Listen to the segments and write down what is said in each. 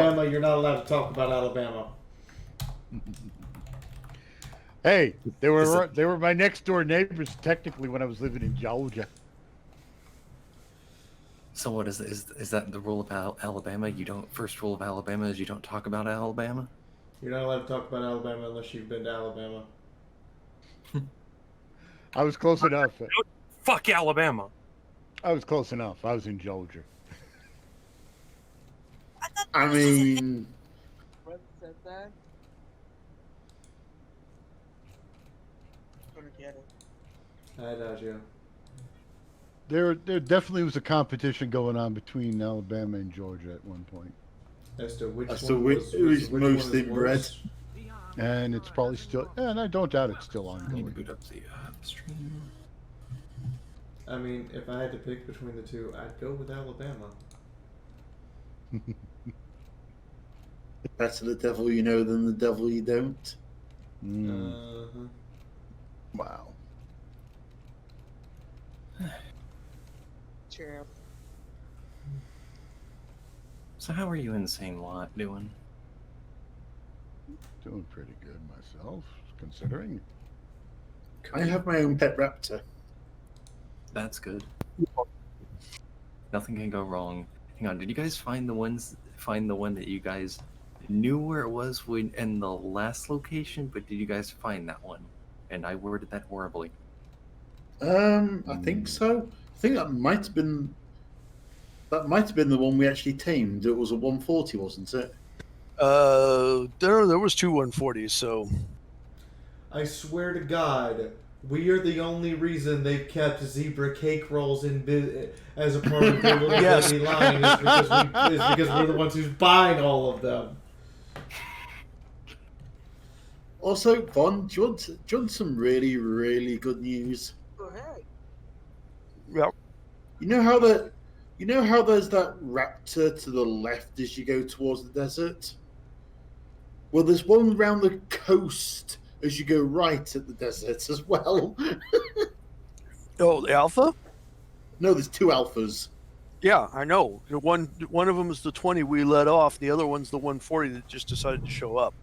Alabama, you're not allowed to talk about Alabama. Hey, they were my next door neighbors technically when I was living in Georgia. So what is that the rule of Alabama? You don't. First rule of Alabama is you don't talk about Alabama. You're not allowed to talk about Alabama unless you've been to Alabama. I was close enough. Fuck Alabama. I was close enough. I was in Georgia. I mean, Brother said that. Gonna get it. I doubt you. There definitely was a competition going on between Alabama and Georgia at one point, As to which as one to was which one most is inbred. worse. and it's probably still. And I don't doubt it's still I need to ongoing. boot up the stream. I mean, if I had to pick between the two, I'd go with Alabama. Better the devil you know than the devil you don't. Uh-huh. Wow. True. So how are you, Insane Lot, doing? Doing pretty good myself, considering. I have my own pet raptor. That's good. Nothing can go wrong. Hang on, did you guys find the one that you guys knew where it was in the last location, but did you guys find that one? And I worded that horribly. I think so. I think that might have been the one we actually tamed. It was a 140, wasn't it? There was two 140s, so I swear to God, we are the only reason they've kept zebra cake rolls as a part of their little Yes. baby line is because we're the ones who's buying all of them. Also, Vaughn, do you want some really, really good news? Go ahead. yep. You know how there's that raptor to the left as you go towards the desert? Well, there's one around the coast as you go right at the desert as well. Oh, the Alpha? No, there's two alphas. Yeah, I know. The one of them is the 20 we let off. The other one's the 140 that just decided to show up.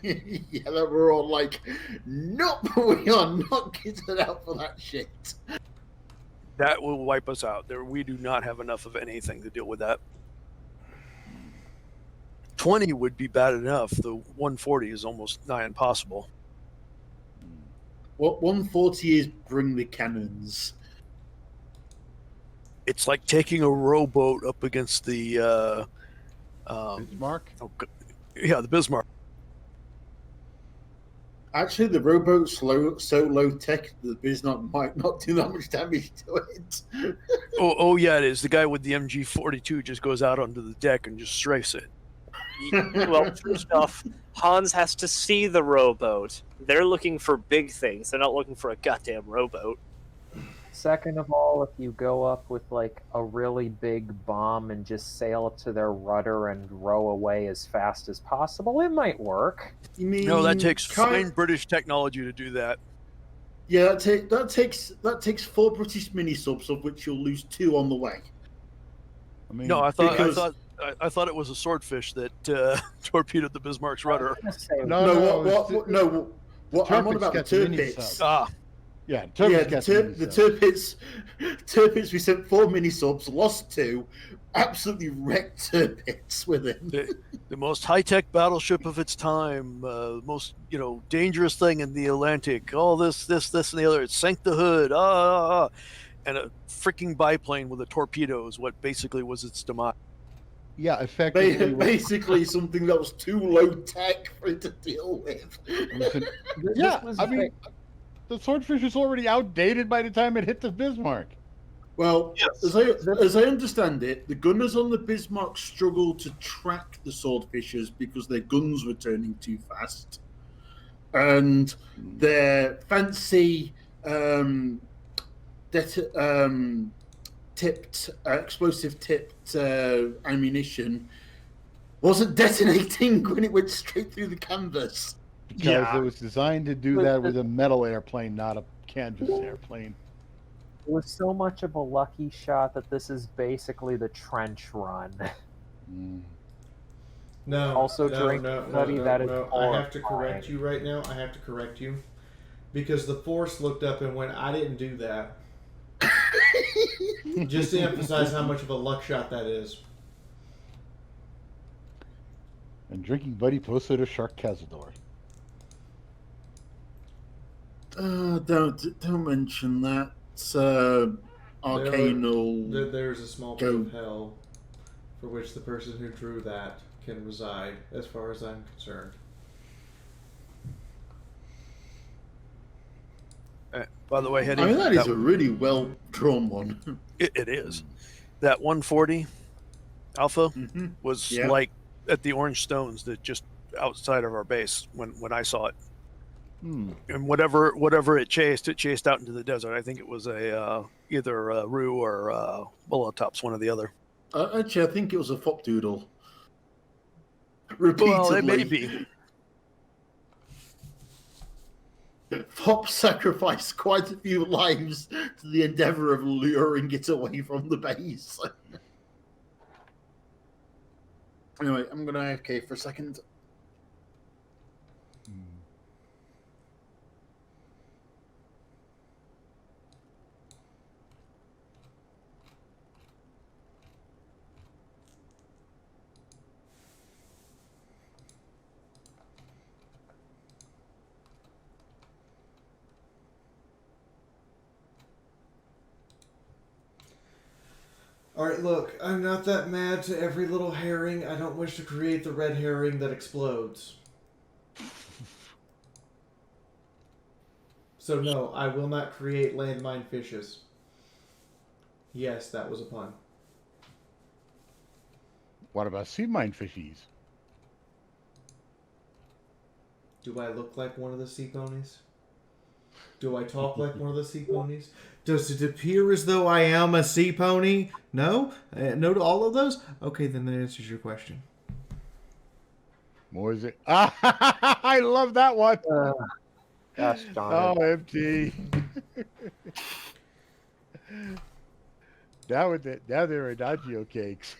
Yeah, that we're all like, nope, we are not getting out for that shit. That will wipe us out. We do not have enough of anything to deal with that. 20 would be bad enough. The 140 is almost nigh impossible. What 140 is bring the cannons. It's like taking a rowboat up against the Bismarck? yeah, the Bismarck. Actually, the rowboat's so low tech that the Bismarck might not do that much damage to it. Oh yeah, it is. The guy with the MG42 just goes out onto the deck and just strafes it. Well, first off, Hans has to see the rowboat. They're looking for big things. They're not looking for a goddamn rowboat. Second of all, if you go up with like a really big bomb and just sail up to their rudder and row away as fast as possible, it might work. You mean No, that takes fine British technology to do that. Yeah, that takes 4 British mini subs, of which you'll lose 2 on the way. I mean, No, I thought it was a swordfish that torpedoed the Bismarck's rudder. What I'm on about the Tirpitz. Ah, yeah, the Tirpitz. We sent 4 mini subs, lost 2, absolutely wrecked Tirpitz with it. the most high-tech battleship of its time, most dangerous thing in the Atlantic. All this, and the other. It sank the hood. And a freaking biplane with a torpedo is what basically was its demise. Yeah, effectively. Basically, something that was too low tech for it to deal with. Yeah, I mean, the swordfish was already outdated by the time it hit the Bismarck. Well, Yes. as I understand it, the gunners on the Bismarck struggled to track the swordfishers because their guns were turning too fast, and their fancy explosive tipped ammunition wasn't detonating when it went straight through the canvas. Because it was designed to do that with a metal airplane, not a canvas airplane. It was so much of a lucky shot that this is basically the trench run. No. Also no, drink, no, buddy, no, that is no. I have to horrifying. correct you right now. I have to correct you. Because the Force looked up and went, I didn't do that. Just to emphasize how much of a luck shot that is. And drinking buddy posted a shark cazador. Don't mention that. Arcanal. There's a small bit of hell for which the person who drew that can reside, as far as I'm concerned. By the way, Henny, I mean, that is a really well drawn one. it is. That 140 Alpha was Yeah. like at the Orange Stones, that just outside of our base when I saw it. And whatever it chased out into the desert. I think it was a either a Rue or Molotop's, one or the other. Actually, I think it was a fop doodle. Repeatedly. Well, it may be. Fop sacrificed quite a few lives to the endeavor of luring it away from the base. Anyway, I'm going to AFK for a second. Alright, look, I'm not that mad to every little herring. I don't wish to create the red herring that explodes. So no, I will not create landmine fishes. Yes, that was a pun. What about sea mine fishies? Do I look like one of the sea ponies? Do I talk like one of the sea ponies? Does it appear as though I am a sea pony? No? No to all of those? Okay, then that answers your question. More is it? I love that one. Gosh darn Oh, it. MT. now they're Adagio cakes.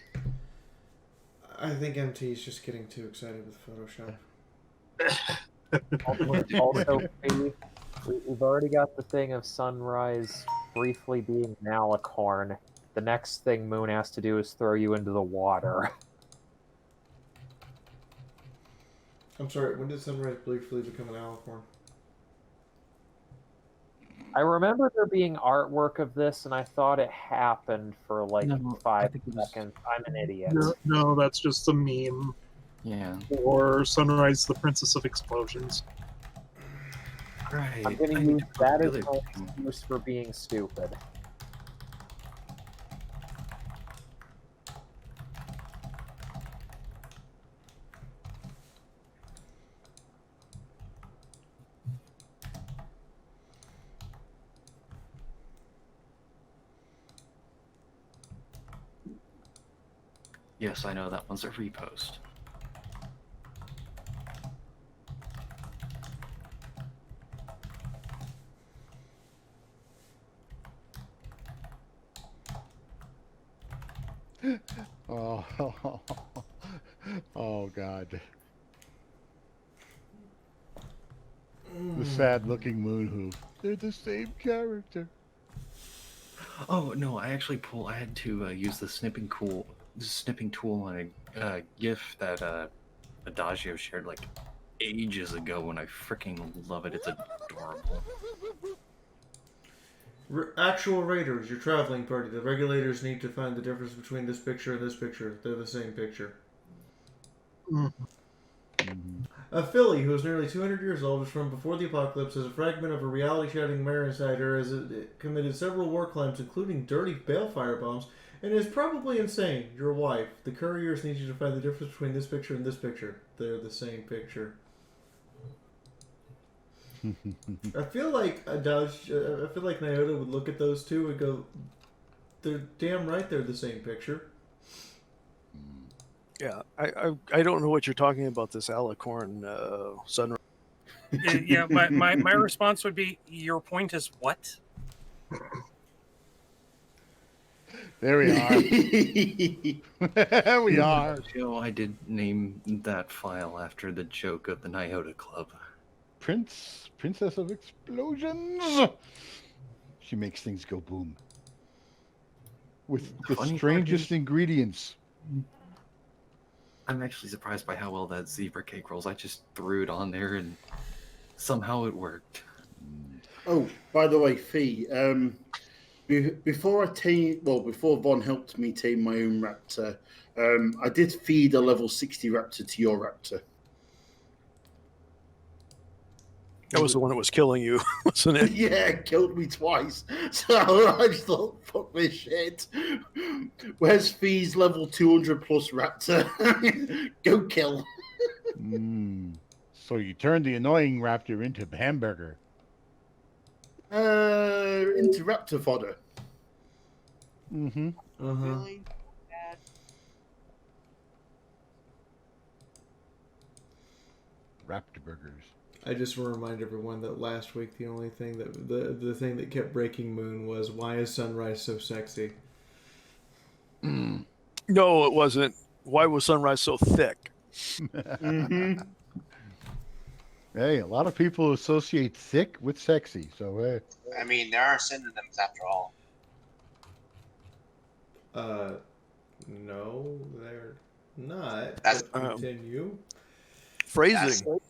I think MT is just getting too excited with Photoshop. Also, we've already got the thing of Sunrise briefly being an alicorn. The next thing Moon has to do is throw you into the water. I'm sorry, when did Sunrise briefly become an alicorn? I remember there being artwork of this, and I thought it happened for like No, 5 think it was- seconds. I'm an idiot. No, that's just a meme. Yeah. Or Sunrise, the Princess of Explosions. Right. I'm going to use that as my excuse for being stupid. Yes, I know that one's a repost. Oh, oh God. The sad-looking moon hoof. They're the same character. Oh no, I actually had to use the snipping tool on a GIF that Adagio shared like ages ago, and I freaking love it. It's adorable. Actual raiders, your traveling party. The regulators need to find the difference between this picture and this picture. They're the same picture. A filly who is nearly 200 years old, is from before the apocalypse, is a fragment of a reality-shouting mariner as it committed several war crimes, including dirty balefire bombs, and is probably insane. Your wife. The couriers need you to find the difference between this picture and this picture. They're the same picture. I feel like Nyota would look at those two and go, "They're damn right. They're the same picture." Yeah, I don't know what you're talking about, this alicorn Sunrise. Yeah, my response would be, your point is what? There we are. There we are. Joe, I did name that file after the joke of the Nyota Club. Princess of Explosions. She makes things go boom. With the Funny part strangest is- ingredients. I'm actually surprised by how well that zebra cake rolls. I just threw it on there and somehow it worked. Oh, by the way, Fee, before Von helped me tame my own raptor, I did feed a level 60 raptor to your raptor. That was the one that was killing you, wasn't it? Yeah, it killed me twice. So I just thought, fuck this shit. Where's Fee's level 200 plus raptor? Go kill. So you turned the annoying raptor into hamburger. Into raptor fodder. Mm-hmm. Really bad. Raptor burgers. I just want to remind everyone that last week the only thing that the thing that kept breaking Moon was, why is Sunrise so sexy? No, it wasn't. Why was Sunrise so thick? Mm-hmm. Hey, a lot of people associate thick with sexy, so I mean, there are synonyms after all. No, they're not. That's- But continue. Phrasing.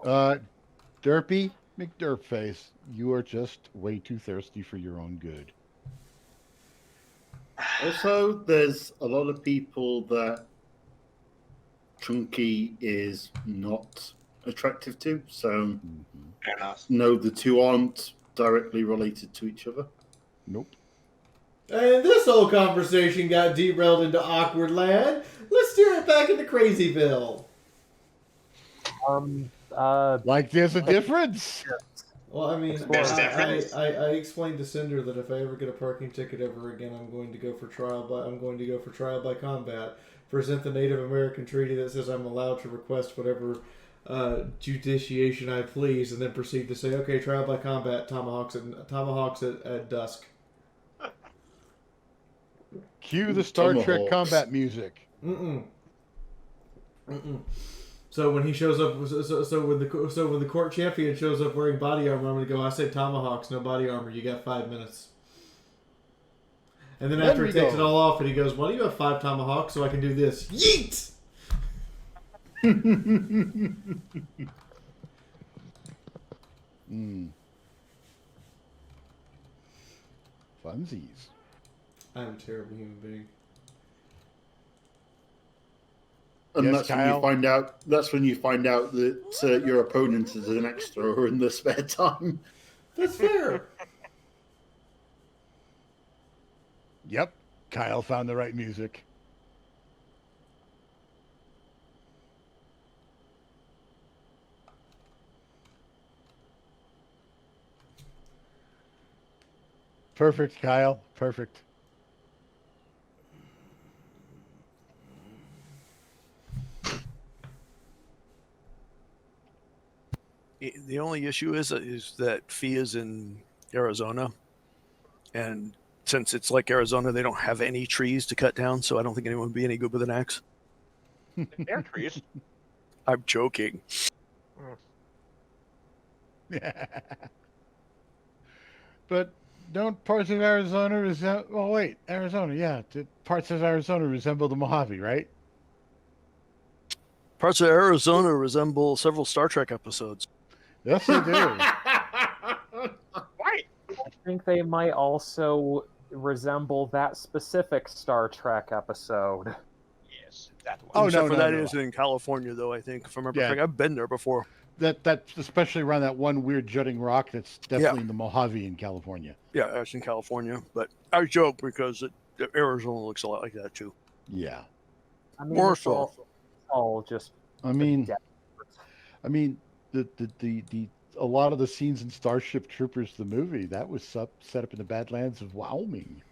Derpy McDurpface, you are just way too thirsty for your own good. Also, there's a lot of people that Chunky is not attractive to, so Fair enough. no, the two aren't directly related to each other. Nope. And this whole conversation got derailed into awkward land. Let's steer it back into Crazyville. Like there's a difference. Well, I mean, There's difference. I explained to Cinder that if I ever get a parking ticket ever again, I'm going to go for trial by combat. Present the Native American treaty that says I'm allowed to request whatever judiciation I please, and then proceed to say, okay, trial by combat, tomahawks at dusk. Cue the Star Trek Tomahawks. combat music. Mm-mm. So when he shows up, so when the court champion shows up wearing body armor, I'm gonna go, I said tomahawks, no body armor. You got 5 minutes. And then after he takes it all off, and he goes, "Why do you have 5 tomahawks so I can do this?" Yeet. Funsies. I'm a terrible human being. And Yes, that's when Kyle? you find out. That's when you find out that your opponent is an extra in the spare time. That's fair. Yep. Kyle found the right music. Perfect, Kyle. Perfect. The only issue is that Fee is in Arizona, and since it's like Arizona, they don't have any trees to cut down, so I don't think anyone would be any good with an axe. There are trees. I'm joking. But don't parts of Arizona resemble... Oh, wait. Arizona, yeah. Parts of Arizona resemble the Mojave, right? Parts of Arizona resemble several Star Trek episodes. Yes, they do. Right. I think they might also resemble that specific Star Trek episode. Yes, that one. Oh, Except no, for no, that no. is in California, though, I think, if I remember Yeah. correctly. I've been there before. That's especially around that one weird jutting rock that's definitely in the Mojave in California. Yeah, that's in California. But I joke because Arizona looks a lot like that, too. Yeah. I mean, More it's so. all just I mean, the a lot of the scenes in Starship Troopers, the movie, that was set up in the Badlands of Wyoming.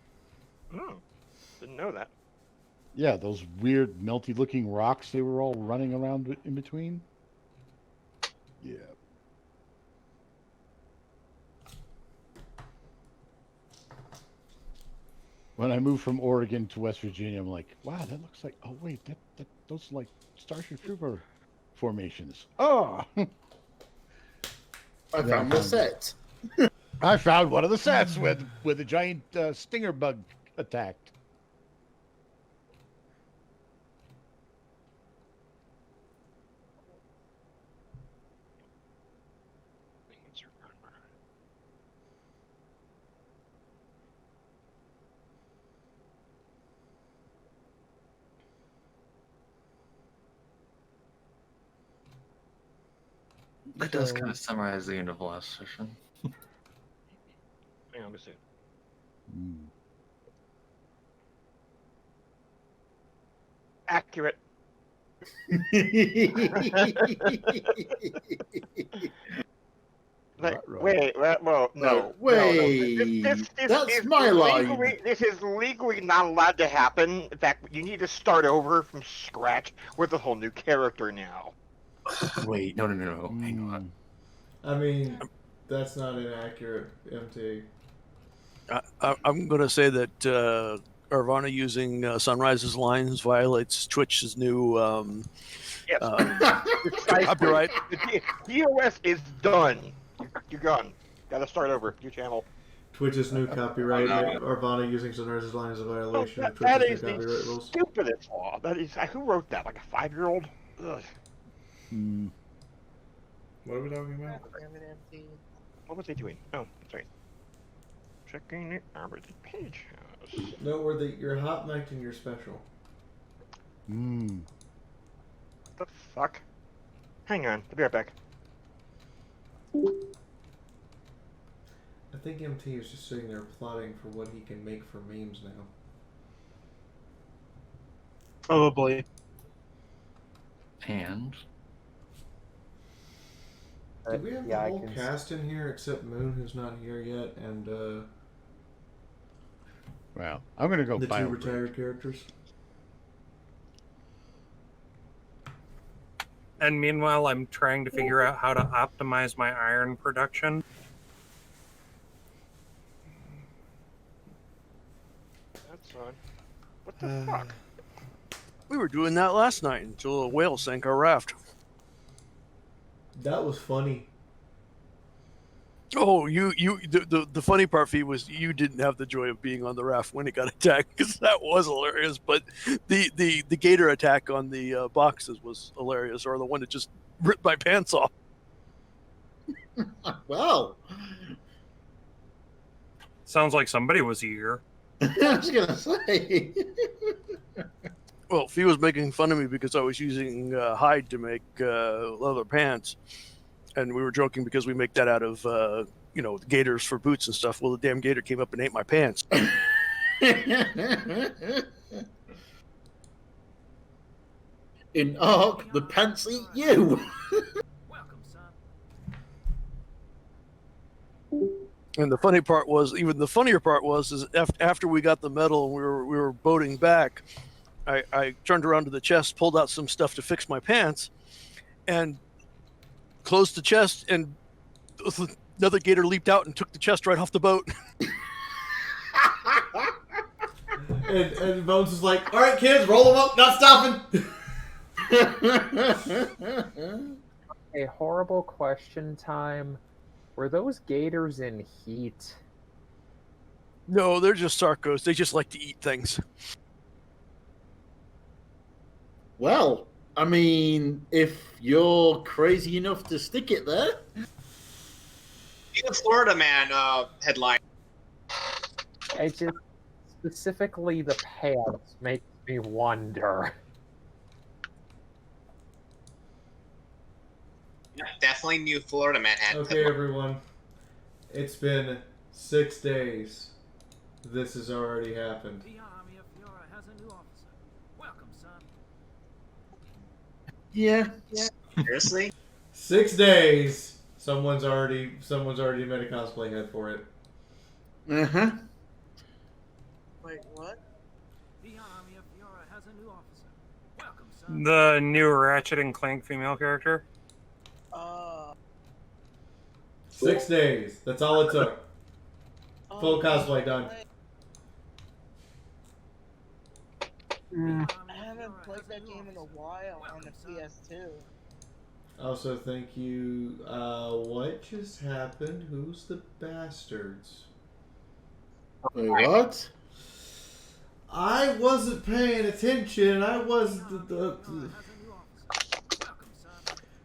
Oh, didn't know that. Yeah, those weird melty looking rocks they were all running around in between. Yeah. when I moved from Oregon to West Virginia, I'm like, wow, that looks like. Oh wait, those are like Starship Trooper formations. Oh, I found the set. I found one of the sets with a giant stinger bug attacked. That does kind of summarize the end of the last session. Hang on a second. Accurate. Wait, well, no. Wait, that's my line. This is legally not allowed to happen. In fact, you need to start over from scratch with a whole new character now. Wait, no. Hang on. I mean, that's not inaccurate, MT. I'm going to say that Arvana using Sunrise's lines violates Twitch's new copyright. The DOS is done. You're gone. Gotta start over. New channel. Twitch's new copyright. Arvana using Sunrise's line is a violation of That Twitch's is new the copyright rules. stupidest law. That is who wrote that? Like a 5-year-old? Ugh. What are we talking about? What was he doing? Oh, that's right. Checking the average page house. Noteworthy, you're hot mic'd and you're special. What the fuck? Hang on, I'll be right back. I think MT is just sitting there plotting for what he can make for memes now. Probably. And do we have the whole cast in here except Moon, who's not here yet, and well, I'm gonna go the buy 2 retired characters? And meanwhile, I'm trying to figure out how to optimize my iron production. That's fun. What the fuck? We were doing that last night until a whale sank our raft. That was funny. Oh, the funny part for you was you didn't have the joy of being on the raft when it got attacked, because that was hilarious. But the gator attack on the boxes was hilarious, or the one that just ripped my pants off. Well, sounds like somebody was eager. I was gonna say. Well, Fee was making fun of me because I was using hide to make leather pants, and we were joking because we make that out of gators for boots and stuff. Well, the damn gator came up and ate my pants. In Ark, the pants eat you. And the funny part was, even the funnier part was, is after we got the medal and we were boating back, I turned around to the chest, pulled out some stuff to fix my pants, and closed the chest, and another gator leaped out and took the chest right off the boat. and Bones is like, "All right, kids, roll them up, not stopping." A horrible question time. Were those gators in heat? No, they're just sarcos. They just like to eat things. Well, I mean, if you're crazy enough to stick it there. The Florida Man headline. It just specifically the pants makes me wonder. Yeah, definitely new Florida Man hat. Okay, everyone. It's been 6 days. This has already happened. The army of Fiaura has a new officer. Welcome, son. Yeah. Seriously? 6 days. Someone's already made a cosplay head for it. Uh-huh. Wait, what? The army of Fiaura has a new officer. Welcome, son. The new Ratchet and Clank female character. 6 days. That's all it took. Full cosplay done. I haven't played that game in a while on the PS2. Also, thank you. What just happened? Who's the bastards? Wait, what? I wasn't paying attention. I wasn't.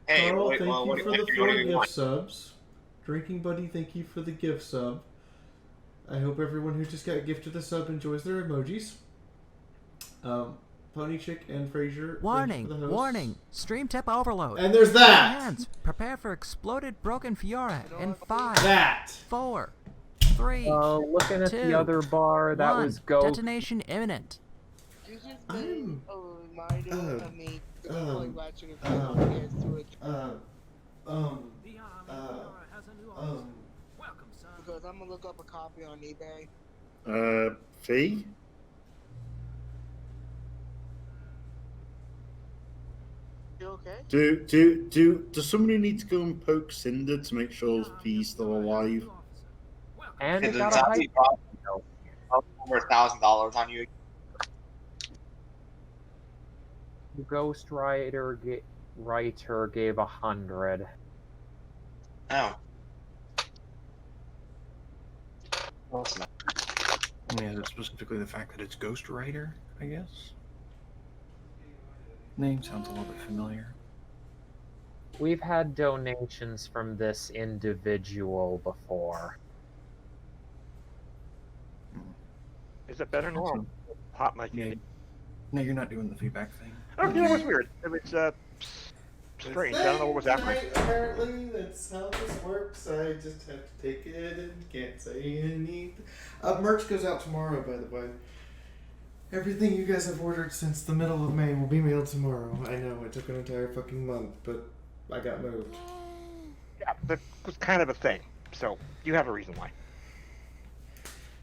Hey, Carl, wait, thank well, you what for do the you 4 want? gift subs. Drinking Buddy, thank you for the gift sub. I hope everyone who just got gifted a sub enjoys their emojis. Pony Chick and Fraser. Warning! Warning! Stream tip overload. And there's that! Hands, prepare for exploded broken Fiaura in 5, That! 4, 3, Looking at 2, the other bar, that 1. was Ghost. Detonation imminent. You just made a reminder of me to play Ratchet and Clank on PS2 because I'm gonna look up a copy on eBay. Fee? You okay? Does somebody need to go and poke Cinder to make sure Fee's still alive? And And it the got a hype. zombie brought over $1,000 on you. The Ghost Writer gave 100. Oh. Yeah, that's specifically the fact that it's Ghost Rider, I guess. Name sounds a little bit familiar. We've had donations from this individual before. Is it better now? Pop my Yeah. No, you're not doing the feedback thing. Oh, you know what's weird? It was strange. I don't know what was happening. Apparently, that's how this works. I just have to take it and can't say anything. Merch goes out tomorrow, by the way. Everything you guys have ordered since the middle of May will be mailed tomorrow. I know, it took an entire fucking month, but I got moved. Yeah, that was kind of a thing. So, you have a reason why.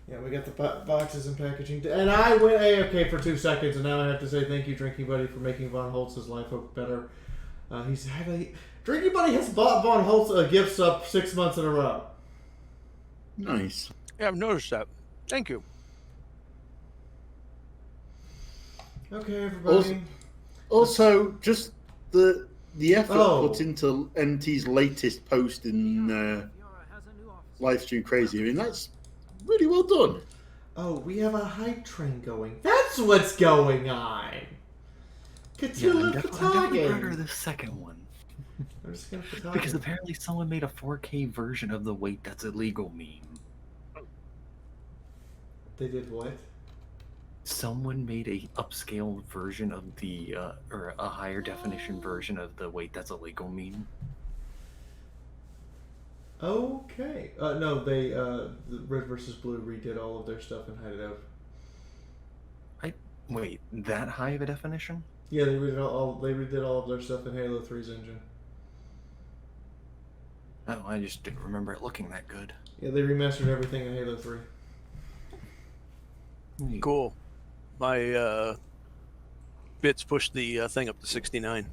Yeah, we got the boxes and packaging. And I went AFK for 2 seconds, and now I have to say thank you, Drinking Buddy, for making Von Holtz's life better. Drinking Buddy has bought Von Holtz a gift sub 6 months in a row. Nice. Yeah, I've noticed that. Thank you. Okay, everybody. Also, just the effort put into NT's latest post in Livestream Crazy. I mean, that's really well done. Oh, we have a hype train going. That's what's going on. I'm Cthulhu definitely proud of Katagan. the second one. I'm just gonna put Because apparently someone made a 4K version of the "Wait, that's illegal" meme. They did what? Someone made a upscale version of the, or a higher definition version of the "Wait, that's illegal" meme. Okay. No, they the Red vs. Blue redid all of their stuff and had it out. Wait, that high of a definition? Yeah, they redid all of their stuff in Halo 3's engine. Oh, I just didn't remember it looking that good. Yeah, they remastered everything in Halo 3. Cool. My bits pushed the thing up to 69.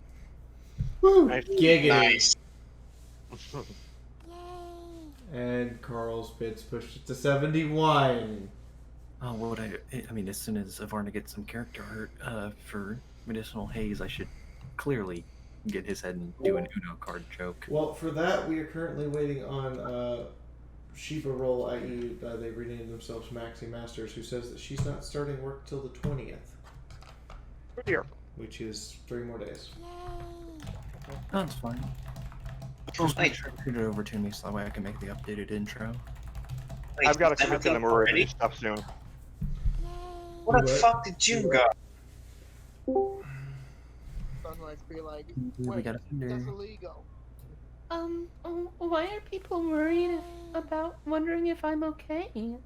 Woo! Nice. Giggity. Nice. And Carl's bits pushed it to 71. Oh, what would I mean, as soon as Avarna gets some character art for Medicinal Haze, I should clearly get his head and do an Uno card joke. Well, for that, we are currently waiting on Shiva Roll, i.e. They renamed themselves Maxi Masters, who says that she's not starting work till the 20th. Oh dear. Which is 3 more days. That's fine. Just make sure to shoot it over to me so that way I can make the updated intro. I've got to commit to the Murray stuff soon. Where the fuck did you go? Sunrise be like, We wait, got a that's Fender. illegal. Why are people worried about wondering if I'm okay? Okay.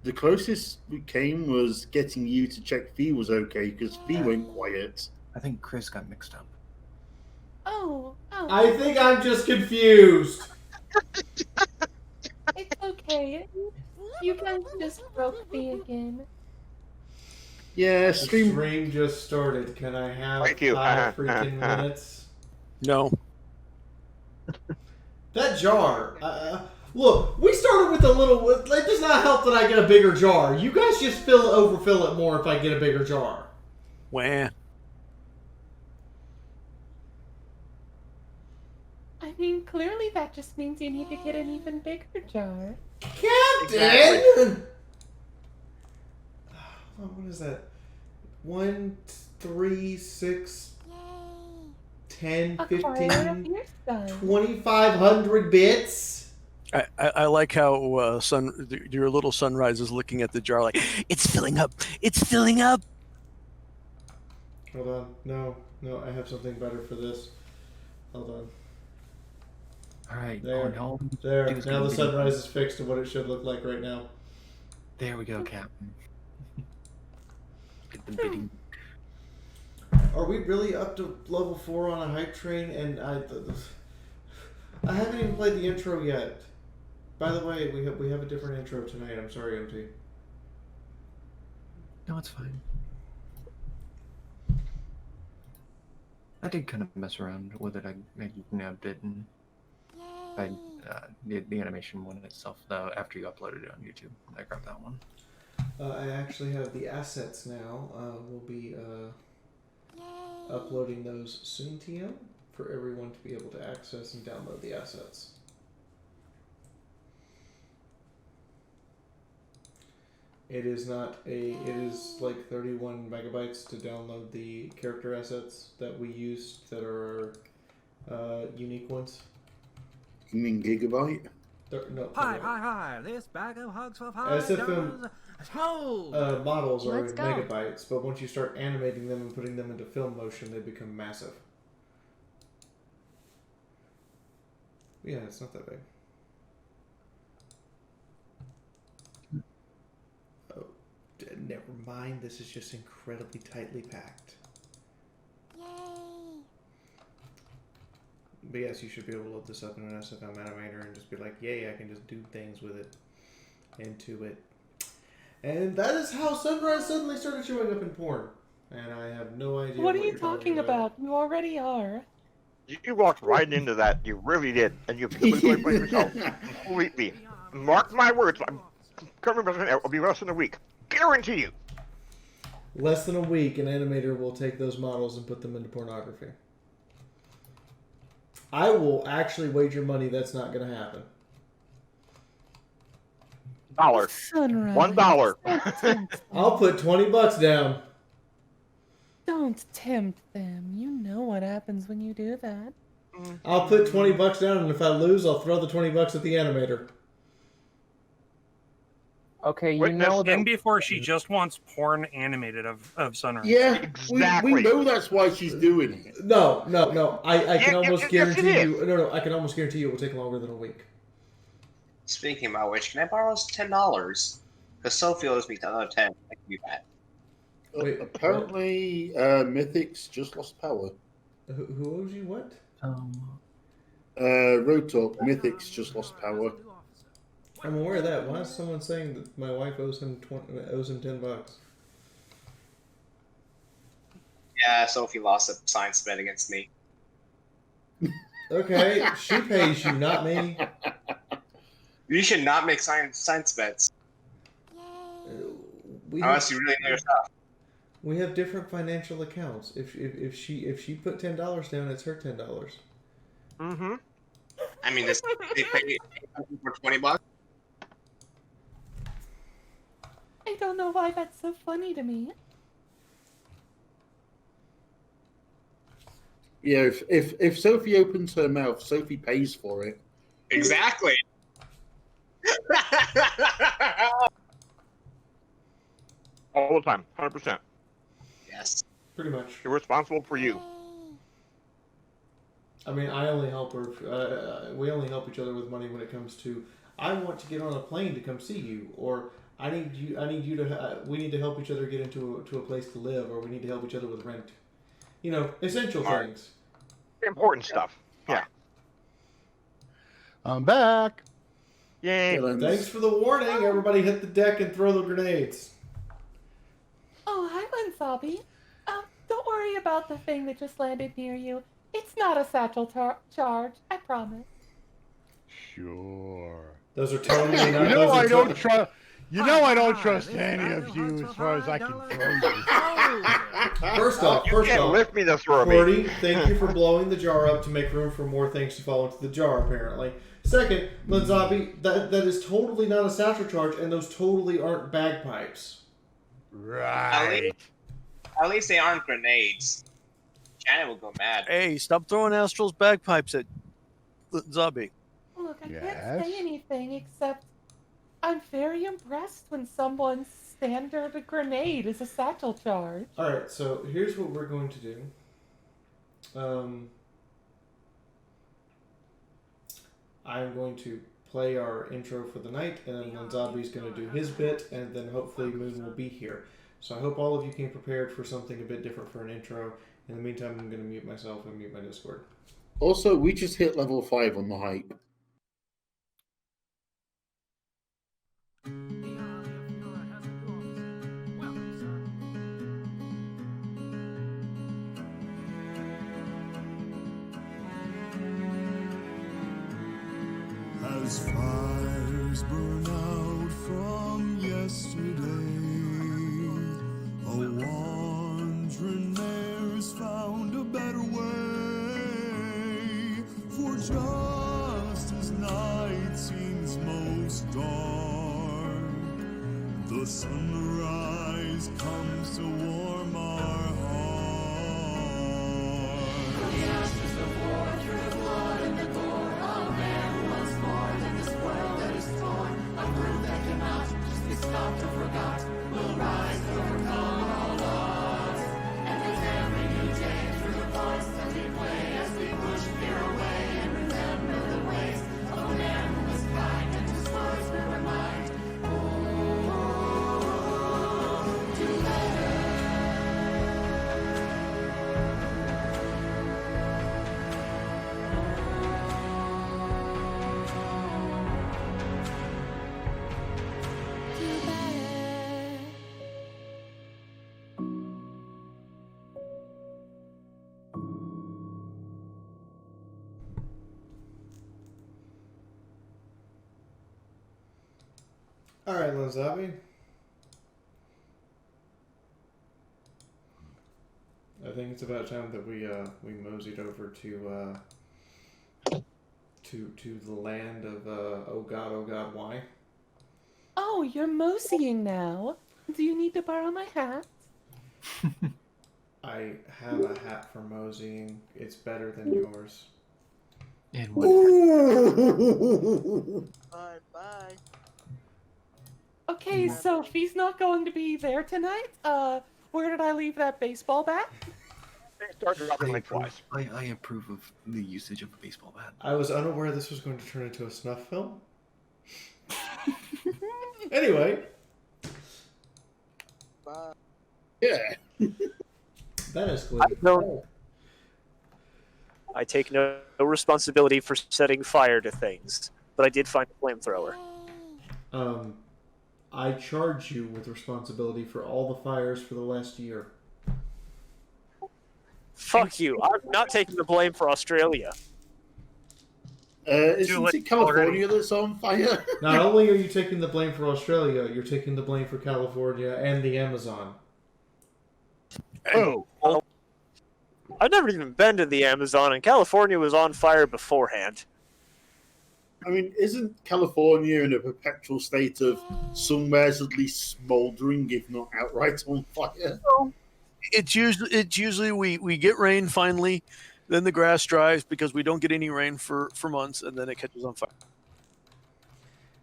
The closest we came was getting you to check Fee was okay because Fee went quiet. I think Chris got mixed up. Oh. I think I'm just confused. It's okay. You guys just broke me again. Yeah, The stream just started. Can I have Thank you. 5 freaking minutes? No. That jar. Look, we started with a little. It does not help that I get a bigger jar. You guys just overfill it more if I get a bigger jar. Wah. I mean, clearly that just means you need to get an even bigger jar. Captain! What is that? 1, 3, 6, 10, 15, 2,500 bits? I like how your little sunrise is looking at the jar like, it's filling up. It's filling up. Hold on. No, I have something better for this. Hold on. All right. There. Now the sunrise is fixed to what it should look like right now. There we go, Captain. Get the bidding. Are we really up to level 4 on a hype train? And I haven't even played the intro yet. By the way, we have a different intro tonight. I'm sorry, MT. No, it's fine. I did kind of mess around with it. I nabbed it and the animation one itself, though, after you uploaded it on YouTube. I grabbed that one. I actually have the assets now. We'll be uploading those soon, TM, for everyone to be able to access and download the assets. It is like 31 megabytes to download the character assets that we used that are unique ones. You mean gigabyte? No. Hi. This bag of hugs for $5. SFM Sold. models are Let's in go. megabytes, but once you start animating them and putting them into film motion, they become massive. Yeah, it's not that big. Oh, never mind. This is just incredibly tightly packed. But yes, you should be able to load this up in an SFM animator and just be like, yay, I can just do things with it. Into it. And that is how Sunrise suddenly started showing up in porn. And I have no idea What are you you're talking about? You already are. You walked right into that. You really did. And you completely played yourself. Completely. Mark my words. I'm covering it'll be less than a week. Guarantee you. Less than a week, an animator will take those models and put them into pornography. I will actually wager money that's not going to happen. Sunrise. $1. I'll put $20 down. Don't tempt them. You know what happens when you do that. I'll put $20 down, and if I lose, I'll throw the $20 at the animator. Okay, you Witness know that. and before she just wants porn animated of Sunrise. Yeah, Exactly. we know that's why she's doing it. No. I can almost yes, guarantee it you. No, I can almost guarantee you it will take longer than a week. Speaking about which, can I borrow $10? Because Sophie owes me another 10. I can do that. Wait, Apparently, Mythics just lost power. Who owes you what? Road Talk, Mythics just lost power. I'm aware of that. Why is someone saying that my wife owes him $10? Yeah, Sophie lost a science bet against me. Okay, she pays you, not me. You should not make science bets. Unless you really know your stuff. We have different financial accounts. If she put $10 down, it's her $10. Mm-hmm. I mean, they pay for $20. I don't know why that's so funny to me. Yeah, if Sophie opens her mouth, Sophie pays for it. Exactly. All the time. 100%. Yes. Pretty much. You're responsible for you. I mean, I only help her. We only help each other with money when it comes to. I want to get on a plane to come see you, or I need you to. We need to help each other get into a place to live, or we need to help each other with rent. You know, essential things. Important stuff. Yeah. I'm back. Yay. Thanks for the warning. Everybody hit the deck and throw the grenades. Oh, hi, Wansabi. Don't worry about the thing that just landed near you. It's not a satchel charge, I promise. Sure. Those are totally not. You know those are I don't to- trust. You know I don't trust any of you as far as I can throw you. First off, lift me this Roby. Cordy, thank you for blowing the jar up to make room for more things to fall into the jar, apparently. Second, Lanzabi, that is totally not a satchel charge, and those totally aren't bagpipes. Right. At least they aren't grenades. Janet will go mad. Hey, stop throwing Astral's bagpipes at Zabi. Look, I Yes? can't say anything except I'm very impressed when someone's standard grenade is a satchel charge. Alright, so here's what we're going to do. I'm going to play our intro for the night, and then Lanzabi's going to do his bit, and then hopefully Moon will be here. So I hope all of you came prepared for something a bit different for an intro. In the meantime, I'm going to mute myself and mute my Discord. Also, we just hit level 5 on the hype. As fires burn out from yesterday, a wandering mare's found a better way. For just as night seems most dark, the sunrise comes to warm our hearts. From the ashes of war, through the blood and the gore, a man was born in this world that is torn. A group that cannot just be stopped or forgot will rise to overcome all odds. And with every new day through the parts that we play, as we push fear away and remember the ways of a man who was kind, and his words will remind. Alright, Lanzabi. I think it's about time that we moseyed over to the land of oh god, why? Oh, you're moseying now. Do you need to borrow my hat? I have a hat for moseying. It's better than yours. And Bye. Okay, so if he's not going to be there tonight, where did I leave that baseball bat? Start dropping like twice. I approve of the usage of a baseball bat. I was unaware this was going to turn into a snuff film. Anyway. Bye. Yeah. That is good. I take no responsibility for setting fire to things, but I did find a flamethrower. I charge you with responsibility for all the fires for the last year. Fuck you. I'm not taking the blame for Australia. Isn't it California that's on fire? Not only are you taking the blame for Australia, you're taking the blame for California and the Amazon. Oh. Well, I've never even been to the Amazon, and California was on fire beforehand. I mean, isn't California in a perpetual state of somewhere's at least smoldering, if not outright on fire? It's usually we get rain finally, then the grass dries because we don't get any rain for months, and then it catches on fire.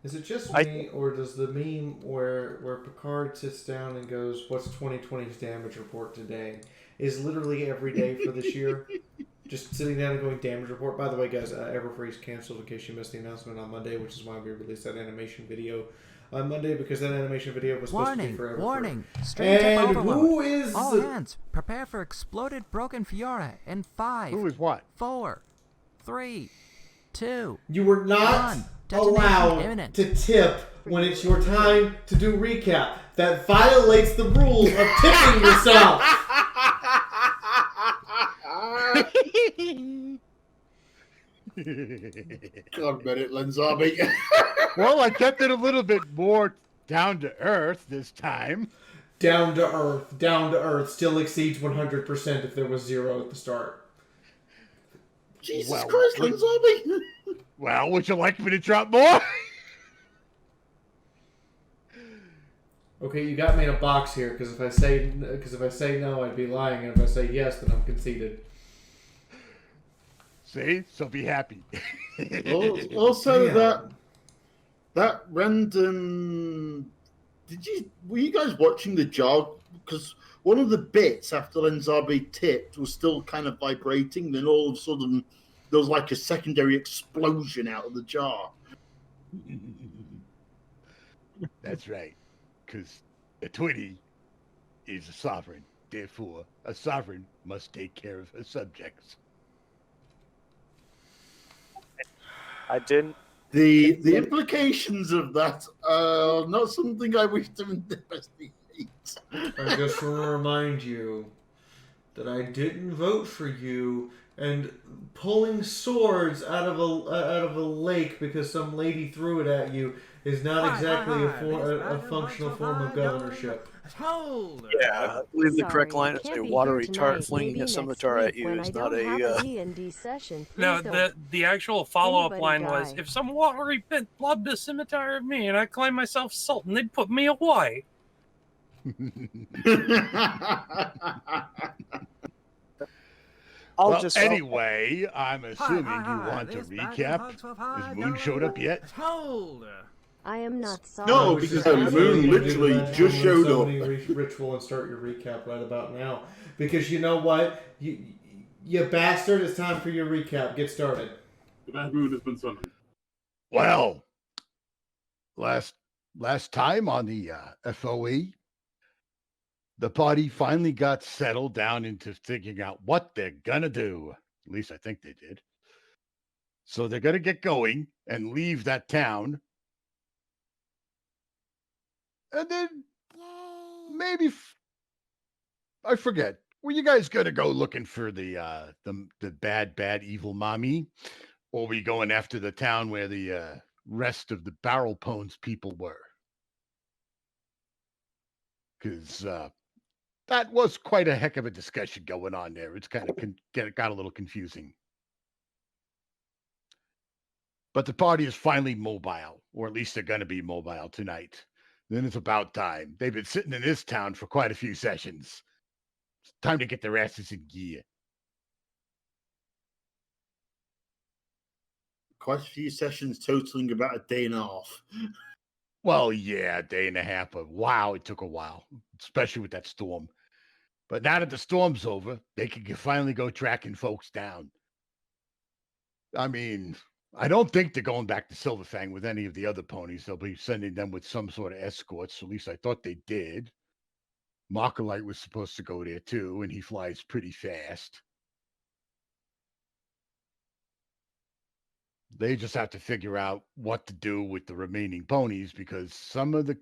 Is it just me, or does the meme where Picard sits down and goes, "What's 2020's damage report today?" is literally every day for this year? Just sitting down and going, damage report. By the way, guys, Everfreeze canceled in case you missed the announcement on Monday, which is why we released that animation video on Monday, because that animation video was supposed to be for Everfreeze. Warning! Strange And overload. who is... All hands, prepare for exploded broken Fiaura in 5. Who is what? 4, 3, 2. You were not allowed to tip when it's your time to do recap. That violates the rules of tipping yourself. God, Bennett Lenzarby. Well, I kept it a little bit more down to earth this time. Down to earth, still exceeds 100% if there was 0 at the start. Jesus Christ, Lenzarby! Well, would you like me to drop more? Okay, you got me in a box here because if I say no, I'd be lying, and if I say yes, then I'm conceited. See, so be happy. Also, that random. Were you guys watching the jog? Because one of the bits after Lenzarby tipped was still kind of vibrating. Then all of a sudden, there was like a secondary explosion out of the jar. That's right, because a Twitty is a sovereign. Therefore, a sovereign must take care of her subjects. I didn't. The implications of that are not something I wish to investigate. I just want to remind you that I didn't vote for you, and pulling swords out of a lake because some lady threw it at you is not exactly a functional form of governorship. Yeah, I believe the correct line is a watery tart flinging a scimitar at you is not a. D&D session. No, the actual follow-up anybody line was, die. if some watery pit lobbed a scimitar at me and I claimed myself sultan, they'd put me away. Anyway, I'm assuming you want to recap. Has Moon showed up yet? I am not sorry. No, because the moon literally just showed up. Ritual and start your recap right about now, because you know what, you bastard, it's time for your recap. Get started. The bad moon has been summoned. Well, last time on the FOE, the party finally got settled down into figuring out what they're gonna do. At least I think they did. So they're gonna get going and leave that town. And then maybe I forget. Were you guys gonna go looking for the bad evil mommy, or were you going after the town where the rest of the Barrel Pones people were? Because that was quite a heck of a discussion going on there. It's kind of got a little confusing. But the party is finally mobile, or at least they're going to be mobile tonight. Then it's about time. They've been sitting in this town for quite a few sessions. It's time to get their asses in gear. Quite a few sessions totaling about a day and a half. Well, yeah, a day and a half, but wow, it took a while, especially with that storm. But now that the storm's over, they can finally go tracking folks down. I mean, I don't think they're going back to Silverfang with any of the other ponies. They'll be sending them with some sort of escorts. At least I thought they did. Markolite was supposed to go there too, and he flies pretty fast. They just have to figure out what to do with the remaining ponies, because some of the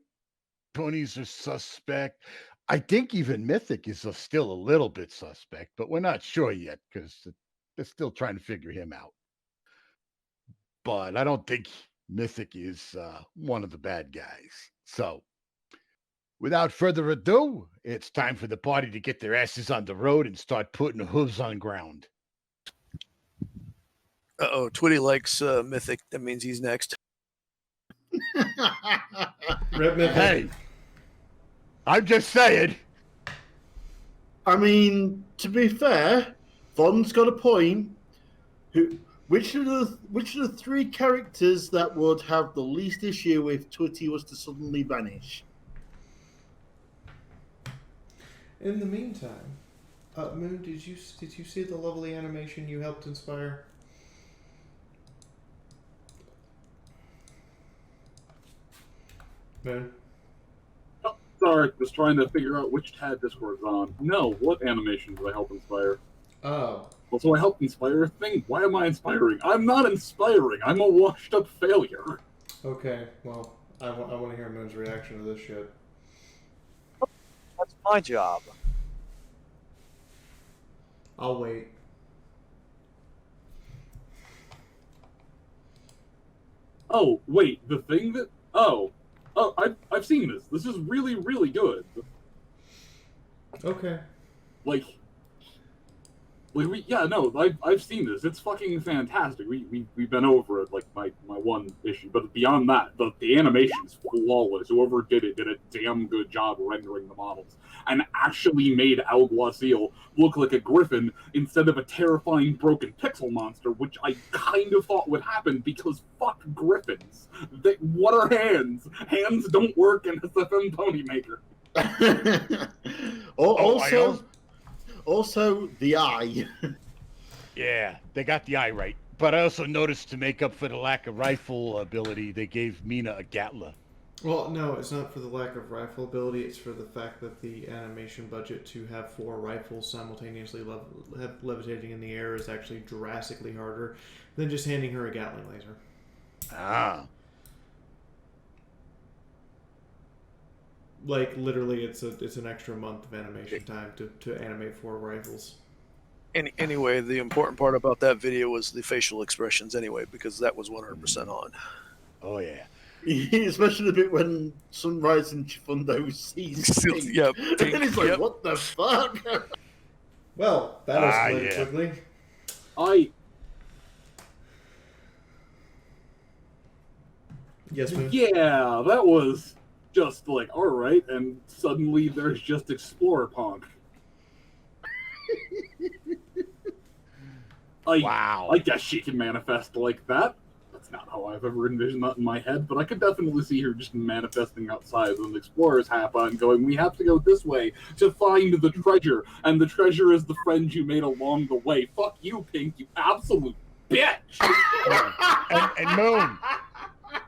ponies are suspect. I think even Mythic is still a little bit suspect, but we're not sure yet because they're still trying to figure him out. But I don't think Mythic is one of the bad guys. So, without further ado, it's time for the party to get their asses on the road and start putting hooves on ground. Uh-oh, Twitty likes Mythic. That means he's next. Hey, I'm just saying. I mean, to be fair, Von's got a point. Which of the three characters that would have the least issue if Twitty was to suddenly vanish? In the meantime, Moon, did you see the lovely animation you helped inspire? Moon? Oh, sorry, was trying to figure out which tab Discord's on. No, what animation did I help inspire? Oh. Also, I helped inspire a thing. Why am I inspiring? I'm not inspiring. I'm a washed-up failure. Okay, well, I want to hear Moon's reaction to this shit. That's my job. I'll wait. Oh, wait, the thing that... Oh, I've seen this. This is really, really good. Okay. I've seen this. It's fucking fantastic. We've been over it, like my one issue. But beyond that, the animation's flawless. Whoever did it did a damn good job rendering the models, and actually made Alguacil look like a griffin instead of a terrifying broken pixel monster, which I kind of thought would happen because fuck griffins. What are hands? Hands don't work in SFM Pony Maker. Also, the eye. Yeah, they got the eye right. But I also noticed to make up for the lack of rifle ability, they gave Mina a Gatla. Well, no, it's not for the lack of rifle ability. It's for the fact that the animation budget to have 4 rifles simultaneously levitating in the air is actually drastically harder than just handing her a Gatling laser. Ah. Like, literally, it's an extra month of animation time to animate 4 rifles. Anyway, the important part about that video was the facial expressions anyway, because that was 100% on. Oh, yeah. Especially the bit when Sunrise and Chifundo sees Pink. Yep, And then he's like, what the fuck? Well, that escalated quickly. Yes, ma'am? Yeah, that was just like, alright, and suddenly there's just Explorer Punk. I guess she can manifest like that. That's not how I've ever envisioned that in my head, but I could definitely see her just manifesting outside when the Explorer's hat on, going, we have to go this way to find the treasure, and the treasure is the friend you made along the way. Fuck you, Pink, you absolute bitch! And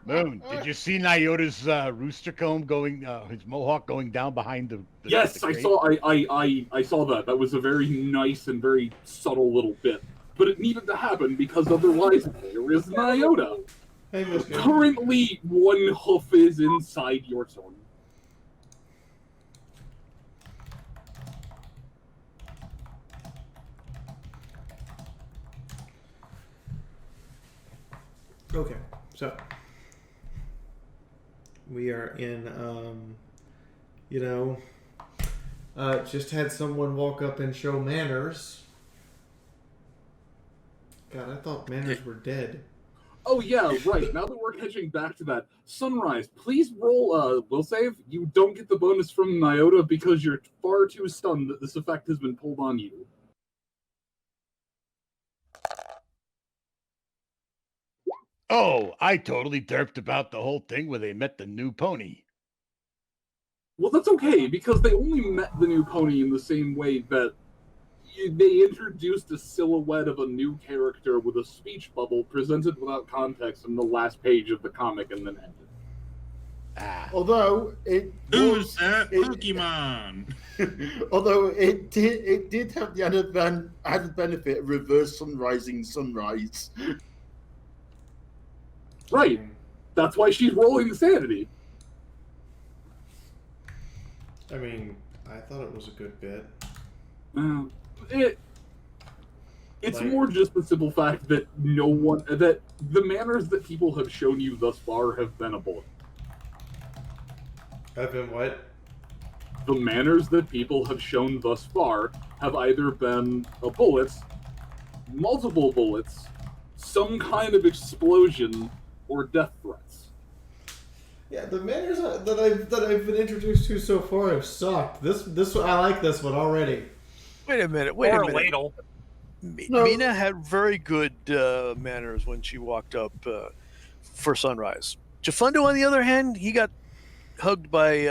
Moon, did you see Nyota's rooster comb going, his mohawk going down behind the Yes, the I crate? saw that. That was a very nice and very subtle little bit. But it needed to happen because otherwise there is Nyota. Hey, Miss Kim. Currently, one hoof is inside your tongue. Okay, so we are in, just had someone walk up and show manners. God, I thought manners were dead. Oh yeah, right. Now that we're catching back to that, Sunrise, please roll will save. You don't get the bonus from Nyota because you're far too stunned that this effect has been pulled on you. Oh, I totally derped about the whole thing where they met the new pony. Well, that's okay, because they only met the new pony in the same way that they introduced a silhouette of a new character with a speech bubble presented without context in the last page of the comic and then ended. Although it Who's that Pokemon? Although it did have the added benefit of reverse sunrising sunrise. Right. That's why she's rolling sanity. I mean, I thought it was a good bit. It's more just the simple fact that that the manners that people have shown you thus far have been a bullet. Have been what? The manners that people have shown thus far have either been a bullet, multiple bullets, some kind of explosion, or death threats. Yeah, the manners that I've been introduced to so far have sucked. This I like this one already. Wait a minute. Or a ladle. Mina had very good manners when she walked up for Sunrise. Chifundo, on the other hand, he got hugged by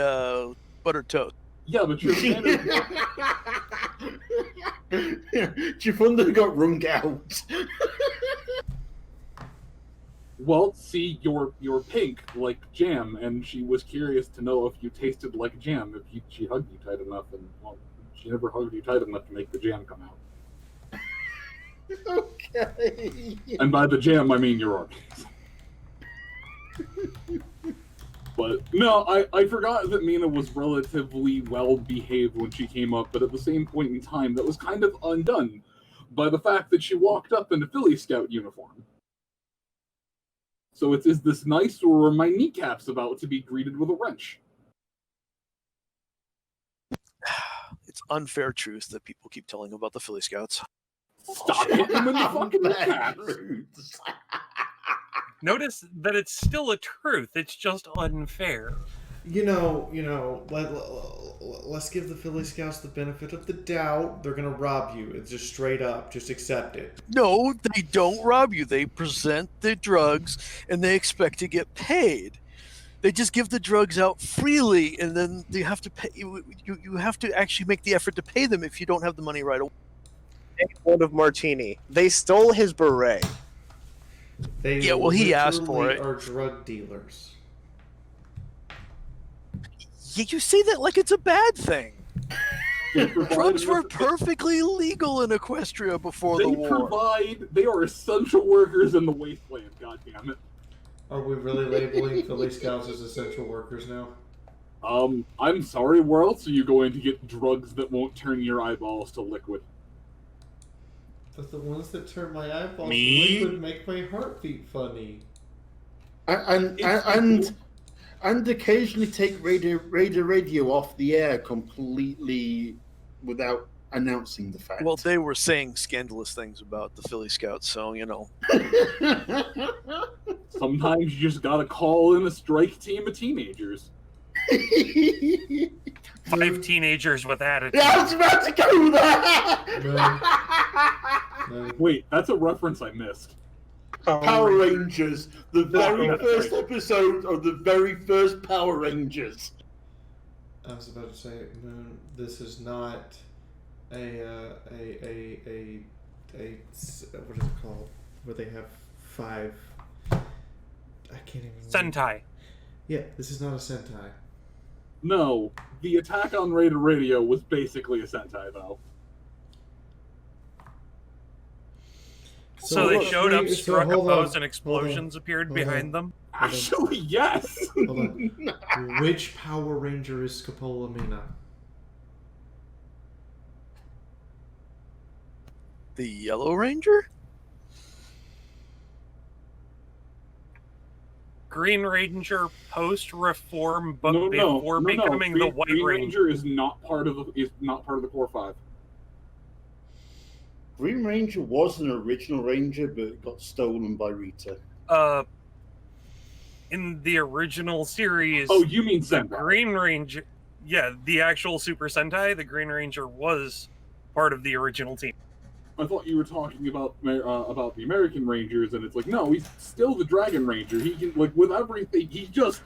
Buttered Toast. Yeah, but your manners... Chifundo got wrung out. Well, see, you're pink like jam, and she was curious to know if you tasted like jam. If she hugged you tight enough, and well, she never hugged you tight enough to make the jam come out. Okay. And by the jam, I mean your organs. But no, I forgot that Mina was relatively well behaved when she came up, but at the same point in time, that was kind of undone by the fact that she walked up in a Philly Scout uniform. So it's, is this nice, or are my kneecaps about to be greeted with a wrench? It's unfair truth that people keep telling about the Philly Scouts. Stop hitting them in the fucking kneecaps. Notice that it's still a truth. It's just unfair. Let's give the Philly Scouts the benefit of the doubt. They're gonna rob you. It's just straight up. Just accept it. No, they don't rob you. They present the drugs and they expect to get paid. They just give the drugs out freely, and then you have to pay. You have to actually make the effort to pay them if you don't have the money right away. One of Martini. They stole his beret. Yeah, well, he asked for literally it. Are drug dealers. Yeah, you say that like it's a bad thing. Drugs were perfectly legal in Equestria before the war. They are essential workers in the wasteland, goddammit. Are we really labeling Philly Scouts as essential workers now? I'm sorry, where else are you going to get drugs that won't turn your eyeballs to liquid? But the ones that turn my eyeballs to Me? liquid make my heart beat funny. And occasionally take radio off the air completely without announcing the fact. Well, they were saying scandalous things about the Philly Scouts, so you know. Sometimes you just gotta call in a strike team of teenagers. 5 teenagers with attitude. Yeah, I was about to go there! Wait, that's a reference I missed. Power Rangers, the very first episode of the very first Power Rangers. I was about to say, Moon, this is not a what is it called? Where they have 5. I can't even. Sentai. Yeah, this is not a Sentai. No, the attack on Raider Radio was basically a Sentai, though. So they showed up, struck a hold pose, on, and explosions appeared behind them? Actually, yes! Hold on. Which Power Ranger is Scopolamina? The Yellow Ranger? Green Ranger post-reform, but No, before becoming the White Green Ranger. Ranger is not part of the Core 5. Green Ranger was an original Ranger, but it got stolen by Rita. In the original series. Oh, you mean the Sentai? Green Ranger? Yeah, the actual Super Sentai. The Green Ranger was part of the original team. I thought you were talking about the American Rangers, and it's like, no, he's still the Dragon Ranger. He can, like, with everything, he's just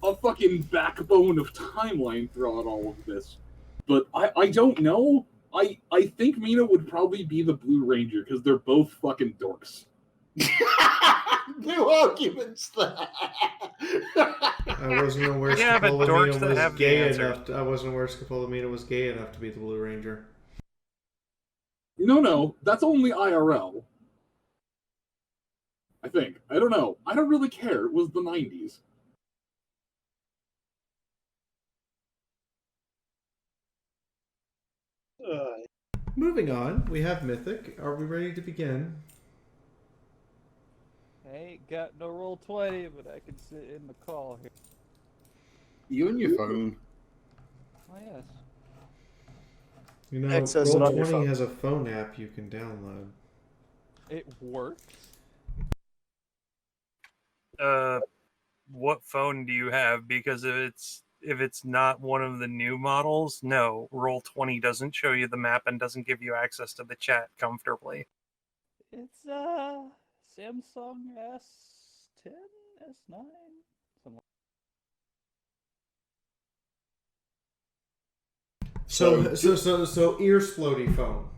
a fucking backbone of timeline throughout all of this. But I don't know. I think Mina would probably be the Blue Ranger, because they're both fucking dorks. No arguments there. I wasn't aware Yeah, but dorks that was have the gay answer. enough. I wasn't aware Scopolamina was gay enough to be the Blue Ranger. No, that's only IRL. I think. I don't know. I don't really care. It was the 90s. Moving on, we have Mythic. Are we ready to begin? I ain't got no roll 20, but I can sit in the call here. You and your phone. Oh, yes. You know, Access it on your Roll20 phone. has a phone app you can download. It works? What phone do you have? Because if it's not one of the new models, no, Roll20 doesn't show you the map and doesn't give you access to the chat comfortably. It's Samsung S10, S9, something. So ear splody phone.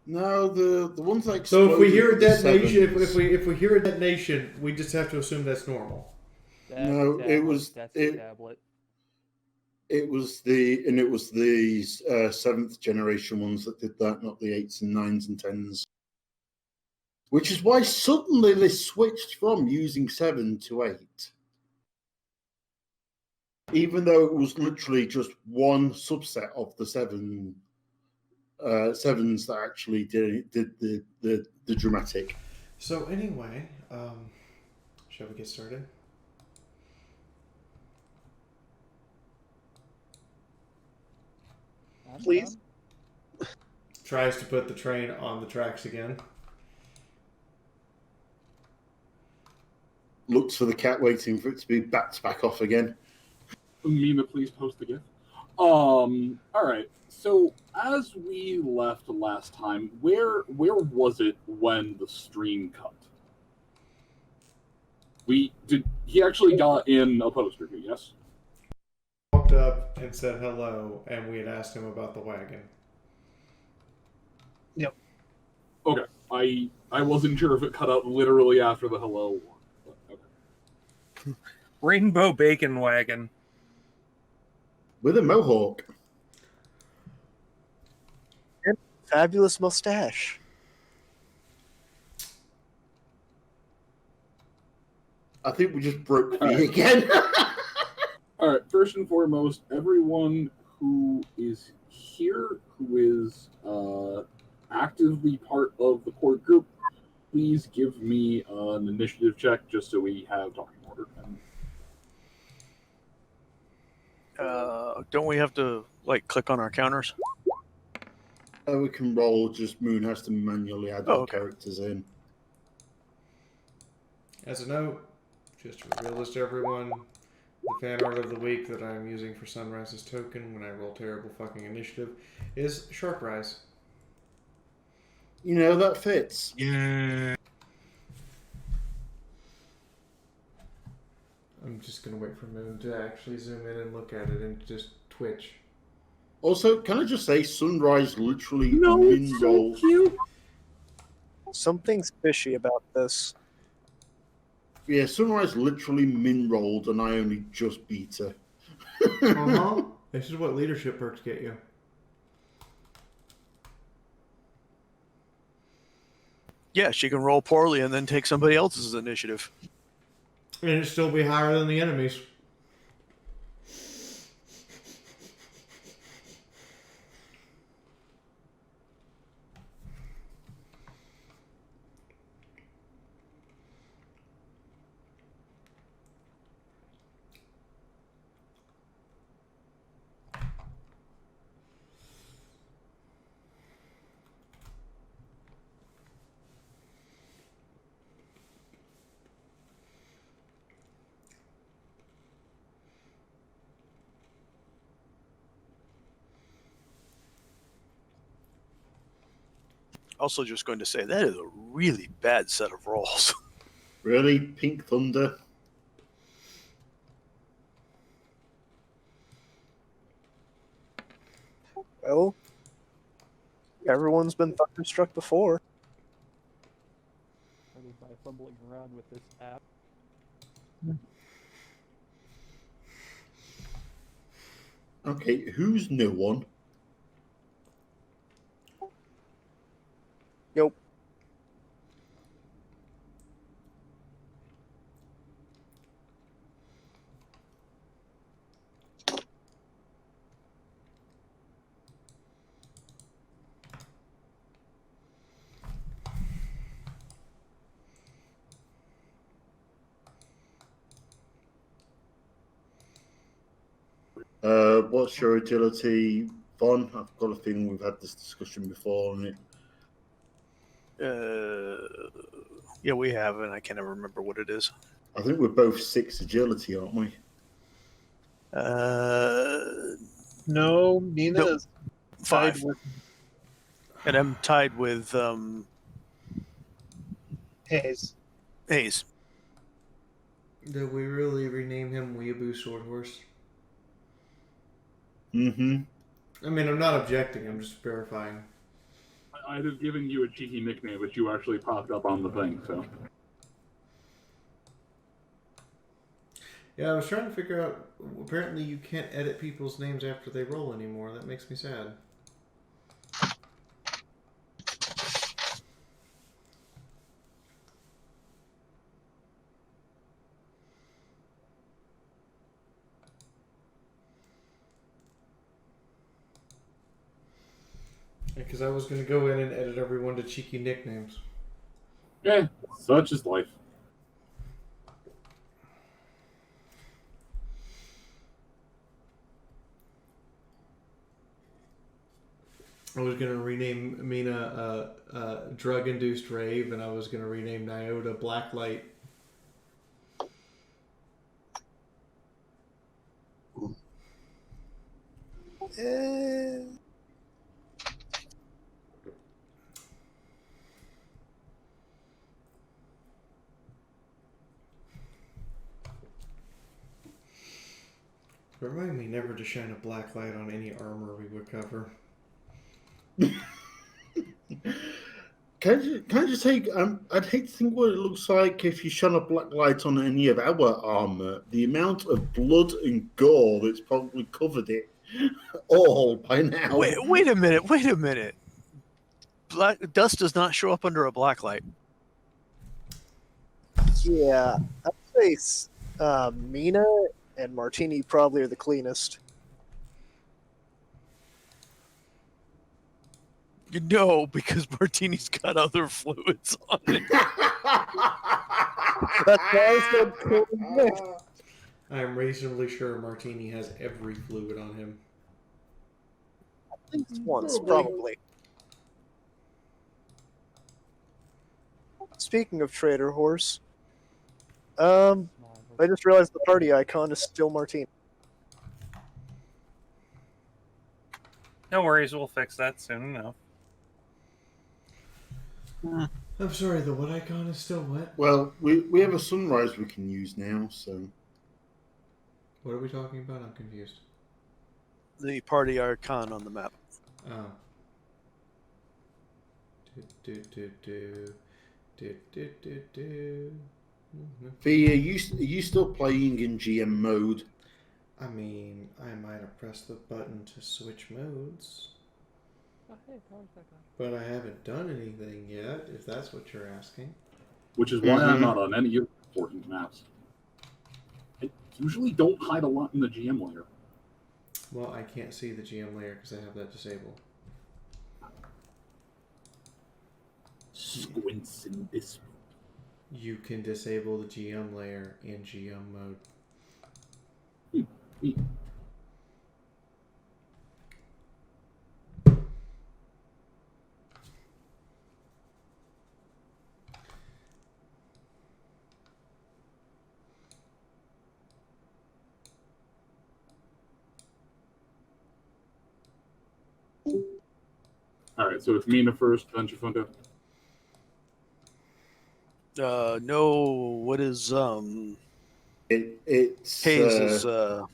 No, the ones like. So if we hear a detonation, if we hear a detonation, we just have to assume that's normal. No, it was That's the tablet. It was the 7th generation ones that did that, not the 8s and 9s and 10s. Which is why suddenly they switched from using 7 to 8. Even though it was literally just one subset of the 7s that actually did the dramatic. So anyway, shall we get started? Please. Tries to put the train on the tracks again. Looks for the cat, waiting for it to be backed back off again. Mima, please post the GIF. All right. So as we left last time, where was it when the stream cut? He actually got in a post review, yes? Walked up and said hello, and we had asked him about the wagon. Yep. Okay. I wasn't sure if it cut out literally after the hello. But okay. Rainbow bacon wagon. With a mohawk. And fabulous mustache. I think we just broke me again. All right. First and foremost, everyone who is here, who is actively part of the court group, please give me an initiative check just so we have talking order. Don't we have to like click on our counters? We can roll. Just Moon has to manually add our characters in. As a note, just to reveal this to everyone, the fan art of the week that I'm using for Sunrise's token when I roll terrible fucking initiative is Shark Rise. You know, that fits. Yeah. I'm just going to wait for Moon to actually zoom in and look at it and just twitch. Also, can I just say, Sunrise literally it's rolled. so cute. Something's fishy about this. Yeah, Sunrise literally min-rolled, and I only just beat her. Uh-huh. This is what leadership perks get you. Yeah, she can roll poorly and then take somebody else's initiative. And it'd still be higher than the enemies. Also, just going to say that is a really bad set of rolls. Really? Pink Thunder? Well, everyone's been thunderstruck before. Started by fumbling around with this app. Okay, who's no one? Nope. What's your agility, Von? I've got a feeling we've had this discussion before on it. Yeah, we have, and I can't ever remember what it is. I think we're both 6 agility, aren't we? No, Nina's 5. tied with And I'm tied with Hayes. Hayes. Did we really rename him Weeaboo Swordhorse? Mm-hmm. I mean, I'm not objecting, I'm just verifying. I'd have given you a cheeky nickname, but you actually popped up on the thing, so. Yeah, I was trying to figure out, apparently you can't edit people's names after they roll anymore. That makes me sad. Because I was going to go in and edit everyone to cheeky nicknames. Yeah, such is life. I was gonna rename Mina drug-induced rave, and I was gonna rename Nyota Blacklight. Remind me never to shine a black light on any armor we would cover. Can I just say, I'd hate to think what it looks like if you shone a black light on any of our armor. The amount of blood and gore that's probably covered it all by now. Wait a minute. Dust does not show up under a black light. Yeah, I'd say Mina and Martini probably are the cleanest. No, because Martini's got other fluids on it. That's why I said clean. I am reasonably sure Martini has every fluid on him. At least once, probably. Speaking of Trader Horse, I just realized the party icon is still Martini. No worries, we'll fix that soon enough. I'm sorry, the what icon is still what? Well, we have a sunrise we can use now, so... What are we talking about? I'm confused. The party icon on the map. Oh. Fee, are you still playing in GM mode? I mean, I might have pressed the button to switch modes. Oh, hey, power's back on. But I haven't done anything yet, if that's what you're asking. Which is why I'm not on any of the important maps. I usually don't hide a lot in the GM layer. Well, I can't see the GM layer because I have that disabled. Squints in this. You can disable the GM layer in GM mode. Alright, so it's Mina first, then Chifundo. No, what is It's Hayes is yeah,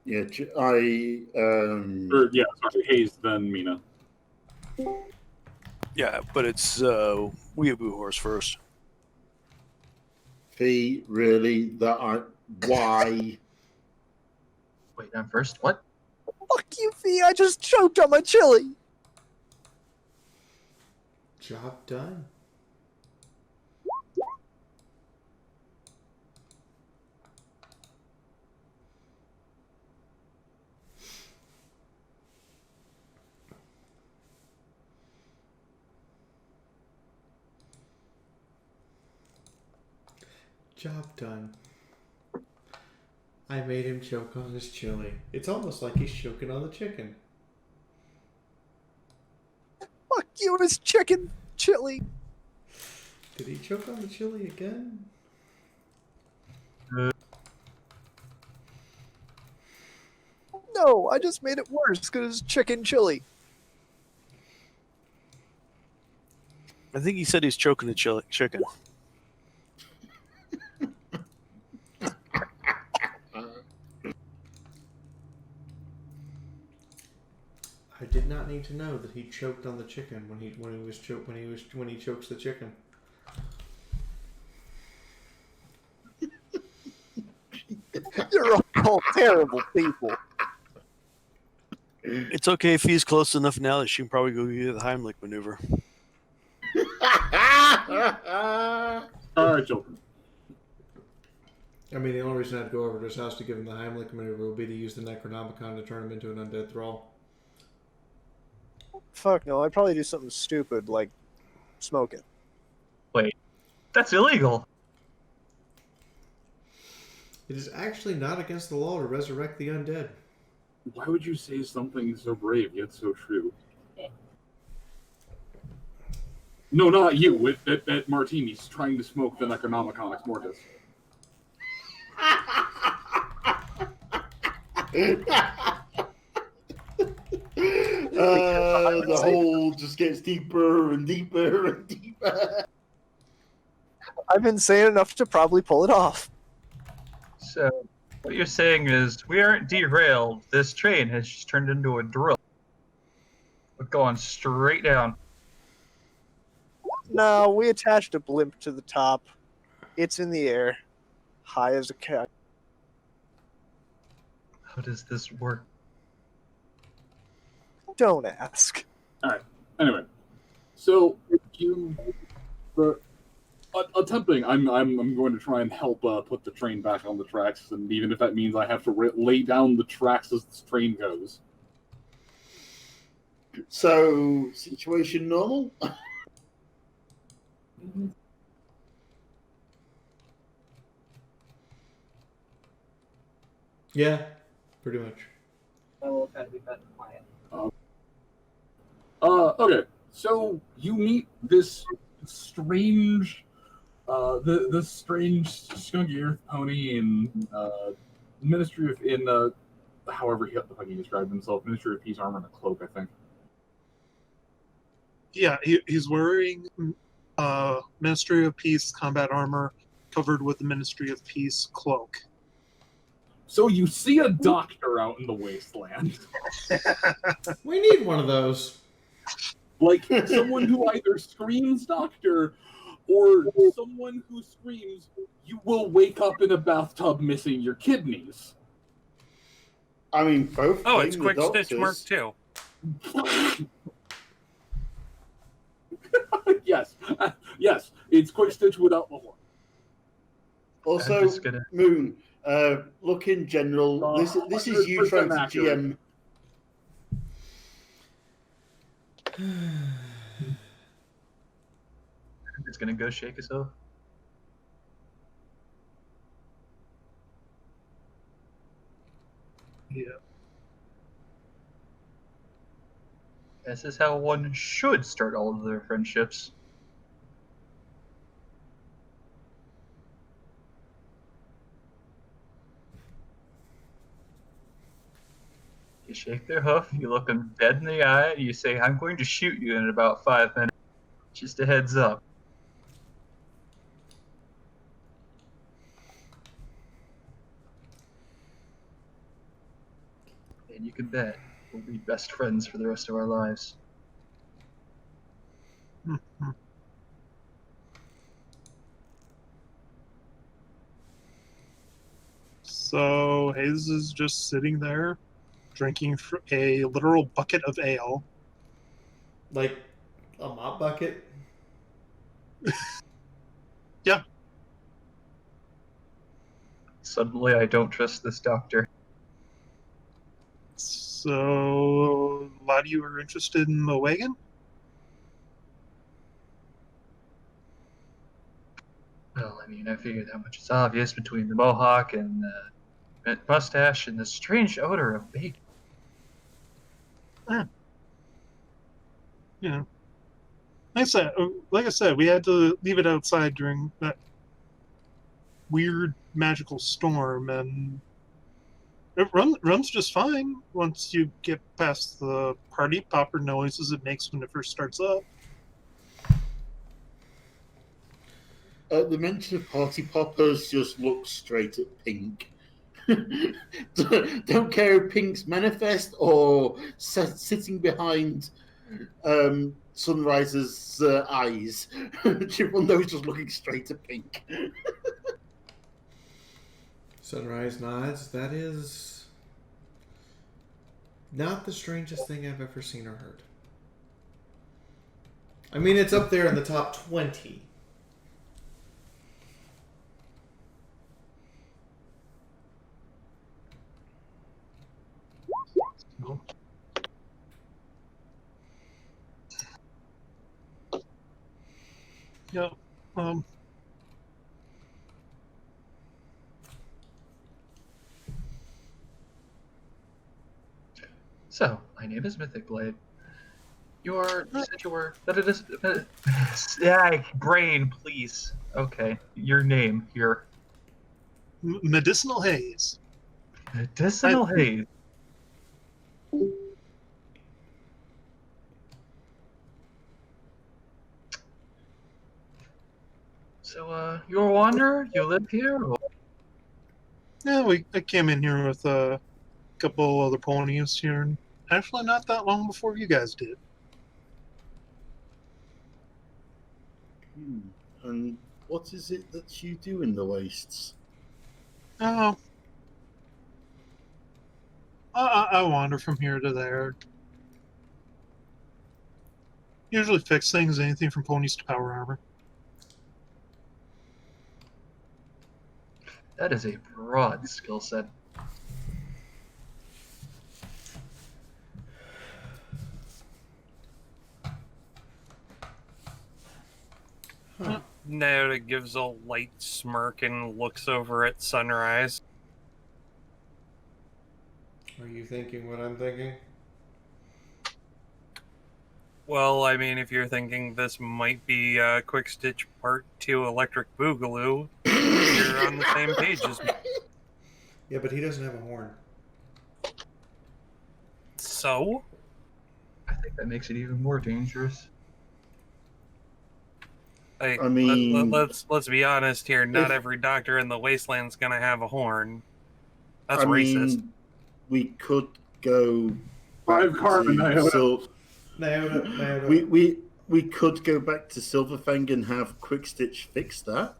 yeah, sorry, Hayes, then Mina. yeah, but it's Weeaboo Horse first. Fee, really? Why? Wait, I'm first? What? Fuck you, Fee! I just choked on my chili! Job done. Job done. I made him choke on his chili. It's almost like he's choking on the chicken. Fuck you and his chicken chili! Did he choke on the chili again? No, I just made it worse because it's chicken chili. I think he said he's choking the chicken. I did not need to know that he choked on the chicken when he chokes the chicken. You're all terrible people. It's okay if he's close enough now that she can probably go do the Heimlich maneuver. Alright, Joker. I mean, the only reason I'd go over to his house to give him the Heimlich maneuver would be to use the Necronomicon to turn him into an undead thrall. Fuck no, I'd probably do something stupid like smoke it. Wait, that's illegal. It is actually not against the law to resurrect the undead. Why would you say something so brave yet so true? No, not you. At Martini's trying to smoke the Necronomicon Ex Mortis. The hole just gets deeper and deeper and deeper. I've been saying enough to probably pull it off. So, what you're saying is, we aren't derailed. This train has just turned into a drill. We're going straight down. No, we attached a blimp to the top. It's in the air, high as a cat. How does this work? Don't ask. Alright, anyway. So, attempting, I'm going to try and help put the train back on the tracks, and even if that means I have to lay down the tracks as this train goes. So, situation normal? Yeah, pretty much. So gotta be better quiet. Okay, so you meet this strange, this strange skunky earth pony in Ministry of however the fuck he described himself, Ministry of Peace armor and a cloak, I think. Yeah, he's wearing Ministry of Peace combat armor covered with the Ministry of Peace cloak. So you see a doctor out in the wasteland. We need one of those. Like someone who either screams doctor or someone who screams you will wake up in a bathtub missing your kidneys. I mean, both. Oh, it's Quick Stitch Mark II. Yes, yes, it's Quick Stitch without the horn. Also, Moon, look in general. This is you trying to GM. It's gonna go shake itself. Yeah. This is how one should start all of their friendships. You shake their hoof, you look them dead in the eye, and you say, I'm going to shoot you in about 5 minutes. Just a heads up. And you can bet we'll be best friends for the rest of our lives. So Hayes is just sitting there, drinking a literal bucket of ale. Like a mop bucket? Yeah. Suddenly I don't trust this doctor. So, a lot of you are interested in the wagon? Well, I mean, I figured how much is obvious between the mohawk and the mustache and the strange odor of bacon. Yeah. Like I said, we had to leave it outside during that weird magical storm, and it runs just fine once you get past the party popper noises it makes when it first starts up. The mention of party poppers just looks straight at Pink. Don't care if Pink's manifest or sitting behind Sunrise's eyes. Everyone knows just looking straight at Pink. Sunrise nods. That is not the strangest thing I've ever seen or heard. I mean, it's up there in the top 20. Yeah. So, my name is Mythic Blade. You said you were. Yeah, brain, please. Okay, your name here. Medicinal Haze. Medicinal Haze. So, you're a wanderer? You live here? Or... Yeah, I came in here with a couple other ponies here, and actually not that long before you guys did. And what is it that you do in the wastes? Oh, I wander from here to there. Usually fix things, anything from ponies to power armor. That is a broad skill set. Naota gives a light smirk and looks over at Sunrise. Are you thinking what I'm thinking? Well, I mean, if you're thinking this might be Quick Stitch Part 2 Electric Boogaloo, you're on the same page as me. Yeah, but he doesn't have a horn. So? I think that makes it even more dangerous. Hey, I mean, let's be honest here. Not every doctor in the wasteland's gonna have a horn. That's racist. We could go. Five carbon, Naota. Naota. We could go back to Silverfang and have Quick Stitch fix that.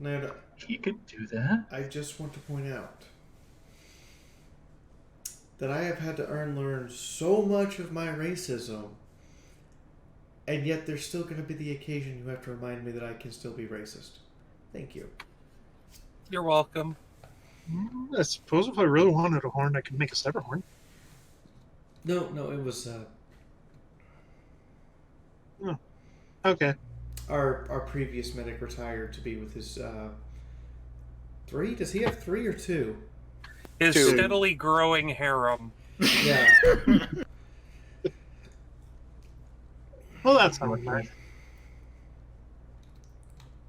Naota. He could do that. I just want to point out that I have had to learn so much of my racism, and yet there's still going to be the occasion you have to remind me that I can still be racist. Thank you. You're welcome. I suppose if I really wanted a horn, I could make a separate horn. No, it was... Oh, okay. Our previous medic retired to be with his... 3? Does he have 3 or 2? His 2. steadily growing harem. Yeah. Well, that's how it nice.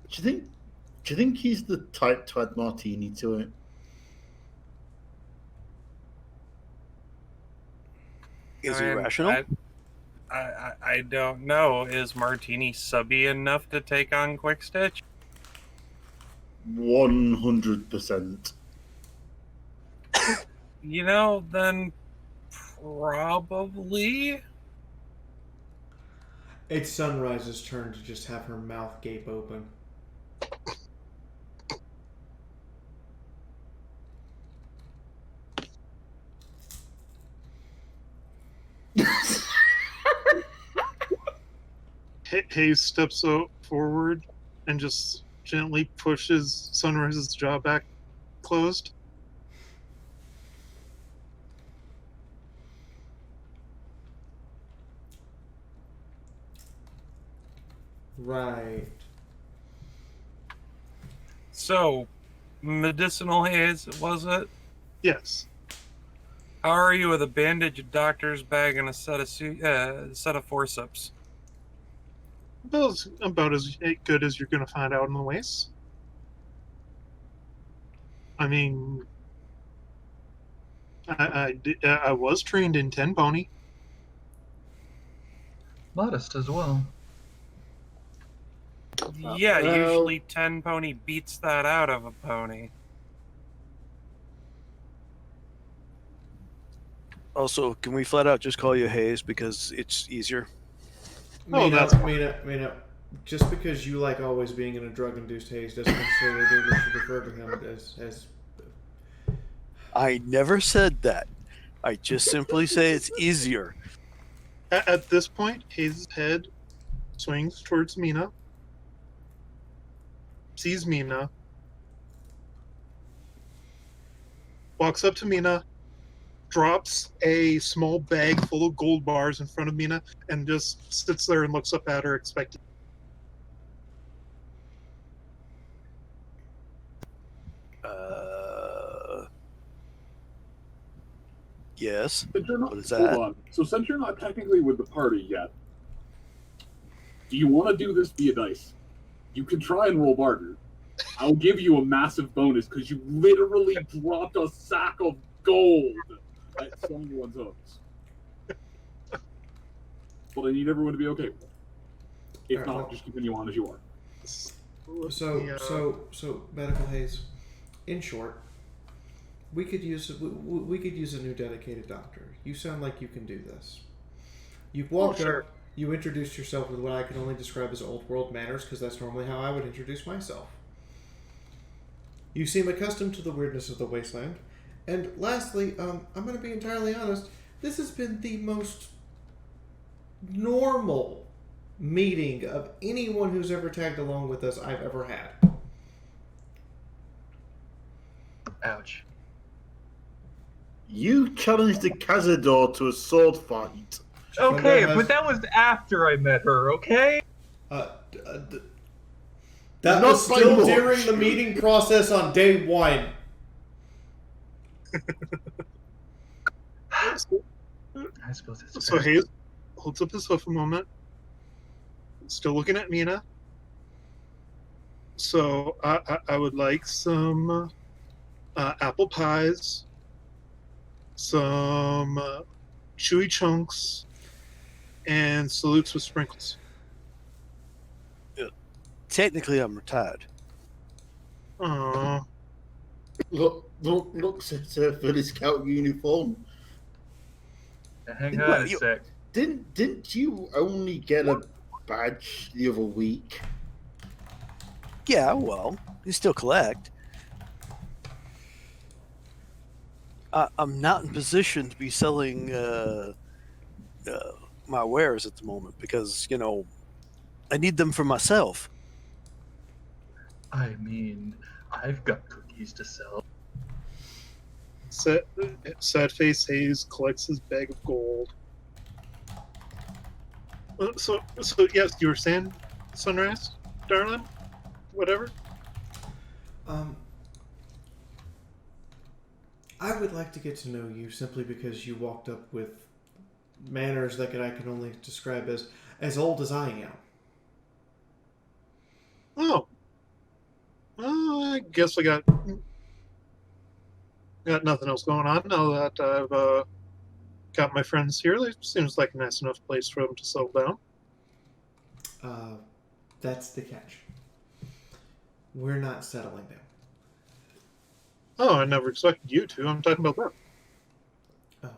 Do you think he's the type to add martini to it? Is he rational? I don't know. Is Martini subby enough to take on Quick Stitch? 100%. You know, then probably. It's Sunrise's turn to just have her mouth gape open. Hayes steps forward and just gently pushes Sunrise's jaw back closed. Right. So, medicinal haze, was it? Yes. How are you with a bandage, a doctor's bag, and a set of forceps? About as good as you're going to find out in the waste. I mean, I was trained in 10 pony. Modest as well. Yeah, usually 10 pony beats that out of a pony. Also, can we flat out just call you Hayes because it's easier? Mina, just because you like always being in a drug-induced haze doesn't necessarily mean we should refer to him as... I never said that. I just simply say it's easier. At this point, Hayes' head swings towards Mina, sees Mina, walks up to Mina, drops a small bag full of gold bars in front of Mina, and just sits there and looks up at her expecting. Yes. Since you're not, What is hold that? on. So since you're not technically with the party yet, do you want to do this via dice? You can try and roll barter. I'll give you a massive bonus because you literally dropped a sack of gold at someone's hooks. Well, I need everyone to be okay with it. If not, just continue on as you are. So, Medical Haze. In short, we could use a new dedicated doctor. You sound like you can do this. You've walked up. You introduced yourself with what I can only describe as old world manners, because that's normally how I would introduce myself. You seem accustomed to the weirdness of the wasteland. And lastly, I'm going to be entirely honest, this has been the most normal meeting of anyone who's ever tagged along with us I've ever had. Ouch. You challenged the Cazador to a sword fight. Okay, but that was after I met her, okay? That was still during the meeting process on day 1. I suppose it's So Hayes holds up his hoof a moment. Still looking at Mina. So I would like some apple pies, some chewy chunks, and salutes with sprinkles. Technically, I'm retired. Aww. Looks at her Philly Scout uniform. Hang on a sec. Didn't you only get a badge the other week? Yeah, well, you still collect. I'm not in position to be selling my wares at the moment because, I need them for myself. I mean, I've got cookies to sell. Sad face Hayes collects his bag of gold. So yes, you were saying, Sunrise, darling, whatever. I would like to get to know you simply because you walked up with manners that I can only describe as old as I am. Oh. I guess I got nothing else going on now that I've got my friends here. It seems like a nice enough place for them to settle down. That's the catch. We're not settling down. Oh, I never expected you to. I'm talking about them.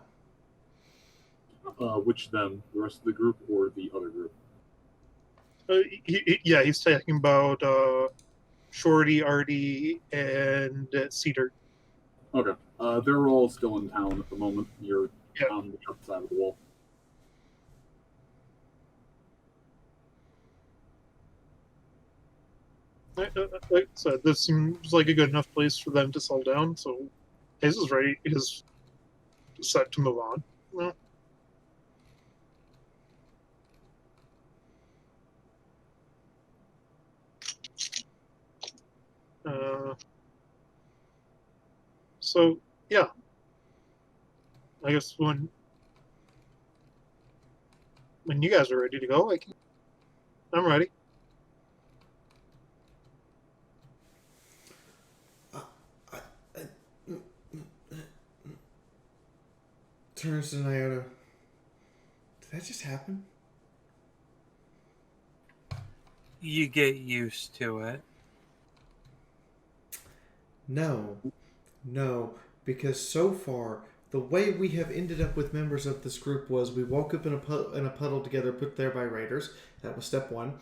Which them? The rest of the group or the other group? He's talking about Shorty, Artie, and Cedar. Okay. They're all still in town at the moment. You're on the other side of the wall. Like I said, this seems like a good enough place for them to settle down, so Hayes is ready. He's set to move on. Well, so yeah, I guess when you guys are ready to go, I'm ready. Turns to Nyota. Did that just happen? You get used to it. No, because so far, the way we have ended up with members of this group was we woke up in a puddle together put there by raiders. That was step 1.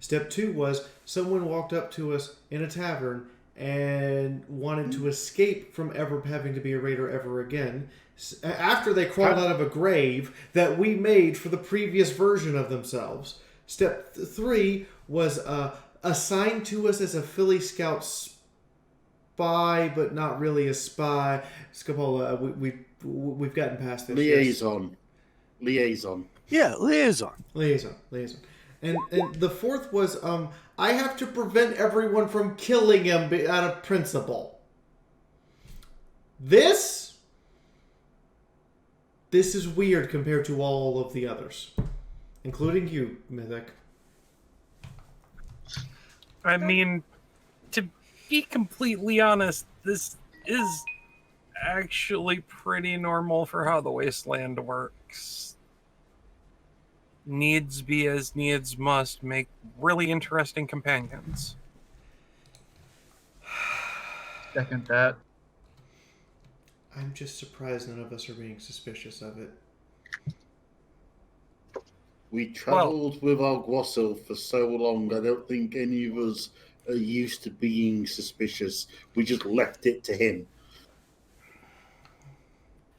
Step 2 was someone walked up to us in a tavern and wanted to escape from ever having to be a raider ever again. After they crawled out of a grave that we made for the previous version of themselves. Step 3 was assigned to us as a Philly Scout spy, but not really a spy. Scapola, we've gotten past this. Liaison. Yeah, liaison. And the 4th was I have to prevent everyone from killing him out of principle. This this is weird compared to all of the others, including you, Mythic. I mean, to be completely honest, this is actually pretty normal for how the wasteland works. Needs be as needs must make really interesting companions. Second that. I'm just surprised none of us are being suspicious of it. We travelled with Alguasil for so long, I don't think any of us are used to being suspicious. We just left it to him.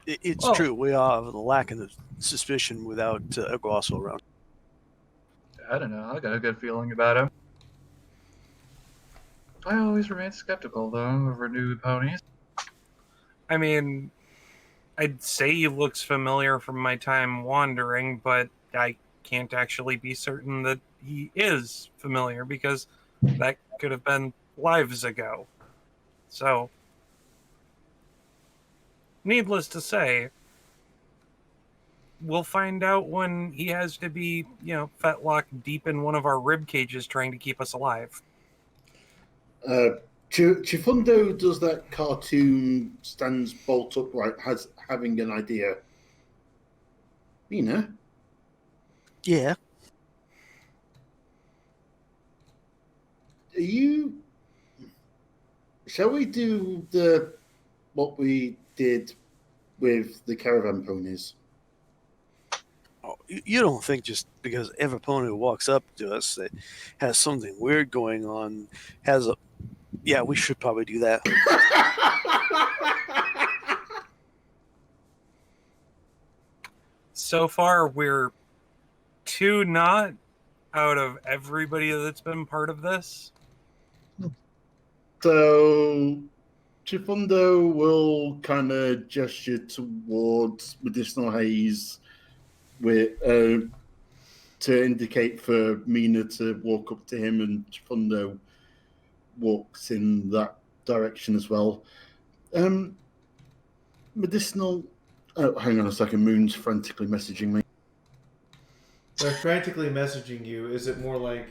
It's true. We are lacking the suspicion without Alguasil around. I don't know. I got a good feeling about him. I always remain skeptical, though, over new ponies. I mean, I'd say he looks familiar from my time wandering, but I can't actually be certain that he is familiar because that could have been lives ago. So, needless to say, we'll find out when he has to be, fetlocked deep in one of our rib cages trying to keep us alive. Chifundo does that cartoon, stands bolt upright, having an idea. Mina? Yeah. Shall we do what we did with the caravan ponies? Oh, you don't think just because every pony who walks up to us that has something weird going on has a... Yeah, we should probably do that. So far, we're 2 not out of everybody that's been part of this. So, Chifundo will kind of gesture towards Medicinal Haze to indicate for Mina to walk up to him, and Chifundo walks in that direction as well. Medicinal... Oh, hang on a second. Moon's frantically messaging me. They're frantically messaging you. Is it more like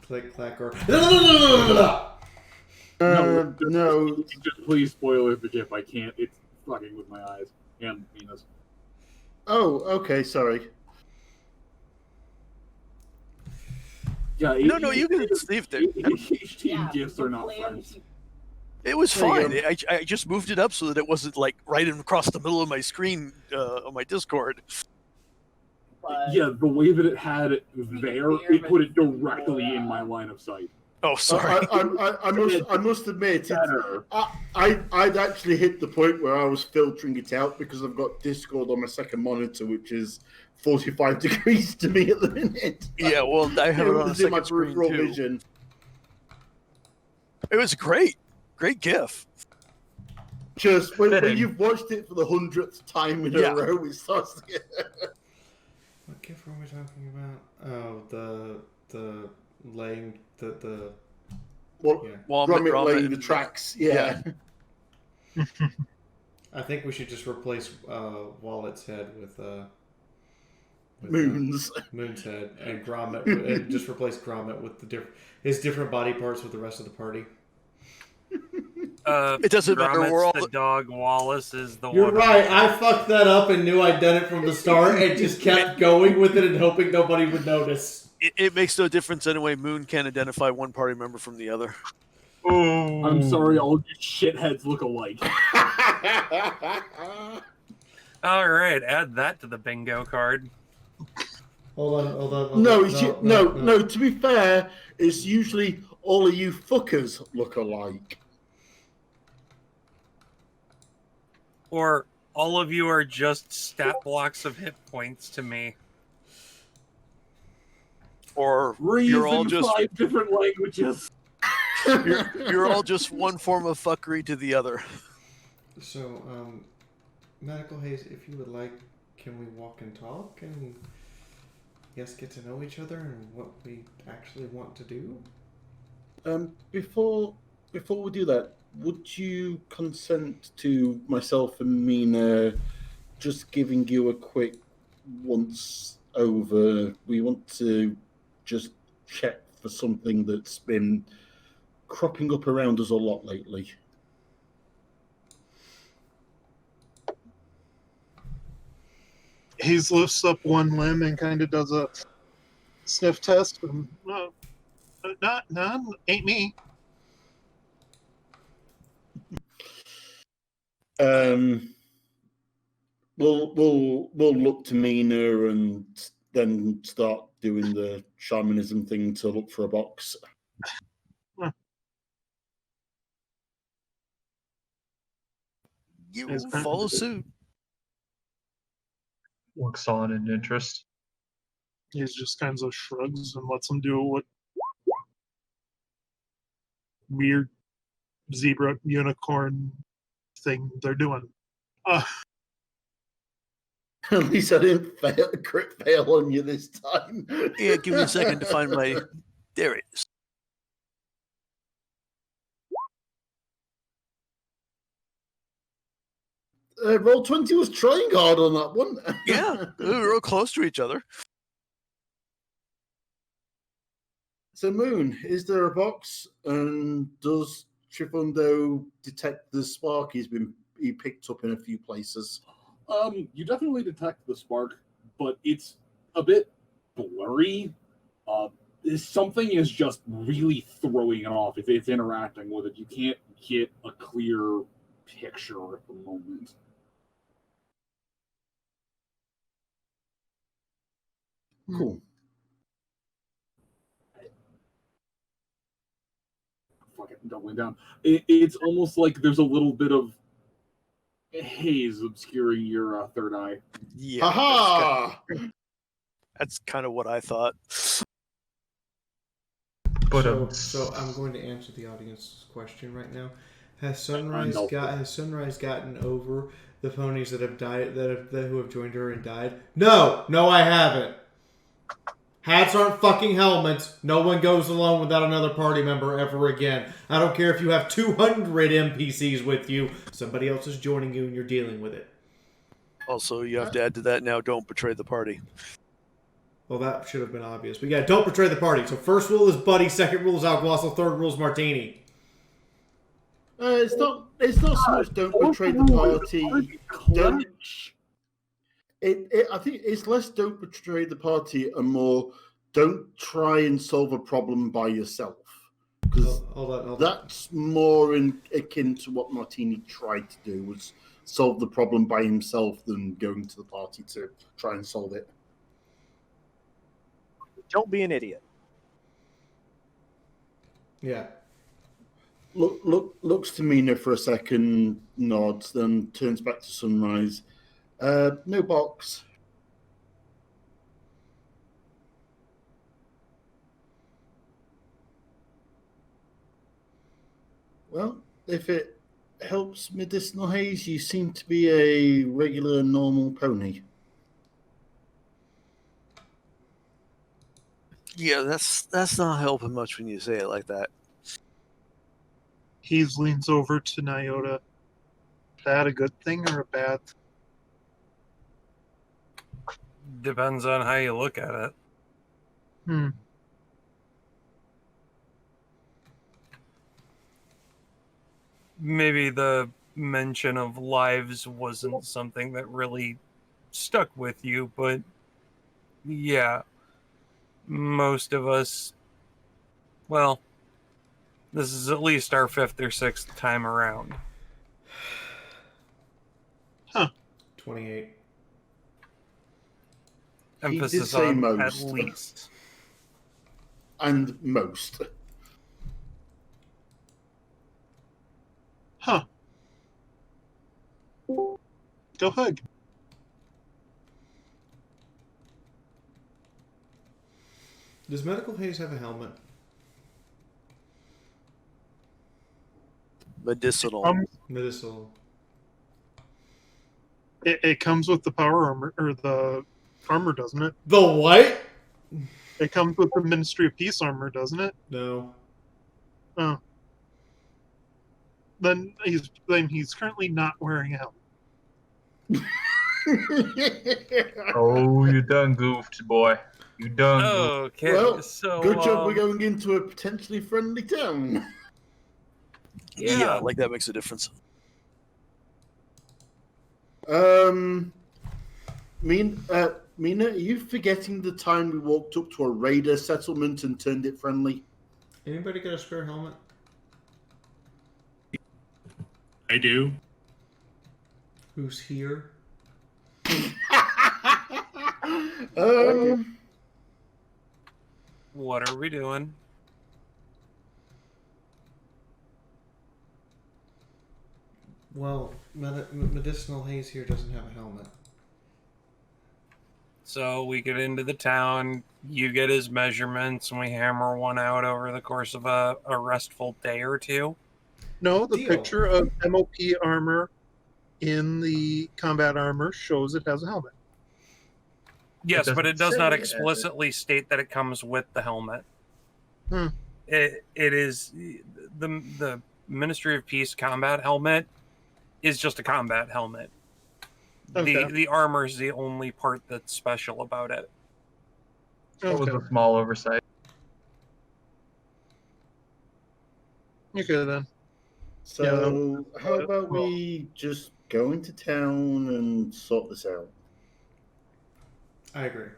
click, clack, or... No. Just please spoil the GIF. I can't. It's fucking with my eyes and Mina's. Oh, okay. Sorry. Yeah. No, you can leave there. HT GIFs are not friends. It was fine. I just moved it up so that it wasn't like right across the middle of my screen on my Discord. Yeah, the way that it had it there, it put it directly in my line of sight. Oh, sorry. I must admit, I'd actually hit the point where I was filtering it out because I've got Discord on my second monitor, which is 45 degrees to me at the minute. Yeah, well, I have it on a second screen too. Vision. It was great. Great GIF. Just when you've watched it for the 100th time in a row, it starts to get... What GIF were we talking about? Oh, the laying the Gromit laying the tracks. Yeah. I think we should just replace Wallet's head with Moon's head and Gromit, and just replace Gromit with his different body parts with the rest of the party. It doesn't matter. Gromit's We're all the dog. Wallace is the You're one. right. I fucked that up and knew I'd done it from the start and just kept going with it and hoping nobody would notice. It makes no difference anyway. Moon can't identify one party member from the other. Oh, I'm sorry. All you shitheads look alike. All right, add that to the bingo card. Hold on. No. To be fair, it's usually all of you fuckers look alike. Or all of you are just stat blocks of hit points to me. Or you're all just 5 different languages. you're all just one form of fuckery to the other. So, Medical Haze, if you would like, can we walk and talk and get to know each other and what we actually want to do? Before we do that, would you consent to myself and Mina just giving you a quick once over. We want to just check for something that's been cropping up around us a lot lately. He lifts up one limb and kind of does a sniff test. And, not, ain't me. We'll look to Mina and then start doing the shamanism thing to look for a box. You follow suit. Looks on in interest. He just kind of shrugs and lets them do what weird zebra unicorn thing they're doing. At least I didn't crit fail on you this time. Yeah, give me a second to find my. There it is. Roll20 was trying hard on that one. Yeah, we were real close to each other. So, Moon, is there a box? And does Trifundo detect the spark he picked up in a few places? You definitely detect the spark, but it's a bit blurry. Something is just really throwing it off. If it's interacting with it, you can't get a clear picture at the moment. Cool. Fuck it, doubling down. It's almost like there's a little bit of haze obscuring your third eye. Yeah. Ha That's kind of what I thought. So I'm going to answer the audience's question right now. Has Sunrise gotten over the ponies that have died who have joined her and died? No, I haven't. Hats aren't fucking helmets. No one goes alone without another party member ever again. I don't care if you have 200 NPCs with you. Somebody else is joining you and you're dealing with it. Also, you have to add to that now, don't betray the party. Well, that should have been obvious. But yeah, don't betray the party. So first rule is buddy, second rule is Alguasso, third rule is martini. It's not so much don't betray the party. I think it's less don't betray the party and more don't try and solve a problem by yourself. Because that's more akin to what Martini tried to do, was solve the problem by himself than going to the party to try and solve it. Don't be an idiot. Yeah. Looks to Mina for a second, nods, then turns back to Sunrise. No box. Well, if it helps medicinal haze, you seem to be a regular, normal pony. Yeah, that's not helping much when you say it like that. He leans over to Nyota. Is that a good thing or a bad thing? Depends on how you look at it. Maybe the mention of lives wasn't something that really stuck with you, but yeah, most of us, well, this is at least our 5th or 6th time around. 28. Emphasis on most. At least. And most. Go hug. Does Medical Haze have a helmet? Medicinal. Medicinal. It comes with the power armor, or the armor, doesn't it? The what? It comes with the Ministry of Peace armor, doesn't it? No. Oh. Then he's currently not wearing a helmet. Oh, you done goofed, boy. You done goofed. Okay, Well, so good job we're going into a potentially friendly town. Yeah. Like that makes a difference. Mina, are you forgetting the time we walked up to a raider settlement and turned it friendly? Anybody got a spare helmet? I do. Who's here? What are we doing? Well, Medicinal Haze here doesn't have a helmet. So we get into the town, you get his measurements, and we hammer one out over the course of a restful day or two. No, the Deal. picture of MOP armor in the combat armor shows it has a helmet. Yes, but it does not say it. explicitly state that it comes with the helmet. Hmm. It is the Ministry of Peace combat helmet is just a combat helmet. Okay. The armor is the only part that's special about it. That was a small oversight. Okay then. So, how about we just go into town and sort this out? I agree.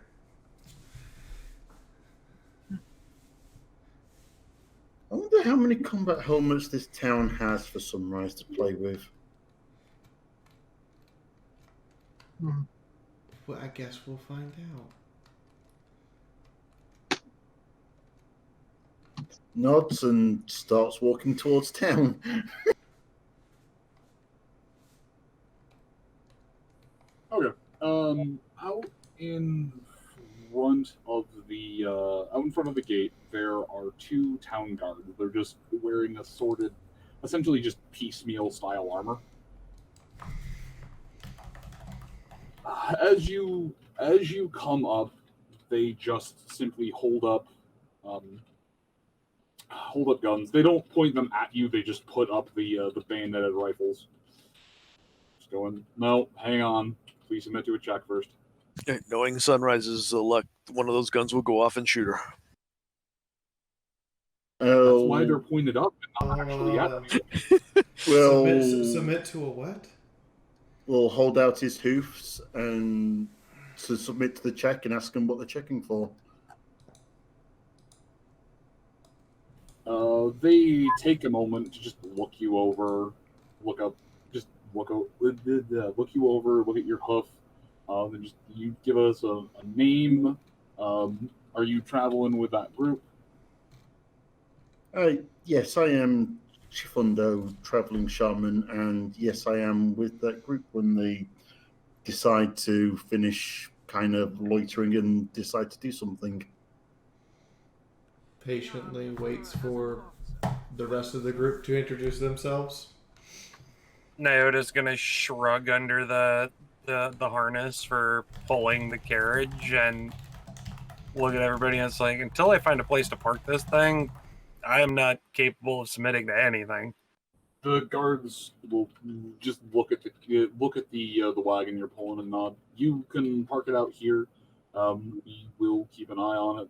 I wonder how many combat helmets this town has for Sunrise to play with. Well, I guess we'll find out. Nods and starts walking towards town. Okay. Out in front of the gate, there are two town guards. They're just wearing assorted, essentially just piecemeal style armor. As you come up, they just simply hold up guns. They don't point them at you. They just put up the bayoneted rifles. Just going, no, hang on. Please submit to a check first. Knowing Sunrise's luck, one of those guns will go off and shoot her. That's why they're pointed up and not actually at me. Well, submit to a what? We'll hold out his hoofs and to submit to the check and ask him what they're checking for. They take a moment to just look you over, look you over, look at your hoof. Then just you give us a name. Are you traveling with that group? Yes, I am Chifundo, traveling shaman, and yes, I am with that group when they decide to finish kind of loitering and decide to do something. Patiently waits for the rest of the group to introduce themselves. Nyota's gonna shrug under the harness for pulling the carriage and look at everybody and it's like, until I find a place to park this thing, I am not capable of submitting to anything. The guards will just look at the wagon you're pulling and nod. You can park it out here. We will keep an eye on it.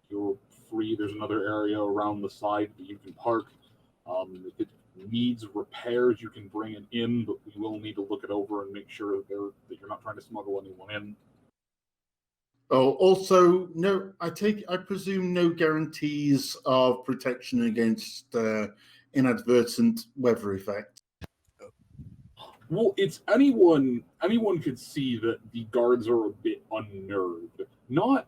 You're free. There's another area around the side that you can park. If it needs repairs, you can bring it in, but we will need to look it over and make sure that you're not trying to smuggle anyone in. Oh, also, no. I presume no guarantees of protection against inadvertent weather effect. Well, it's anyone could see that the guards are a bit unnerved. Not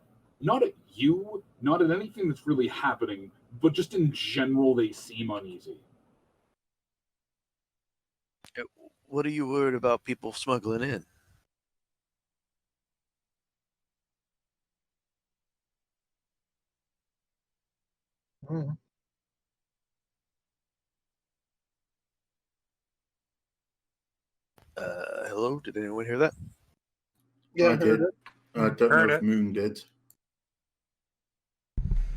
at you, not at anything that's really happening, but just in general they seem uneasy. What are you worried about people smuggling in? Hello? Did anyone hear that? Yeah, I did. I don't know if it. Moon did.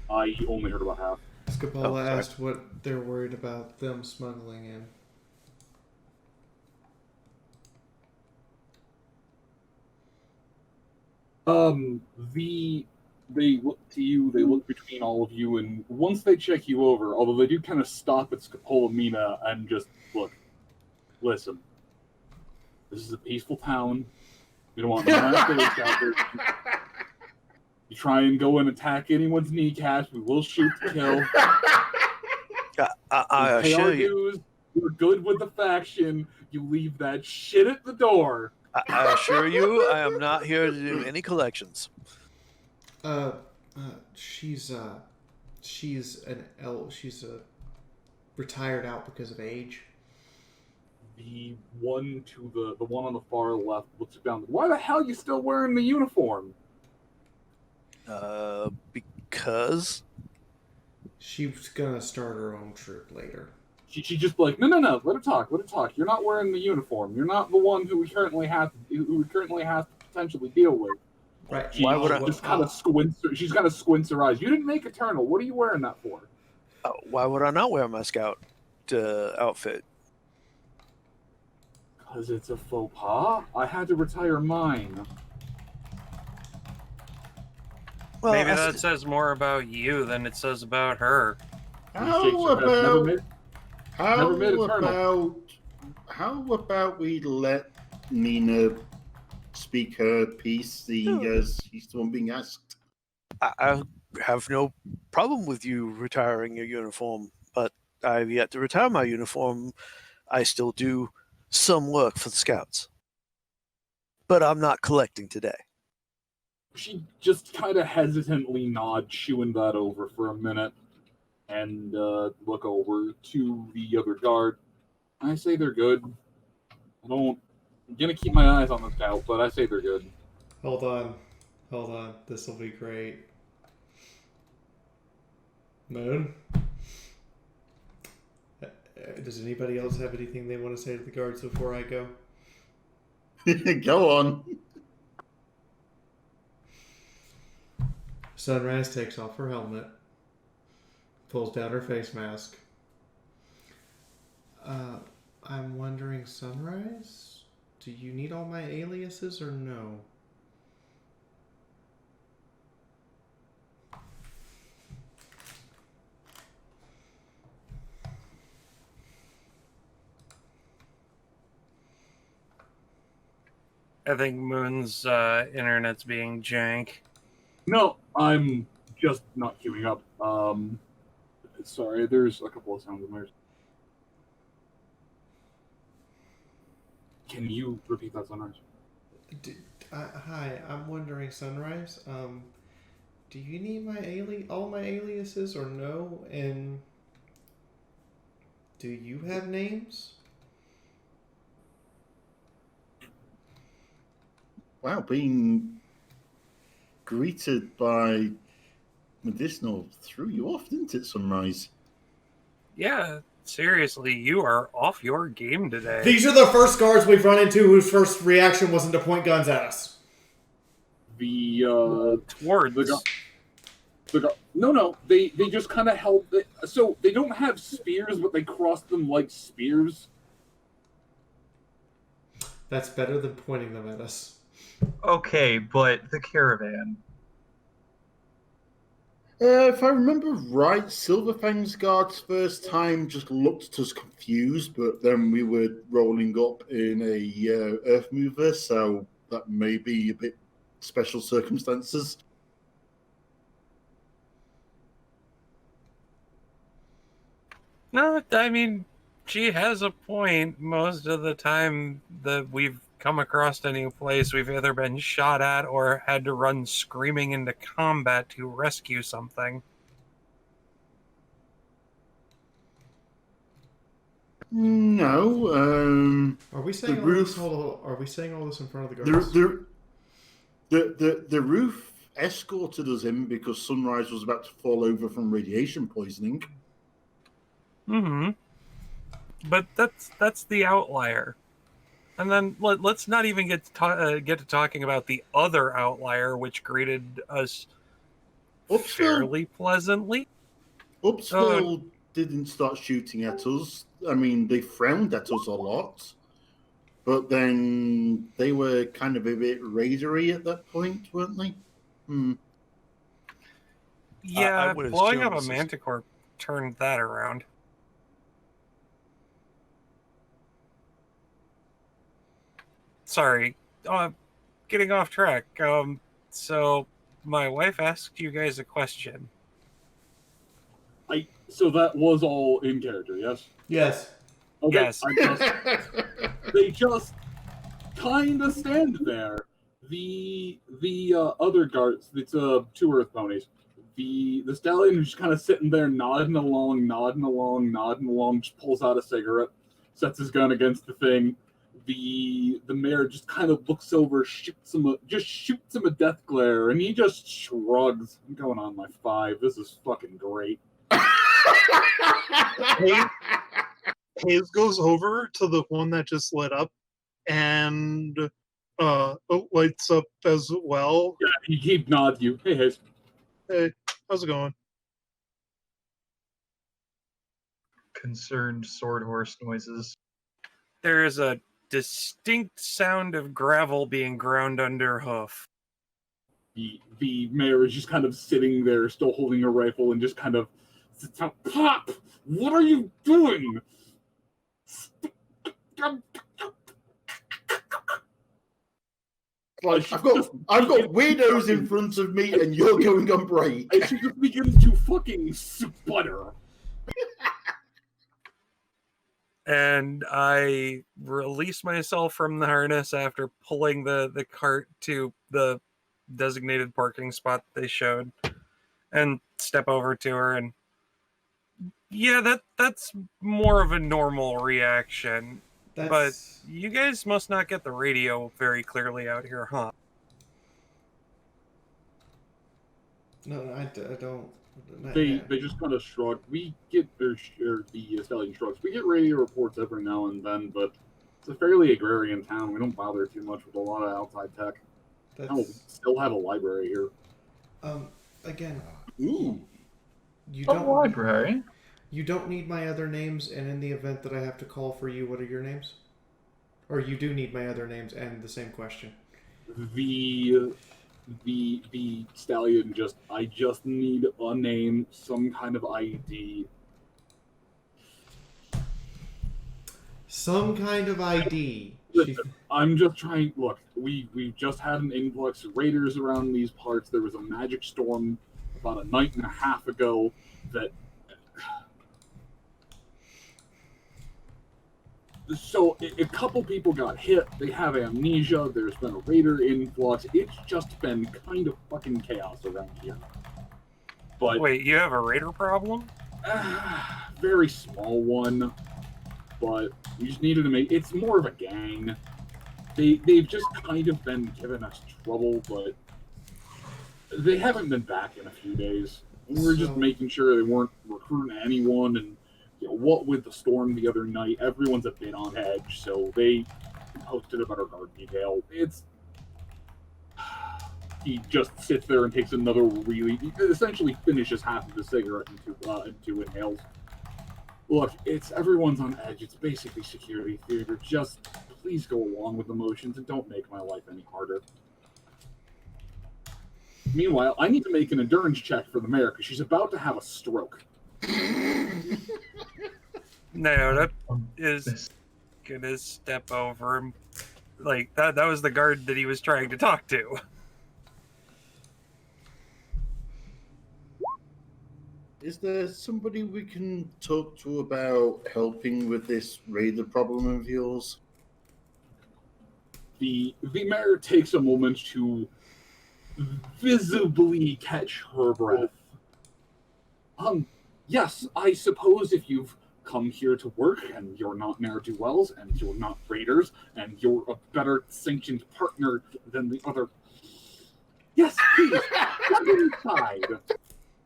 I only heard about half. Scapola asked what they're worried about them smuggling in. They look to you, they look between all of you, and once they check you over, although they do kind of stop at Scopolamina and just look, listen, this is a peaceful town. We don't want no hostilities out there. You try and go and attack anyone's kneecaps, we will shoot to kill. I pay assure our you. dues. We're good with the faction. You leave that shit at the door. I assure you, I am not here to do any collections. She's retired out because of age. The one on the far left looks down. Why the hell are you still wearing the uniform? Because she's gonna start her own troop later. She just like, no, let her talk. You're not wearing the uniform. You're not the one who we currently have to potentially deal with. Right. She just kind of squints. She's kind of squints her eyes. You didn't make Eternal. What are you wearing that for? Why would I not wear my scout outfit? Because it's a faux pas. I had to retire mine. Well, maybe that says more about you than it says about her. How about we let Nina speak her piece, seeing as she's the one being asked? I have no problem with you retiring your uniform, but I've yet to retire my uniform. I still do some work for the Scouts. But I'm not collecting today. She just kind of hesitantly nods, chewing that over for a minute, and look over to the other guard. I say they're good. I'm gonna keep my eyes on the scout, but I say they're good. Hold on. This will be great. Moon? Does anybody else have anything they want to say to the guards before I go? Go on. Sunrise takes off her helmet, pulls down her face mask. I'm wondering, Sunrise, do you need all my aliases or no? I think Moon's internet's being jank. No, I'm just not queuing up. Sorry, there's a couple of sounds in there. Can you repeat that, Sunrise? Hi, I'm wondering, Sunrise, do you need all my aliases or no? And do you have names? Wow, being greeted by medicinal threw you off, didn't it, Sunrise? Yeah, seriously, you are off your game today. These are the first guards we've run into whose first reaction wasn't to point guns at us. No, they just kind of held it. So they don't have spears, but they cross them like spears. That's better than pointing them at us. Okay, but the caravan. If I remember right, Silverfang's guards first time just looked at us confused, but then we were rolling up in a earth mover, so that may be a bit special circumstances. No, I mean, she has a point. Most of the time that we've come across a new place, we've either been shot at or had to run screaming into combat to rescue something. No. Are we saying the roof? Are we saying all this in front of the guards? The roof escorted us in because Sunrise was about to fall over from radiation poisoning. Mm-hmm. But that's the outlier. And then let's not even get to talking about the other outlier, which greeted us fairly pleasantly. Upsville didn't start shooting at us. I mean, they frowned at us a lot. But then they were kind of a bit raidery at that point, weren't they? Yeah, would blowing up assume a this is- manticore turned that around. Sorry, getting off track. So my wife asked you guys a question. So that was all in character, yes? Yes. Okay. Yes. They just kind of stand there. The other guards, it's 2 earth ponies. The stallion is just kind of sitting there nodding along, just pulls out a cigarette, sets his gun against the thing. The mare just kind of looks over, shoots him a death glare, and he just shrugs. I'm going on my 5. This is fucking great. Hayes goes over to the one that just lit up and lights up as well. Yeah, he nods you. Hey, Hayes. Hey, how's it going? Concerned sword horse noises. There is a distinct sound of gravel being ground under hoof. The mayor is just kind of sitting there, still holding a rifle, and just kind of sits out. Pop! What are you doing? Like, I've got weirdos in front of me, and you're going on break. And she just begins to fucking sputter. And I release myself from the harness after pulling the cart to the designated parking spot they showed, and step over to her. And yeah, that's more of a normal reaction. But you guys must not get the radio very clearly out here, huh? No, I don't. They just kind of shrug. We get the stallion shrugs. We get radio reports every now and then, but it's a fairly agrarian town. We don't bother too much with a lot of outside tech. We still have a library here. Again. Ooh. You A don't library. You don't need my other names, and in the event that I have to call for you, what are your names? Or you do need my other names and the same question. The stallion I just need a name, some kind of ID. Some kind of ID. I'm just trying. Look, we just had an influx of raiders around these parts. There was a magic storm about a night and a half ago that. So a couple people got hit. They have amnesia. There's been a raider influx. It's just been kind of fucking chaos around here. But wait, you have a raider problem? Very small one. But we just needed to make. It's more of a gang. They've just kind of been giving us trouble, but they haven't been back in a few days. We're just making sure they weren't recruiting anyone, and what with the storm the other night, everyone's a bit on edge, so they posted a better guard detail. He just sits there and takes another he essentially finishes half of the cigarette into inhales. Look, everyone's on edge. It's basically security theater. Just please go along with the motions and don't make my life any harder. Meanwhile, I need to make an endurance check for the mayor because she's about to have a stroke. No, that is gonna step over him. Like that was the guard that he was trying to talk to. Is there somebody we can talk to about helping with this raider problem of yours? The mayor takes a moment to visibly catch her breath. Yes, I suppose if you've come here to work and you're not ne'er-do-wells and you're not raiders and you're a better sanctioned partner than the other. Yes, please, come inside.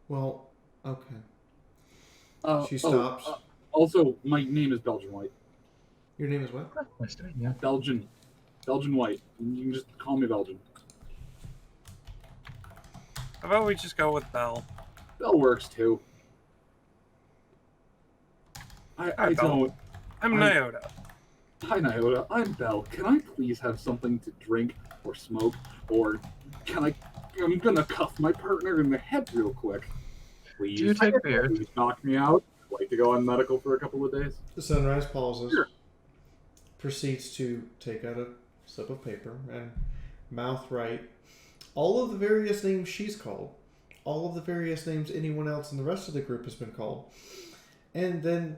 Well, okay. She stops. Also, my name is Belgian White. Your name is what? Yeah. Belgian White. You can just call me Belgian. How about we just go with Bell? Bell works too. I don't. I'm Nyota. Hi, Nyota. I'm Belle. Can I please have something to drink or smoke? Or can I... I'm gonna cuff my partner in the head real quick. Please. Do you take beers? Please knock me out. I'd like to go on medical for a couple of days. The Sunrise pauses, Sure. proceeds to take out a slip of paper and mouth write all of the various names she's called, all of the various names anyone else in the rest of the group has been called, and then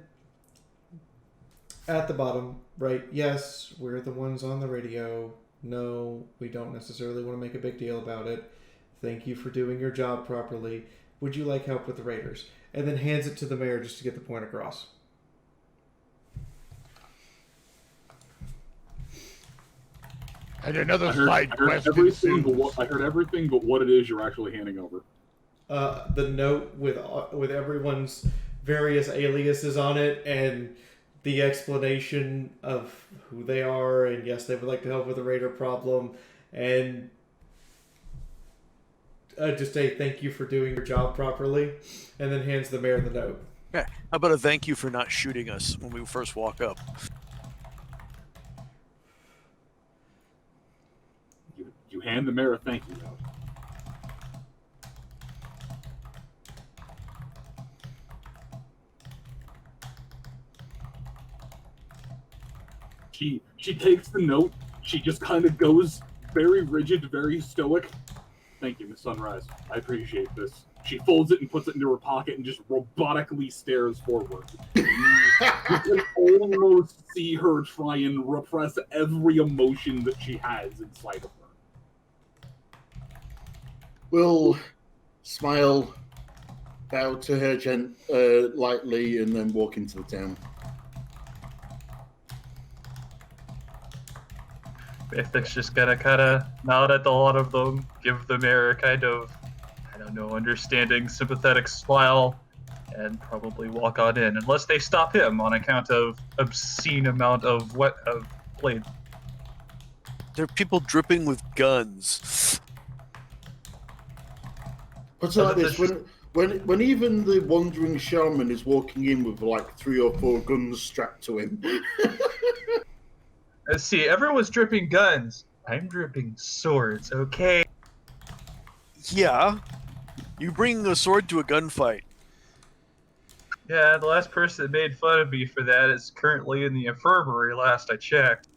at the bottom write, yes, we're the ones on the radio. No, we don't necessarily want to make a big deal about it. Thank you for doing your job properly. Would you like help with the Raiders? And then hands it to the mayor just to get the point across. And another I heard side quest everything but ensues. I heard everything but what it is you're actually handing over. The note with everyone's various aliases on it and the explanation of who they are, and yes, they would like to help with the Raider problem, and just say thank you for doing your job properly, and then hands the mayor the note. Yeah. How about a thank you for not shooting us when we first walk up? You hand the mayor a thank you note. She takes the note. She just kind of goes very rigid, very stoic. Thank you, Miss Sunrise. I appreciate this. She folds it and puts it into her pocket and just robotically stares forward. You can almost see her try and repress every emotion that she has inside of her. We'll smile, bow to her lightly, and then walk into the town. Bethic's just gonna kind of nod at a lot of them, give the mayor a kind of, I don't know, understanding, sympathetic smile, and probably walk on in, unless they stop him on account of obscene amount of blade. There are people dripping with guns. What's like this? When even the wandering shaman is walking in with like 3 or 4 guns strapped to him. Let's see, everyone's dripping guns. I'm dripping swords, okay? Yeah. You bringing a sword to a gunfight. Yeah, the last person that made fun of me for that is currently in the infirmary, last I checked.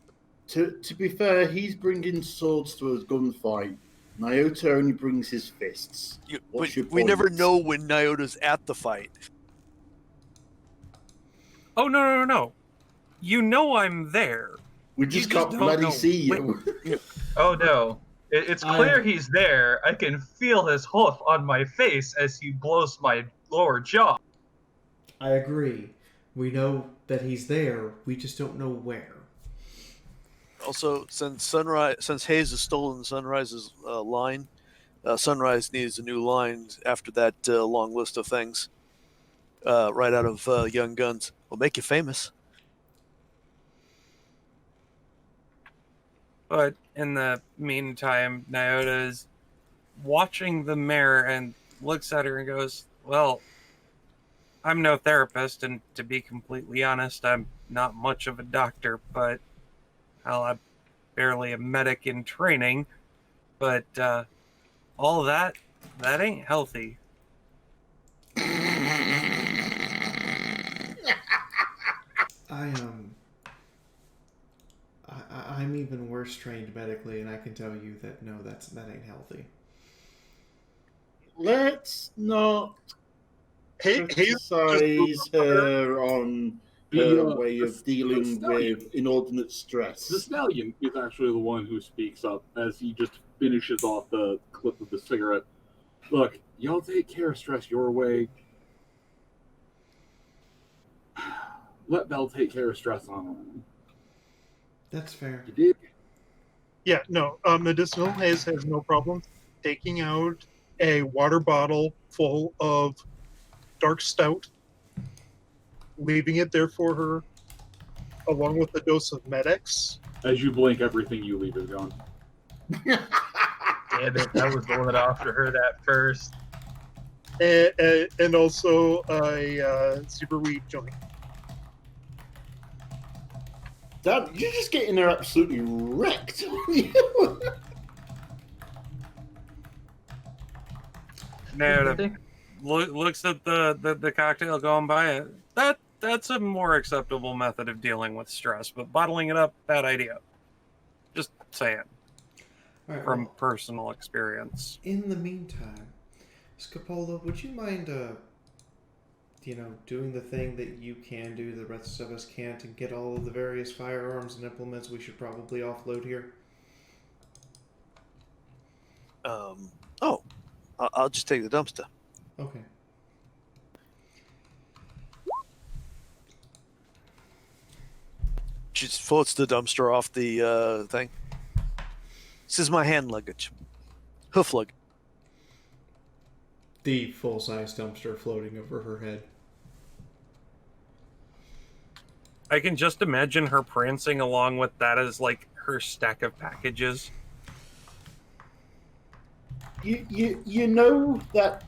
To be fair, he's bringing swords to a gunfight. Nyota only brings his fists. We never know when Nyota's at the fight. Oh, no. You know I'm there. We just can't bloody see you. Oh no. It's clear he's there. I can feel his hoof on my face as he blows my lower jaw. I agree. We know that he's there. We just don't know where. Also, since Hayes has stolen Sunrise's line, Sunrise needs a new line after that long list of things. Right out of Young Guns. Will make you famous. But in the meantime, Nyota is watching the mayor and looks at her and goes, well, I'm no therapist, and to be completely honest, I'm not much of a doctor, but I'm barely a medic in training, but all that ain't healthy. I'm even worse trained medically, and I can tell you that no, that ain't healthy. Let's not criticize her on her way of dealing with inordinate stress. The stallion is actually the one who speaks up as he just finishes off the clip of the cigarette. Look, y'all take care of stress your way. Let Belle take care of stress on her own. That's fair. You did? Yeah, no. Medicinal Hayes has no problem taking out a water bottle full of dark stout, leaving it there for her, along with a dose of Med-X. As you blink, everything you leave is gone. Damn it, I was the one that offered her that first. And also a super weed joint. Dad, you're just getting her absolutely wrecked. Narrative looks at the cocktail going by it. That's a more acceptable method of dealing with stress, but bottling it up, bad idea. Just saying. All right, From well, personal experience. in the meantime, Scapola, would you mind, doing the thing that you can do, the rest of us can't, and get all of the various firearms and implements we should probably offload here? I'll just take the dumpster. Okay. Just floats the dumpster off the thing. This is my hand luggage. Hoof luggage. The full-size dumpster floating over her head. I can just imagine her prancing along with that as like her stack of packages. You know that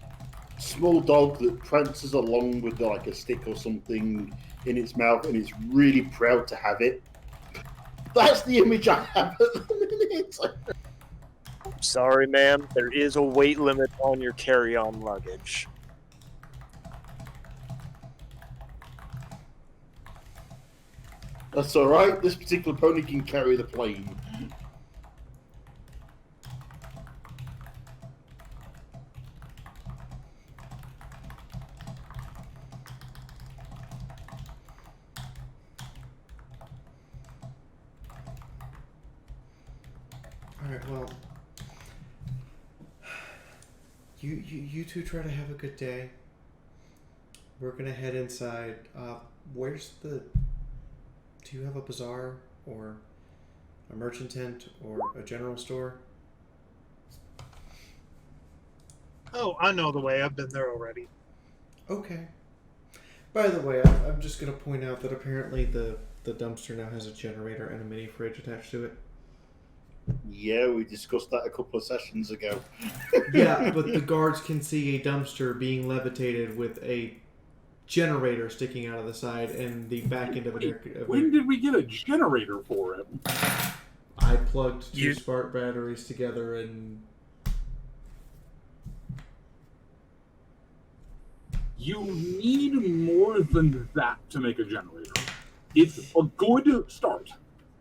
small dog that prances along with like a stick or something in its mouth and is really proud to have it? That's the image I have at the minute. Sorry, ma'am. There is a weight limit on your carry-on luggage. That's alright. This particular pony can carry the plane. Alright, well, you two try to have a good day. We're gonna head inside. Where's the... Do you have a bazaar, or a merchant tent, or a general store? Oh, I know the way. I've been there already. Okay. By the way, I'm just gonna point out that apparently the dumpster now has a generator and a mini fridge attached to it. Yeah, we discussed that a couple of sessions ago. Yeah, but the guards can see a dumpster being levitated with a generator sticking out of the side and the back end of it. When did we get a generator for it? I plugged two spark batteries together and... You need more than that to make a generator. It's a good start.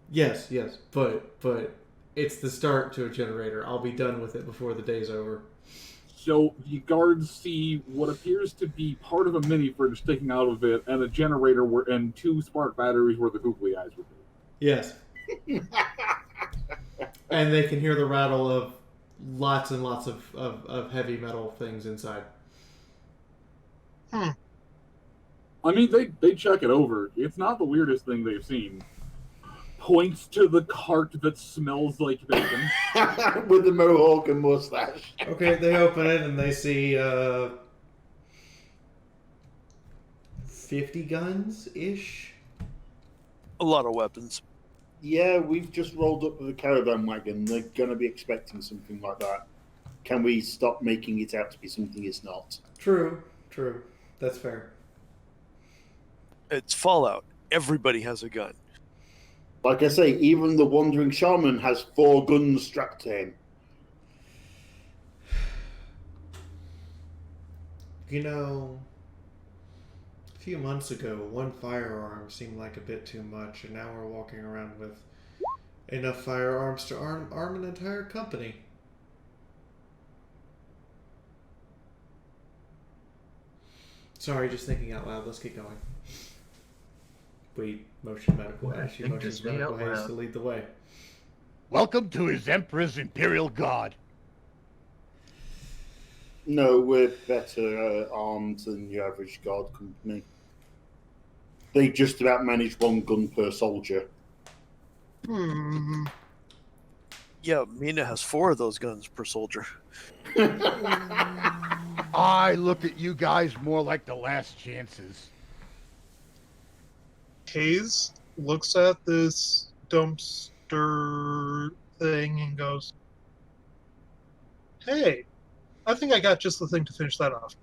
Yes, but it's the start to a generator. I'll be done with it before the day's over. So the guards see what appears to be part of a mini fridge sticking out of it, and a generator and two spark batteries where the googly eyes would be. Yes. And they can hear the rattle of lots and lots of heavy metal things inside. I mean, they check it over. It's not the weirdest thing they've seen. Points to the cart that smells like bacon. With the mohawk and mustache. Okay, they open it and they see 50 guns-ish? A lot of weapons. Yeah, we've just rolled up with a caravan wagon. They're going to be expecting something like that. Can we stop making it out to be something it's not? True. That's fair. It's Fallout. Everybody has a gun. Like I say, even the wandering shaman has 4 guns strapped to him. You know, a few months ago, 1 firearm seemed like a bit too much, and now we're walking around with enough firearms to arm an entire company. Sorry, just thinking out loud. Let's get going. We motion medical. What I Ashley think motions is me medical out haste loud. to lead the way. Welcome to His Emperor's Imperial Guard. No, we're better armed than your average guard company. They just about manage 1 gun per soldier. Yeah, Mina has 4 of those guns per soldier. I look at you guys more like the last chances. Hayes looks at this dumpster thing and goes, "Hey, I think I got just the thing to finish that off."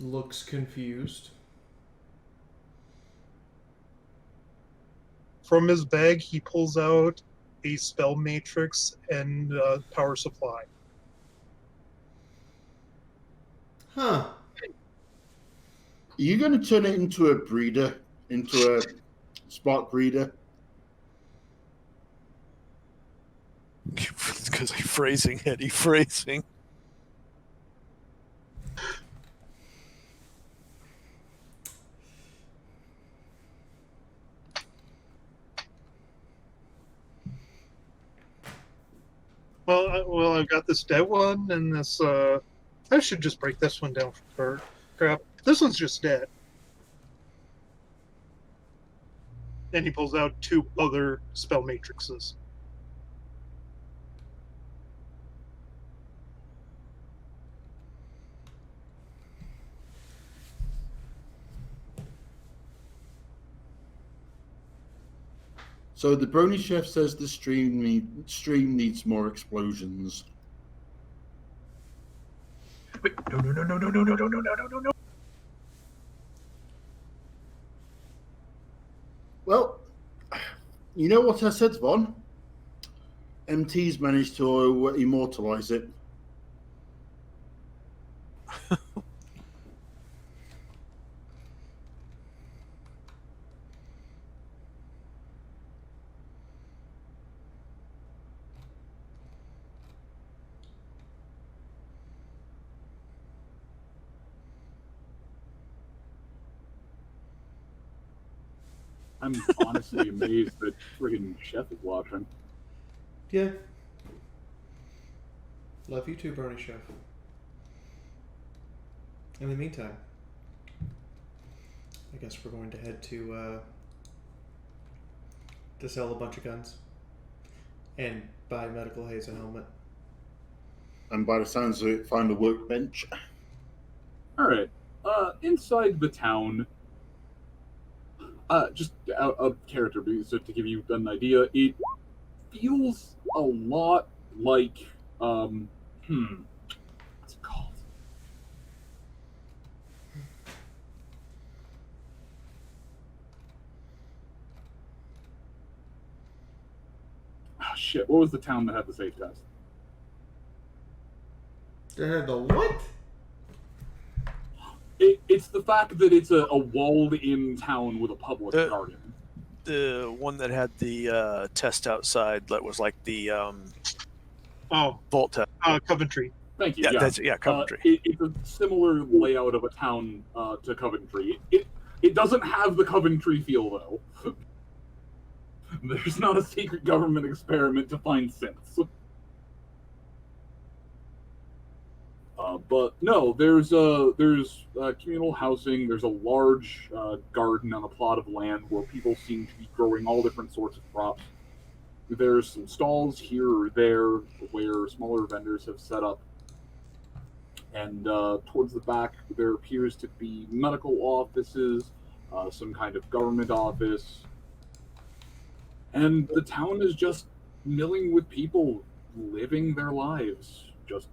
looks confused. From his bag, he pulls out a spell matrix and power supply. Huh. Are you going to turn it into a breeder? Into a spark breeder? Because he's phrasing it. He's phrasing. Well, I've got this dead one and this. I should just break this one down for crap. This one's just dead. And he pulls out 2 other spell matrices. So the Brony Chef says the stream needs more explosions. Wait, no. Well, you know what I said, Vaughn? MT's managed to immortalize it. I'm honestly amazed that friggin' Chef is watching. Yeah. Love you too, Brony Chef. In the meantime, I guess we're going to head to sell a bunch of guns and buy Medical Haze a helmet. And by the sounds of it, find a workbench. Alright. Inside the town, just a character boost to give you an idea, it feels a lot like, what's it called? Oh shit, what was the town that had the safe test? They had the what? It's the fact that it's a walled-in town with a public garden. The one that had the test outside that was like the vault test. Coventry. Thank you. Yeah, Coventry. It's a similar layout of a town to Coventry. It doesn't have the Coventry feel though. There's not a secret government experiment to find synths. But no, there's communal housing. There's a large garden on a plot of land where people seem to be growing all different sorts of crops. There's some stalls here or there where smaller vendors have set up. And towards the back, there appears to be medical offices, some kind of government office. And the town is just milling with people living their lives, just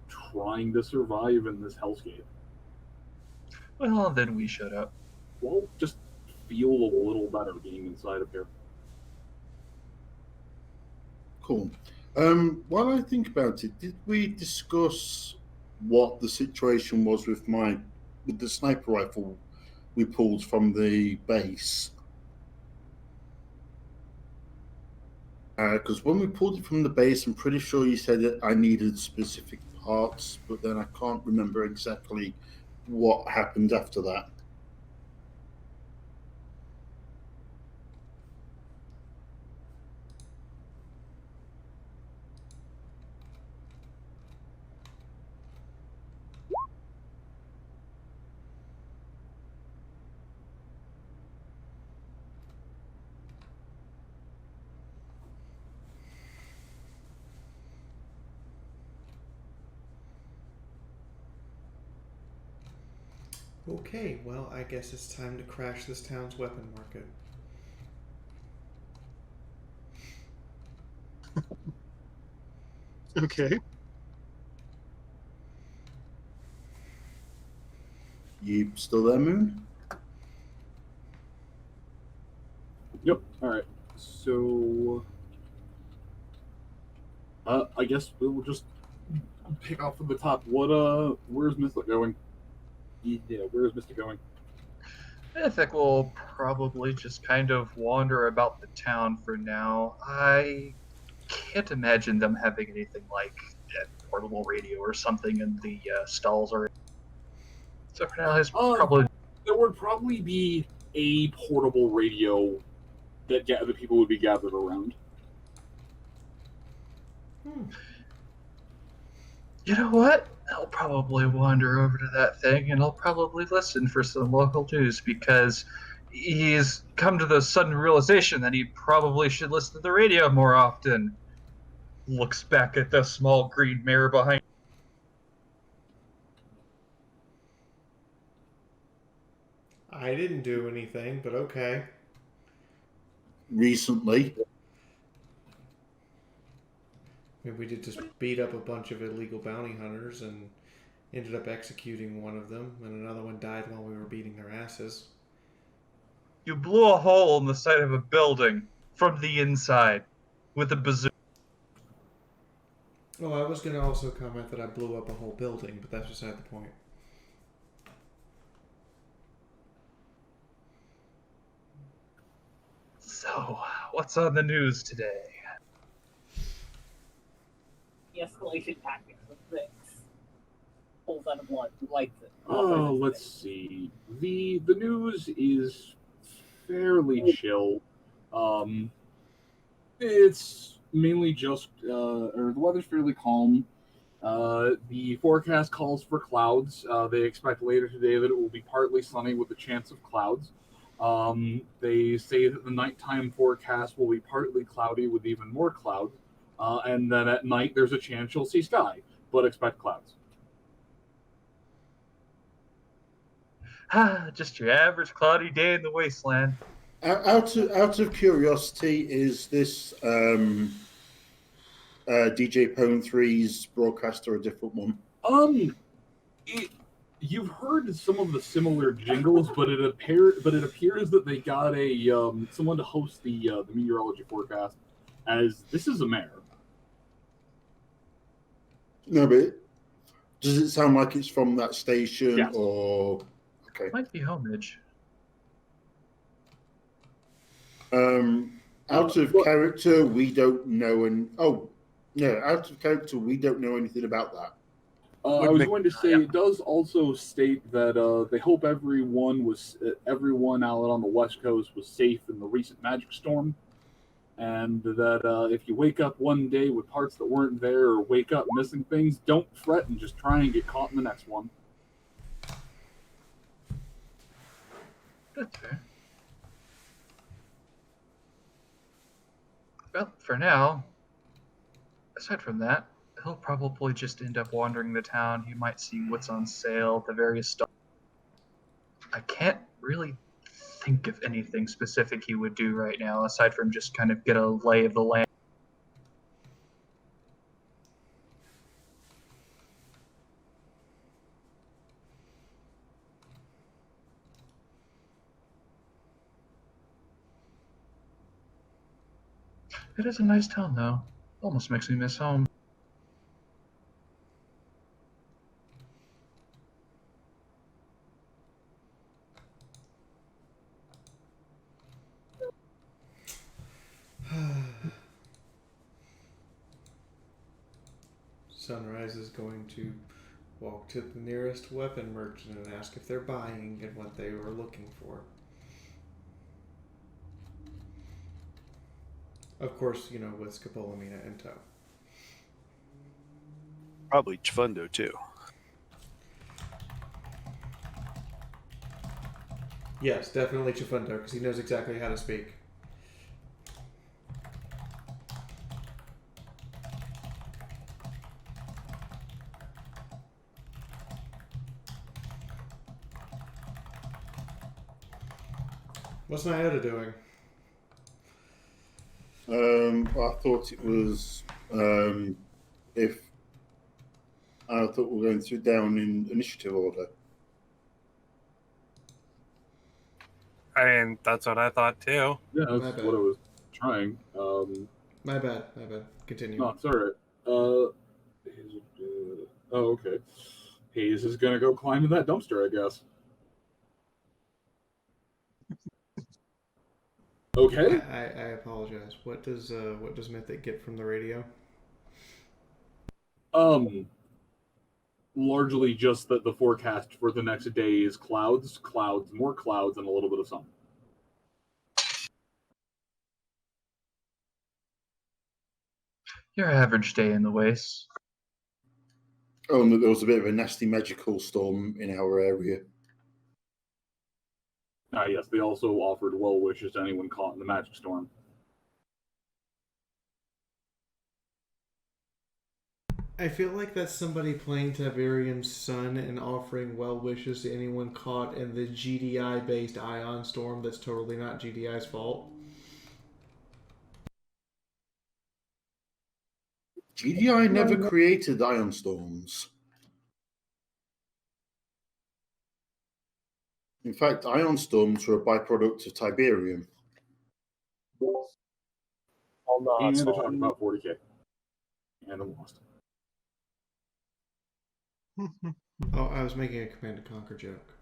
trying to survive in this hellscape. Well, then we shut up. Well, just feel a little better being inside of here. Cool. While I think about it, did we discuss what the situation was with the sniper rifle we pulled from the base? Because when we pulled it from the base, I'm pretty sure you said that I needed specific parts, but then I can't remember exactly what happened after that. Okay, well, I guess it's time to crash this town's weapon market. Okay. You still there, Moon? Yep. All right. So, I guess we'll just pick off from the top. Where's Mystic going? Yeah, where's Mystic going? I think we'll probably just kind of wander about the town for now. I can't imagine them having anything like a portable radio or something in the stalls or. So for now, it's probably. There would probably be a portable radio that the people would be gathered around. You know what? I'll probably wander over to that thing and I'll probably listen for some local news because he's come to the sudden realization that he probably should listen to the radio more often. Looks back at the small green mirror behind. I didn't do anything, but okay. Recently. Maybe we did just beat up a bunch of illegal bounty hunters and ended up executing one of them, and another one died while we were beating their asses. You blew a hole in the side of a building from the inside with a bazooka. Oh, I was going to also comment that I blew up a whole building, but that's beside the point. So, what's on the news today? The escalation tactics of Six pulls out a blood, lights it. Oh, let's see. The news is fairly chill. It's mainly just or the weather's fairly calm. The forecast calls for clouds. They expect later today that it will be partly sunny with a chance of clouds. They say that the nighttime forecast will be partly cloudy with even more clouds. And then at night, there's a chance you'll see sky, but expect clouds. Just your average cloudy day in the wasteland. Out of curiosity, is this DJ Pone 3's broadcaster a different one? You've heard some of the similar jingles, but it appears that they got a someone to host the meteorology forecast. As this is a mayor. No, but does it sound like it's from that station? Yes. Or okay? Might be homage. Out of character, we don't know, out of character, we don't know anything about that. I was going to say it does also state that they hope everyone out on the West Coast was safe in the recent magic storm, and that if you wake up one day with parts that weren't there or wake up missing things, don't fret and just try and get caught in the next one. That's fair. Well, for now, aside from that, he'll probably just end up wandering the town. He might see what's on sale at the various stores. I can't really think of anything specific he would do right now, aside from just kind of get a lay of the land. It is a nice town, though. Almost makes me miss home. Sunrise is going to walk to the nearest weapon merchant and ask if they're buying and what they were looking for. Of course, with Scopolamina in tow. Probably Chifundo too. Yes, definitely Chifundo, because he knows exactly how to speak. What's Nyota doing? I thought it was I thought we were going through down in initiative order. I mean, that's what I thought too. Yeah, My that's bad. what I was trying. My bad. Continue. No, it's alright. Oh, okay. Hayes is gonna go climb in that dumpster, I guess. Okay. I apologize. What does Mythic get from the radio? Largely just that the forecast for the next day is clouds, more clouds, and a little bit of sun. Your average day in the wastes. Oh, and there was a bit of a nasty magical storm in our area. Yes, they also offered well wishes to anyone caught in the magic storm. I feel like that's somebody playing Tiberium's Sun and offering well wishes to anyone caught in the GDI-based ion storm that's totally not GDI's fault. GDI never created ion storms. In fact, ion storms were a byproduct of Tiberium. And they're talking about 40k. And I lost. Oh, I was making a Command & Conquer joke.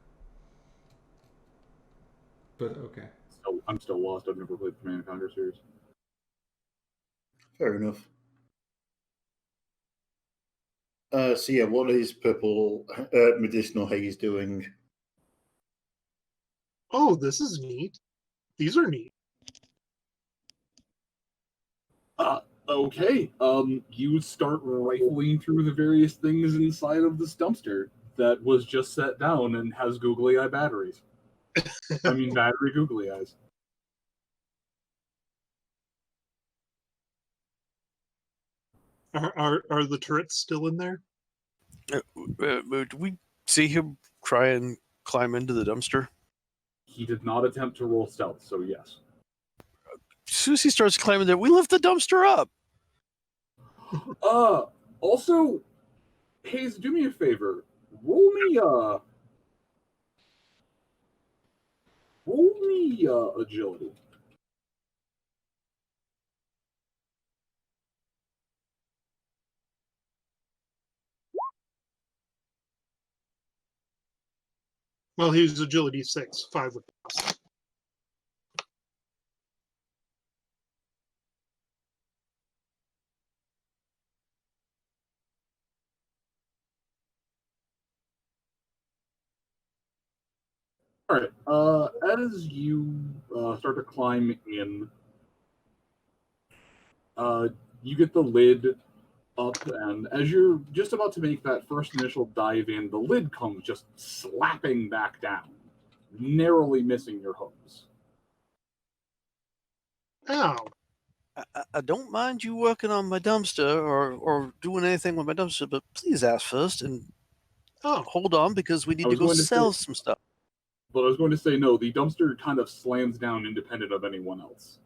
But okay. So I'm still lost. I've never played the Command & Conquer series. Fair enough. So yeah, what is purple medicinal haze doing? Oh, this is neat. These are neat. Okay. You start rifling through the various things inside of this dumpster that was just set down and has googly eye batteries. I mean, battery googly eyes. Are the turrets still in there? Do we see him try and climb into the dumpster? He did not attempt to roll stealth, so yes. As soon as he starts climbing there, we lift the dumpster up. Also, Hayes, do me a favor. Roll me agility. Well, he was agility 6, 5 with plus. All right. As you start to climb in, you get the lid up, and as you're just about to make that first initial dive in, the lid comes just slapping back down, narrowly missing your hooves. Ow. I don't mind you working on my dumpster or doing anything with my dumpster, but please ask first and hold on because we need to go sell some stuff. But I was going to say, no, the dumpster kind of slams down independent of anyone else.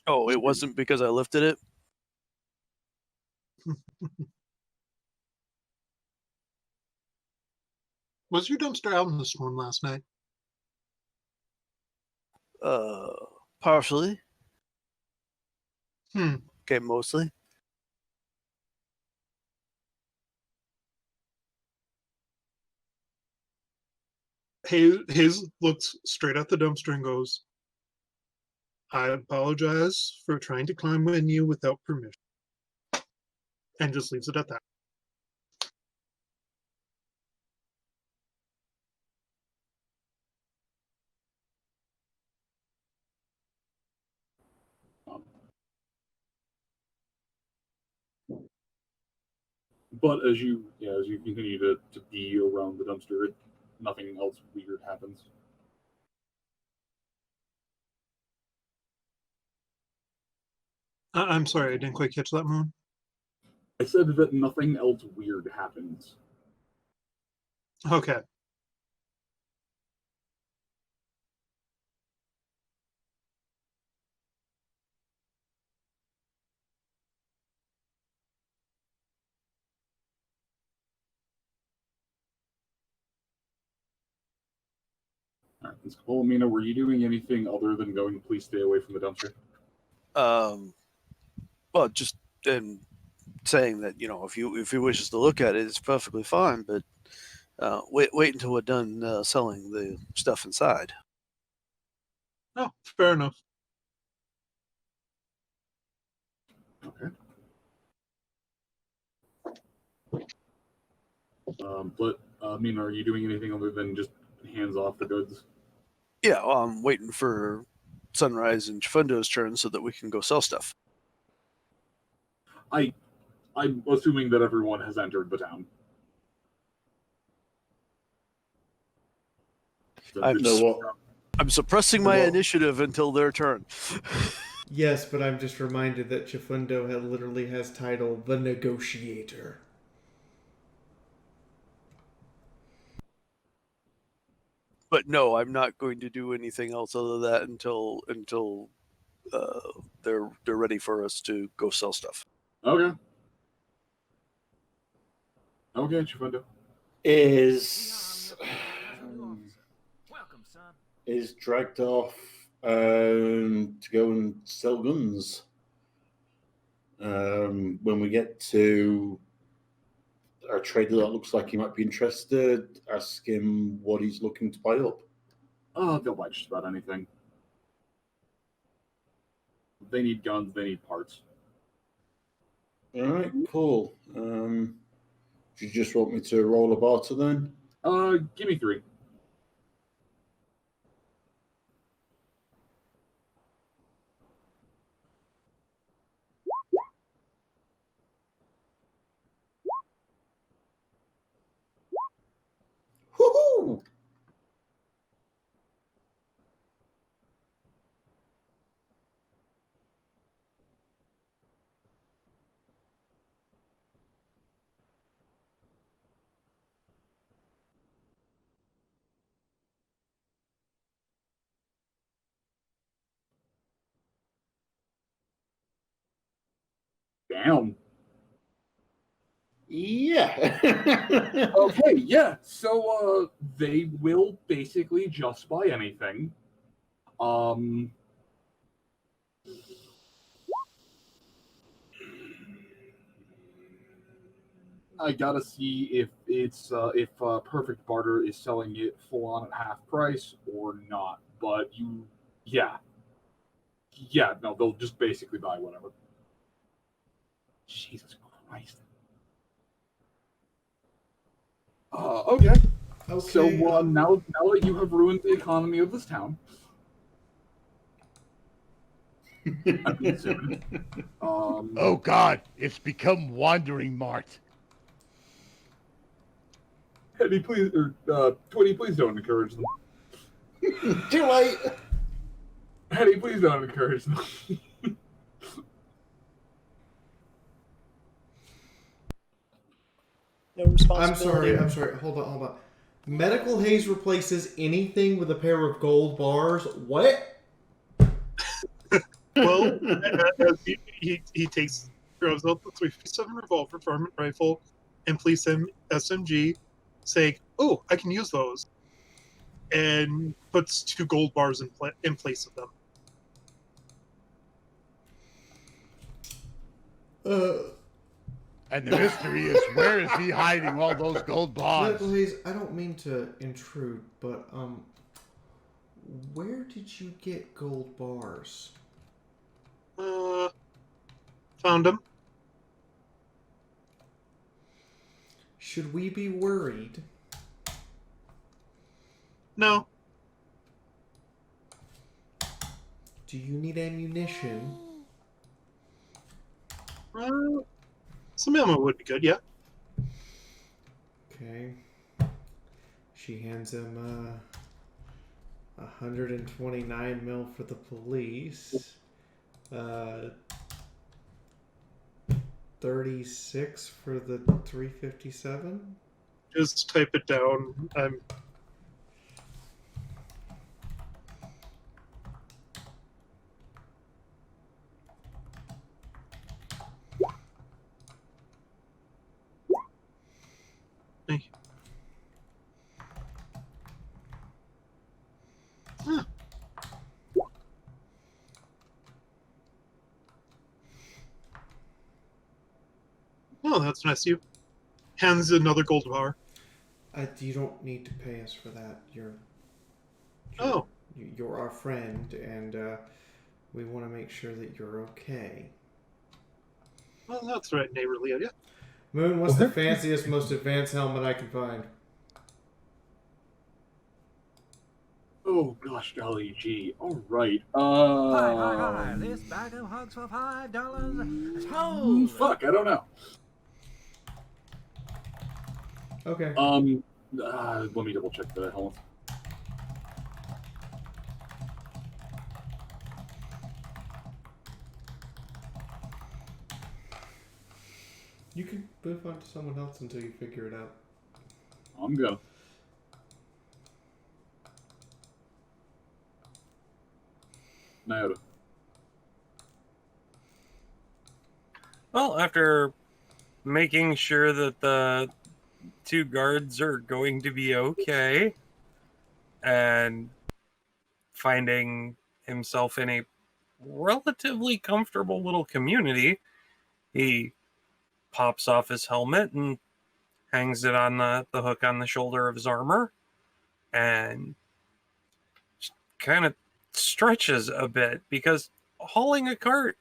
Oh, it wasn't because I lifted it? Was your dumpster out in the storm last night? Partially. Hmm. Okay, mostly. Hayes looks straight at the dumpster and goes, I apologize for trying to climb in you without permission. And just leaves it at that. But as you continue to be around the dumpster, nothing else weird happens. I'm sorry, I didn't quite catch that, Moon. I said that nothing else weird happens. Okay. Mina, were you doing anything other than going, please stay away from the dumpster? Well, just saying that, you know, if he wishes to look at it, it's perfectly fine. But wait until we're done selling the stuff inside. Oh, fair enough. Okay. But Mina, are you doing anything other than just hands off the goods? Yeah, well, I'm waiting for Sunrise and Chifundo's turn so that we can go sell stuff. I'm assuming that everyone has entered the town. I'm suppressing my initiative until their turn. Yes, but I'm just reminded that Chifundo literally has title the Negotiator. But no, I'm not going to do anything else other than that until they're ready for us to go sell stuff. Okay. Okay, Chifundo. Is dragged off to go and sell guns. When we get to our trader that looks like he might be interested, ask him what he's looking to buy up. Oh, they'll buy just about anything. They need guns, they need parts. Alright, cool. Do you just want me to roll a barter then? Give me 3. Woohoo! Damn. Yeah. Okay, yeah. So they will basically just buy anything. I gotta see if it's if Perfect Barter is selling it full on at half price or not. But yeah, no, they'll just basically buy whatever. Jesus Christ. Okay. So now that you have ruined the economy of this town, I've been sued. Oh God, it's become Wandering Mart. Eddie, please, or Twitty, please don't encourage them. Too late. Eddie, please don't encourage them. No responsibility. I'm sorry. Hold on. Medical haze replaces anything with a pair of gold bars. What? Well, he throws out the 357 revolver, varmint rifle, and police SMG, saying, "Oh, I can use those," and puts 2 gold bars in place of them. And the mystery is, where is he hiding all those gold bars? Medical haze, I don't mean to intrude, but where did you get gold bars? Found them. Should we be worried? No. Do you need ammunition? Some ammo would be good, yeah. Okay. She hands him 129 mil for the police. 36 for the 357. Just type it down. Oh, that's nice of you. Hands another gold bar. You don't need to pay us for that. Oh. You're our friend, and we want to make sure that you're okay. Well, that's right, neighborly of you. Moon, what's the fanciest, most advanced helmet I can find? Oh gosh, golly gee. All right. Hi. This bag of hugs for $5. Hold. Fuck, I don't know. Okay. Let me double check the helmet. You can move on to someone else until you figure it out. I'm go. Naoda. Well, after making sure that the two guards are going to be okay and finding himself in a relatively comfortable little community, he pops off his helmet and hangs it on the hook on the shoulder of his armor and kind of stretches a bit, because hauling a cart,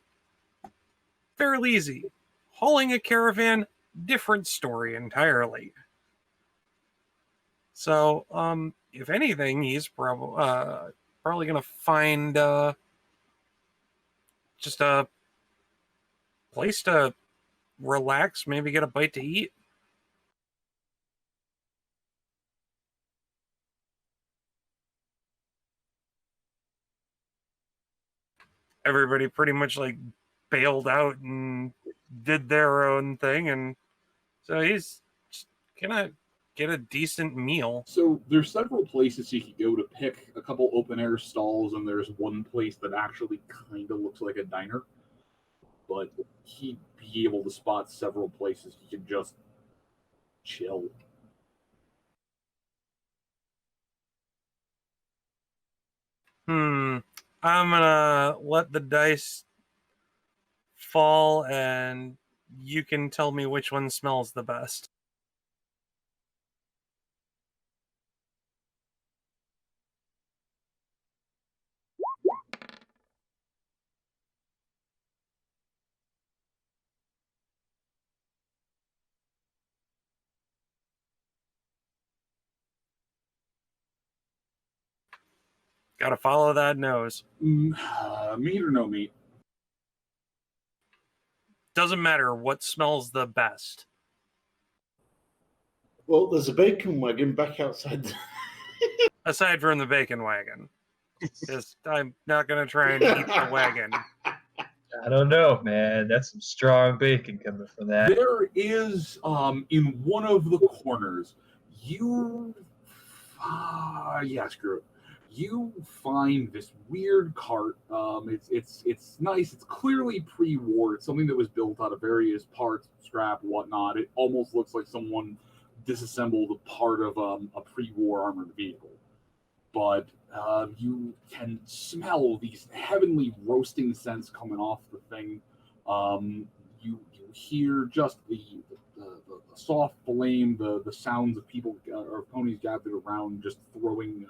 fairly easy. Hauling a caravan, different story entirely. So, if anything, he's probably going to find just a place to relax, maybe get a bite to eat. Everybody pretty much like bailed out and did their own thing, and so he's just gonna get a decent meal. So there's several places you could go to pick a couple open air stalls, and there's one place that actually kind of looks like a diner. But he'd be able to spot several places he could just chill. I'm gonna let the dice fall, and you can tell me which one smells the best. Gotta follow that nose. Meat or no meat? Doesn't matter what smells the best. Well, there's a bacon wagon back outside. Aside from the bacon wagon. Just, I'm not going to try and eat the wagon. I don't know, man. That's some strong bacon coming from that. There is, in one of the corners, you screw it. You find this weird cart. It's nice. It's clearly pre-war. It's something that was built out of various parts, scrap, whatnot. It almost looks like someone disassembled a part of a pre-war armored vehicle. But you can smell these heavenly roasting scents coming off the thing. You hear just the soft flame, the sounds of people or ponies gathered around, just throwing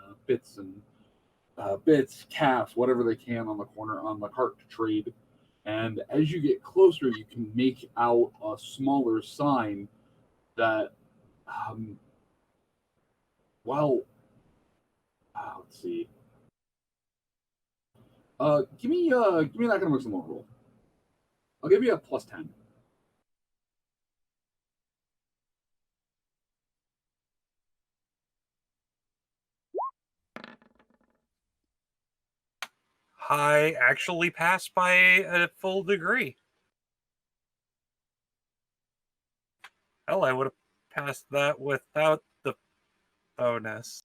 bits, caps, whatever they can on the cart to trade. And as you get closer, you can make out a smaller sign that, let's see. Give me an economics and roll. I'll give you a +10. I actually passed by a full degree. Hell, I would have passed that without the bonus.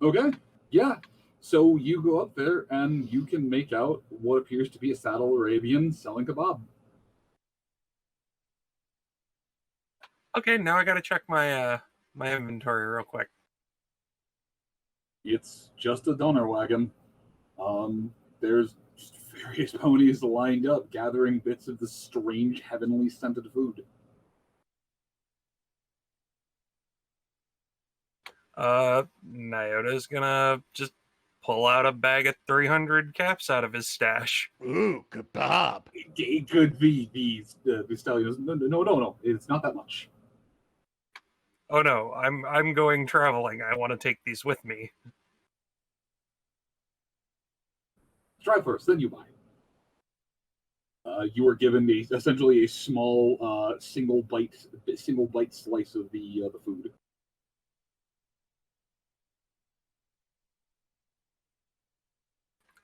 Okay, yeah. So you go up there and you can make out what appears to be a saddle Arabian selling kebab. Okay, now I gotta check my my inventory real quick. It's just a donor wagon. There's just various ponies lined up, gathering bits of the strange, heavenly scented food. Nyota's gonna just pull out a bag of 300 caps out of his stash. Ooh, kebab. It could be the stallion. No. It's not that much. Oh no, I'm going traveling. I want to take these with me. Try first, then you buy. You are given essentially a small single bite slice of the food.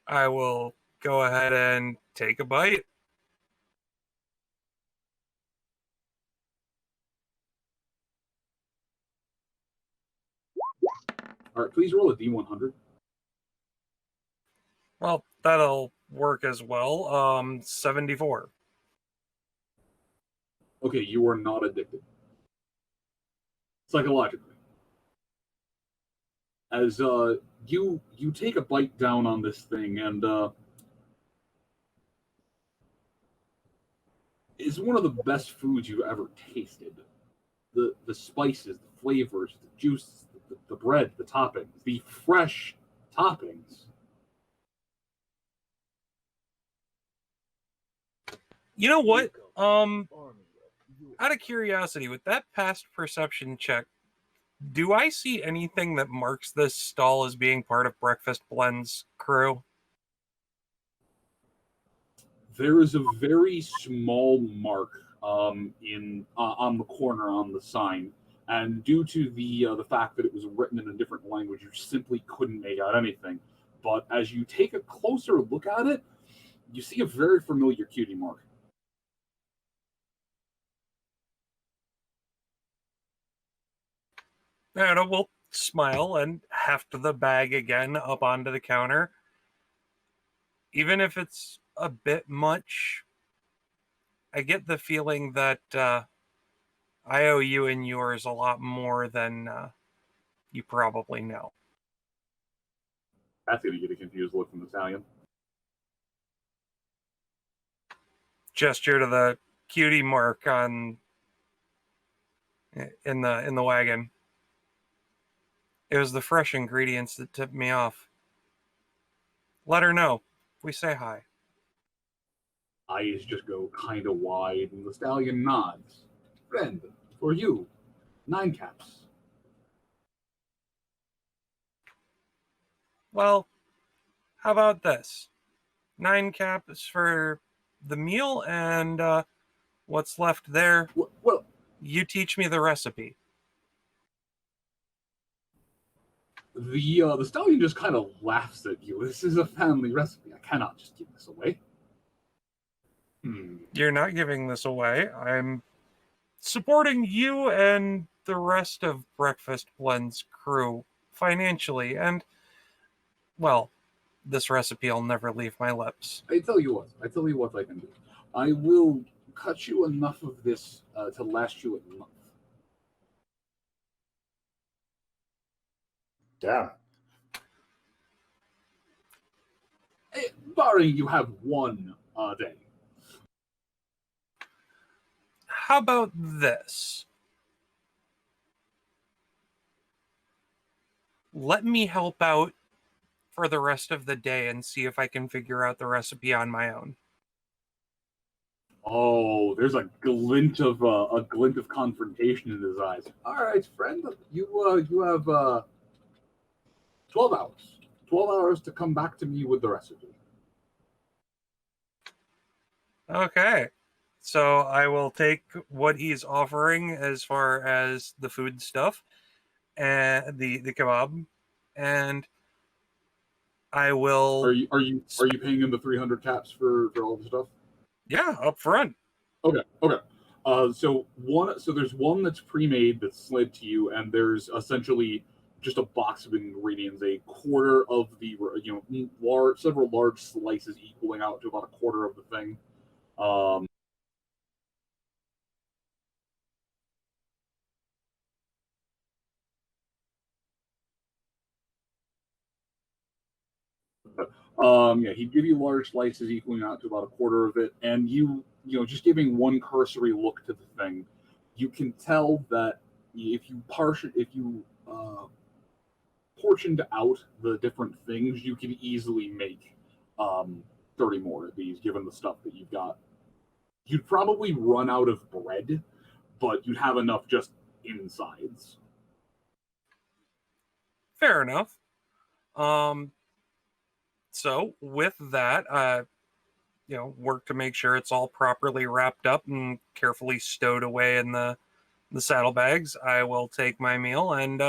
I will go ahead and take a bite. All right, please roll a D100. Well, that'll work as well. 74. Okay, you are not addicted. Psychologically. As you take a bite down on this thing, and it's one of the best foods you've ever tasted. The spices, the flavors, the juices, the bread, the toppings, the fresh toppings. You know what? Out of curiosity, with that past perception check, do I see anything that marks this stall as being part of Breakfast Blend's crew? There is a very small mark in on the corner on the sign, and due to the fact that it was written in a different language, you simply couldn't make out anything. But as you take a closer look at it, you see a very familiar cutie mark. And we'll smile and heft the bag again up onto the counter. Even if it's a bit much, I get the feeling that I owe you and yours a lot more than you probably know. That's going to get a confused look from the Italian. Gesture to the cutie mark on in the wagon. It was the fresh ingredients that tipped me off. Let her know. We say hi. Eyes just go kind of wide, and the stallion nods. Friend, for you, 9 caps. Well, how about this? 9 caps for the meal, and what's left there, well, you teach me the recipe. The stallion just kind of laughs at you. This is a family recipe. I cannot just give this away. You're not giving this away. I'm supporting you and the rest of Breakfast Blend's crew financially, and, well, this recipe will never leave my lips. I tell you what I can do. I will cut you enough of this to last you a month. Damn. Barring you have one day. How about this? Let me help out for the rest of the day and see if I can figure out the recipe on my own. Oh, there's a glint of confrontation in his eyes. All right, friend, you have 12 hours. 12 hours to come back to me with the recipe. Okay. So I will take what he's offering as far as the food stuff and the kebab, and I will. Are you paying him the 300 caps for all the stuff? Yeah, up front. Okay. So there's one that's pre-made that's slid to you, and there's essentially just a box of ingredients, a quarter of the several large slices equaling out to about a quarter of the thing. Yeah, he'd give you large slices equaling out to about a quarter of it, and just giving one cursory look to the thing, you can tell that if you portioned out the different things, you can easily make 30 more of these, given the stuff that you've got. You'd probably run out of bread, but you'd have enough just insides. Fair enough. So with that, work to make sure it's all properly wrapped up and carefully stowed away in the saddlebags. I will take my meal and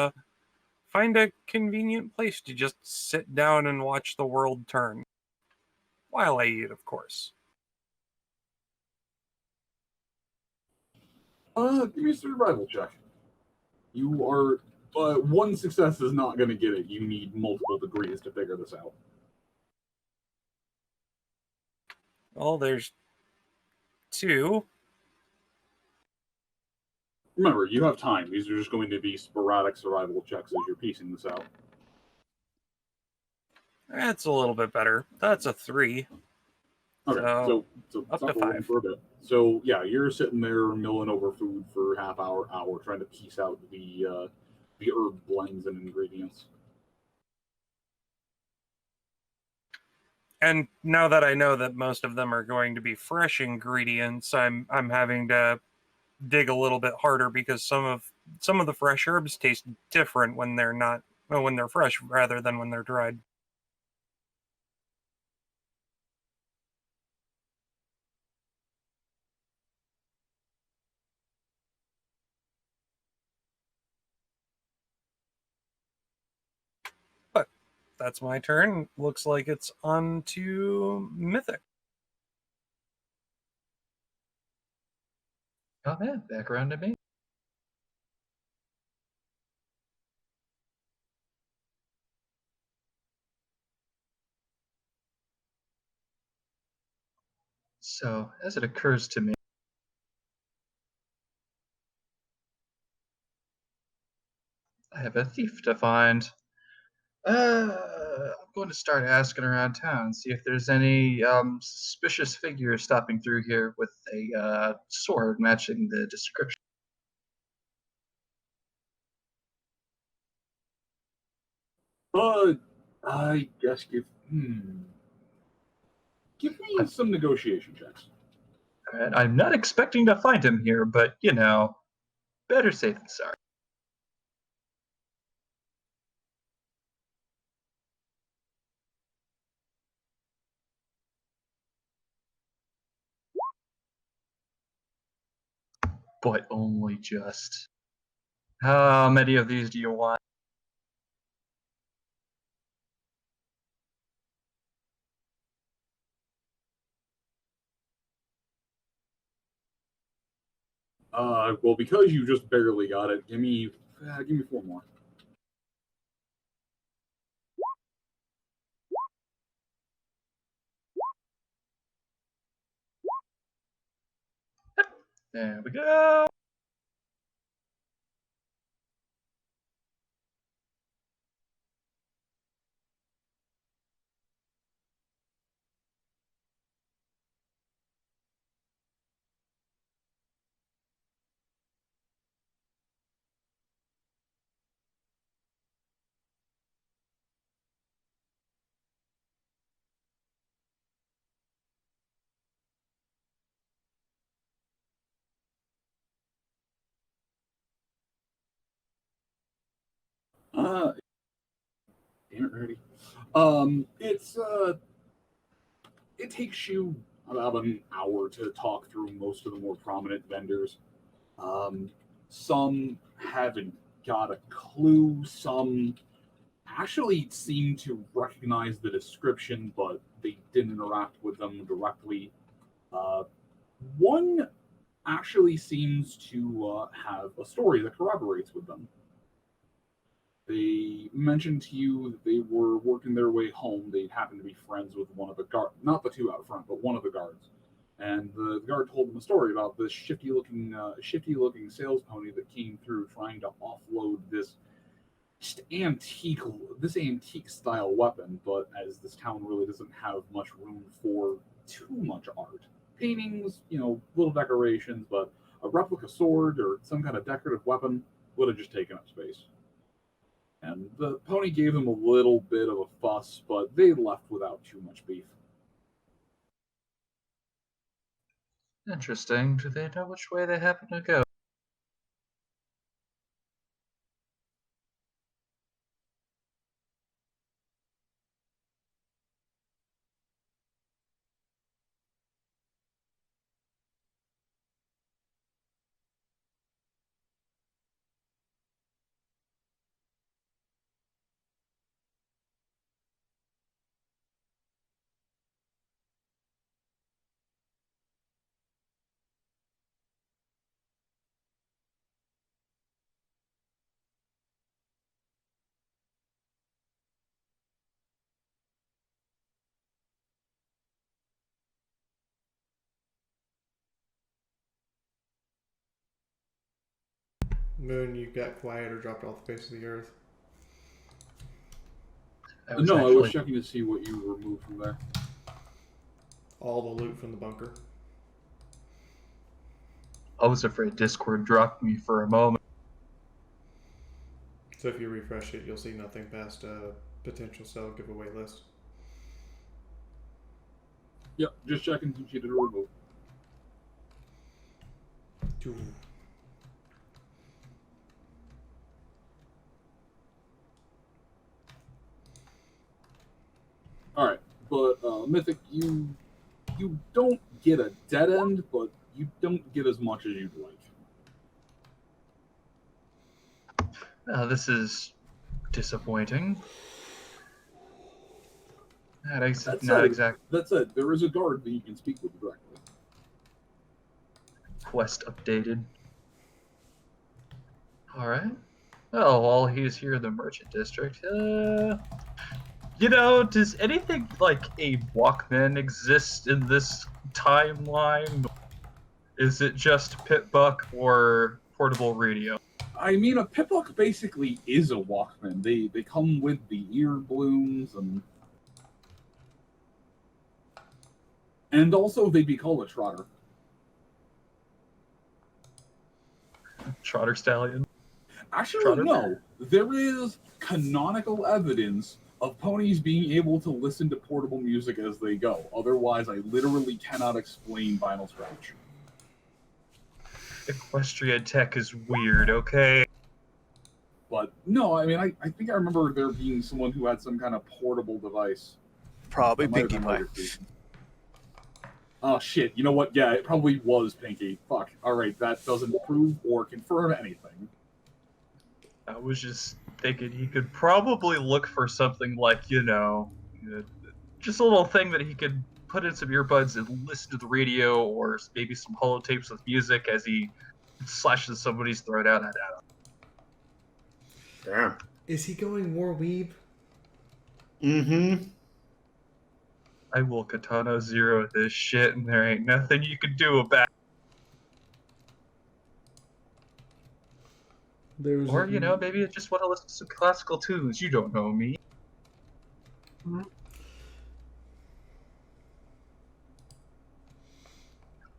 find a convenient place to just sit down and watch the world turn. While I eat, of course. Give me a survival check. You are... one success is not going to get it. You need multiple degrees to figure this out. Well, there's 2. Remember, you have time. These are just going to be sporadic survival checks as you're piecing this out. That's a little bit better. That's a 3. Okay, so up to 5. For a bit. So yeah, you're sitting there milling over food for half hour, trying to piece out the herb blends and ingredients. And now that I know that most of them are going to be fresh ingredients, I'm having to dig a little bit harder because some of the fresh herbs taste different when they're fresh rather than when they're dried. But that's my turn. Looks like it's on to Mythic. Oh man, back around to me. So, as it occurs to me, I have a thief to find. I'm going to start asking around town, see if there's any suspicious figures stopping through here with a sword matching the description. I guess give me some negotiation checks. Alright, I'm not expecting to find him here, but better safe than sorry. But only just. How many of these do you want? Well, because you just barely got it, give me 4 more. There we go. Damn it, ready. It takes you about an hour to talk through most of the more prominent vendors. Some haven't got a clue. Some actually seem to recognize the description, but they didn't interact with them directly. One actually seems to have a story that corroborates with them. They mentioned to you that they were working their way home. They happened to be friends with one of the guards, not the two out front, but one of the guards. And the guard told them a story about this shifty-looking sales pony that came through trying to offload this just this antique style weapon, but as this town really doesn't have much room for too much art. Paintings, little decorations, but a replica sword or some kind of decorative weapon would have just taken up space. And the pony gave them a little bit of a fuss, but they left without too much beef. Interesting. Do they know which way they happen to go? Moon, you got quiet or dropped off the face of the earth. I was checking to see what you removed from there. All the loot from the bunker. I was afraid Discord dropped me for a moment. So if you refresh it, you'll see nothing past a potential sell giveaway list. Yep, just checking since you did a remove. Alright, but Mythic, you don't get a dead end, but you don't get as much as you'd like. This is disappointing. Not exactly. That's it. There is a guard that you can speak with directly. Quest updated. Alright. Oh, while he's here in the Merchant District, does anything like a Walkman exist in this timeline? Is it just Pitbuck or portable radio? I mean, a Pitbuck basically is a Walkman. They come with the ear blooms and also they'd be called a trotter. Trotter Stallion? Actually, Trotter no. bear. There is canonical evidence of ponies being able to listen to portable music as they go. Otherwise, I literally cannot explain vinyl scratch. Equestria tech is weird, okay? But no, I mean, I think I remember there being someone who had some kind of portable device. Probably That might have Pinkie been Pie. later season. Oh shit, you know what? Yeah, it probably was Pinky. Fuck. Alright, that doesn't prove or confirm anything. I was just thinking he could probably look for something like, just a little thing that he could put in some earbuds and listen to the radio, or maybe some holotapes with music as he slashes somebody's throat out. Damn. Is he going more weeb? Mm-hmm. I will Katana Zero this shit, and there ain't nothing you can do about it. Or, maybe it just want to listen to some classical tunes. You don't know me.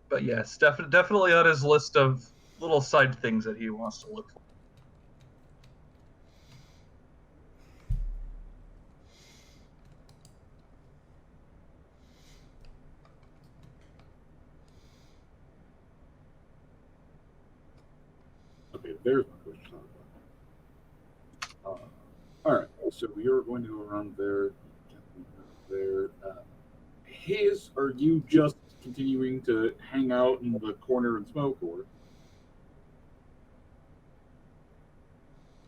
But yes, definitely on his list of little side things that he wants to look for. Okay, there's my question. Alright, so you're going to go around there. Are you just continuing to hang out in the corner and smoke, or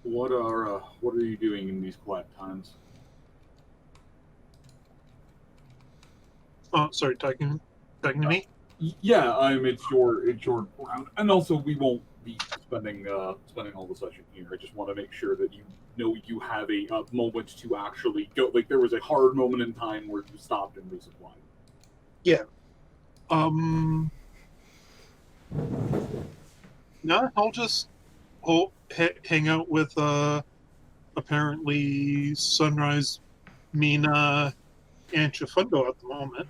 what are you doing in these quiet times? Oh, sorry, talking to me? Yeah, it's your round, and also we won't be spending all the session here. I just want to make sure that you have a moment to actually go. Like there was a hard moment in time where you stopped and resupplied. Yeah. No, I'll just hang out with apparently Sunrise, Mina, and Chifundo at the moment.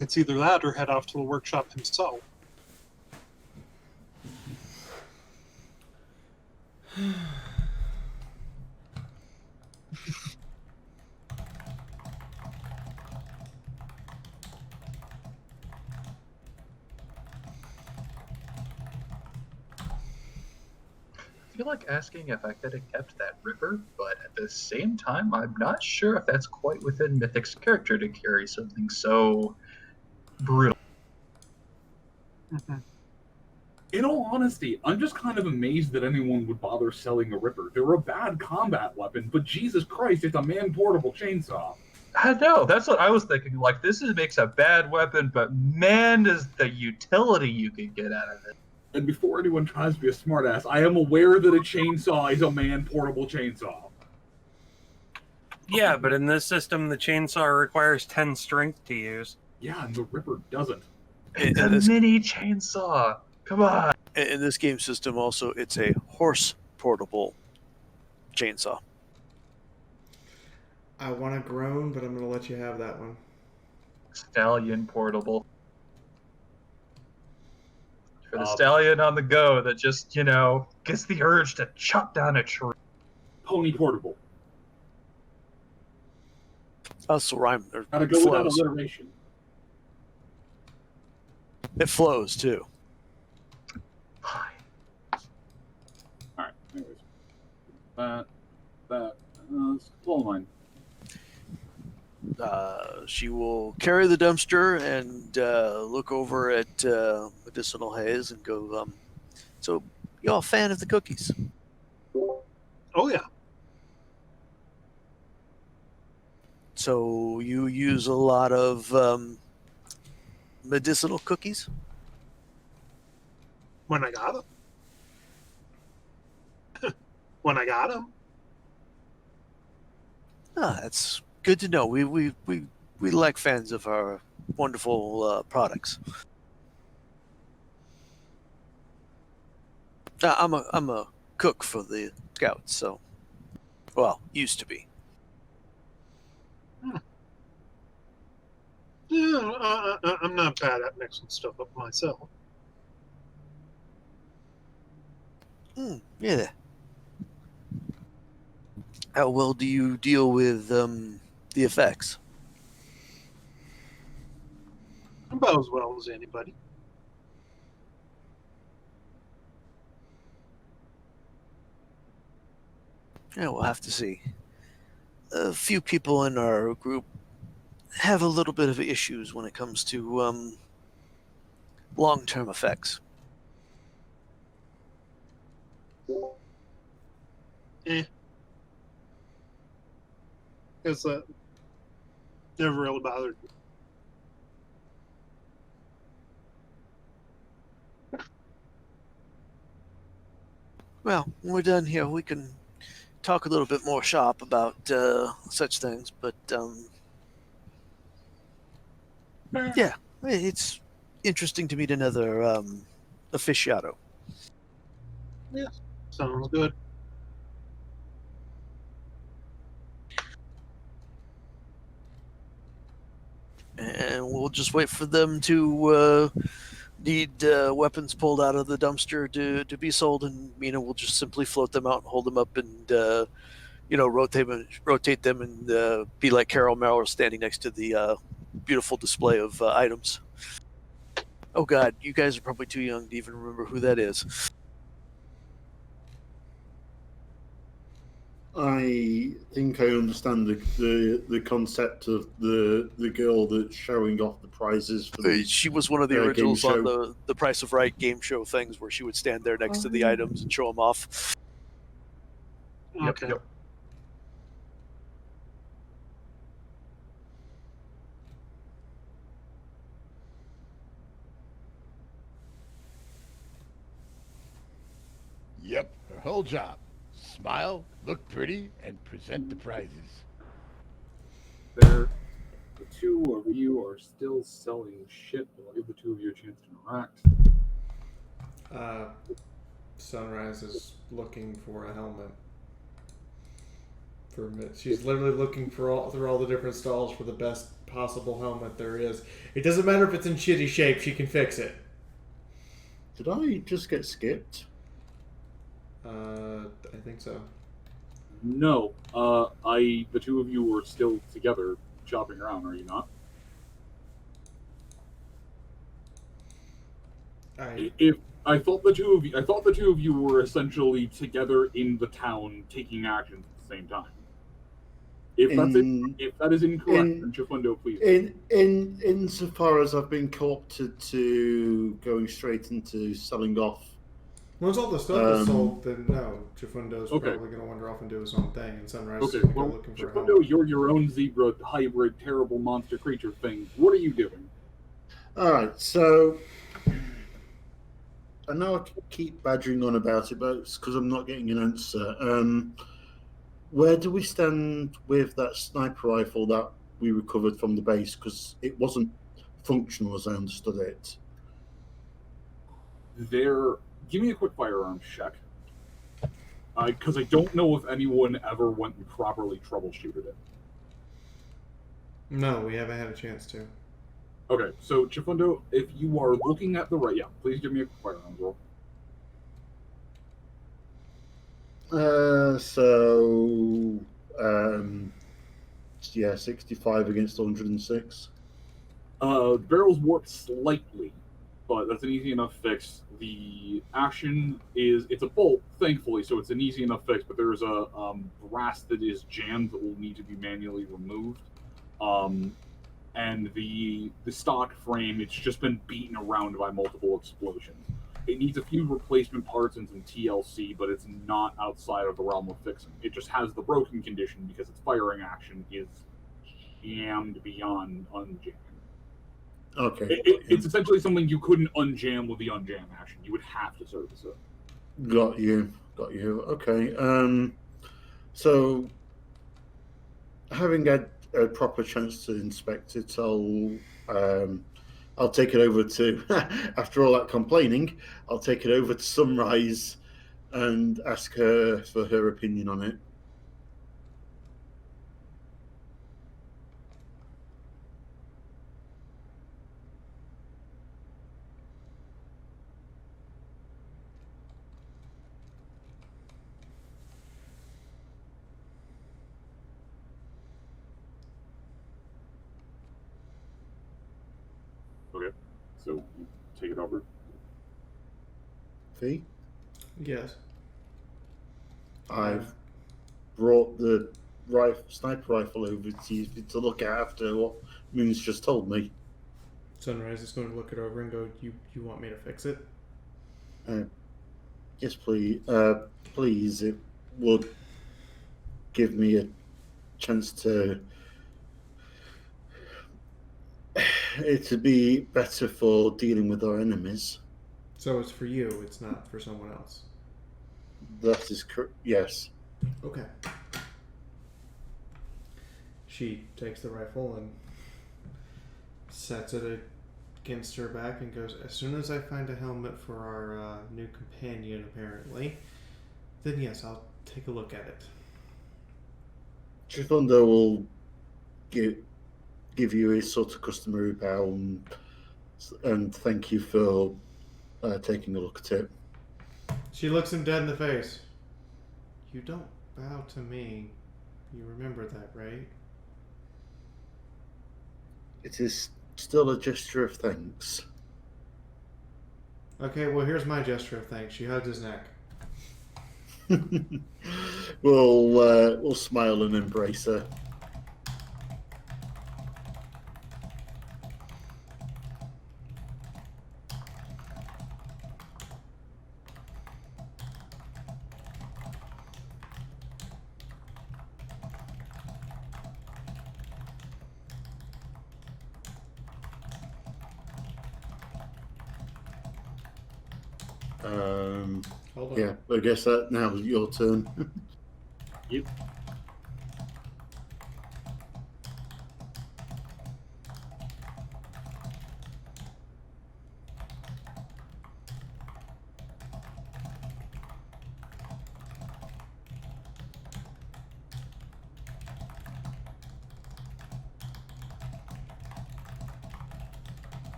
It's either that or head off to the workshop himself. I feel like asking if I could have kept that Ripper, but at the same time, I'm not sure if that's quite within Mythic's character to carry something so brutal. In all honesty, I'm just kind of amazed that anyone would bother selling a Ripper. They're a bad combat weapon, but Jesus Christ, it's a man-portable chainsaw. I know, that's what I was thinking. Like, makes a bad weapon, but man, is the utility you could get out of it. And before anyone tries to be a smartass, I am aware that a chainsaw is a man-portable chainsaw. Yeah, but in this system, the chainsaw requires 10 strength to use. Yeah, and the Ripper doesn't. It's a mini chainsaw. Come on. In this game system, also, it's a horse portable chainsaw. I want to groan, but I'm going to let you have that one. Stallion portable. For the stallion on the go that just, gets the urge to chop down a tree. Pony portable. Also rhyme. Gotta go without alliteration. It flows, too. Alright, anyways. Let's pull mine. She will carry the dumpster and look over at Medicinal Haze and go, so, y'all a fan of the cookies? Oh, yeah. So, you use a lot of medicinal cookies? When I got them. When I got them. Ah, that's good to know. We like fans of our wonderful products. I'm a cook for the Scouts, so used to be. Yeah, I'm not bad at mixing stuff up myself. Yeah. How well do you deal with the effects? About as well as anybody. Yeah, we'll have to see. A few people in our group have a little bit of issues when it comes to long-term effects. It's never really bothered me. Well, when we're done here, we can talk a little bit more shop about such things, but yeah, it's interesting to meet another aficionado. Yeah, sounds good. And we'll just wait for them to need weapons pulled out of the dumpster to be sold, and Mina will just simply float them out and hold them up and rotate them and be like Carol Merrill standing next to the beautiful display of items. Oh God, you guys are probably too young to even remember who that is. I think I understand the concept of the girl that's showing off the prizes. For the, she was one of the originals on the Price of Right game show things, where she would stand there next to the items and show them off. Okay. Yep. Yep, her whole job. Smile, look pretty, and present the prizes. The two of you are still selling shit. I'll give the two of you a chance to interact. Sunrise is looking for a helmet. She's literally looking for through all the different stalls for the best possible helmet there is. It doesn't matter if it's in shitty shape; she can fix it. Did I just get skipped? I think so. No, the two of you were still together shopping around, are you not? I thought the two of you were essentially together in the town taking actions at the same time. If that is incorrect, then Chifundo, please. Insofar as I've been co-opted to going straight into selling off. Once all the stuff is sold, then no, Chifundo's probably going to wander off and do his own thing, and Sunrise is going to go looking for a helmet. Chifundo, you're your own zebra hybrid, terrible monster creature thing. What are you doing? All right, so I know I keep badgering on about it, but it's because I'm not getting an answer. Where do we stand with that sniper rifle that we recovered from the base? Because it wasn't functional as I understood it. Give me a quick firearms check. Because I don't know if anyone ever went and properly troubleshooted it. No, we haven't had a chance to. Okay, so Chifundo, if you are looking at the right, please give me a quick firearms roll. 65 against 106. The barrel's warped slightly, but that's an easy enough fix. The action it's a bolt, thankfully, so it's an easy enough fix, but there's a brass that is jammed that will need to be manually removed. And the stock frame, it's just been beaten around by multiple explosions. It needs a few replacement parts and some TLC, but it's not outside of the realm of fixing. It just has the broken condition because its firing action is jammed beyond unjamming. Okay. It's essentially something you couldn't unjam with the unjam action. You would have to service it. Got you. Okay. So, having had a proper chance to inspect it, I'll take it over to, after all that complaining, I'll take it over to Sunrise and ask her for her opinion on it. Okay, so you take it over. Fee? Yes. I've brought the sniper rifle over to you to look at after what Moon's just told me. Sunrise is going to look it over and go, you want me to fix it? Yes, please. Please, it would give me a chance to... it to be better for dealing with our enemies. So it's for you, it's not for someone else? That is correct, yes. Okay. She takes the rifle and sets it against her back and goes, as soon as I find a helmet for our new companion, apparently, then yes, I'll take a look at it. Chifundo will give you a sort of customary bow and thank you for taking a look at it. She looks him dead in the face. You don't bow to me. You remember that, right? It is still a gesture of thanks. Okay, well, here's my gesture of thanks. She hugs his neck. We'll smile and embrace her. Hold on. Yeah, I guess that now is your turn. Yep.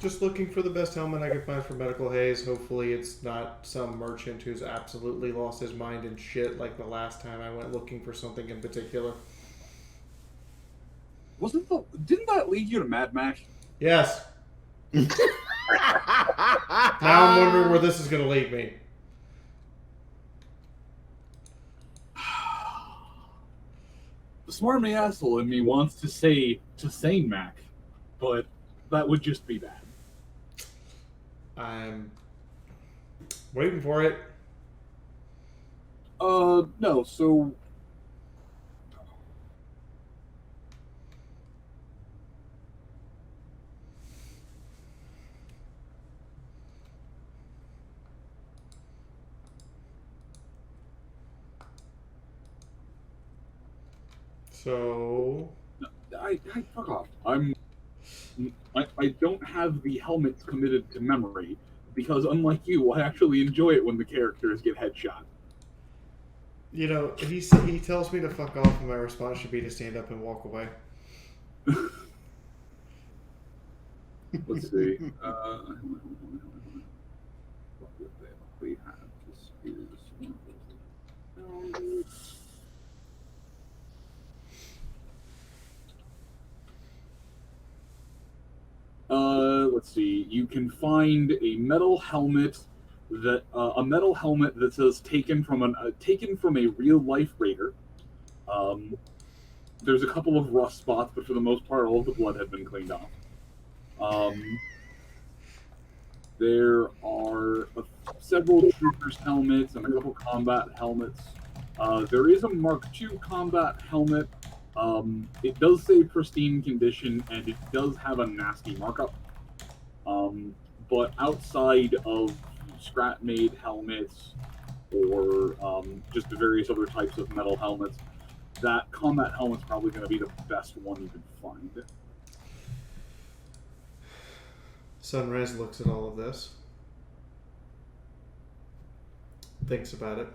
Just looking for the best helmet I could find for medical haze. Hopefully it's not some merchant who's absolutely lost his mind and shit like the last time I went looking for something in particular. Didn't that lead you to Mad Max? Yes. Now I'm wondering where this is going to lead me. The smarmy asshole in me wants to say to Sane Mac, but that would just be bad. I'm waiting for it. No, so... So... I fuck off. I don't have the helmets committed to memory, because unlike you, I actually enjoy it when the characters get headshot. You know, he tells me to fuck off, and my response should be to stand up and walk away. Let's see. Let's see. You can find a metal helmet that says taken from a real life raider. There's a couple of rust spots, but for the most part, all of the blood had been cleaned off. There are several troopers' helmets and a couple combat helmets. There is a Mark II combat helmet. It does say pristine condition, and it does have a nasty markup. But outside of scrap-made helmets or just the various other types of metal helmets, that combat helmet's probably going to be the best one you can find. Sunrise looks at all of this, thinks about it.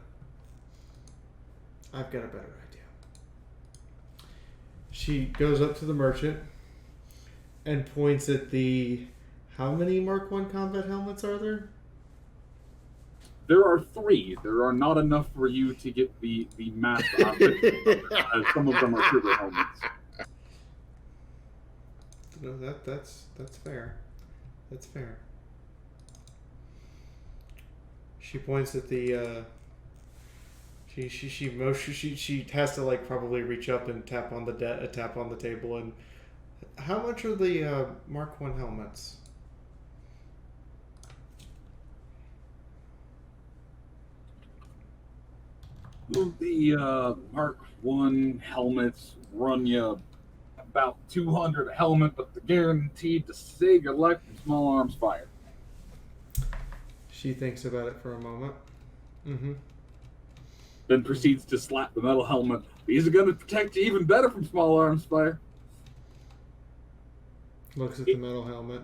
I've got a better idea. She goes up to the merchant and points at the... How many Mark I combat helmets are there? There are 3. There are not enough for you to get the mass outfit, as some of them are trigger helmets. No, that's fair. That's fair. She points at the she has to like probably reach up and tap on the table. And how much are the Mark I helmets? The Mark I helmets run you about 200 a helmet, but they're guaranteed to save your life from small arms fire. She thinks about it for a moment. Mm-hmm. Then proceeds to slap the metal helmet. These are going to protect you even better from small arms fire. Looks at the metal helmet.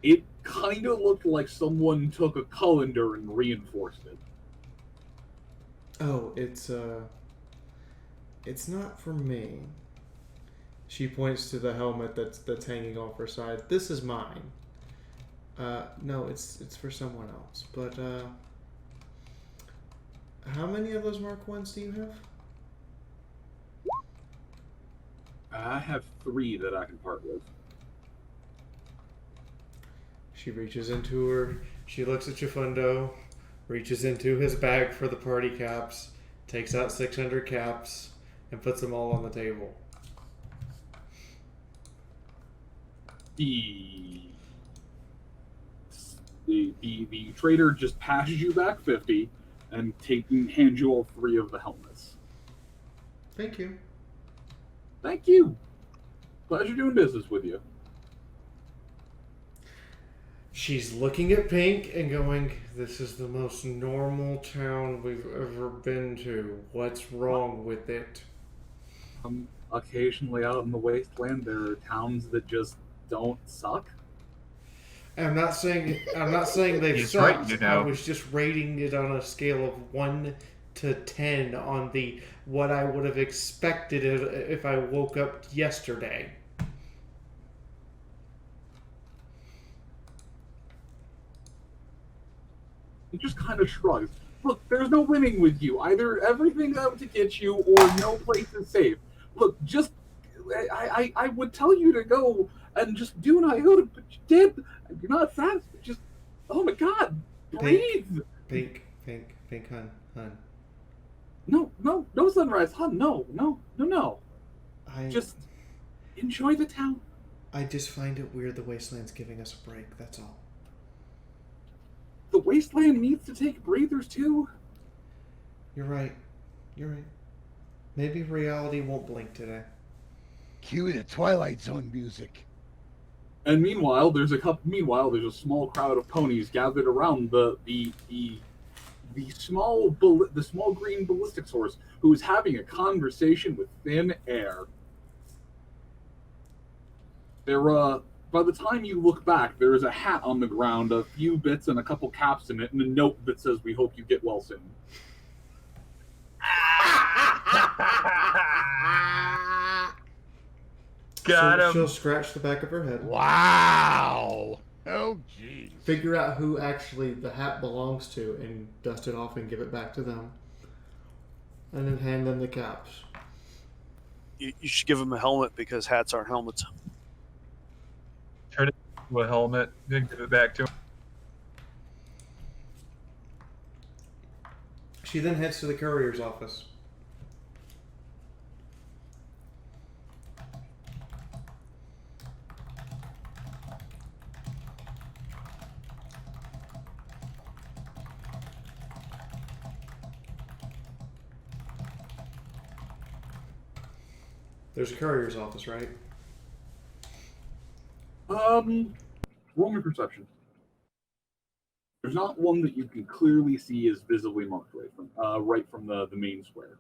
It kind of looked like someone took a colander and reinforced it. Oh, it's not for me. She points to the helmet that's hanging off her side. This is mine. No, it's for someone else. But how many of those Mark I's do you have? I have 3 that I can part with. She reaches into her. She looks at Chifundo, reaches into his bag for the party caps, takes out 600 caps, and puts them all on the table. The trader just passes you back 50 and hands you all 3 of the helmets. Thank you. Thank you. Pleasure doing business with you. She's looking at Pink and going, "This is the most normal town we've ever been to. What's wrong with it?" Occasionally out in the wasteland, there are towns that just don't suck. I'm not saying they've He's sucked. right, you know. I was just rating it on a scale of 1 to 10 on the what I would have expected if I woke up yesterday. He just kind of shrugs. Look, there's no winning with you. Either everything's out to get you, or no place is safe. Look, just I would tell you to go and just do an iota, but you did. You're not satisfied. Just, oh my God, breathe. Pink, hun. No, Sunrise, hun. No. Just enjoy the town. I just find it weird the Wasteland's giving us a break, that's all. The Wasteland needs to take breathers too. You're right. Maybe reality won't blink today. Cue the Twilight Zone music. And meanwhile, there's a small crowd of ponies gathered around the small green ballistics horse, who is having a conversation with thin air. By the time you look back, there is a hat on the ground, a few bits and a couple caps in it, and a note that says, "We hope you get well soon." Got him. She'll scratch the back of her head. Wow. Oh, jeez. Figure out who actually the hat belongs to and dust it off and give it back to them. And then hand them the caps. You should give him a helmet because hats aren't helmets. Turn it into a helmet, then give it back to him. She then heads to the courier's office. There's a courier's office, right? Roll me perception. There's not one that you can clearly see is visibly marked right from the main square.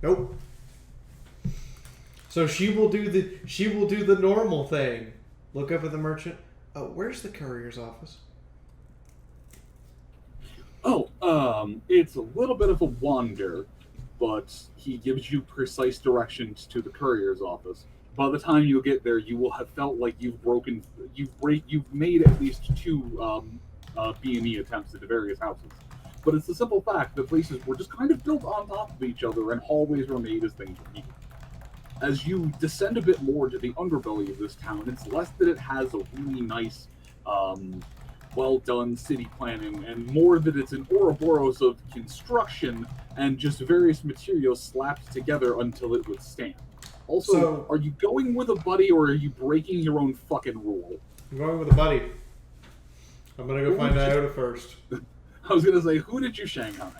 Nope. So she will do the normal thing. Look up at the merchant. Oh, where's the courier's office? It's a little bit of a wander, but he gives you precise directions to the courier's office. By the time you get there, you will have felt like you've made at least two B&E attempts at the various houses. But it's the simple fact that places were just kind of built on top of each other, and hallways were made as things were needed. As you descend a bit more to the underbelly of this town, it's less that it has a really nice, well-done city planning, and more that it's an Ouroboros of construction and just various materials slapped together until it would stand. Also, are you going with a buddy, or are you breaking your own fucking rule? I'm going with a buddy. I'm gonna go find Iota first. I was gonna say, who did you Shanghai?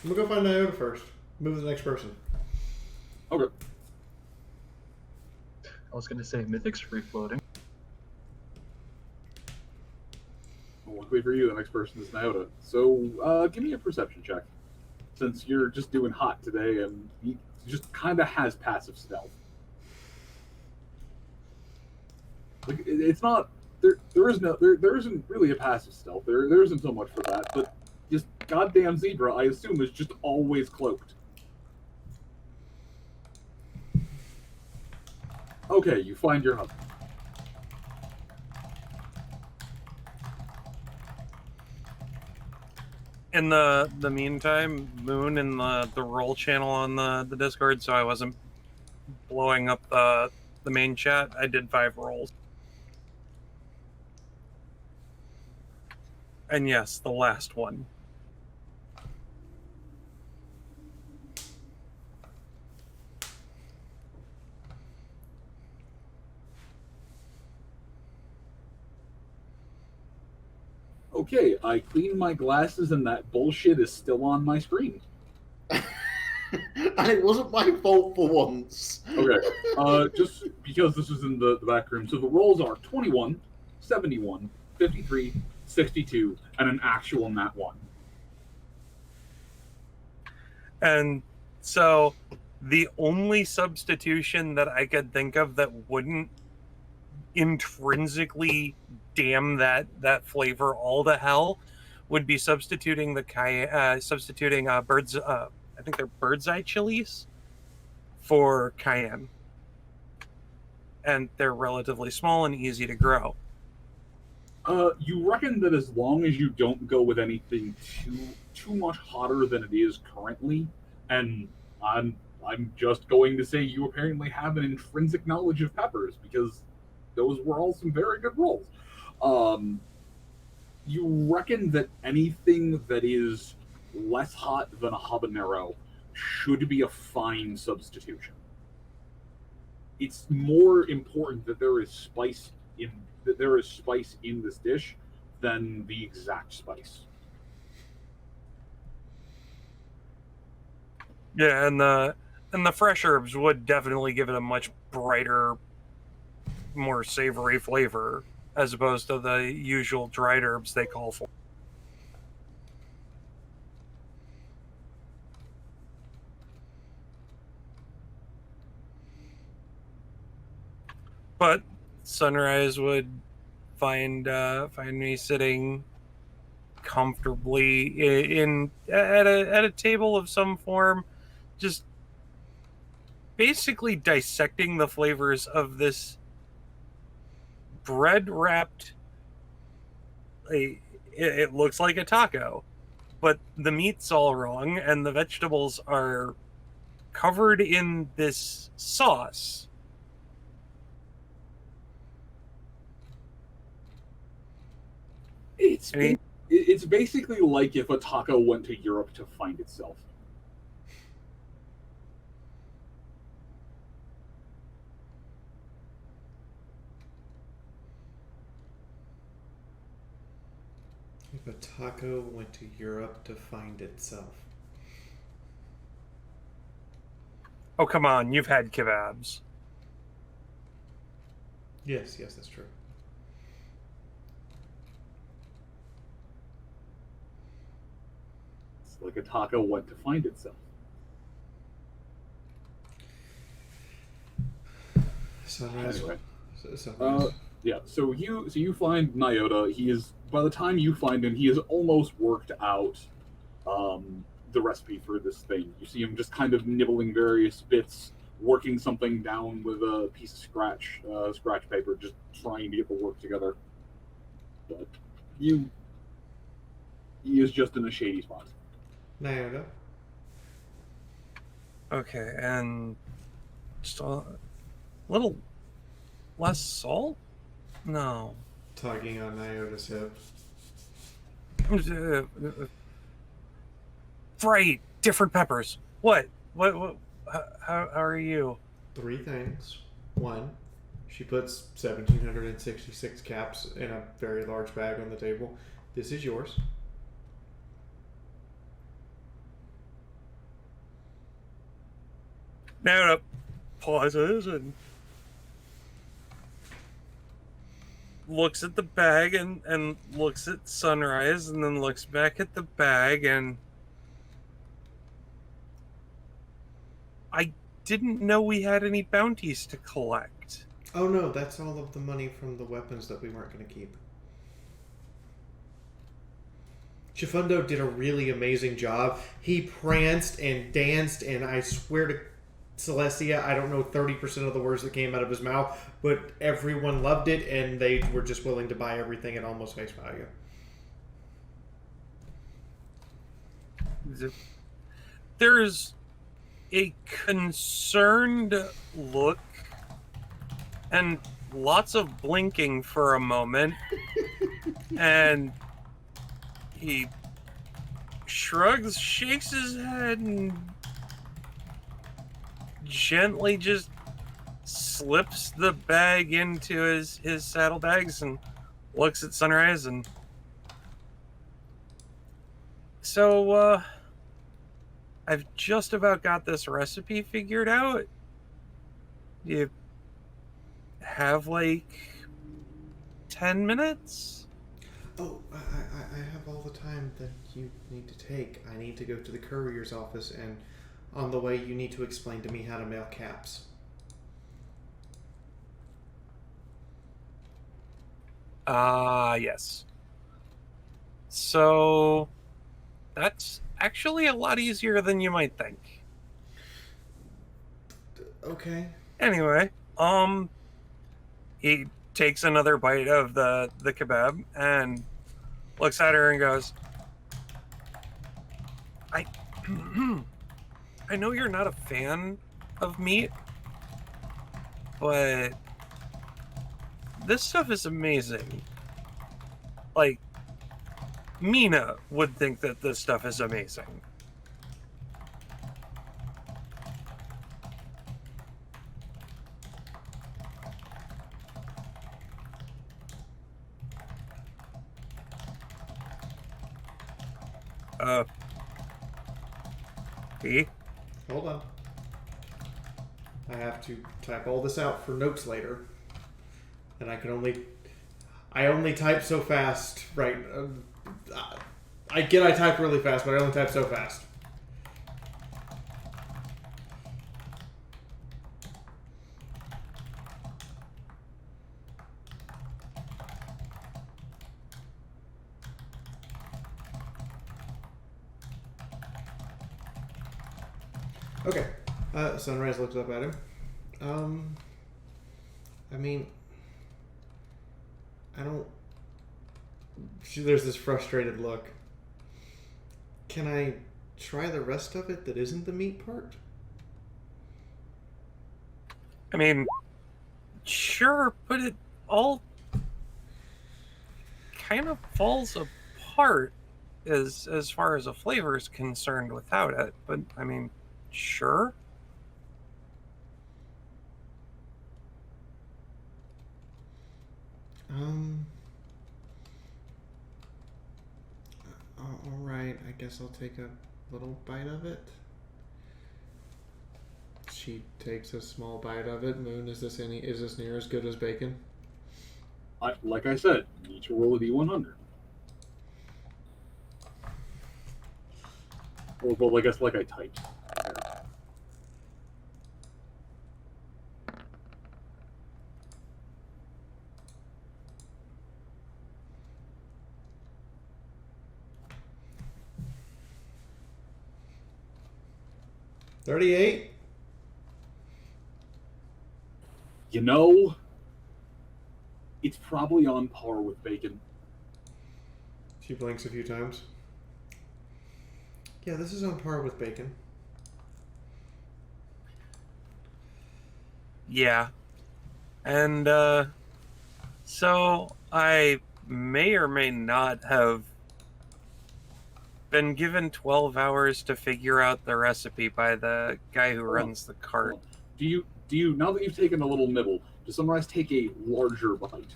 I'm gonna go find Iota first. Move to the next person. Okay. I was gonna say Mythic's free floating. Well, luckily for you, the next person is Iota. So, give me a perception check. Since you're just doing hot today, and he just kind of has passive stealth. Like, it's not... There isn't really a passive stealth. There isn't so much for that, but just goddamn zebra, I assume, is just always cloaked. Okay, you find your husband. In the meantime, Moon in the roll channel on the Discord, so I wasn't blowing up the main chat. I did 5 rolls. And yes, the last one. Okay, I cleaned my glasses and that bullshit is still on my screen. And it wasn't my fault for once. Okay, just because this is in the back room. So the rolls are 21, 71, 53, 62, and an actual nat 1. And so the only substitution that I could think of that wouldn't intrinsically damn that flavor all to hell would be substituting the birds. I think they're bird's eye chilies for cayenne, and they're relatively small and easy to grow. You reckon that as long as you don't go with anything too much hotter than it is currently, and I'm just going to say you apparently have an intrinsic knowledge of peppers because those were all some very good rolls. You reckon that anything that is less hot than a habanero should be a fine substitution. It's more important that there is spice in this dish than the exact spice. Yeah, and the fresh herbs would definitely give it a much brighter, more savory flavor as opposed to the usual dried herbs they call for. But Sunrise would find me sitting comfortably at a table of some form, just basically dissecting the flavors of this bread wrapped. It looks like a taco, but the meat's all wrong and the vegetables are covered in this sauce. It's basically like if a taco went to Europe to find itself. If a taco went to Europe to find itself. Oh, come on, you've had kebabs. Yes, that's true. It's like a taco went to find itself. Sunrise. Anyway. Sunrise. Yeah, so you find Nyota. He is, by the time you find him, he has almost worked out the recipe for this thing. You see him just kind of nibbling various bits, working something down with a piece of scratch paper, just trying to get the work together. But he is just in a shady spot. Nyota. Okay, and just a little less salt? No. Tugging on Nyota's hip. Right, different peppers. What? How are you? 3 things. 1, she puts 1,766 caps in a very large bag on the table. This is yours. Now pauses and looks at the bag and looks at Sunrise and then looks back at the bag and I didn't know we had any bounties to collect. Oh no, that's all of the money from the weapons that we weren't going to keep. Chifundo did a really amazing job. He pranced and danced, and I swear to Celestia, I don't know 30% of the words that came out of his mouth, but everyone loved it, and they were just willing to buy everything at almost face value. There's a concerned look and lots of blinking for a moment, and he shrugs, shakes his head, and gently just slips the bag into his saddlebags and looks at Sunrise and so I've just about got this recipe figured out. You have like 10 minutes? Oh, I have all the time that you need to take. I need to go to the courier's office and on the way, you need to explain to me how to mail caps. Yes. So that's actually a lot easier than you might think. Okay. Anyway, he takes another bite of the kebab and looks at her and goes, I I know you're not a fan of meat, but this stuff is amazing. Like, Mina would think that this stuff is amazing. P? Hold on. I have to type all this out for notes later. And I only type so fast, right? I type really fast, but I only type so fast. Okay. Sunrise looks up at him. I mean, I don't... There's this frustrated look. Can I try the rest of it that isn't the meat part? I mean, sure, but it all kind of falls apart as far as a flavor is concerned without it. But, I mean, sure. Alright, I guess I'll take a little bite of it. She takes a small bite of it. Moon, is this near as good as bacon? Like I said, you need to roll a D100. Well, I guess like I typed. $38. You know, it's probably on par with bacon. She blinks a few times. Yeah, this is on par with bacon. Yeah. And, so I may or may not have been given 12 hours to figure out the recipe by the guy who runs the cart. Do you, now that you've taken a little nibble, does Sunrise take a larger bite?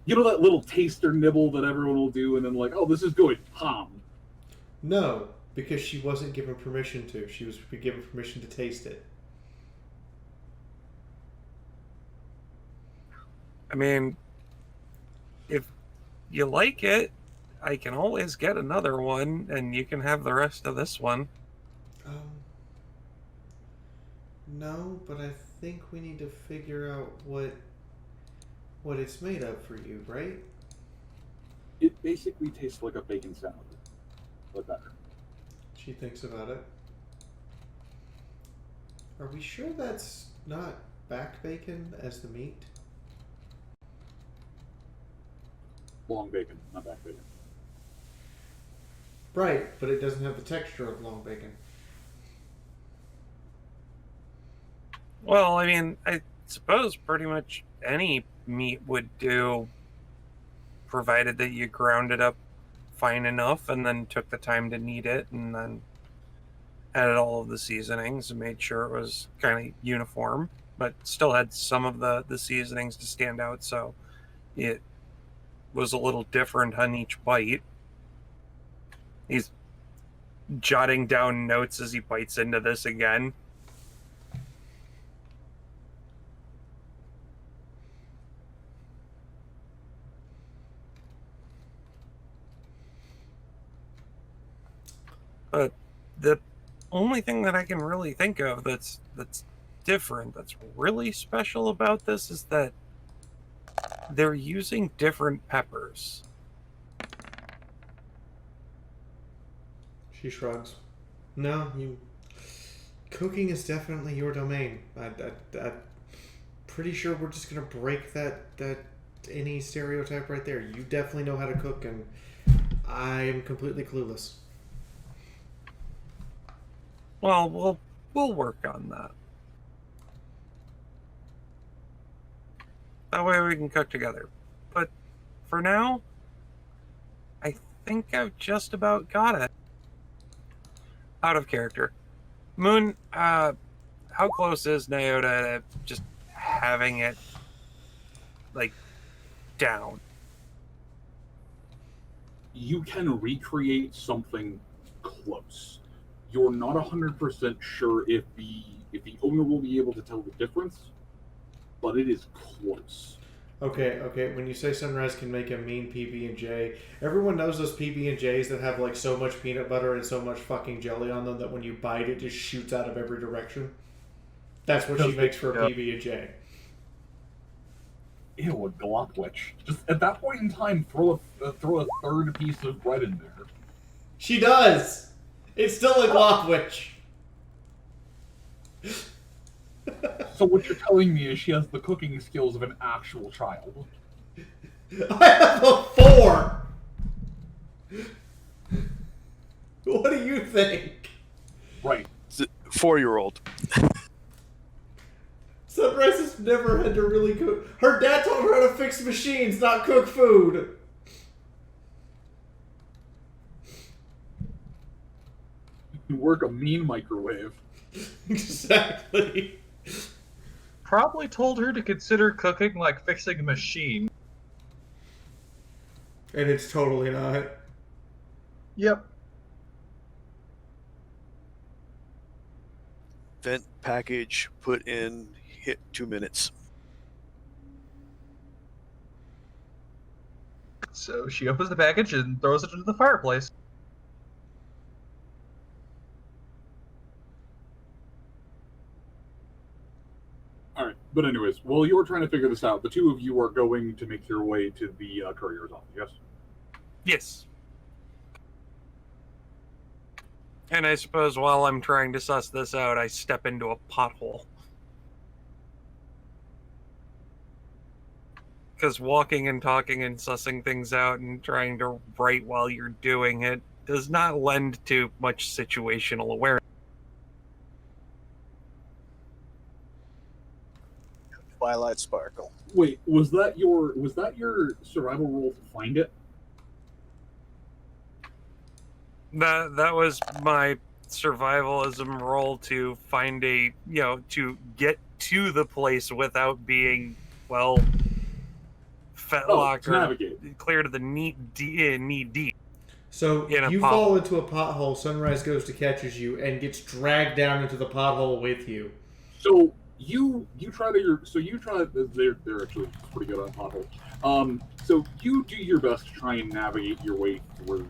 You know that little taster nibble that everyone will do and then like, oh, this is good, Ham. No, because she wasn't given permission to. She was given permission to taste it. I mean, if you like it, I can always get another one, and you can have the rest of this one. No, but I think we need to figure out what it's made of for you, right? It basically tastes like a bacon salad, but better. She thinks about it. Are we sure that's not back bacon as the meat? Long bacon, not back bacon. Right, but it doesn't have the texture of long bacon. Well, I mean, I suppose pretty much any meat would do, provided that you ground it up fine enough and then took the time to knead it and then added all of the seasonings and made sure it was kind of uniform, but still had some of the seasonings to stand out, so it was a little different on each bite. He's jotting down notes as he bites into this again. But the only thing that I can really think of that's different, that's really special about this, is that they're using different peppers. She shrugs. No, cooking is definitely your domain. I'm pretty sure we're just gonna break that any stereotype right there. You definitely know how to cook, and I'm completely clueless. Well, we'll work on that. That way we can cook together. But for now, I think I've just about got it. Out of character. Moon, how close is Nyota to just having it, like, down? You can recreate something close. You're not 100% sure if the owner will be able to tell the difference, but it is close. Okay. When you say Sunrise can make a mean PB&J, everyone knows those PB&Js that have like so much peanut butter and so much fucking jelly on them that when you bite it just shoots out of every direction. That's what she makes for a PB&J. Ew, a Glockwitch. Just at that point in time, throw a third piece of bread in there. She does. It's still a Glockwitch. So what you're telling me is she has the cooking skills of an actual child. I have a 4. What do you think? Right. 4-year-old. Sunrise has never had to really cook. Her dad told her how to fix machines, not cook food. You work a mean microwave. Exactly. Probably told her to consider cooking like fixing a machine. And it's totally not. Yep. Vent package put in, hit 2 minutes. So she opens the package and throws it into the fireplace. Alright, but anyways, while you were trying to figure this out, the two of you are going to make your way to the courier's office, yes? Yes. And I suppose while I'm trying to suss this out, I step into a pothole. Because walking and talking and sussing things out and trying to write while you're doing it does not lend to much situational awareness. Twilight Sparkle. Wait, was that your survival roll to find it? That was my survivalism roll to find a, to get to the place without being, well, fetlock or navigate. clear to the knee deep. So you fall into a pothole, Sunrise goes to catches you and gets dragged down into the pothole with you. So you try they're actually pretty good on potholes. So you do your best to try and navigate your way through,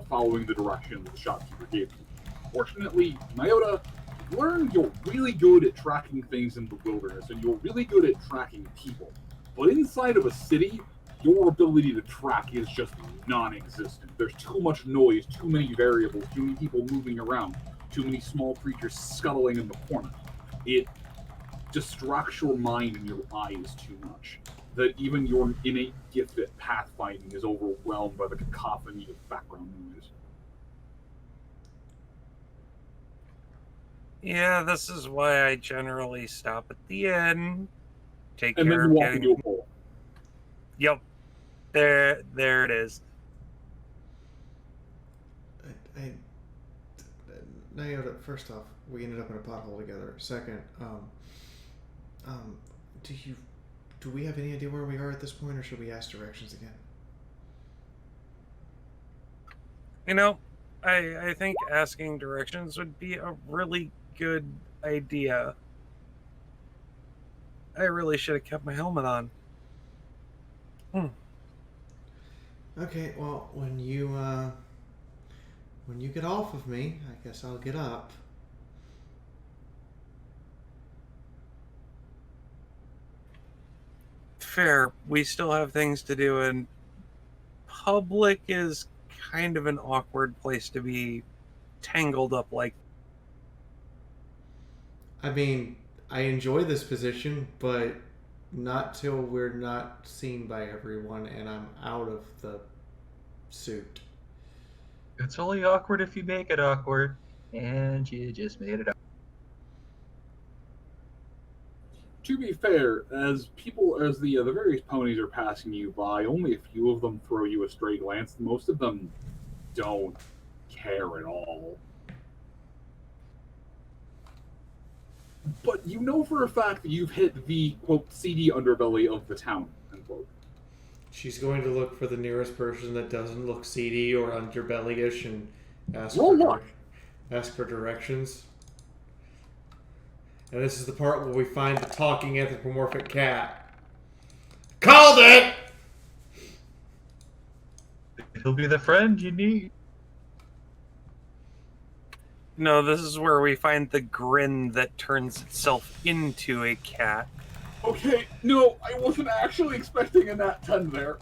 following the directions the shopkeeper gave you. Fortunately, Nyota, you learned you're really good at tracking things in the wilderness, and you're really good at tracking people. But inside of a city, your ability to track is just non-existent. There's too much noise, too many variables, too many people moving around, too many small creatures scuttling in the corner. It distracts your mind and your eyes too much, that even your innate gift at pathfinding is overwhelmed by the cacophony of background noise. Yeah, this is why I generally stop at the end. Take And care then of you walk getting... into a hole. Yep. There it is. Nyota, first off, we ended up in a pothole together. Second, do we have any idea where we are at this point, or should we ask directions again? I think asking directions would be a really good idea. I really should have kept my helmet on. Okay, well, when you When you get off of me, I guess I'll get up. Fair. We still have things to do, and public is kind of an awkward place to be tangled up like. I mean, I enjoy this position, but not till we're not seen by everyone and I'm out of the suit. It's only awkward if you make it awkward, and you just made it up. To be fair, as the various ponies are passing you by, only a few of them throw you a stray glance. Most of them don't care at all. But you know for a fact that you've hit the, quote, seedy underbelly of the town, unquote. She's going to look for the nearest person that doesn't look seedy or underbelly-ish and ask for directions. And this is the part where we find the talking anthropomorphic cat. Called it! He'll be the friend you need. No, this is where we find the grin that turns itself into a cat. Okay, no, I wasn't actually expecting a nat 10 there.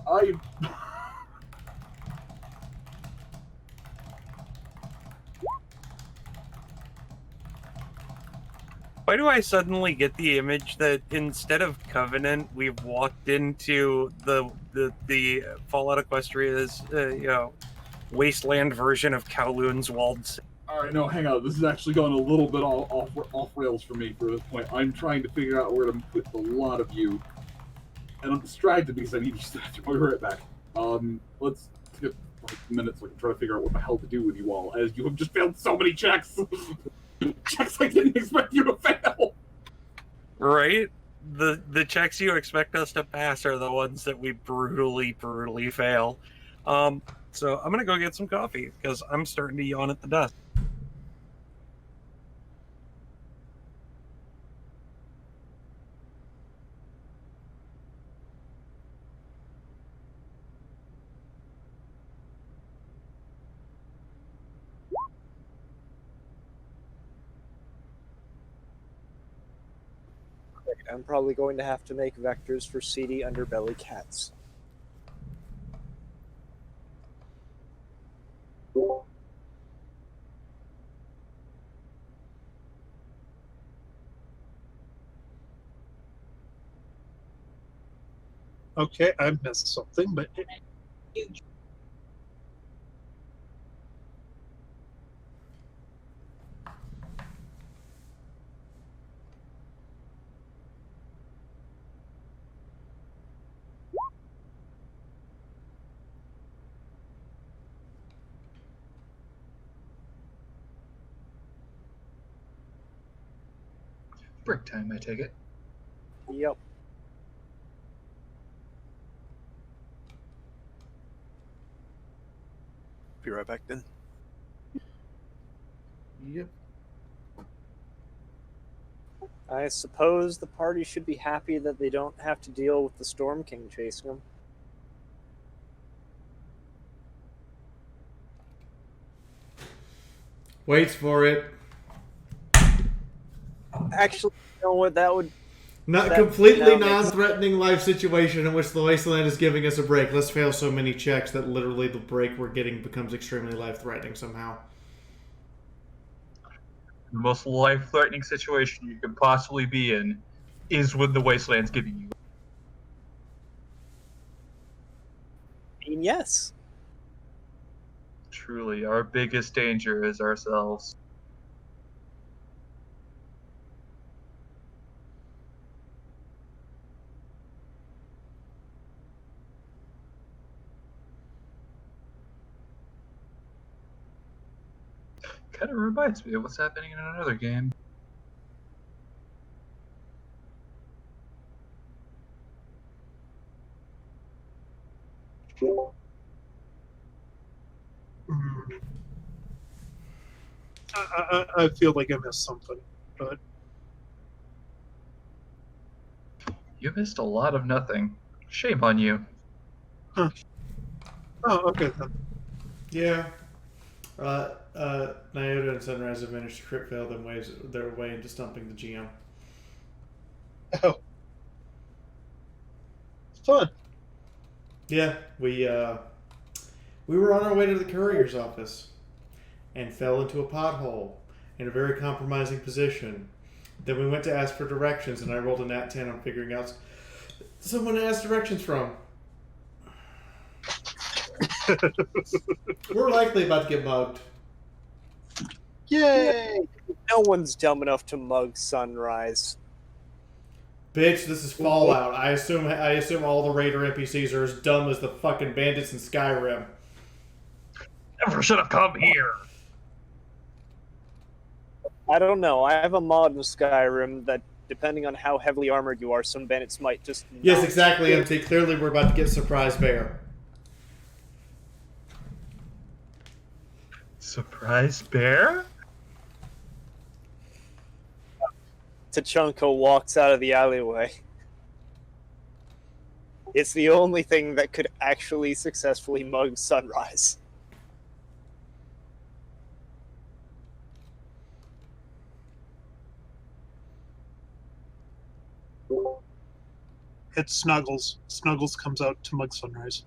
Why do I suddenly get the image that instead of Covenant, we've walked into the Fallout Equestria's wasteland version of Kowloon's walled city? Alright, no, hang on. This is actually going a little bit off rails for me for this point. I'm trying to figure out where to put a lot of you. And I'm distracted because I need to use the bathroom. I'll be right back. Let's take a minute so I can try to figure out what the hell to do with you all, as you have just failed so many checks! Checks I didn't expect you to fail! Right? The checks you expect us to pass are the ones that we brutally fail. So I'm gonna go get some coffee, because I'm starting to yawn at the desk. I'm probably going to have to make vectors for seedy underbelly cats. Okay, I missed something, but Break time, I take it. Yep. Be right back then. Yep. I suppose the party should be happy that they don't have to deal with the Storm King chasing them. Waits for it. Actually, you know what? That would... Completely non-threatening life situation in which the Wasteland is giving us a break. Let's fail so many checks that literally the break we're getting becomes extremely life-threatening somehow. The most life-threatening situation you could possibly be in is when the Wasteland's giving you. I mean, yes. Truly, our biggest danger is ourselves. Kind of reminds me of what's happening in another game. I feel like I missed something, but You missed a lot of nothing. Shame on you. Huh. Oh, okay then. Yeah. Nyota and Sunrise have managed to crit fail their way into stumping the GM. Oh. Fun. Yeah, we were on our way to the courier's office and fell into a pothole in a very compromising position. Then we went to ask for directions, and I rolled a nat 10 on figuring out someone to ask directions from. We're likely about to get mugged. Yay! No one's dumb enough to mug Sunrise. Bitch, this is Fallout. I assume all the Raider NPCs are as dumb as the fucking bandits in Skyrim. Never should have come here. I don't know. I have a mod in Skyrim that, depending on how heavily armored you are, some bandits might just... Yes, exactly, MT. Clearly we're about to get Surprise Bear. Surprise Bear? Tachanko walks out of the alleyway. It's the only thing that could actually successfully mug Sunrise. It's Snuggles. Snuggles comes out to mug Sunrise.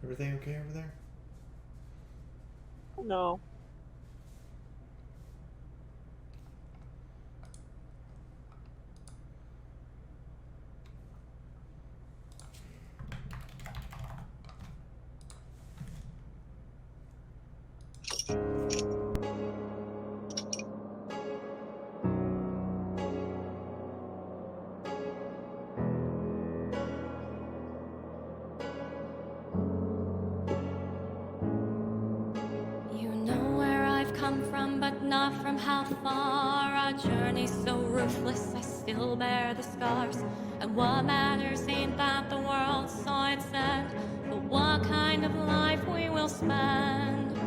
Everything okay over there? No. You know where I've come from, but not from how far. Our journey's so ruthless, I still bear the scars. And what matters ain't that the world saw its end, but what kind of life we will spend.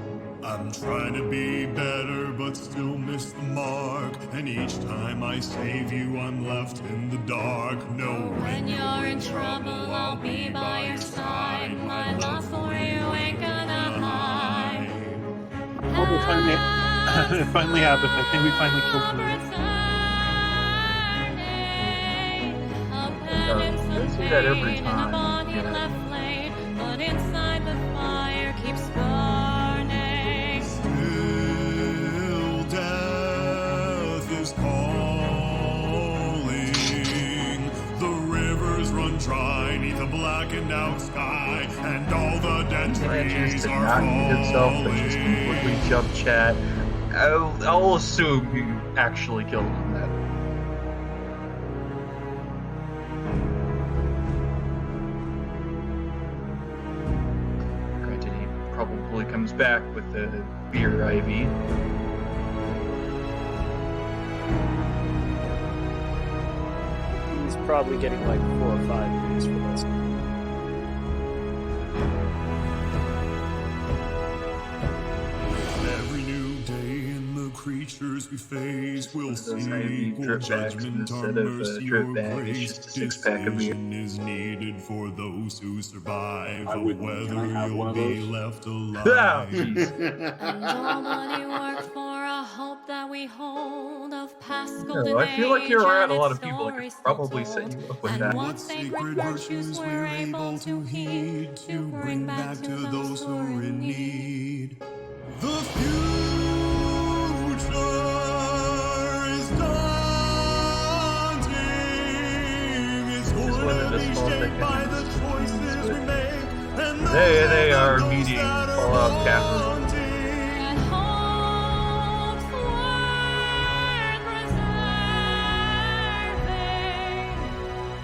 I'm trying to be better, but still miss the mark. And each time I save you, I'm left in the dark. No, When you're in trouble, I'll be by your side. My love for you ain't gonna hide. Oh, it finally happened. I think we finally killed him. I see that every time. But inside the fire keeps burning. Still death is calling. The rivers run dry neath a blackened out sky, and all the dead trees Did are not mute itself, but just falling. completely jump chat. I'll assume you actually killed him then. Granted, he probably comes back with the beer IV. probably getting like 4 or 5 views for this. Every new day in the creatures we face will see equal judgment, our mercy or grace. Decision is needed for those who survive, of whether you'll be left alive. And nobody worked for a hope that we hold of past golden I feel like you're around age a lot and of people that could its stories probably still set told. you up with And that. what sacred virtues we're able to heed to bring back to those who are in need. The future is daunting. It's going to be shaped by the choices we make. And They are meeting Fallout Capital. And hopes worth preserving.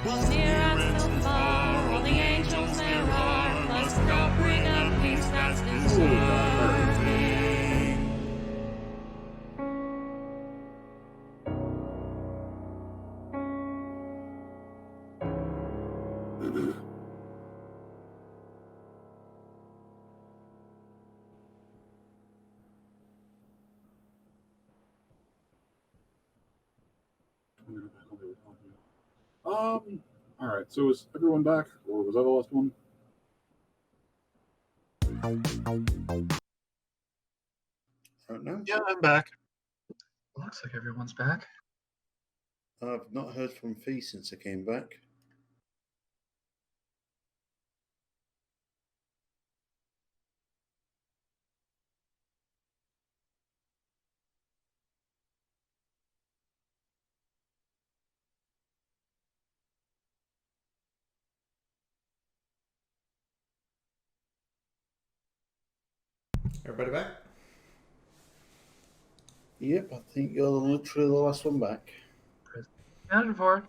Both near and so far, all the angels there are must help bring a peace that's deserving. All right. So is everyone back, or was that the last one? Right now? Yeah, I'm back. Looks like everyone's back. I've not heard from Fee since I came back. Everybody back? Yep, I think you're literally the last one back. Counted for.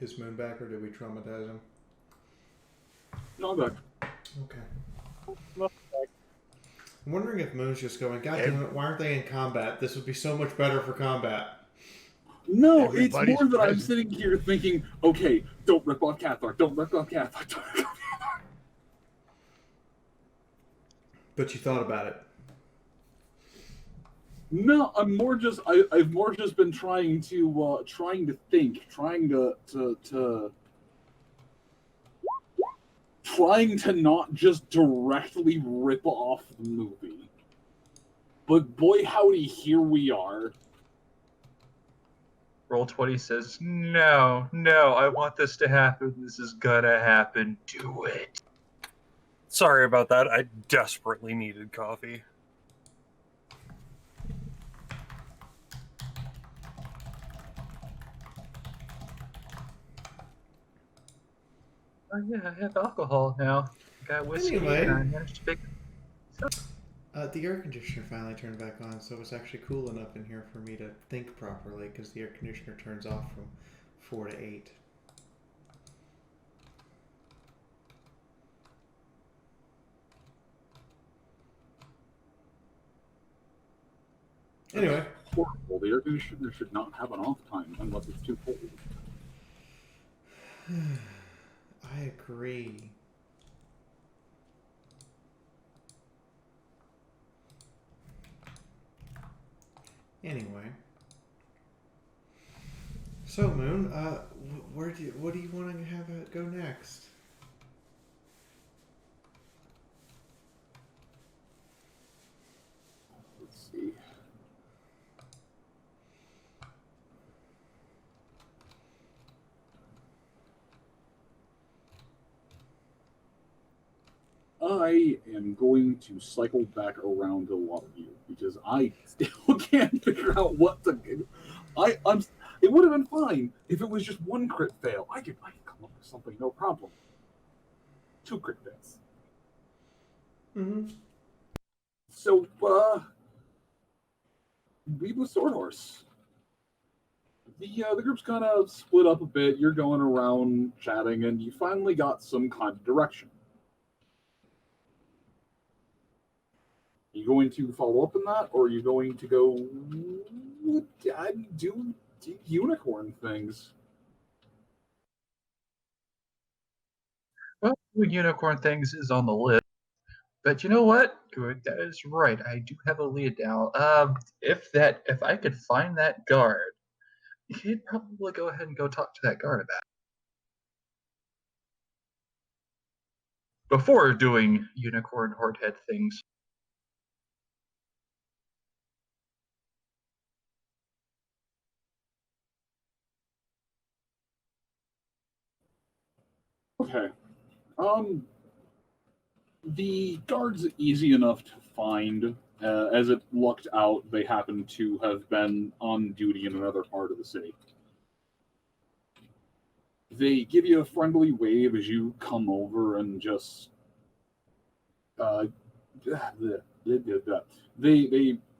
Is Moon back, or did we traumatize him? No, I'm back. Okay. I'm wondering if Moon's just going, God damn it, why aren't they in combat? This would be so much better for combat. No, Everybody's it's more that I'm present. sitting here thinking, okay, don't rip off Cathar, don't rip off Cathar, don't rip off Cathar. But you thought about it. No, I've more just been trying to think, trying to not just directly rip off the movie. But boy howdy, here we are. Roll20 says, no, I want this to happen. This is gonna happen. Do it. Sorry about that. I desperately needed coffee. Oh yeah, I have alcohol now. I got whiskey. Anyway. And I managed to pick. The air conditioner finally turned back on, so it's actually cool enough in here for me to think properly, because the air conditioner turns off from 4 to 8. Anyway. Horrible. The air conditioner should not have an off time unless it's too cold. I agree. Anyway, so Moon, what do you want to have it go next? Let's see. I am going to cycle back around to a lot of you because I still can't figure out what to do. It would have been fine if it was just one crit fail. I could come up with something, no problem. 2 crit fails. Mm-hmm. So, we with Sword Horse. The group's kind of split up a bit. You're going around chatting, and you finally got some kind of direction. you going to follow up on that, or are you going to go do unicorn things? Well, doing unicorn things is on the list. But you know what? Good, that is right. I do have a lead now. If I could find that guard, he'd probably go ahead and go talk to that guard about it. Before doing unicorn horde head things. Okay. The guard's easy enough to find. As it looked out, they happen to have been on duty in another part of the city. They give you a friendly wave as you come over and just they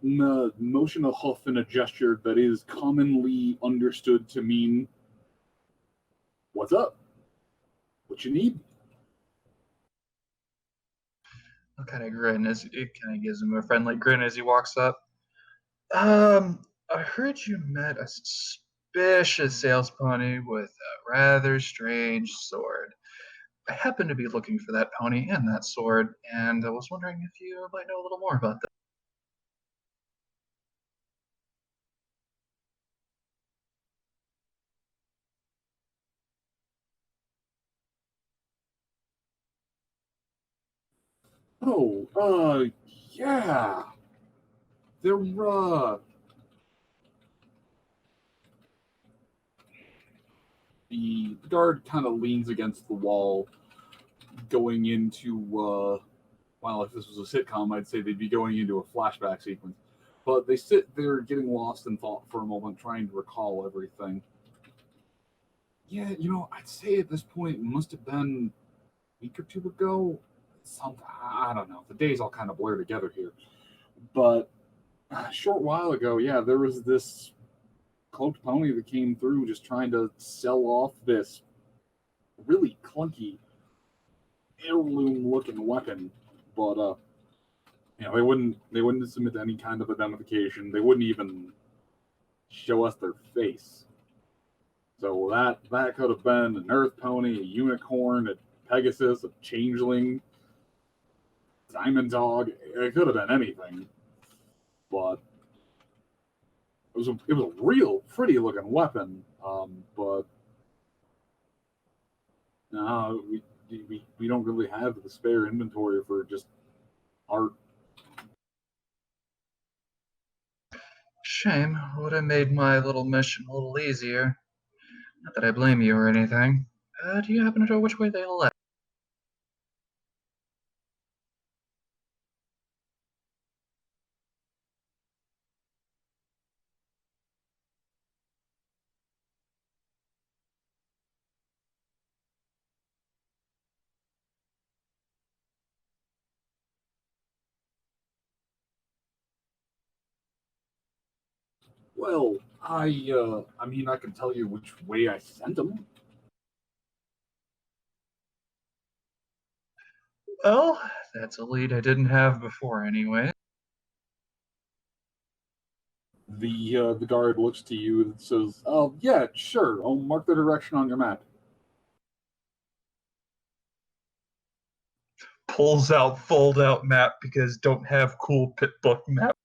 motion a hoof in a gesture that is commonly understood to mean, "What's up? What you need?" I'll kind of grin as it kind of gives him a friendly grin as he walks up. I heard you met a suspicious sales pony with a rather strange sword. I happen to be looking for that pony and that sword, and I was wondering if you might know a little more about that. Oh, yeah. They're, the guard kind of leans against the wall, going into, well, if this was a sitcom, I'd say they'd be going into a flashback sequence. But they sit there getting lost in thought for a moment, trying to recall everything. Yeah, I'd say at this point, it must have been a week or two ago. I don't know. The days all kind of blur together here. But a short while ago, yeah, there was this cloaked pony that came through just trying to sell off this really clunky heirloom-looking weapon. But they wouldn't submit to any kind of identification. They wouldn't even show us their face. So that could have been an earth pony, a unicorn, a Pegasus, a changeling, diamond dog. It could have been anything. But it was a real pretty looking weapon. But no, we don't really have the spare inventory for just art. Shame. Would have made my little mission a little easier. Not that I blame you or anything. Do you happen to know which way they led? Well, I mean, I can tell you which way I sent them. Well, that's a lead I didn't have before anyway. The guard looks to you and says, "Oh, yeah, sure. I'll mark the direction on your map." Pulls out fold-out map because don't have cool pit book map.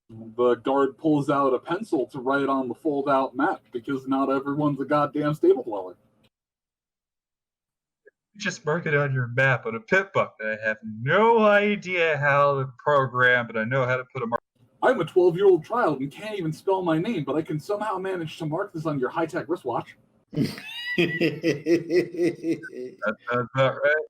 The guard pulls out a pencil to write on the fold-out map because not everyone's a goddamn stable dweller. Just mark it on your map on a pit book. I have no idea how to program, but I know how to put a mark. I'm a 12-year-old child and can't even spell my name, but I can somehow manage to mark this on your high-tech wristwatch. That's about right.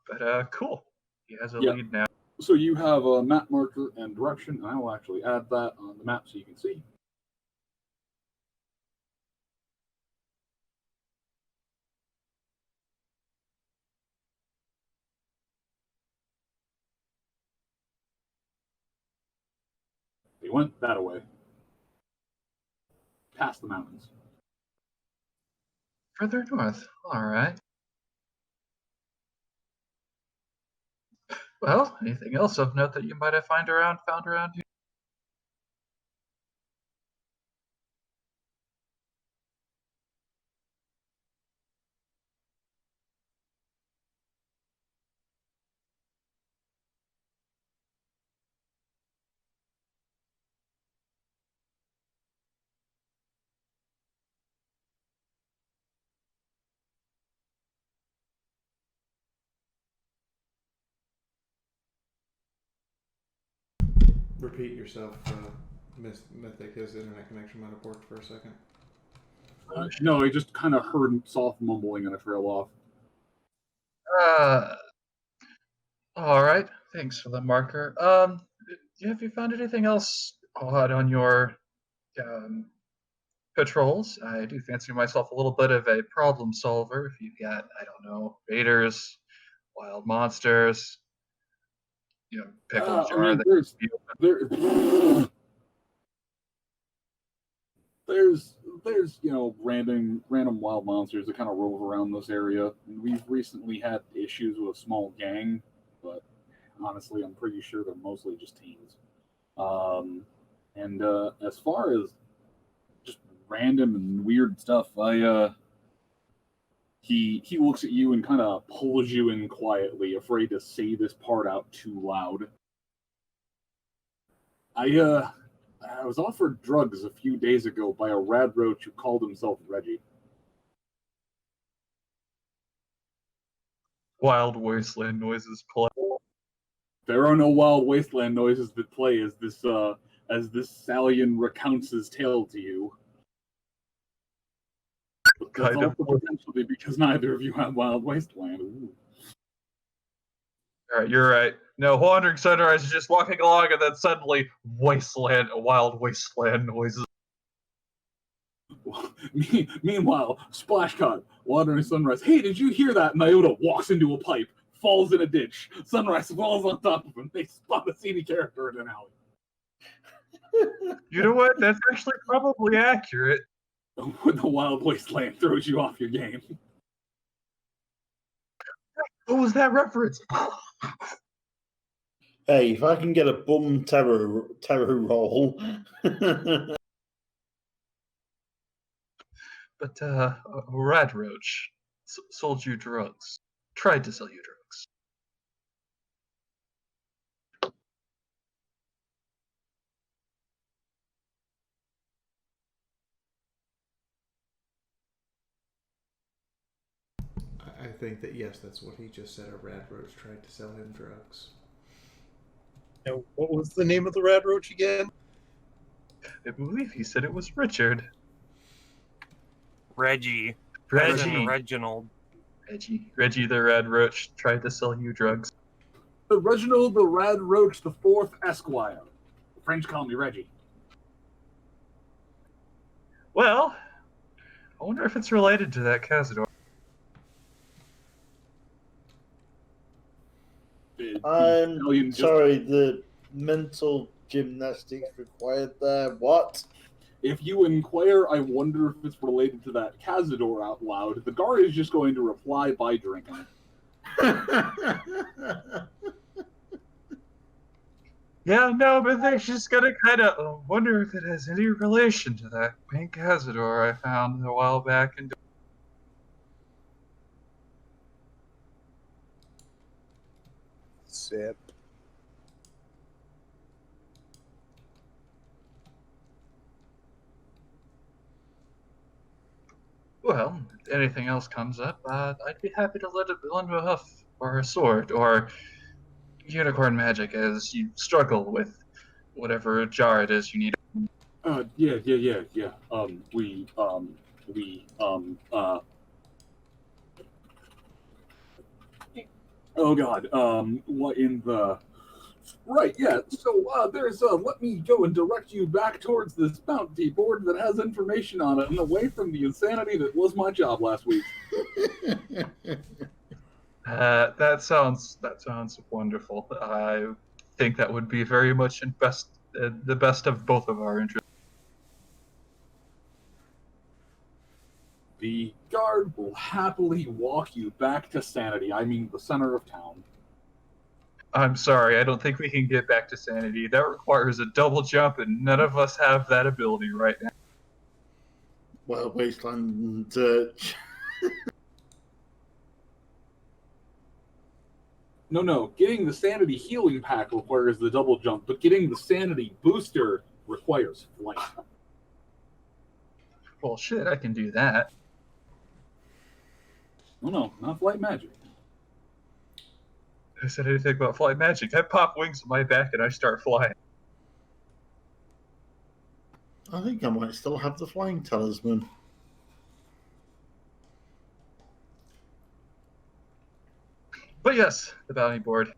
But cool. He has a lead now. So you have a map marker and direction, and I will actually add that on the map so you can see. They went that way. Past the mountains. Further north. All right. Well, anything else of note that you might have found around here? Repeat yourself, Mythic. His internet connection might have worked for a second. No, I just kind of heard soft mumbling and I trail off. All right. Thanks for the marker. Have you found anything else odd on your patrols? I do fancy myself a little bit of a problem solver. If you've got, I don't know, raiders, wild monsters, pickle jar. There's random wild monsters that kind of rove around this area. And we've recently had issues with a small gang, but honestly, I'm pretty sure they're mostly just teens. And as far as just random and weird stuff, he looks at you and kind of pulls you in quietly, afraid to say this part out too loud. I was offered drugs a few days ago by a rad roach who called himself Reggie. Wild wasteland noises play. There are no wild wasteland noises that play as this stallion recounts his tale to you. But that's also potentially because neither of you have wild wasteland. Ooh. All right, you're right. No, Wandering Sunrise is just walking along, and then suddenly, wild wasteland noises. Meanwhile, splash cut, Wandering Sunrise. Hey, did you hear that? Iota walks into a pipe, falls in a ditch. Sunrise falls on top of him. They spot a seedy character in an alley. You know what? That's actually probably accurate. When the wild wasteland throws you off your game. What was that reference? Hey, if I can get a bum terror roll. But a rad roach sold you drugs. Tried to sell you drugs. I think that, yes, that's what he just said. A rad roach tried to sell him drugs. Now, what was the name of the rad roach again? I believe he said it was Richard. Reggie. Reginald. Reggie the rad roach tried to sell you drugs. Reginald the Rad Roach the Fourth Esquire. The French call me Reggie. Well, I wonder if it's related to that Cazador. I'm sorry, the mental gymnastics required there. What? If you inquire, I wonder if it's related to that Cazador out loud. The guard is just going to reply by drinking. Yeah, no, but they're just gonna kind of wonder if it has any relation to that pink Cazador I found a while back. And Sip. well, if anything else comes up, I'd be happy to lend a hoof or a sword or unicorn magic as you struggle with whatever jar it is you need. Yeah. Oh God. What in the? Right. Yeah. So there's let me go and direct you back towards this bounty board that has information on it, and away from the insanity that was my job last week. That sounds wonderful. I think that would be very much the best of both of our interests. The guard will happily walk you back to Sanity. I mean, the center of town. I'm sorry, I don't think we can get back to sanity. That requires a double jump, and none of us have that ability right now. Well, Wasteland. No. Getting the sanity healing pack requires the double jump, but getting the sanity booster requires flight. Well, shit, I can do that. No, not flight magic. I said anything about flight magic. I pop wings on my back and I start flying. I think I might still have the flying talisman. But yes, the bounty board.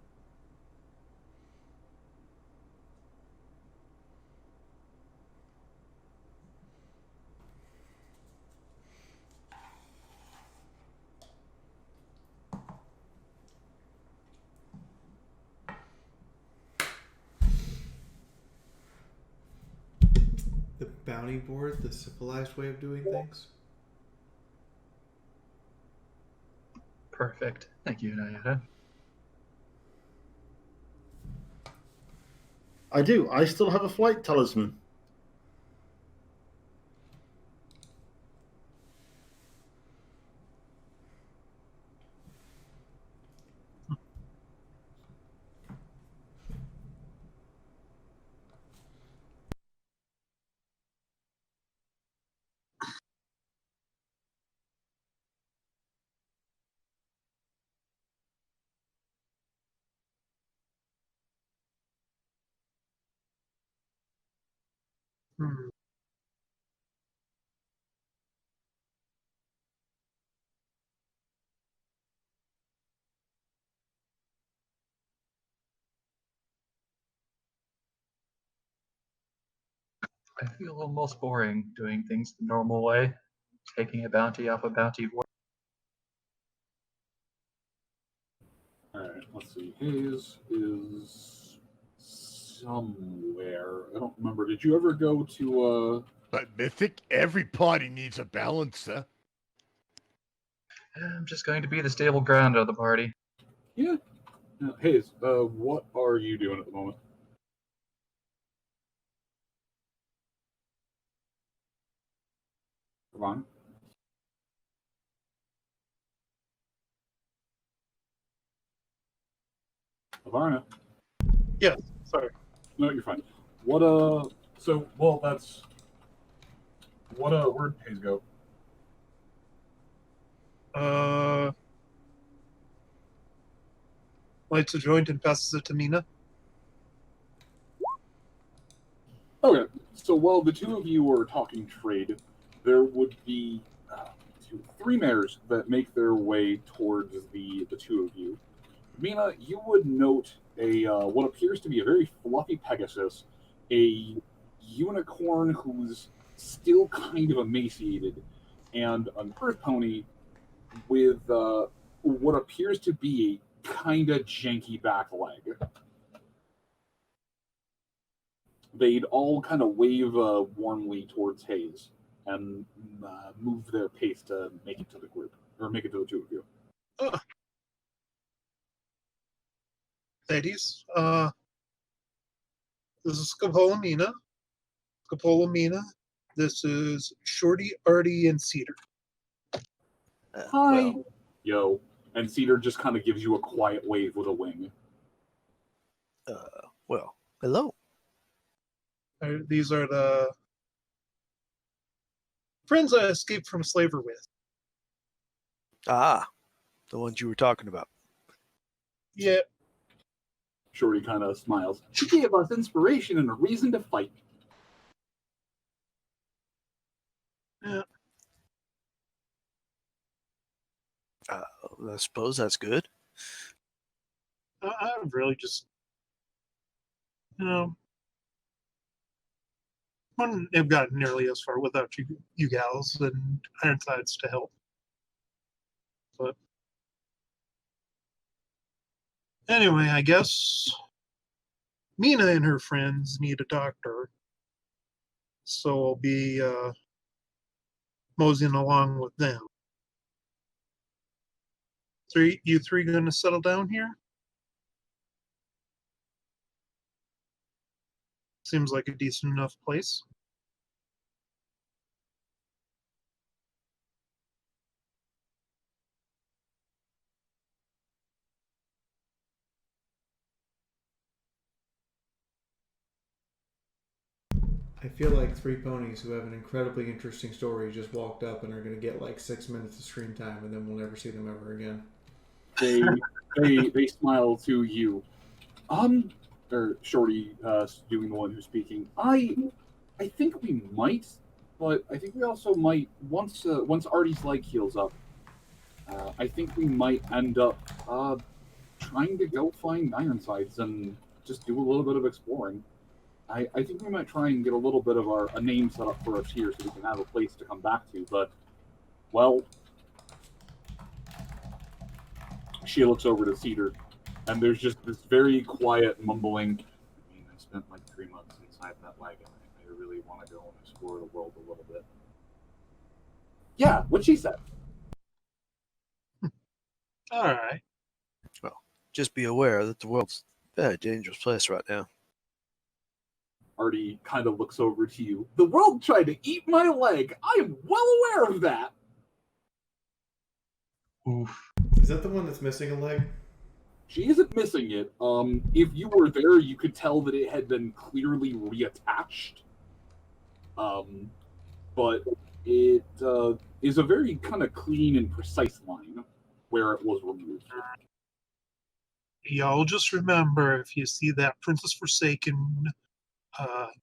The bounty board, the civilized way of doing things. Perfect. Thank you, Nayada. I do. I still have a flight talisman. I feel almost boring doing things the normal way, taking a bounty off a bounty board. Alright, let's see. Hayes is somewhere. I don't remember. Did you ever go to But Mythic, every party needs a balancer. I'm just going to be the stable ground of the party. Yeah. Hayes, what are you doing at the moment? Come on. Avarna. Yeah, sorry. No, you're fine. What that's where'd Hayes go? Lights a joint and passes it to Mina. Okay, so while the two of you were talking trade, there would be three mares that make their way towards the two of you. Mina, you would note a what appears to be a very fluffy Pegasus, a unicorn who's still kind of emaciated, and an earth pony with what appears to be a kind of janky back leg. They'd all kind of wave warmly towards Hayes and move their pace to make it to the group, or make it to the two of you. Ladies, this is Scapola Mina. This is Shorty, Artie, and Cedar. Hi. Yo. And Cedar just kind of gives you a quiet wave with a wing. Well, hello. These are the friends I escaped from slavery with. Ah, the ones you were talking about. Yeah. Shorty kind of smiles. She gave us inspiration and a reason to fight. Yeah. I suppose that's good. I've really just, wouldn't have gotten nearly as far without you gals and Ironsides to help. But anyway, I guess Mina and her friends need a doctor, so I'll be moseying along with them. You three going to settle down here? Seems like a decent enough place. I feel like three ponies who have an incredibly interesting story just walked up and are going to get like 6 minutes of screen time, and then we'll never see them ever again. They smile to you. Or Shorty, doing the one who's speaking. I think we might, but I think we also might once Artie's leg heals up. I think we might end up trying to go find Ironsides and just do a little bit of exploring. I think we might try and get a little bit of a name set up for us here so we can have a place to come back to. But, well, she looks over to Cedar, and there's just this very quiet mumbling. I mean, I spent like 3 months inside that wagon. I really want to go and explore the world a little bit. Yeah, what she said. All right. Well, just be aware that the world's a very dangerous place right now. Artie kind of looks over to you. The world tried to eat my leg. I am well aware of that. Oof. Is that the one that's missing a leg? She isn't missing it. If you were there, you could tell that it had been clearly reattached. But it is a very kind of clean and precise line where it was removed. Y'all just remember, if you see that Princess Forsaken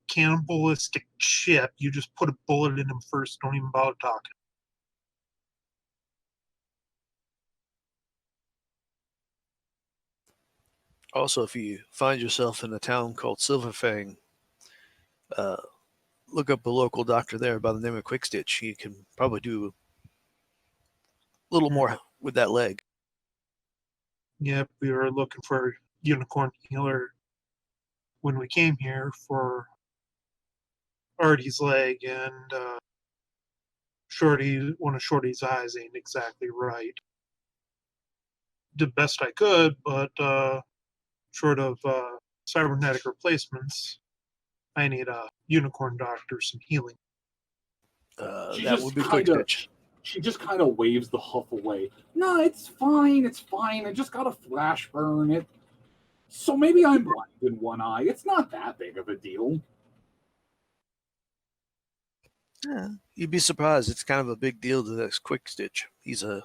cannibalistic ship, you just put a bullet in him first. Don't even bother talking. Also, if you find yourself in a town called Silverfang, look up a local doctor there by the name of Quickstitch. He can probably do a little more with that leg. Yep, we were looking for a unicorn healer when we came here for Artie's leg, and one of Shorty's eyes ain't exactly right. Did best I could, but short of cybernetic replacements, I need a unicorn doctor, some healing. That would be Quickstitch. She just kind of waves the huff away. No, it's fine. It's fine. I just got a flash burn. So maybe I'm blind in one eye. It's not that big of a deal. Yeah, you'd be surprised. It's kind of a big deal to this Quickstitch. He's a.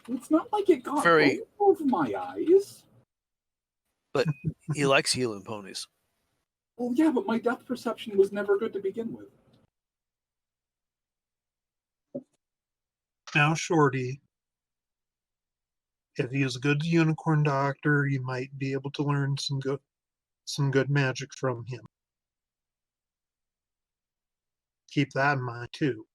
It's not like it got very over my eyes. But he likes healing ponies. Well, yeah, but my depth perception was never good to begin with. Now, Shorty, if he is a good unicorn doctor, you might be able to learn some good magic from him. Keep that in mind too.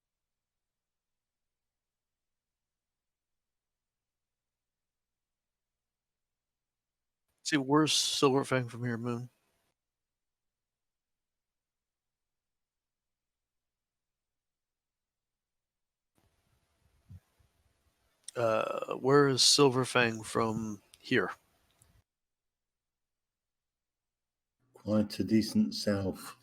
See, where's Silverfang from here, Moon? Where is Silverfang from here? Quite a decent south.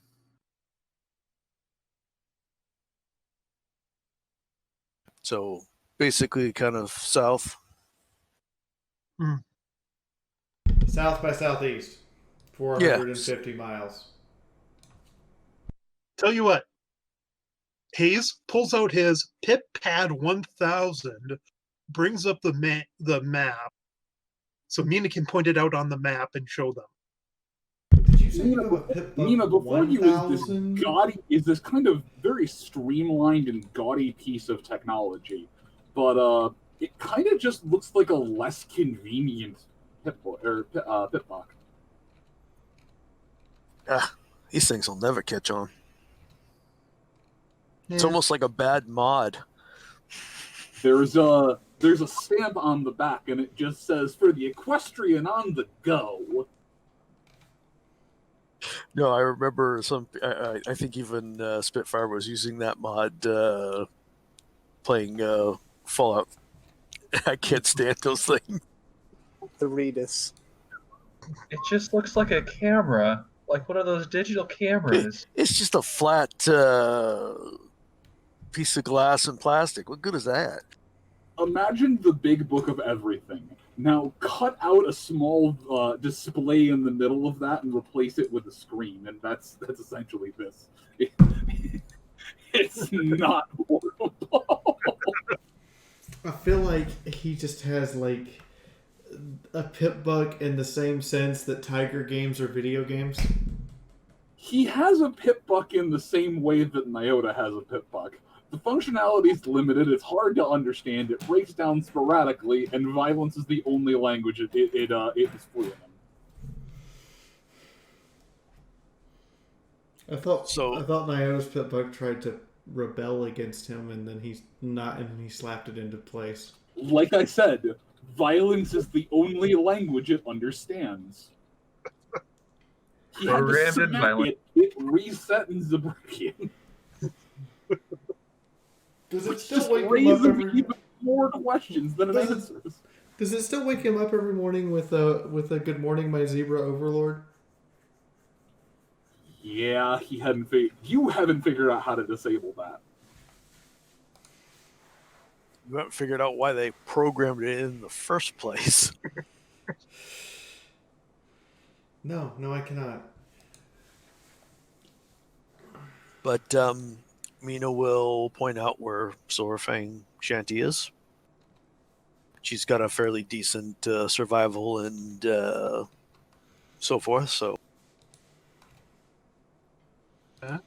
So basically kind of south. South by southeast. 450 miles. Tell you what, Hayes pulls out his Pip Pad 1000, brings up the map, so Mina can point it out on the map and show them. Did you say you have a Pip Nina, before you is this kind of very streamlined and gaudy piece of technology, but it kind of just looks like a less convenient Pip-Lock. These things will never catch on. It's almost like a bad mod. There's a stamp on the back, and it just says "For the Equestrian on the go." No, I remember I think even Spitfire was using that mod playing Fallout. I can't stand those things. The Redis. It just looks like a camera like one of those digital cameras. It's just a flat piece of glass and plastic. What good is that? Imagine the big book of everything. Now cut out a small display in the middle of that and replace it with a screen, and that's essentially this. It's not horrible. I feel like he just has like a pip buck in the same sense that Tiger games are video games. He has a pip buck in the same way that Nyota has a pip buck. The functionality is limited, it's hard to understand, it breaks down sporadically, and violence is the only language it is fluent in. I thought Nyota's pit buck tried to rebel against him, and then he slapped it into place. Like I said, violence is the only language it understands. He had to smack it reset in Zabrakian. Does it Which still just wake him up raises every... even more questions than it answers. Does it still wake him up every morning with a "Good morning, my zebra overlord"? Yeah, you haven't figured out how to disable that. You haven't figured out why they programmed it in the first place. No, I cannot. But Mina will point out where Sorafang Shanty is. She's got a fairly decent survival and so forth, so. Huh?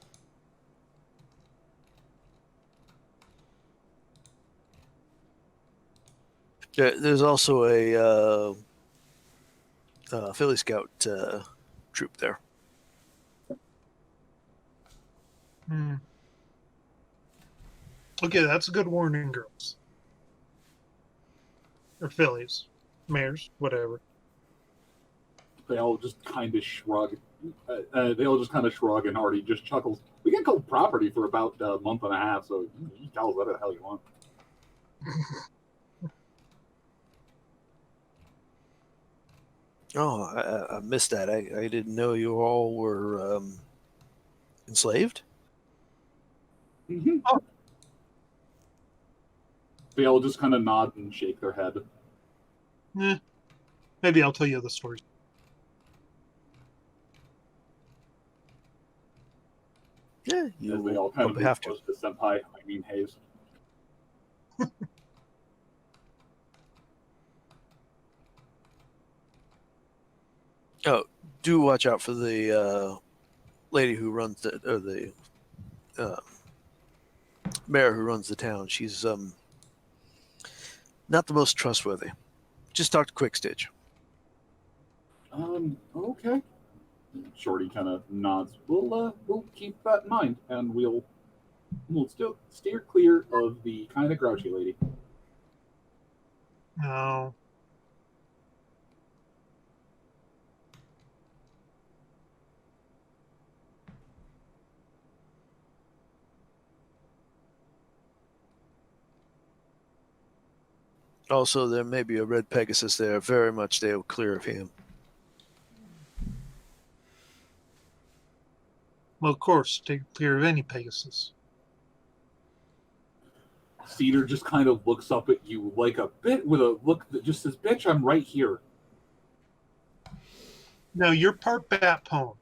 There's also a Philly Scout troop there. Okay, that's a good warning, girls. Or fillies. Mares, whatever. They all just kind of shrug. They all just kind of shrug, and Artie just chuckles. We get called property for about a month and a half, so you tell us whatever the hell you want. Oh, I missed that. I didn't know you all were enslaved. Mm-hmm. Oh. They all just kind of nod and shake their head. Maybe I'll tell you the story. Yeah, you they all kind of have to. Senpai, I mean Hayes. Oh, do watch out for the lady who runs the mayor who runs the town. She's not the most trustworthy. Just talk to Quick Stitch. Okay. Shorty kind of nods. We'll keep that in mind, and we'll still steer clear of the kind of grouchy lady. No. Also, there may be a red Pegasus there. Very much stay clear of him. Well, of course, take clear of any Pegasus. Cedar just kind of looks up at you like a bit with a look that just says, "Bitch, I'm right here." No, you're part bat pone.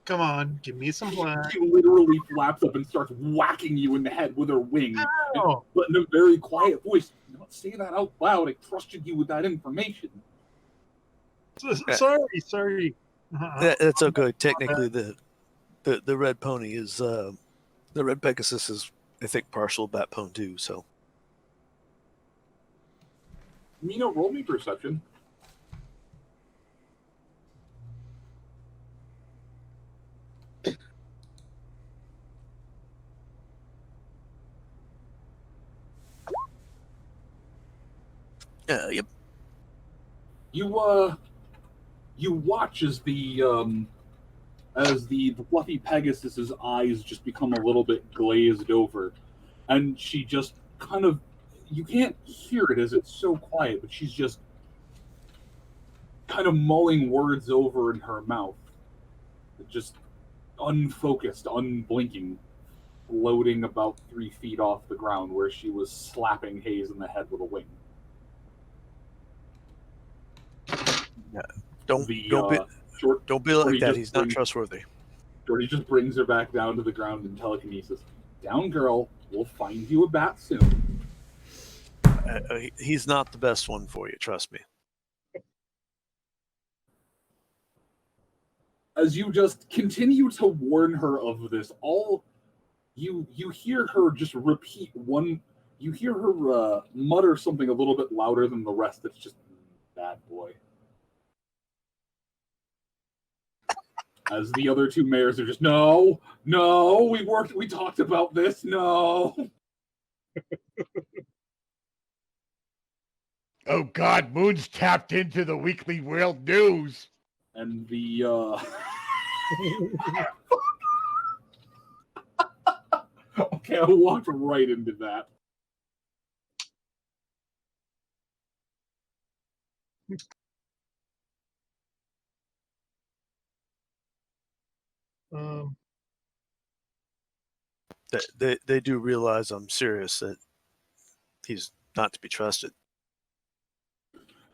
Come on, give me some black. She literally flaps up and starts whacking you in the head with her wing. Ow. But in a very quiet voice, "Don't say that out loud. I trusted you with that information." Sorry. That's okay. Technically, the red pony is the red Pegasus is, I think, partial bat pone too. So, Mina, roll me perception. Yep. You watch as the fluffy Pegasus's eyes just become a little bit glazed over, and she just kind of, you can't hear it as it's so quiet, but she's just kind of mulling words over in her mouth. just unfocused, unblinking, floating about 3 feet off the ground where she was slapping Hayes in the head with a wing. Yeah. Don't be Jordy like that. just He's not trustworthy. Jordy just brings her back down to the ground in telekinesis. Down, girl. We'll find you a bat soon. He's not the best one for you. Trust me. As you just continue to warn her of this, you hear her just repeat one. You hear her mutter something a little bit louder than the rest. It's just bad boy. As the other two mayors are just, no, we talked about this, no. Oh God, Moon's tapped into the Weekly World News. And the okay, I walked right into that. They do realize I'm serious, that he's not to be trusted.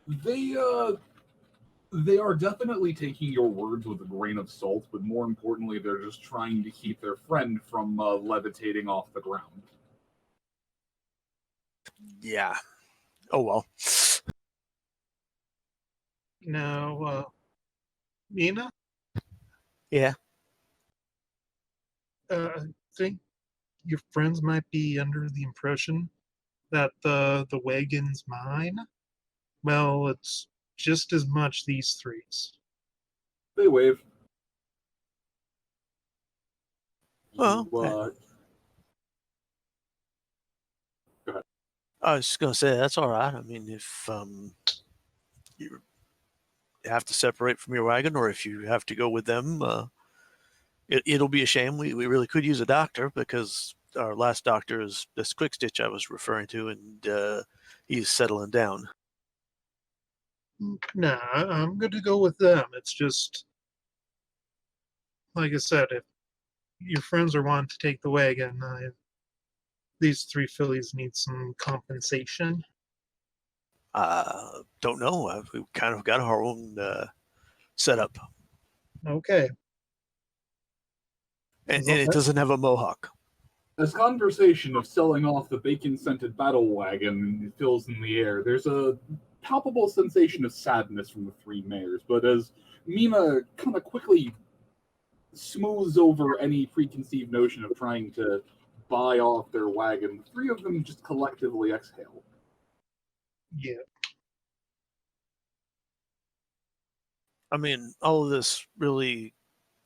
They are definitely taking your words with a grain of salt, but more importantly, they're just trying to keep their friend from levitating off the ground. Yeah. Oh well. Now, Nina? Yeah. I think your friends might be under the impression that the wagon's mine. Well, it's just as much these three's. They wave. Well, go ahead. I was just gonna say that's all right. I mean, if you have to separate from your wagon, or if you have to go with them, it'll be a shame. We really could use a doctor, because our last doctor is this Quick Stitch I was referring to, and he's settling down. Nah, I'm good to go with them. It's just, like I said, if your friends are wanting to take the wagon, these three fillies need some compensation. Don't know. We kind of got our own setup, Okay. and it doesn't have a mohawk. As conversation of selling off the bacon-scented battle wagon fills in the air, there's a palpable sensation of sadness from the three mayors, but as Mina kind of quickly smooths over any preconceived notion of trying to buy off their wagon, the three of them just collectively exhale. Yeah. I mean, all of this really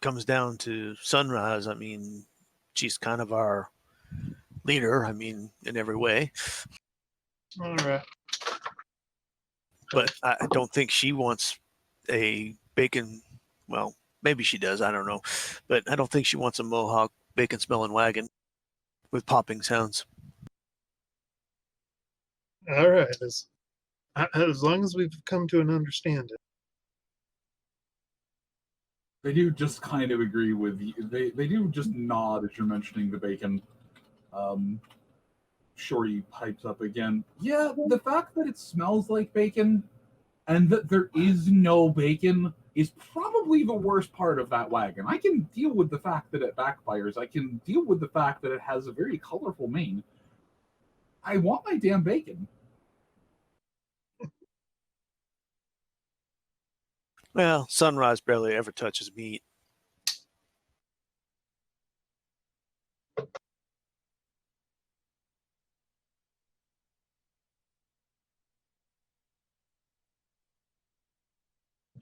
comes down to Sunrise. I mean, she's kind of our leader, I mean, in every way. All right. But I don't think she wants a bacon, well, maybe she does, I don't know. But I don't think she wants a mohawk bacon-smelling wagon with popping sounds. All right. As long as we've come to an understanding. They do just kind of agree with you. They do just nod as you're mentioning the bacon. Shorty pipes up again. Yeah, the fact that it smells like bacon and that there is no bacon is probably the worst part of that wagon. I can deal with the fact that it backfires. I can deal with the fact that it has a very colorful mane. I want my damn bacon. Well, Sunrise barely ever touches meat.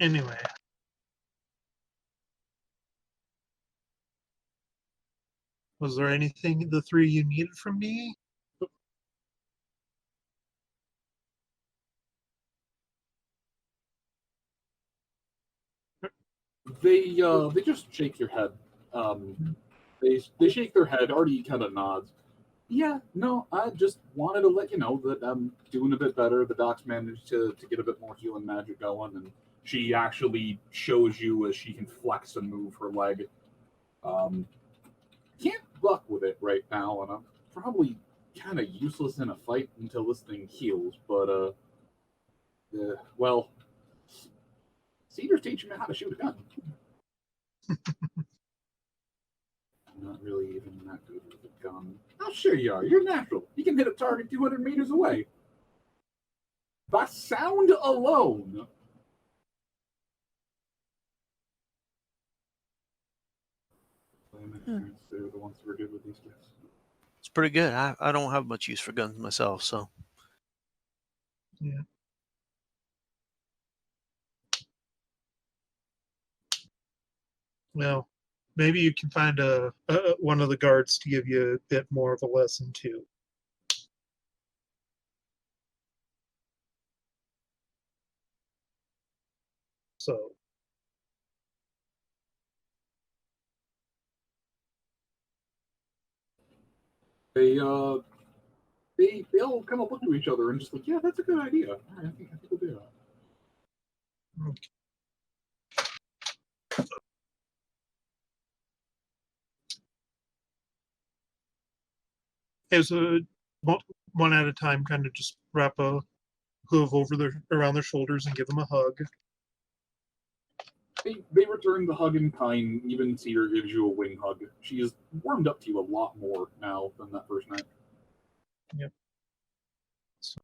Anyway. Was there anything the three of you needed from me? They just shake your head. They shake their head. Artie kind of nods. Yeah, no, I just wanted to let you know that I'm doing a bit better. The doc's managed to get a bit more healing magic going, and She actually shows you as she can flex and move her leg. Can't buck with it right now, and I'm probably kind of useless in a fight until this thing heals. But well, Cedar's teaching me how to shoot a gun. I'm not really even that good with a gun. Oh, sure you are. You're natural. You can hit a target 200 meters away. By sound alone. They're the ones who are good with these gifts. It's pretty good. I don't have much use for guns myself, so. Yeah. Well, maybe you can find one of the guards to give you a bit more of a lesson too. So. They all kind of look to each other and just like, yeah, that's a good idea. All right, I think we'll do that. Okay. As a one at a time, kind of just wrap a hoof around their shoulders and give them a hug. They return the hug in kind. Even Cedar gives you a wing hug. She has warmed up to you a lot more now than that first night. Yep. So,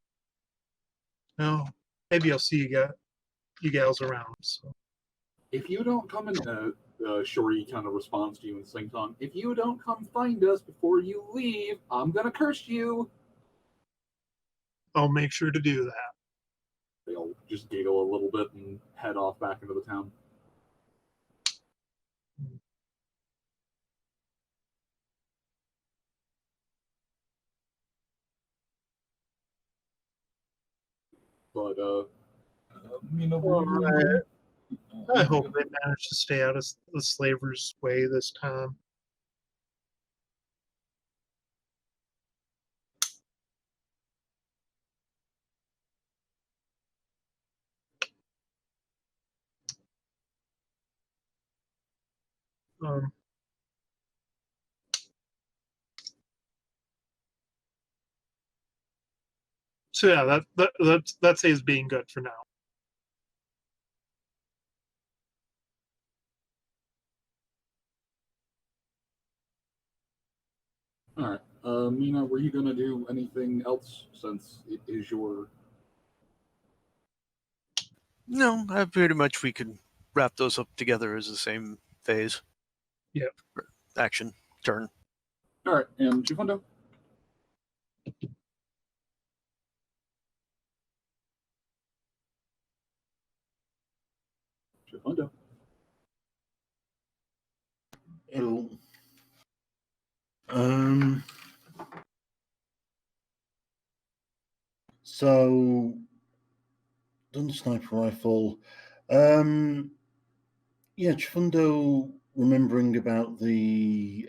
no, maybe I'll see you gals around. So. If you don't come in, Shorty kind of responds to you in sing song. If you don't come find us before you leave, I'm gonna curse you. I'll make sure to do that. They'll just giggle a little bit and head off back into the town. But I hope they manage to stay out of the slavers' way this time. So yeah, that says being good for now. All right, Mina, were you gonna do anything else since it is your? No, I pretty much we could wrap those up together as the same phase. Yep. Action turn. All right, and Chifundo. Chifundo. Hello. So, done the sniper rifle. Yeah, Chifundo remembering about the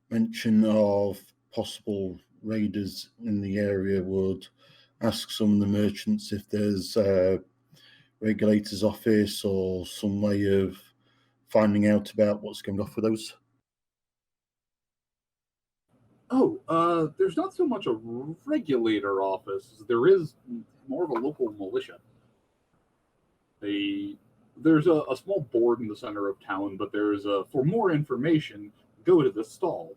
mention of possible raiders in the area would ask some of the merchants if there's a regulator's office or some way of finding out about what's going off with those. Oh, there's not so much a regulator office. There is more of a local militia. There's a small board in the center of town, but there's for more information, go to the stall.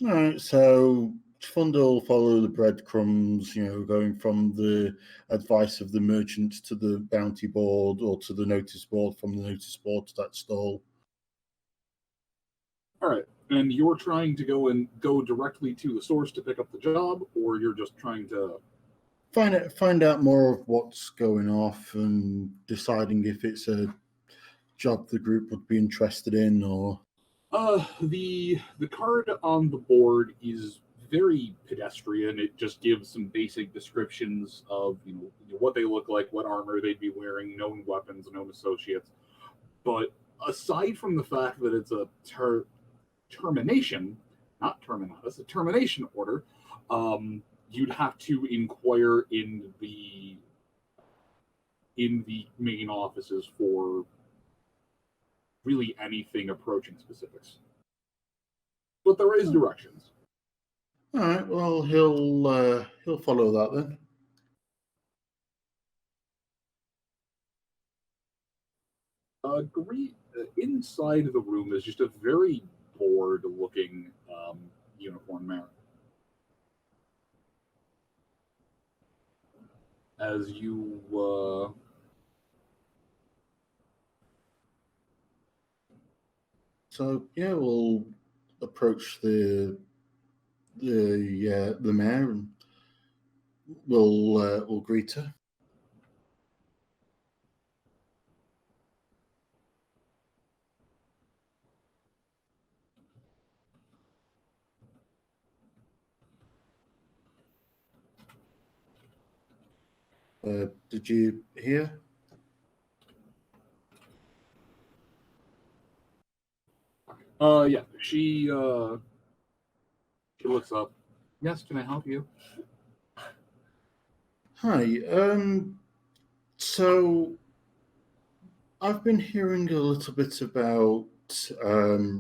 All right, so Fund will follow the breadcrumbs, going from the advice of the merchant to the bounty board or to the notice board, from the notice board to that stall. All right, and you're trying to go directly to the source to pick up the job, or you're just trying to find out more of what's going off and deciding if it's a job the group would be interested in, or the card on the board is very pedestrian. It just gives some basic descriptions of what they look like, what armor they'd be wearing, known weapons, known associates. But aside from the fact that it's a termination, not terminatus, a termination order, you'd have to inquire in the in the main offices for really anything approaching specifics. But there is directions. All right. Well, he'll follow that then. Inside the room is just a very bored-looking uniformed man. As you So yeah, we'll approach the mayor and we'll greet her. Did you hear? Yeah, she looks up. Yes, can I help you? Hi. So I've been hearing a little bit about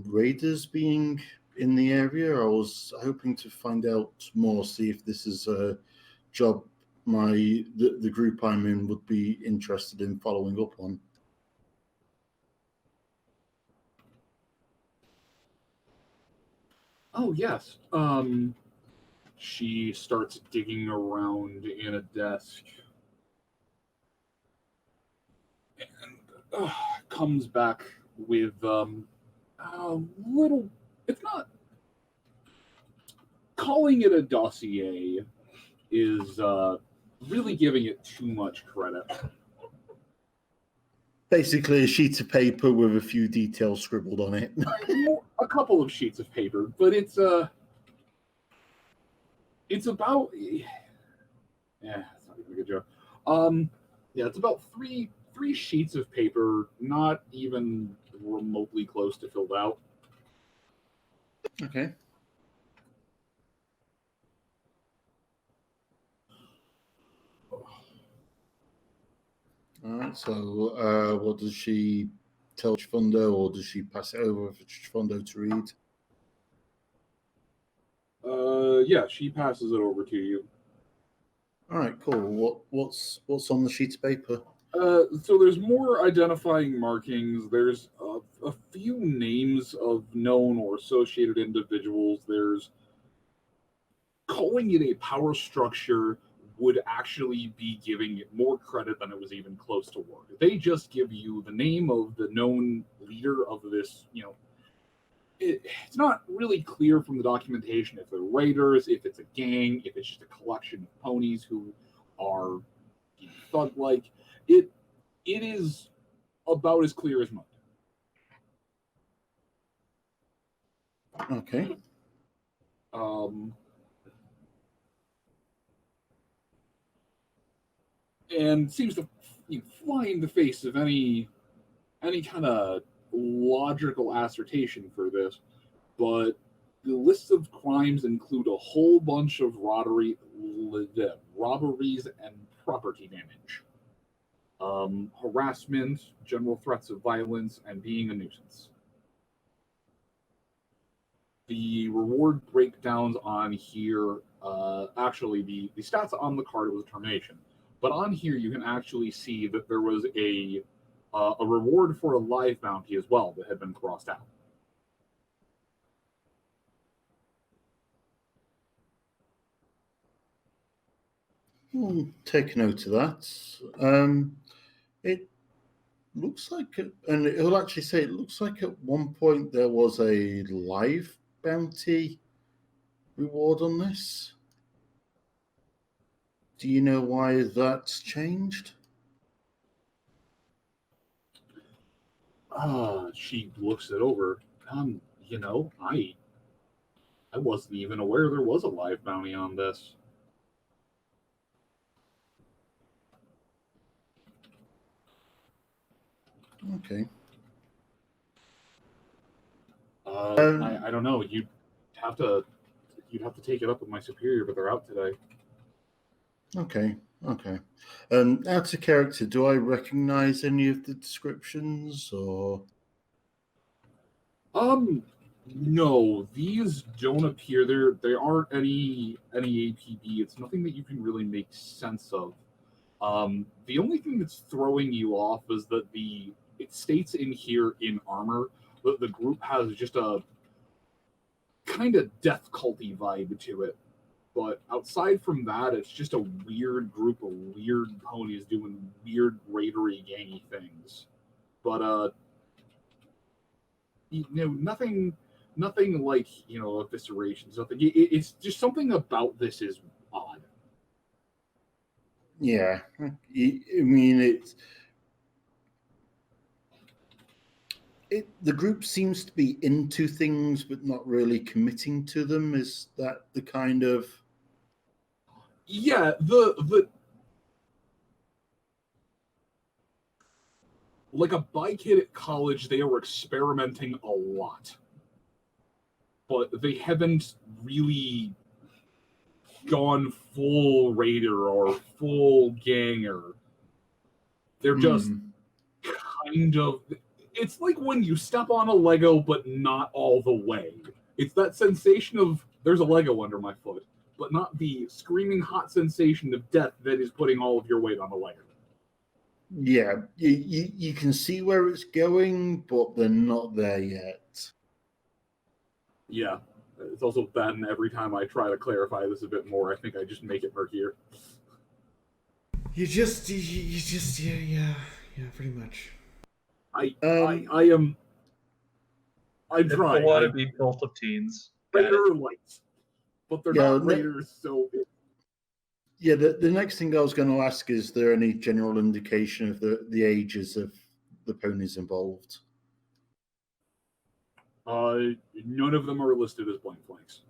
raiders being in the area. I was hoping to find out more, see if this is a job the group I'm in would be interested in following up on. Oh, yes. She starts digging around in a desk and comes back with a little. It's not. Calling it a dossier is really giving it too much credit. Basically, a sheet of paper with a few details scribbled on it. A couple of sheets of paper, but it's about. Yeah, it's not even a good joke. Yeah, it's about three sheets of paper, not even remotely close to filled out. Okay. All right. So, what does she tell Chifundo, or does she pass it over for Chifundo to read? Yeah, she passes it over to you. All right, cool. What's on the sheet of paper? So there's more identifying markings. There's a few names of known or associated individuals. There's calling it a power structure would actually be giving it more credit than it was even close to work. They just give you the name of the known leader of this, it's not really clear from the documentation if they're raiders, if it's a gang, if it's just a collection of ponies who are thug-like. It is about as clear as mud. Okay. And seems to fly in the face of any kind of logical assertion for this, but the list of crimes include a whole bunch of robberies and property damage, harassment, general threats of violence, and being a nuisance. The reward breakdowns on here, actually, the stats on the card was a termination, but on here you can actually see that there was a reward for a live bounty as well that had been crossed out. We'll take note of that. It looks like, and it'll actually say it looks like at one point there was a live bounty reward on this. Do you know why that's changed? She looks it over. I wasn't even aware there was a live bounty on this. Okay. I don't know. You'd have to take it up with my superior, but they're out today. Okay. Okay. Out of character, do I recognize any of the descriptions, or? No, these don't appear. There aren't any APB. It's nothing that you can really make sense of. The only thing that's throwing you off is that it states in here in armor that the group has just a kind of death culty vibe to it. But outside from that, it's just a weird group of weird ponies doing weird raidery gangy things. But nothing like eviscerations. Nothing. It's just something about this is odd. Yeah, I mean the group seems to be into things but not really committing to them. Is that the kind of? Yeah, like a bike kid at college, they were experimenting a lot, but they haven't really gone full raider or full ganger. They're just kind of. It's like when you step on a Lego, but not all the way. It's that sensation of there's a Lego under my foot, but not the screaming hot sensation of death that is putting all of your weight on the Lego. Yeah, you can see where it's going, but they're not there yet. Yeah, it's also that, and every time I try to clarify this a bit more, I think I just make it murkier. You just yeah, pretty much. I'm trying. It's the wannabe cult of teens. Raider lights, but they're not raiders, so. Yeah, the next thing I was going to ask is there any general indication of the ages of the ponies involved? None of them are listed as blank flanks.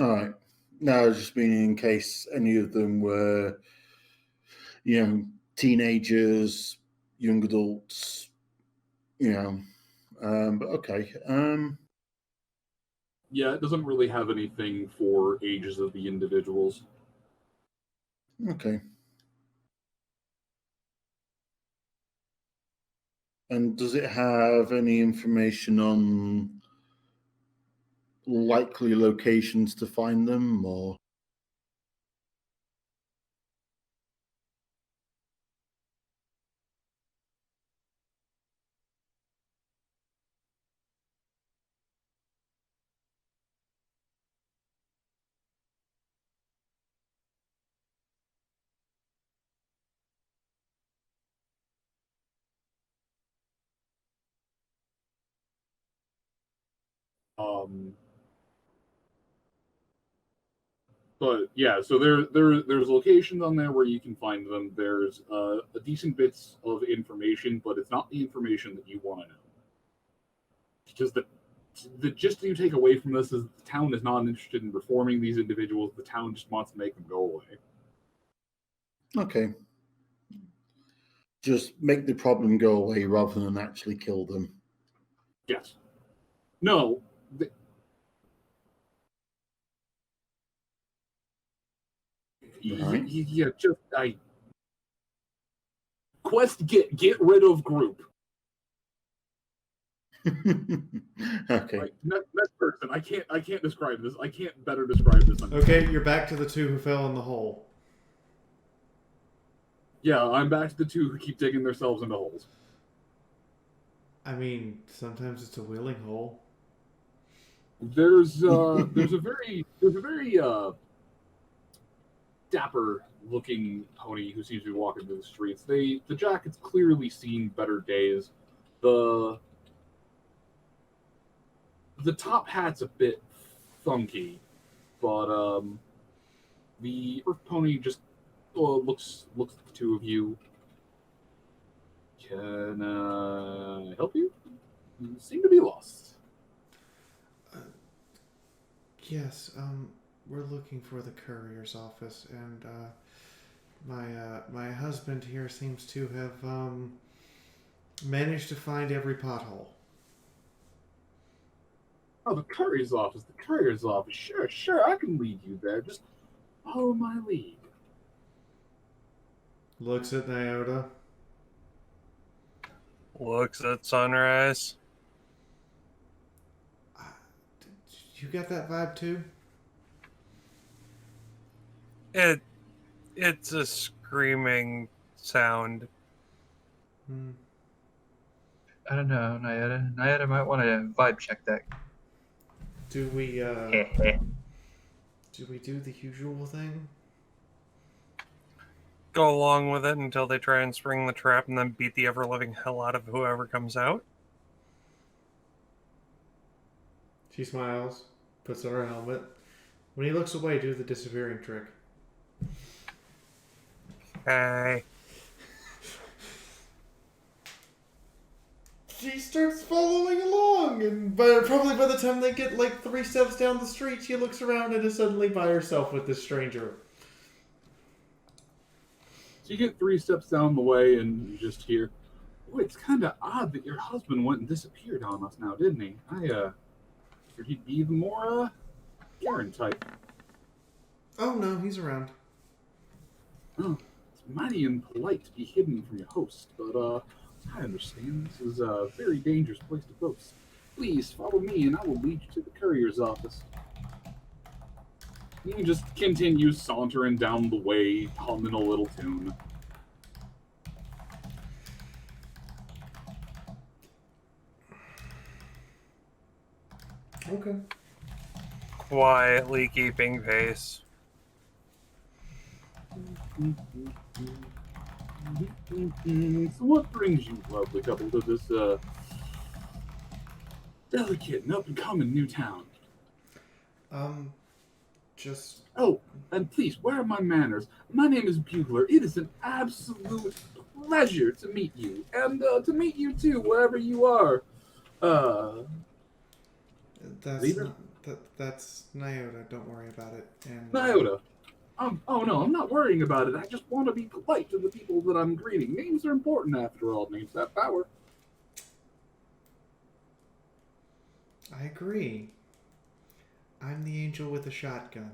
All right. No, I was just meaning in case any of them were, teenagers, young adults, but okay. Yeah, it doesn't really have anything for ages of the individuals. Okay. And does it have any information on likely locations to find them, or? But yeah, so there's locations on there where you can find them. There's a decent bits of information, but it's not the information that you want to know. Because the gist you take away from this is the town is not interested in reforming these individuals. The town just wants to make them go away. Okay. Just make the problem go away rather than actually kill them. Yes. No. Right. Yeah, quest get rid of group. Okay. Like, next person. I can't describe this. I can't better describe this. Okay, you're back to the two who fell in the hole. Yeah, I'm back to the two who keep digging themselves into holes. I mean, sometimes it's a willing hole. There's a very dapper looking pony who seems to be walking through the streets. The jacket's clearly seen better days. The top hat's a bit funky, but the earth pony just looks at the two of you. Can I help you? You seem to be lost. Yes, we're looking for the courier's office, and my husband here seems to have managed to find every pothole. Oh, the courier's office. The courier's office. Sure. I can lead you there. Just Follow my lead. Looks at Nyota. Looks at sunrise. You got that vibe too? It's a screaming sound. I don't know, Nyota. Nyota might want to vibe check that. Do we do the usual thing? Go along with it until they try and spring the trap and then beat the ever-living hell out of whoever comes out? She smiles, puts on her helmet. When he looks away, do the disappearing trick. Okay. She starts following along, and probably by the time they get like 3 steps down the street, she looks around and is suddenly by herself with this stranger. So you get 3 steps down the way, and you just hear, "Boy, it's kind of odd that your husband went and disappeared on us now, didn't he? I figured he'd be the more Karen type." Oh no, he's around. Oh, it's mighty impolite to be hidden from your host, but I understand this is a very dangerous place to boast. Please follow me, and I will lead you to the courier's office. You can just continue sauntering down the way, humming a little tune. Okay. Quietly keeping pace. So what brings you, lovely couple, to this delicate and up-and-coming new town? Just... Oh, and please, where are my manners? My name is Bugler. It is an absolute pleasure to meet you, and to meet you too, wherever you are. That's Nyota. Don't worry about it. And Nyota. Oh no, I'm not worrying about it. I just want to be polite to the people that I'm greeting. Names are important after all. Names have power. I agree. I'm the angel with a shotgun.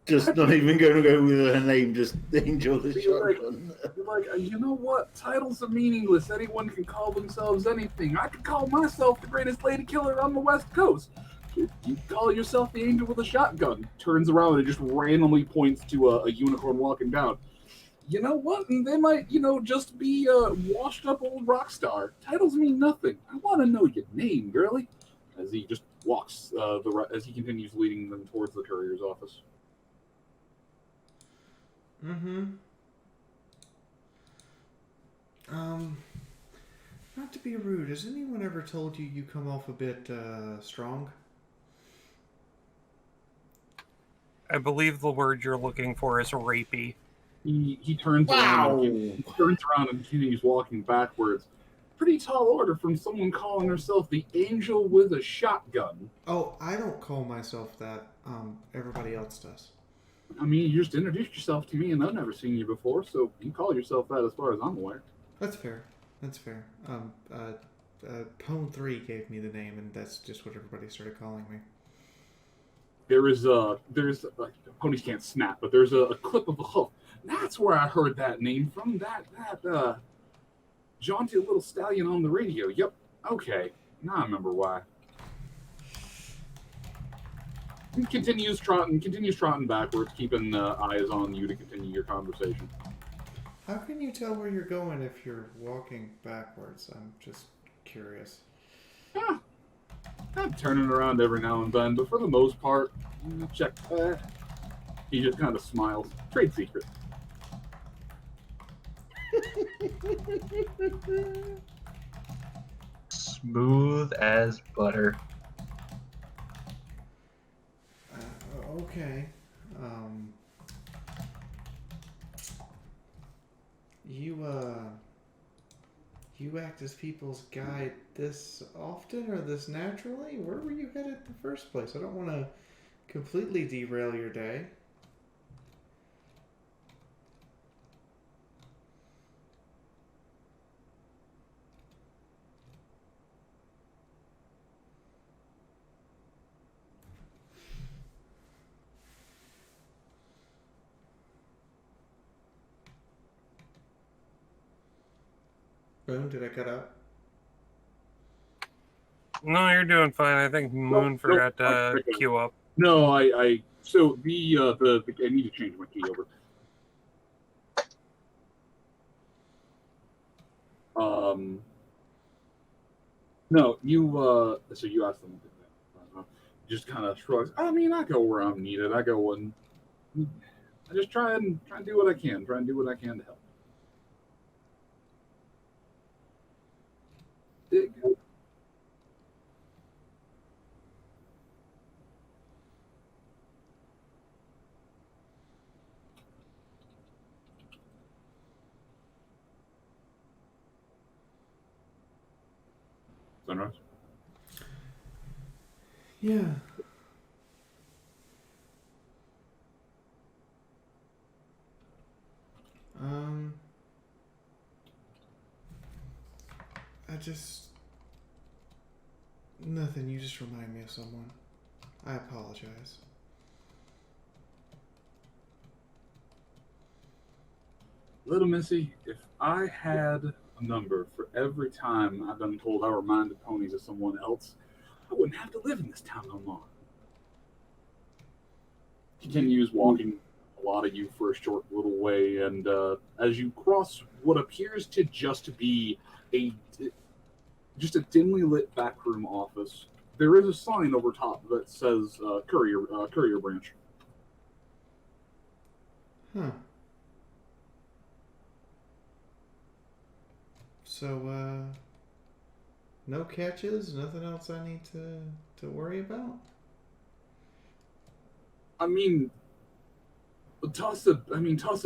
Just not even going to go with her name, just Angel the Shotgun. Like, you know what? Titles are meaningless. Anyone can call themselves anything. I could call myself the greatest lady killer on the West Coast. You call yourself the Angel with a Shotgun. Turns around and just randomly points to a unicorn walking down. You know what? They might, just be a washed up old rock star. Titles mean nothing. I want to know your name, girlie. As he just walks, as he continues leading them towards the courier's office. Not to be rude, has anyone ever told you come off a bit strong? I believe the word you're looking for is rapey. He turns around. He turns around and continues walking backwards. Pretty tall order from someone calling herself the Angel with a Shotgun. Oh, I don't call myself that. Everybody else does. I mean, you just introduced yourself to me, and I've never seen you before, so you call yourself that as far as I'm aware. That's fair. That's fair. Pone 3 gave me the name, and that's just what everybody started calling me. There's ponies can't snap, but there's a clip of a hoof. That's where I heard that name from. That jaunty little stallion on the radio. Yep. Okay. Now I remember why. He continues trotting backwards, keeping eyes on you to continue your conversation. How can you tell where you're going if you're walking backwards? I'm just curious. I'm turning around every now and then, but for the most part, check. He just kind of smiles. Trade secret. Smooth as butter. Okay. You act as people's guide this often or this naturally? Where were you headed in the first place? I don't want to completely derail your day. Boone, did I cut out? No, you're doing fine. I think Moon forgot to queue up. No, so the I need to change my key over. No, so you asked them. Just kind of shrugs. I mean, I go where I'm needed. I go and I just try and do what I can. Try and do what I can to help. Sunrise? Yeah. I just... Nothing, you just remind me of someone. I apologize. Little Missy, if I had a number for every time I've been told I reminded ponies of someone else, I wouldn't have to live in this town no more. Continues walking a lot of you for a short little way, and as you cross what appears to just be a dimly lit backroom office, there is a sign over top that says courier branch. Huh. So, no catches? Nothing else I need to worry about? I mean, toss a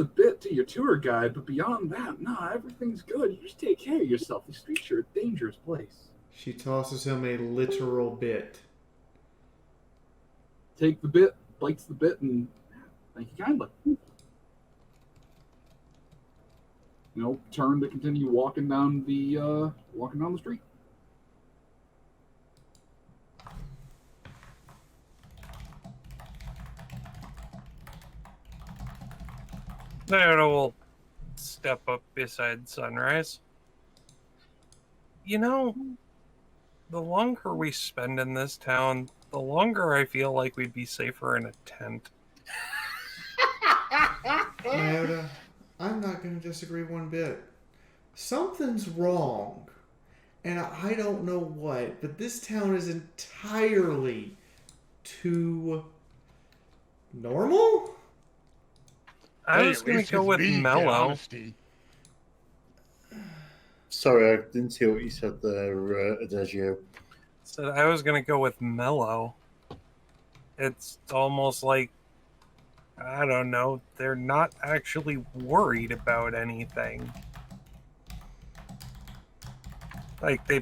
bit to your tour guide, but beyond that, nah, everything's good. You just take care of yourself. The streets are a dangerous place. She tosses him a literal bit. Take the bit, bites the bit, and thank you kindly. Turn to continue walking down the street. There, we'll step up beside Sunrise. The longer we spend in this town, the longer I feel like we'd be safer in a tent. Iota, I'm not going to disagree one bit. Something's wrong. And I don't know what, but this town is entirely too normal? I was going to go with mellow. Sorry, I didn't hear what you said there, Adagio. So I was going to go with mellow. It's almost like, I don't know, they're not actually worried about anything. Like, they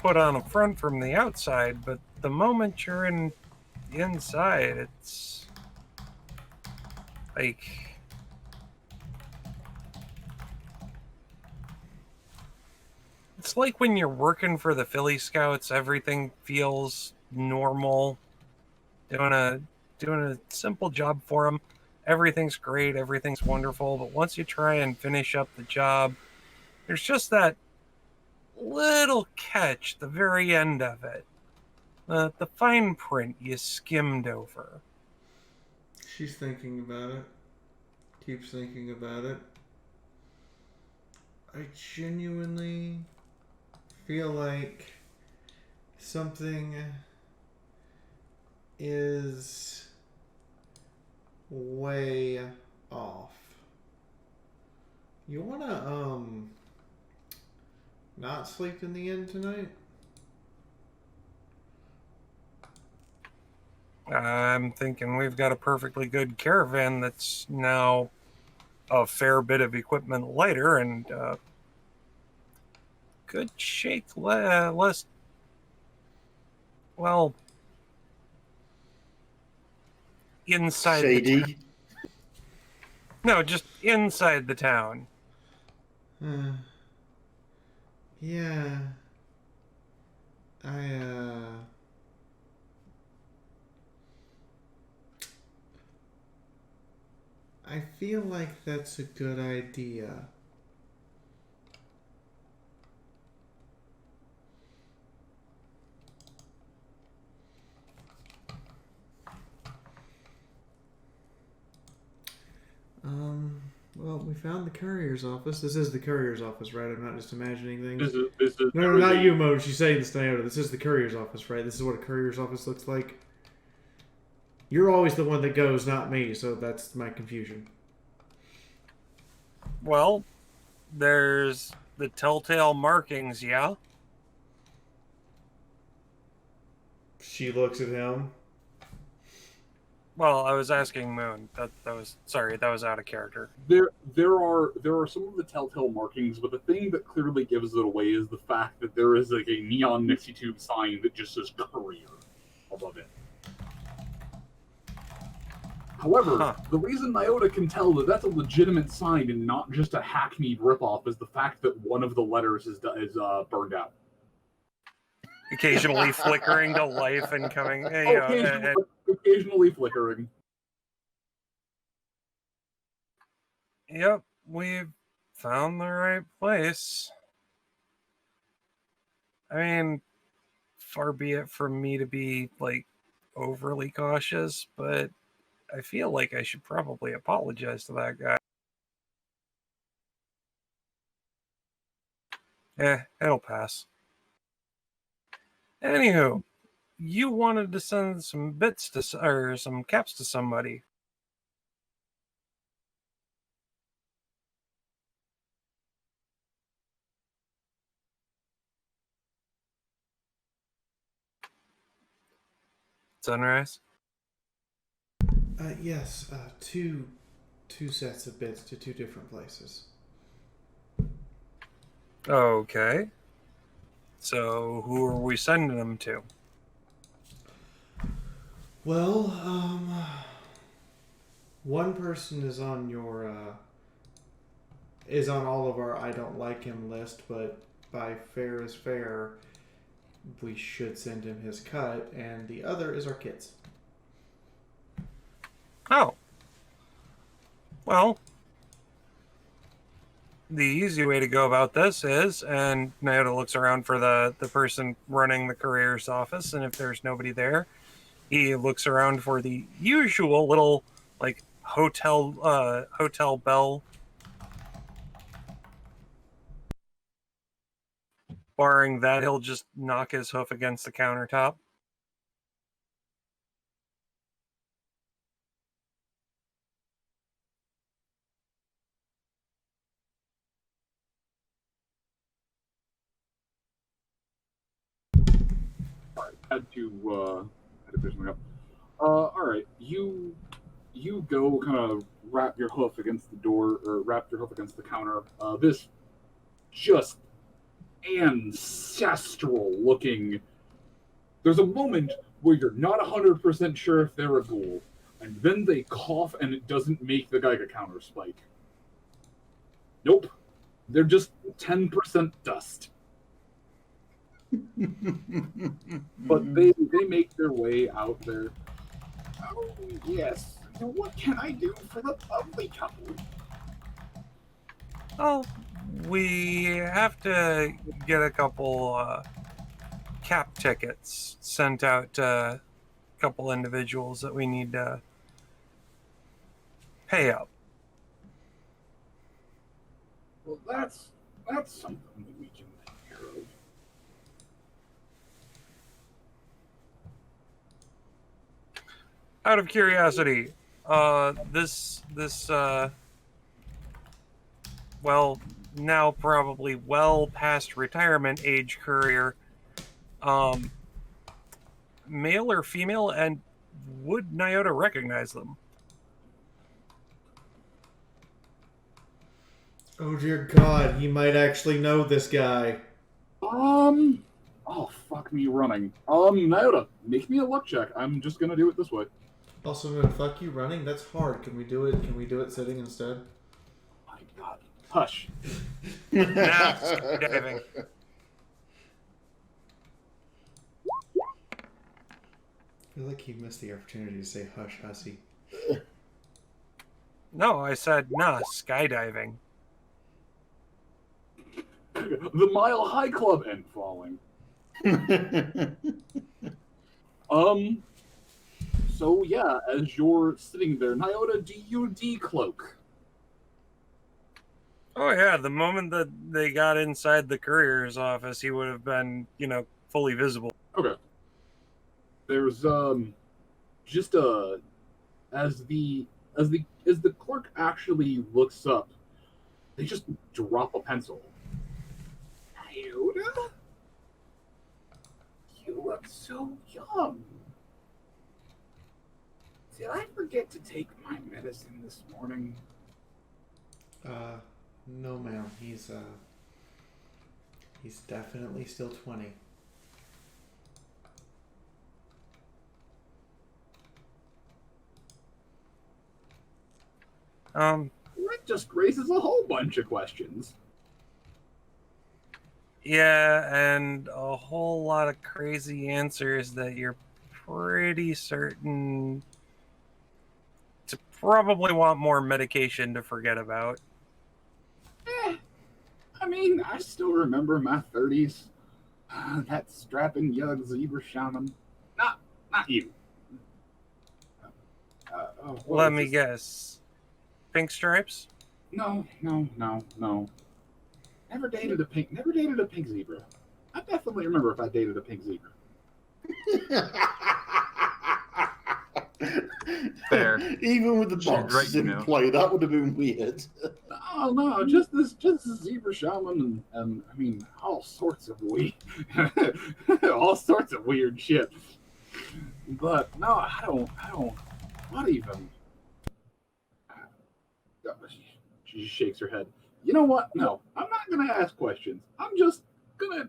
put on a front from the outside, but the moment you're inside, it's like... It's like when you're working for the Philly Scouts, everything feels normal. Doing a simple job for them, everything's great, everything's wonderful. But once you try and finish up the job, there's just that little catch at the very end of it. The fine print you skimmed over. She's thinking about it. Keeps thinking about it. I genuinely feel like something is way off. You wanna not sleep in the inn tonight? I'm thinking we've got a perfectly good caravan that's now a fair bit of equipment lighter and good shake less. Well, inside Shady. the no, just inside the town. Yeah. I feel like that's a good idea. Well, we found the courier's office. This is the courier's office, right? I'm not just imagining things. This is No, not you, Mo. She's saying this to Naoto. This is the courier's office, right? This is what a courier's office looks like. You're always the one that goes, not me, so that's my confusion. Well, there's the telltale markings, yeah? She looks at him. Well, I was asking Moon. That was sorry, that was out of character. There are some of the telltale markings, but the thing that clearly gives it away is the fact that there is like a neon Nixie tube sign that just says courier above it. However, the reason Naoto can tell that that's a legitimate sign and not just a hackneyed ripoff is the fact that one of the letters is burned out. Occasionally flickering to life and coming. Occasionally flickering. Yep, we've found the right place. I mean, far be it from me to be, like, overly cautious, but I feel like I should probably apologize to that guy. It'll pass. Anywho, you wanted to send some bits to, or some caps to somebody. Sunrise? Yes, two sets of bits to two different places. Okay. So, who are we sending them to? Well, one person is on your, is on all of our I don't like him list, but by fair is fair, we should send him his cut, and the other is our kids. Oh. Well, the easy way to go about this is, and Naoto looks around for the person running the courier's office, and if there's nobody there, he looks around for the usual little, like, hotel bell. Barring that, he'll just knock his hoof against the countertop. Had to finish something up. All right, you go kind of wrap your hoof against the door, or wrap your hoof against the counter. This just ancestral looking. There's a moment where you're not 100% sure if they're a ghoul, and then they cough and it doesn't make the Geiger counter spike. Nope, they're just 10% dust. But they make their way out there. Oh, yes. What can I do for the lovely couple? Oh, we have to get a couple cap tickets sent out to a couple individuals that we need to pay up. Well, that's something that we can take care of. Out of curiosity, this well, now probably well past retirement age courier, male or female, and would Naoto recognize them? Oh dear God, he might actually know this guy. Oh, fuck me running. Naoto, make me a luck check. I'm just gonna do it this way. Also, no, fuck you running? That's hard. Can we do it? Can we do it sitting instead? My God. Hush. Nah, skydiving. I feel like he missed the opportunity to say hush, hussy. No, I said nah, skydiving. The Mile High Club and falling. So yeah, as you're sitting there, Naoto, do you decloak? Oh yeah, the moment that they got inside the courier's office, he would have been, fully visible. Okay. There's just as the clerk actually looks up, they just drop a pencil. Fiaura? You look so young. Did I forget to take my medicine this morning? No, ma'am. He's definitely still 20. That just raises a whole bunch of questions. Yeah, and a whole lot of crazy answers that you're pretty certain to probably want more medication to forget about. I mean, I still remember my 30s. That strapping young zebra shaman. Not you. Let me guess. Pink stripes? No. Never dated a pink zebra. I definitely remember if I dated a pink zebra. Fair. Even with the boxes in play, that would have been weird. No, just this zebra shaman and I mean all sorts of weird shit. But no, I don't not even. She just shakes her head. You know what? No, I'm not gonna ask questions. I'm just gonna.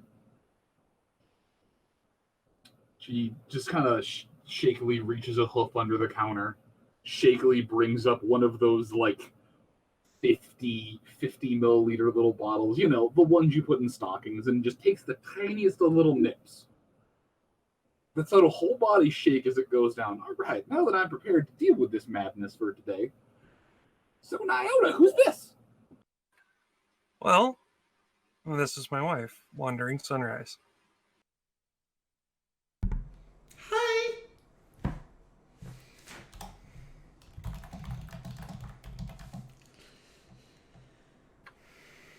She just kind of shakily reaches a hoof under the counter, shakily brings up one of those like 50 milliliter little bottles, the ones you put in stockings, and just takes the tiniest of little nips. That's how a whole body shake as it goes down. All right, now that I'm prepared to deal with this madness for today. So, Nyota, who's this? Well, this is my wife, Wandering Sunrise. Hi.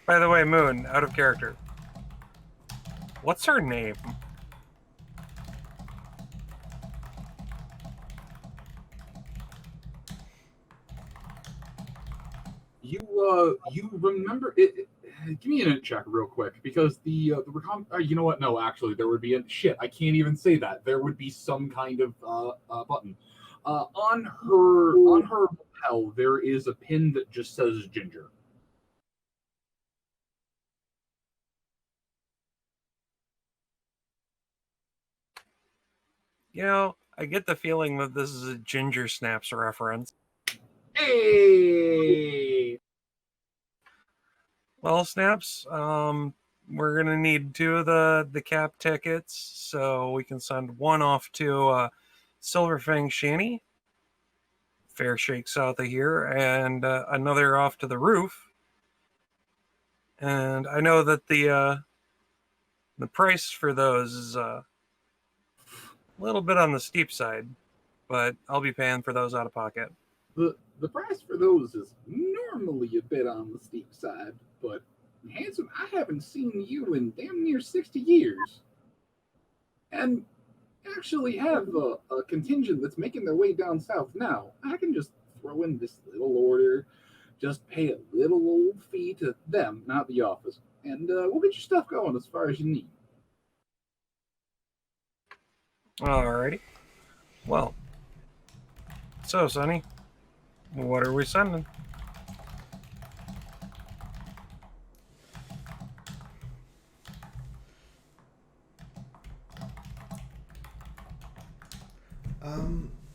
By the way, Moon, out of character. What's her name? You remember it? Give me a check real quick because the you know what? No, actually, there would be a shit. I can't even say that. There would be some kind of button on her lapel. There is a pin that just says ginger. I get the feeling that this is a Ginger Snaps reference. Hey! Well, Snaps, we're going to need 2 of the cap tickets, so we can send one off to Silverfang Shanty, fair shake south of here, and another off to the roof. And I know that the price for those is a little bit on the steep side, but I'll be paying for those out of pocket. The price for those is normally a bit on the steep side, but handsome, I haven't seen you in damn near 60 years. And actually have a contingent that's making their way down south now. I can just throw in this little order, just pay a little old fee to them, not the office, and we'll get your stuff going as far as you need. Alrighty. Well, so, Sonny, what are we sending?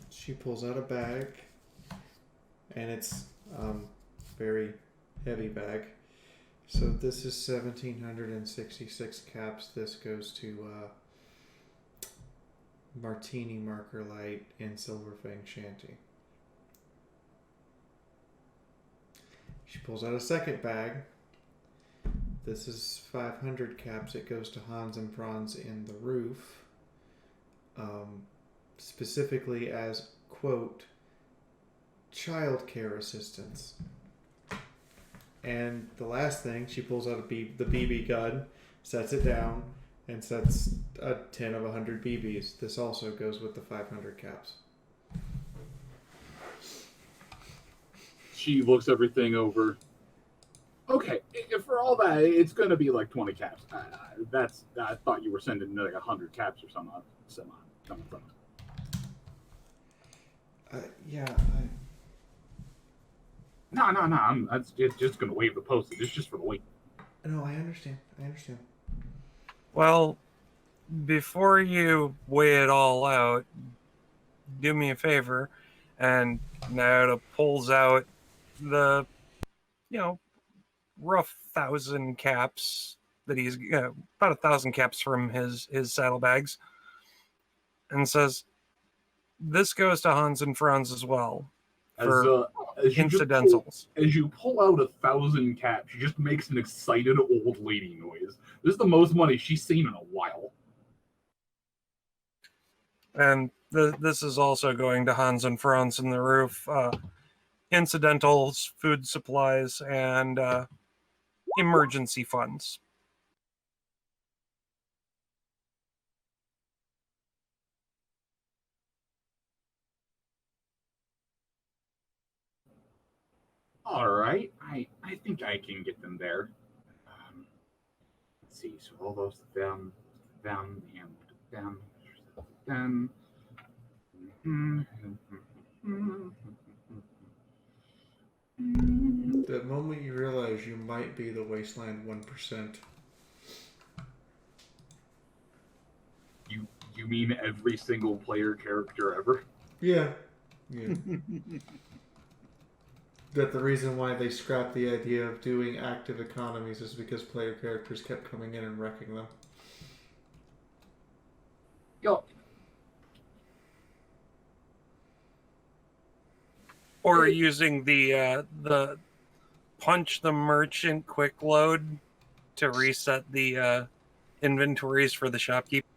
She pulls out a bag, and it's very heavy bag. So this is 1,766 caps. This goes to Martini Marker Light in Silverfang Shanty. She pulls out a second bag. This is 500 caps. It goes to Hans and Franz in the roof. Specifically as, quote, child care assistance. And the last thing, she pulls out the BB gun, sets it down, and sets a 10 of 100 BBs. This also goes with the 500 caps. She looks everything over. Okay, for all that, it's going to be like 20 caps. I thought you were sending like 100 caps or something. Coming from. Yeah. No. I'm just going to waive the postage. It's just for the weight. No, I understand. Well, before you weigh it all out, do me a favor, and Naota pulls out the, rough 1,000 caps that he's about 1,000 caps from his saddlebags, and says, "This goes to Hans and Franz as well for incidentals." As you pull out 1,000 caps, she just makes an excited old lady noise. This is the most money she's seen in a while. And this is also going to Hans and Franz in the roof. Incidentals, food supplies, and emergency funds. All right, I think I can get them there. Let's see. So all those them, and them. The moment you realize you might be the Wasteland 1%. You mean every single player character ever? Yeah. That the reason why they scrapped the idea of doing active economies is because player characters kept coming in and wrecking them. Yo. Or using the punch the merchant quick load to reset the inventories for the shopkeeper.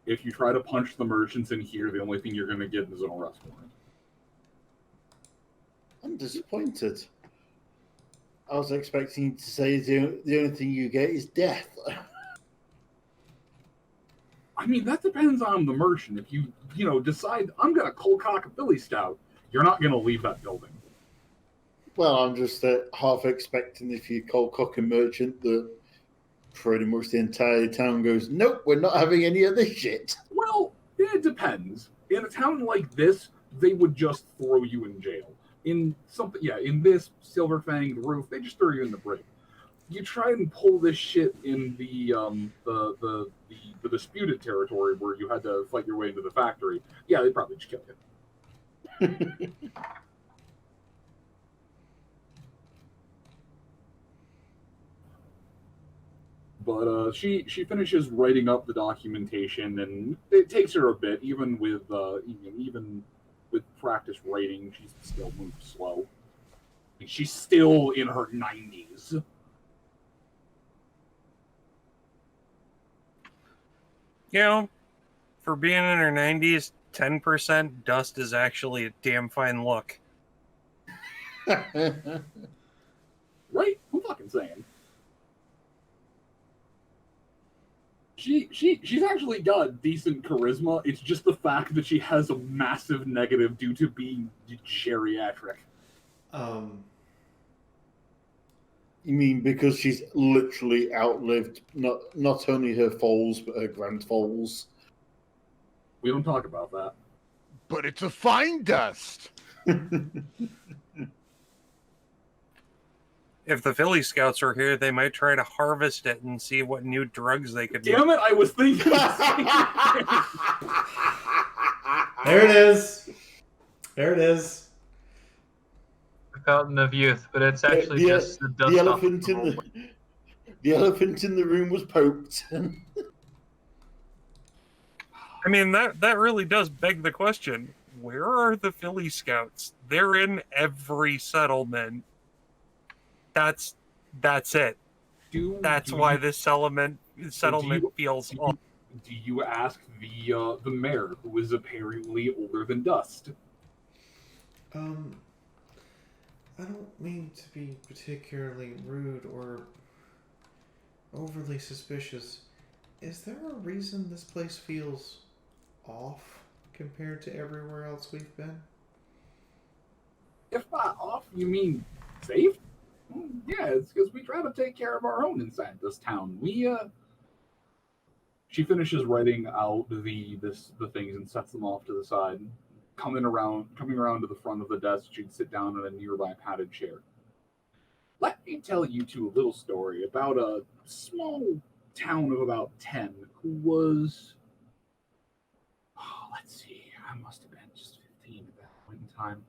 If you try to punch the merchants in here, the only thing you're going to get is an arrest warrant. I'm disappointed. I was expecting you to say the only thing you get is death. I mean, that depends on the merchant. If you decide, I'm going to cold cock a Philly Scout, you're not going to leave that building. Well, I'm just half expecting if you cold cock a merchant that pretty much the entire town goes, nope, we're not having any of this shit. Well, it depends. In a town like this, they would just throw you in jail. In this Silver Fang roof, they just throw you in the brig. You try and pull this shit in the disputed territory where you had to fight your way into the factory. Yeah, they'd probably just kill you. But she finishes writing up the documentation, and it takes her a bit, even with practice writing, she still moves slow. She's still in her 90s. For being in her 90s, 10% dust is actually a damn fine look. Right? I'm fucking saying. She's actually got decent charisma. It's just the fact that she has a massive negative due to being geriatric. You mean because she's literally outlived not only her foals, but her grandfoals? We don't talk about that. But it's a fine dust. If the Philly Scouts are here, they might try to harvest it and see what new drugs they could Damn it, I was thinking There it is. There it is. The Fountain of Youth, but it's actually just the dust off the elephant in the room was poked. I mean, that really does beg the question. Where are the Philly Scouts? They're in every settlement. That's it. That's why this settlement feels off. do you ask the mayor, who is apparently older than dust? I don't mean to be particularly rude or overly suspicious. Is there a reason this place feels off compared to everywhere else we've been? If not off, you mean safe? Yeah, it's because we try to take care of our own inside this town. She finishes writing out the things and sets them off to the side. Coming around to the front of the desk, she'd sit down in a nearby padded chair. Let me tell you two a little story about a small town of about 10 who was, let's see, I must have been just 15 at that point in time.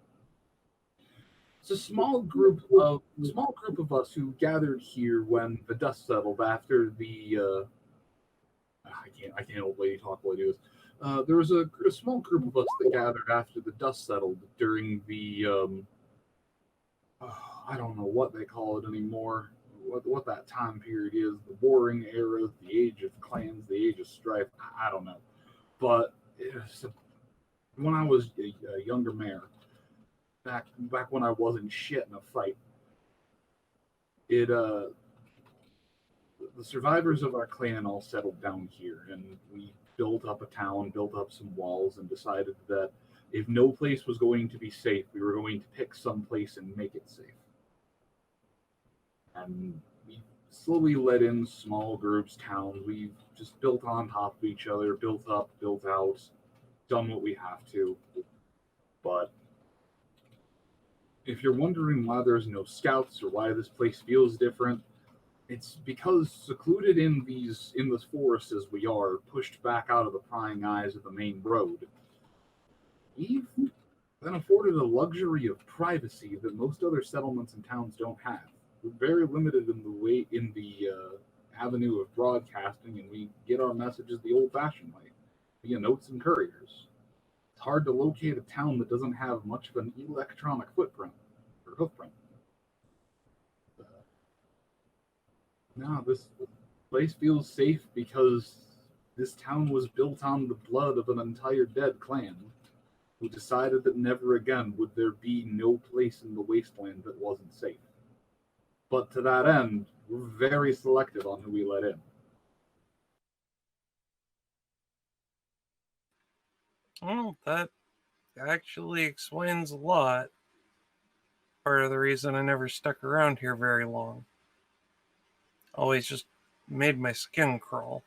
It's a small group of us who gathered here when the dust settled after the I can't old lady talk while I do this. There was a small group of us that gathered after the dust settled during the I don't know what they call it anymore. What that time period is, the Warring Era, the Age of Clans, the Age of Strife. I don't know, but it was when I was a younger mayor, back when I wasn't shit in a fight. The survivors of our clan all settled down here, and we built up a town, built up some walls, and decided that if no place was going to be safe, we were going to pick some place and make it safe. And we slowly let in small groups, towns. We've just built on top of each other, built up, built out, done what we have to. But if you're wondering why there's no scouts or why this place feels different, it's because secluded in this forest as we are, pushed back out of the prying eyes of the main road, we've been afforded a luxury of privacy that most other settlements and towns don't have. We're very limited in the avenue of broadcasting, and we get our messages the old-fashioned way, via notes and couriers. It's hard to locate a town that doesn't have much of an electronic footprint or hoofprint. No, this place feels safe because this town was built on the blood of an entire dead clan who decided that never again would there be no place in the wasteland that wasn't safe. But to that end, we're very selective on who we let in. Well, that actually explains a lot. Part of the reason I never stuck around here very long. Always just made my skin crawl.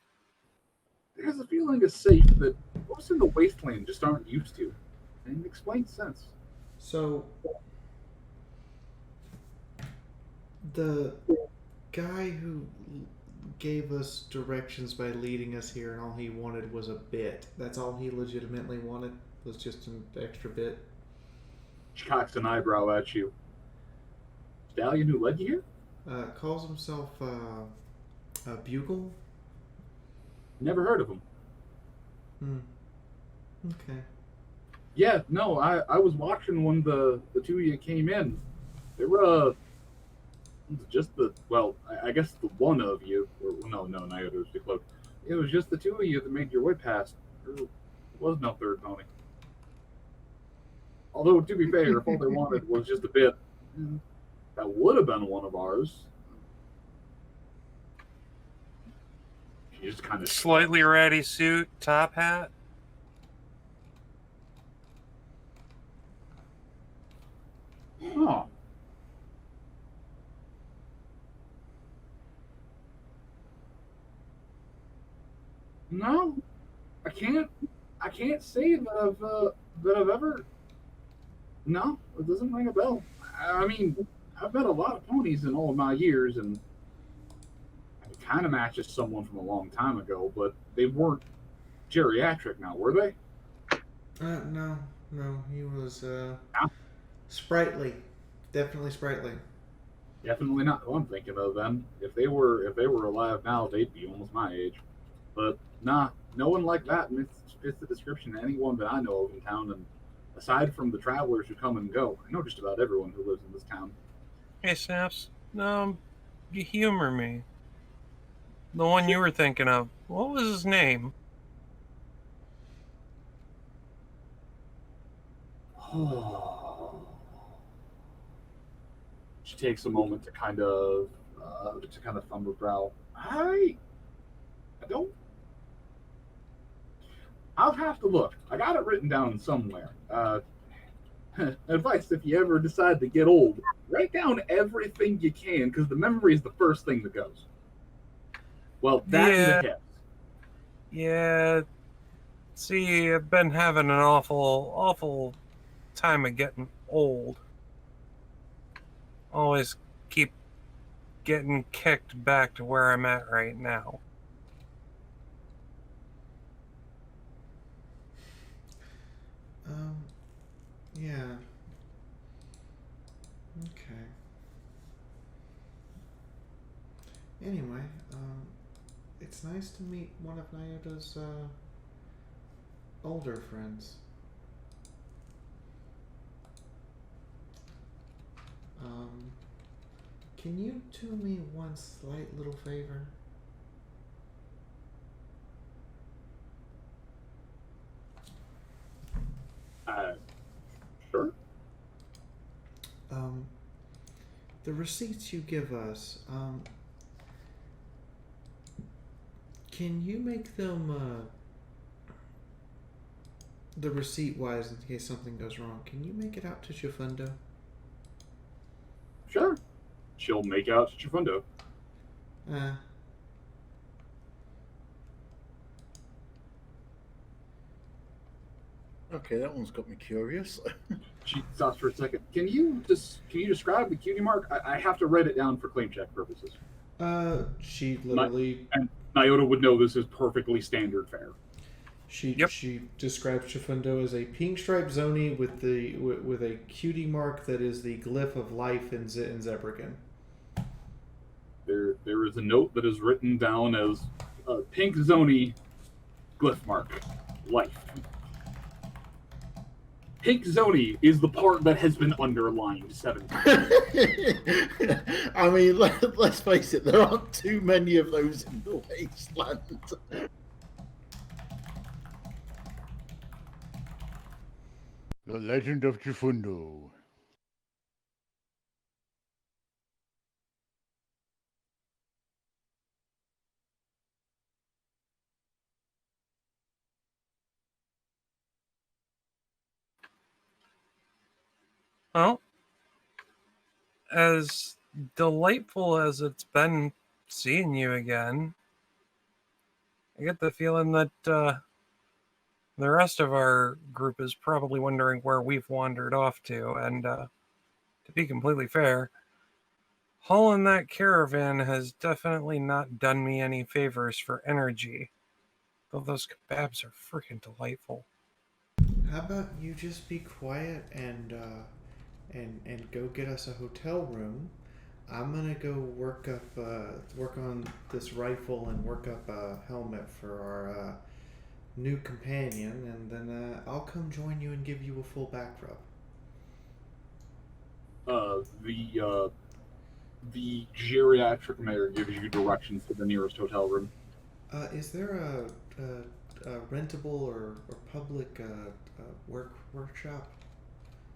There's a feeling of safe that most in the wasteland just aren't used to. And it explains sense. So, the guy who gave us directions by leading us here and all he wanted was a bit. That's all he legitimately wanted, was just an extra bit. She cocks an eyebrow at you. Stallion who led you here? Calls himself a Bugle. Never heard of him. Okay. Yeah, no, I was watching when the two of you came in. They were just I guess the one of you, or no, neither was too close. It was just the two of you that made your way past. There was no third pony. Although, to be fair, if all they wanted was just a bit, that would have been one of ours. She just kind of slightly ratty suit, top hat. Huh. No, I can't say that I've ever. No, it doesn't ring a bell. I mean, I've met a lot of ponies in all of my years, and it kind of matches someone from a long time ago, but they weren't geriatric now, were they? No, he was sprightly, definitely sprightly. Definitely not who I'm thinking of then. If they were alive now, they'd be almost my age. But nah, no one like that fits the description of anyone that I know of in town. And aside from the travelers who come and go, I know just about everyone who lives in this town. Hey, Snaps, you humor me. The one you were thinking of, what was his name? She takes a moment to kind of thumb her brow. I don't. I'll have to look. I got it written down somewhere. Advice: if you ever decide to get old, write down everything you can, because the memory is the first thing that goes. Well, that and the hips. Yeah. See, I've been having an awful time of getting old. Always keep getting kicked back to where I'm at right now. Yeah. Okay. Anyway, it's nice to meet one of Nyota's, older friends. Can you do me one slight little favor? Sure. The receipts you give us, can you make them, the receipt-wise, in case something goes wrong, can you make it out to Chifundo? Sure. She'll make out to Chifundo. Okay, that one's got me curious. She stops for a second. Can you describe the cutie mark? I have to write it down for claim check purposes. She literally... And Nyota would know this is perfectly standard fare. She describes Chifundo as a pink striped zoni with a cutie mark that is the glyph of life in Zebrakin. There is a note that is written down as pink zoni glyph mark life. Pink zoni is the part that has been underlined 7 times. I mean, let's face it, there aren't too many of those in the wasteland. The Legend of Chifundo. Well, as delightful as it's been seeing you again, I get the feeling that the rest of our group is probably wondering where we've wandered off to, and to be completely fair, hauling that caravan has definitely not done me any favors for energy, though those kebabs are freaking delightful. How about you just be quiet and go get us a hotel room? I'm gonna go work on this rifle and work up a helmet for our new companion, and then I'll come join you and give you a full back rub. The geriatric mayor gives you directions to the nearest hotel room. Is there a rentable or public workshop?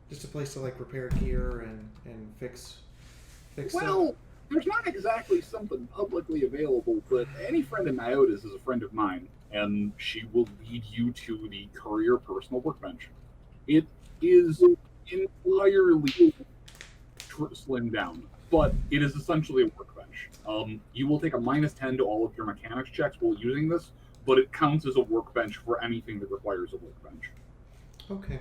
Just a place to like repair gear and fix Well, there's not exactly something publicly available, but any friend of Nyota's is a friend of mine, and she will lead you to the courier personal workbench. It is entirely slimmed down, but it is essentially a workbench. You will take a -10 to all of your mechanics checks while using this, but it counts as a workbench for anything that requires a workbench. Okay.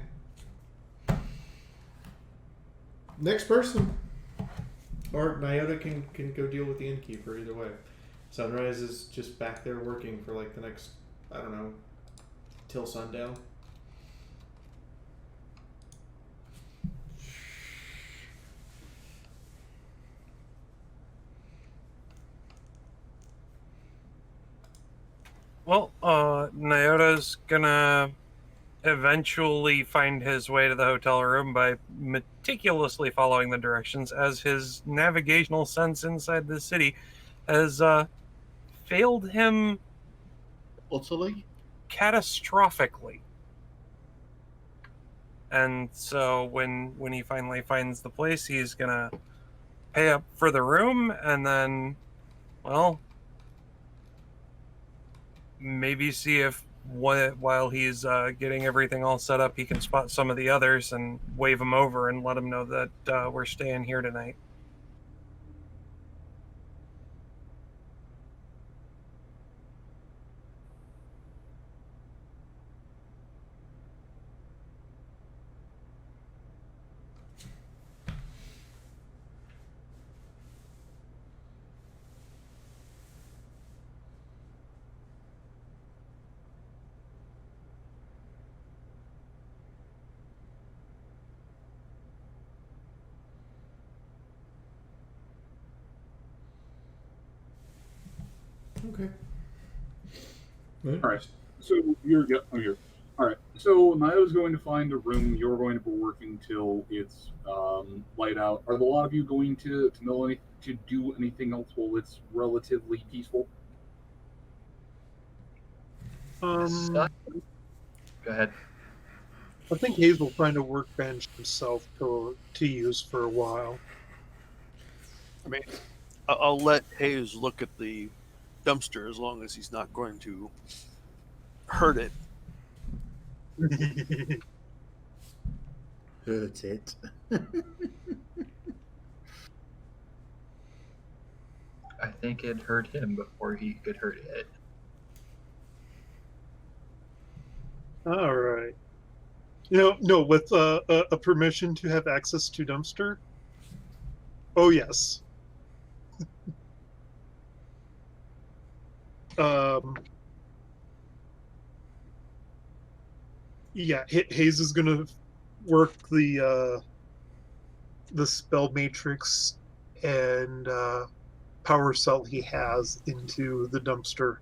Next person. Or Nyota can go deal with the innkeeper either way. Sunrise is just back there working for like the next, I don't know, till sundown. Well, Nyota's gonna eventually find his way to the hotel room by meticulously following the directions, as his navigational sense inside the city has failed him utterly, catastrophically. And so when he finally finds the place, he's gonna pay up for the room, and then, well, maybe see if while he's getting everything all set up, he can spot some of the others and wave them over and let them know that we're staying here tonight. Okay. All right. So you're all right. So Nayo's going to find a room. You're going to be working till it's light out. Are a lot of you going to do anything else while it's relatively peaceful? Go ahead. I think Hayes will find a workbench himself to use for a while. I mean, I'll let Hayes look at the dumpster as long as he's not going to hurt it. Hurt it. I think it hurt him before he could hurt it. All right. No, with a permission to have access to dumpster. Oh yes. Yeah, Hayes is gonna work the spell matrix and power cell he has into the dumpster.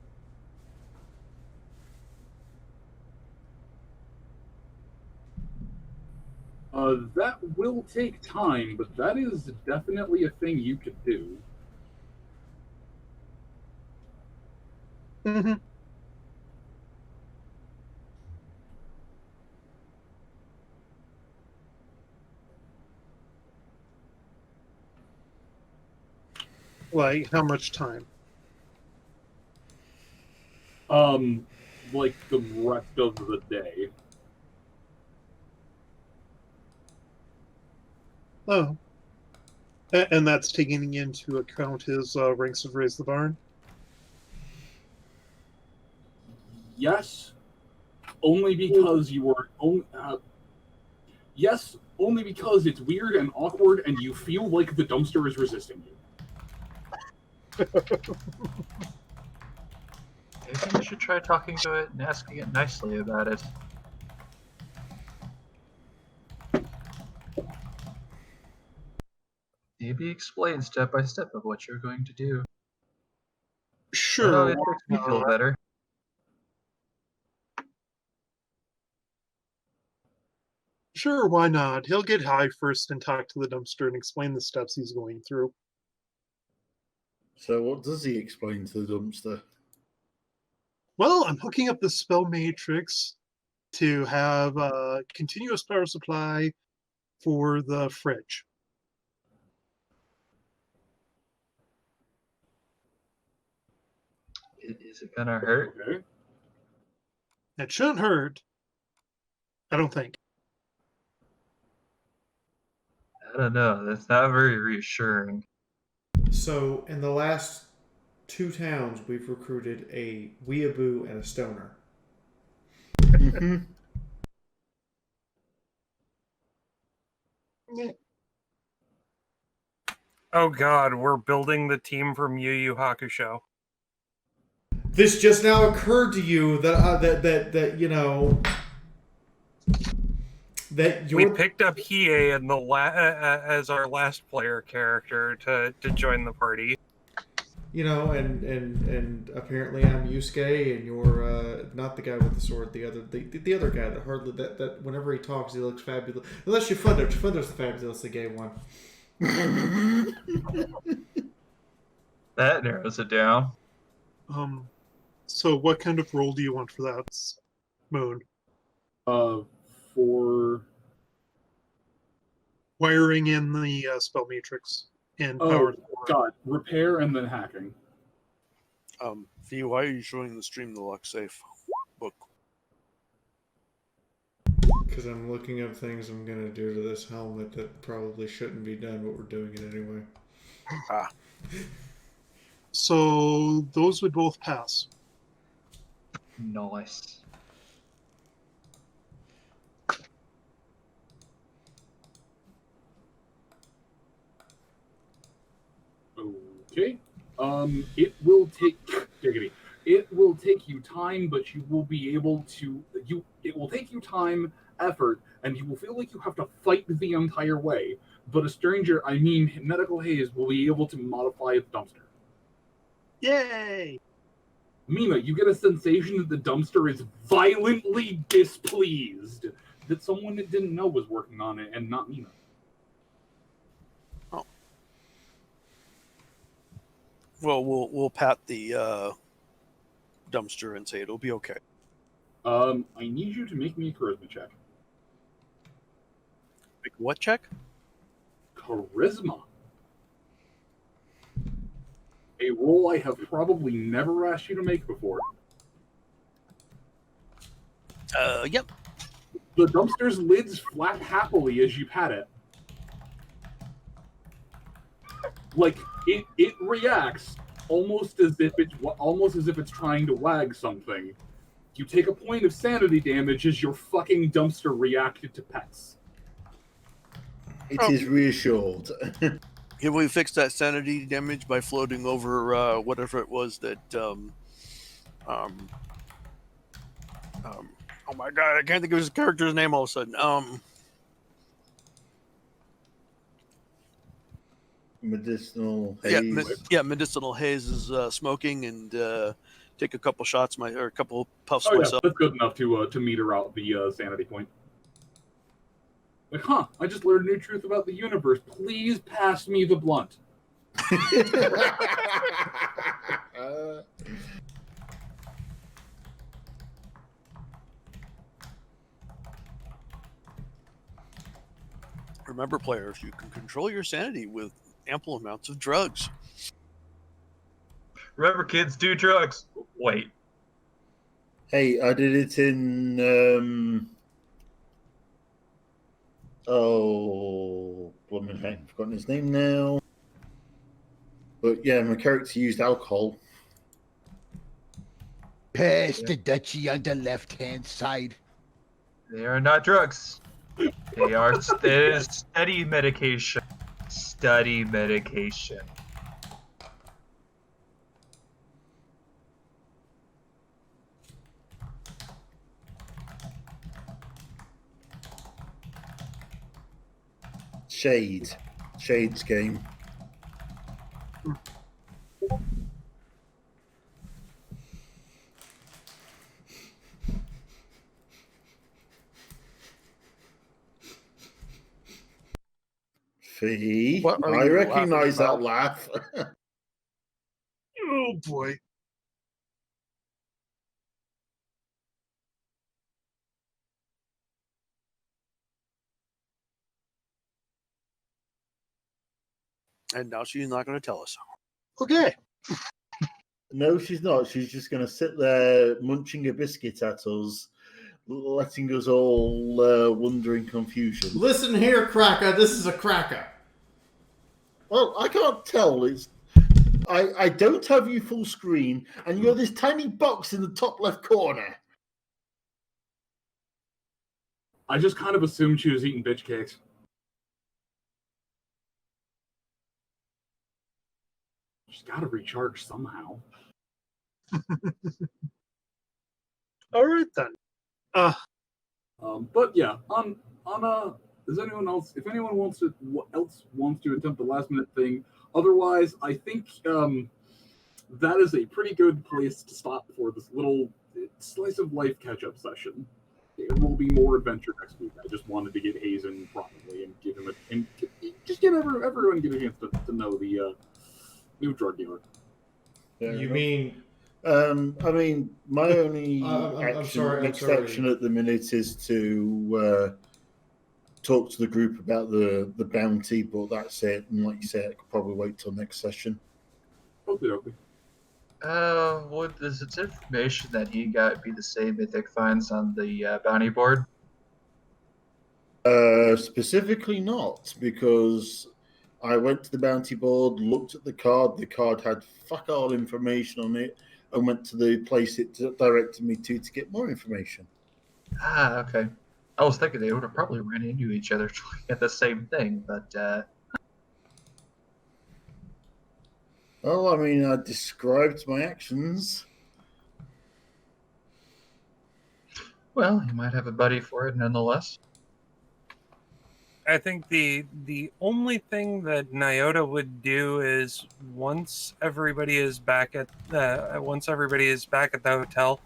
That will take time, but that is definitely a thing you could do. Mm-hmm. Like, how much time? Like the rest of the day. Oh. And that's taking into account his ranks of Raise the Barn? Yes, only because you were. Yes, only because it's weird and awkward, and you feel like the dumpster is resisting you. Maybe you should try talking to it and asking it nicely about it. Maybe explain step by step of what you're going to do. Sure. Oh, it makes me feel better. Sure, why not? He'll get high first and talk to the dumpster and explain the steps he's going through. So what does he explain to the dumpster? Well, I'm hooking up the spell matrix to have a continuous power supply for the fridge. Is it gonna hurt? Okay. It shouldn't hurt. I don't think. I don't know. That's not very reassuring. So, in the last 2 towns, we've recruited a weeaboo and a stoner. Oh god, we're building the team from Yu Yu Hakusho. This just now occurred to you that you know that we picked up Hiei in the as our last player character to join the party. You know, and apparently I'm Yusuke, and you're not the guy with the sword, the other guy that whenever he talks he looks fabulous. Unless Fundo's the fabulously gay one. That narrows it down. So what kind of role do you want for that, Moon? For wiring in the spell matrix and Oh, power. God. Repair and then hacking. V, why are you showing the stream the lock safe book? Because I'm looking up things I'm going to do to this helmet that probably shouldn't be done, but we're doing it anyway. Ah. So those would both pass. Nice. Okay. It will take diggity. It will take you time, but you will be able to. It will take you time, effort, and you will feel like you have to fight the entire way. But a stranger, I mean, medical haze, will be able to modify the dumpster. Yay! Mima, you get a sensation that the dumpster is violently displeased that someone that didn't know was working on it, and not Mima. Oh. Well, we'll pat the dumpster and say it'll be okay. I need you to make me a charisma check. Like what check? Charisma. A roll I have probably never asked you to make before. Yep. The dumpster's lids flap happily as you pat it. Like it reacts almost as if it's trying to wag something. You take a point of sanity damage as your fucking dumpster reacted to pets. It is reassured. Can we fix that sanity damage by floating over whatever it was that oh my god, I can't think of his character's name all of a sudden. Medicinal haze. Medicinal haze is smoking and take a couple shots or a couple puffs Oh, myself. yeah, that's good enough to meter out the sanity point. Like, I just learned a new truth about the universe. Please pass me the blunt. Remember, players, you can control your sanity with ample amounts of drugs. Remember, kids, do drugs. Wait. Hey, I did it in blooming heck, I've forgotten his name now. But yeah, my character used alcohol. Pass the Dutchie on the left-hand side. They are not drugs. They are study medication. Study medication. Shade's game. Fee, I recognize that laugh. Oh boy. And now she's not going to tell us. Okay. No, she's not. She's just going to sit there munching a biscuit at us, letting us all wonder in confusion. Listen here, Cracker. This is a cracker. Well, I can't tell. I don't have you full screen, and you're this tiny box in the top left corner. I just kind of assumed she was eating bitch cakes. She's got to recharge somehow. All right then. But yeah, does anyone else? If anyone wants to attempt the last minute thing, otherwise, I think that is a pretty good place to stop for this little slice of life catch up session. There will be more adventure next week. I just wanted to get Hazen properly and give him just give everyone get a chance to know the new drug dealer. You mean? I mean, my only next action at the minute is to talk to the group about the bounty, but that's it. And like you said, I could probably wait till next session. Okay. Would this information that he got be the same Mythic finds on the bounty board? Specifically not, because I went to the bounty board, looked at the card. The card had fuck all information on it, and went to the place it directed me to get more information. Ah, okay. I was thinking they would have probably ran into each other trying at the same thing, but Well, I mean, I described my actions. well, you might have a buddy for it nonetheless. I think the only thing that Nyota would do is once everybody is back at the hotel,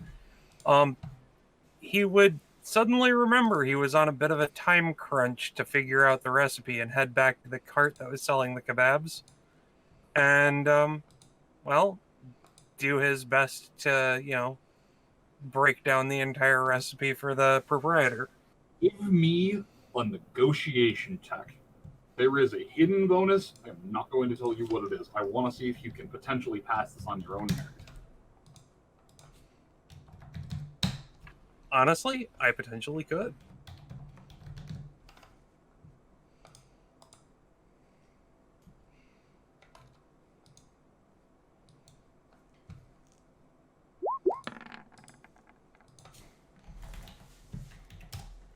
he would suddenly remember he was on a bit of a time crunch to figure out the recipe and head back to the cart that was selling the kebabs, and well, do his best to break down the entire recipe for the proprietor. Give me a negotiation check. There is a hidden bonus. I'm not going to tell you what it is. I want to see if you can potentially pass this on your own merit. Honestly, I potentially could.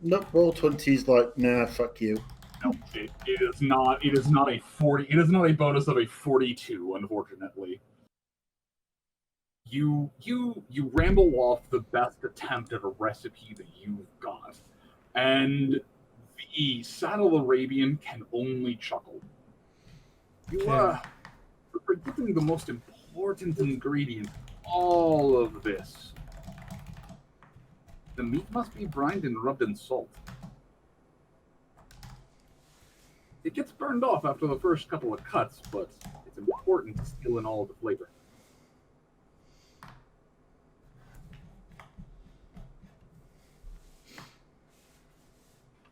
Nope, roll 20's like, nah, fuck you. No, it is not. It is not a 40. It is not a bonus of a 42. Unfortunately, you ramble off the best attempt at a recipe that you've got, and the Saddle Arabian can only chuckle. You are forgetting the most important ingredient. All of this. The meat must be brined and rubbed in salt. It gets burned off after the first couple of cuts, but it's important to steal in all of the flavor.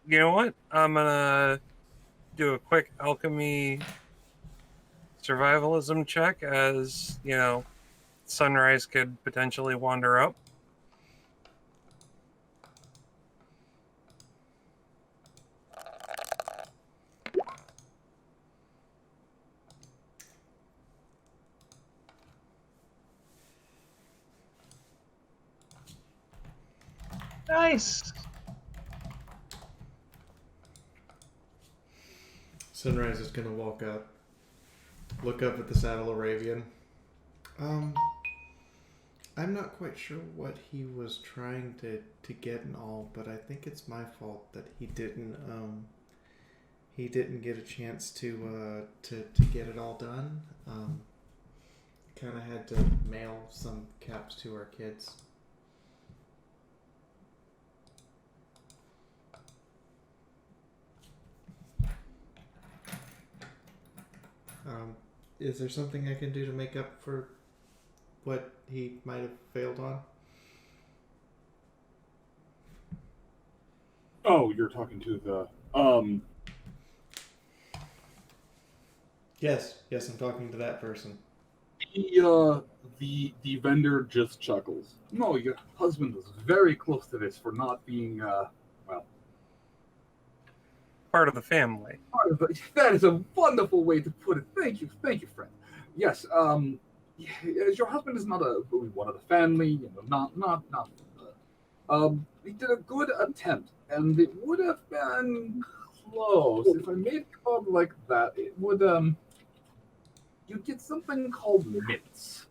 You know what? I'm gonna do a quick alchemy survivalism check, as Sunrise could potentially wander up. Nice. Sunrise is gonna walk up, look up at the Saddle Arabian. I'm not quite sure what he was trying to get and all, but I think it's my fault that he didn't get a chance to get it all done. Kind of had to mail some caps to our kids. Is there something I can do to make up for what he might have failed on? Oh, you're talking to the Yes, I'm talking to that person. The vendor just chuckles. No, your husband was very close to this for not being part of the family. That is a wonderful way to put it. Thank you, friend. Yes, your husband is not one of the family. Not. He did a good attempt, and it would have been close if I made a card like that. It would you'd get something called mince.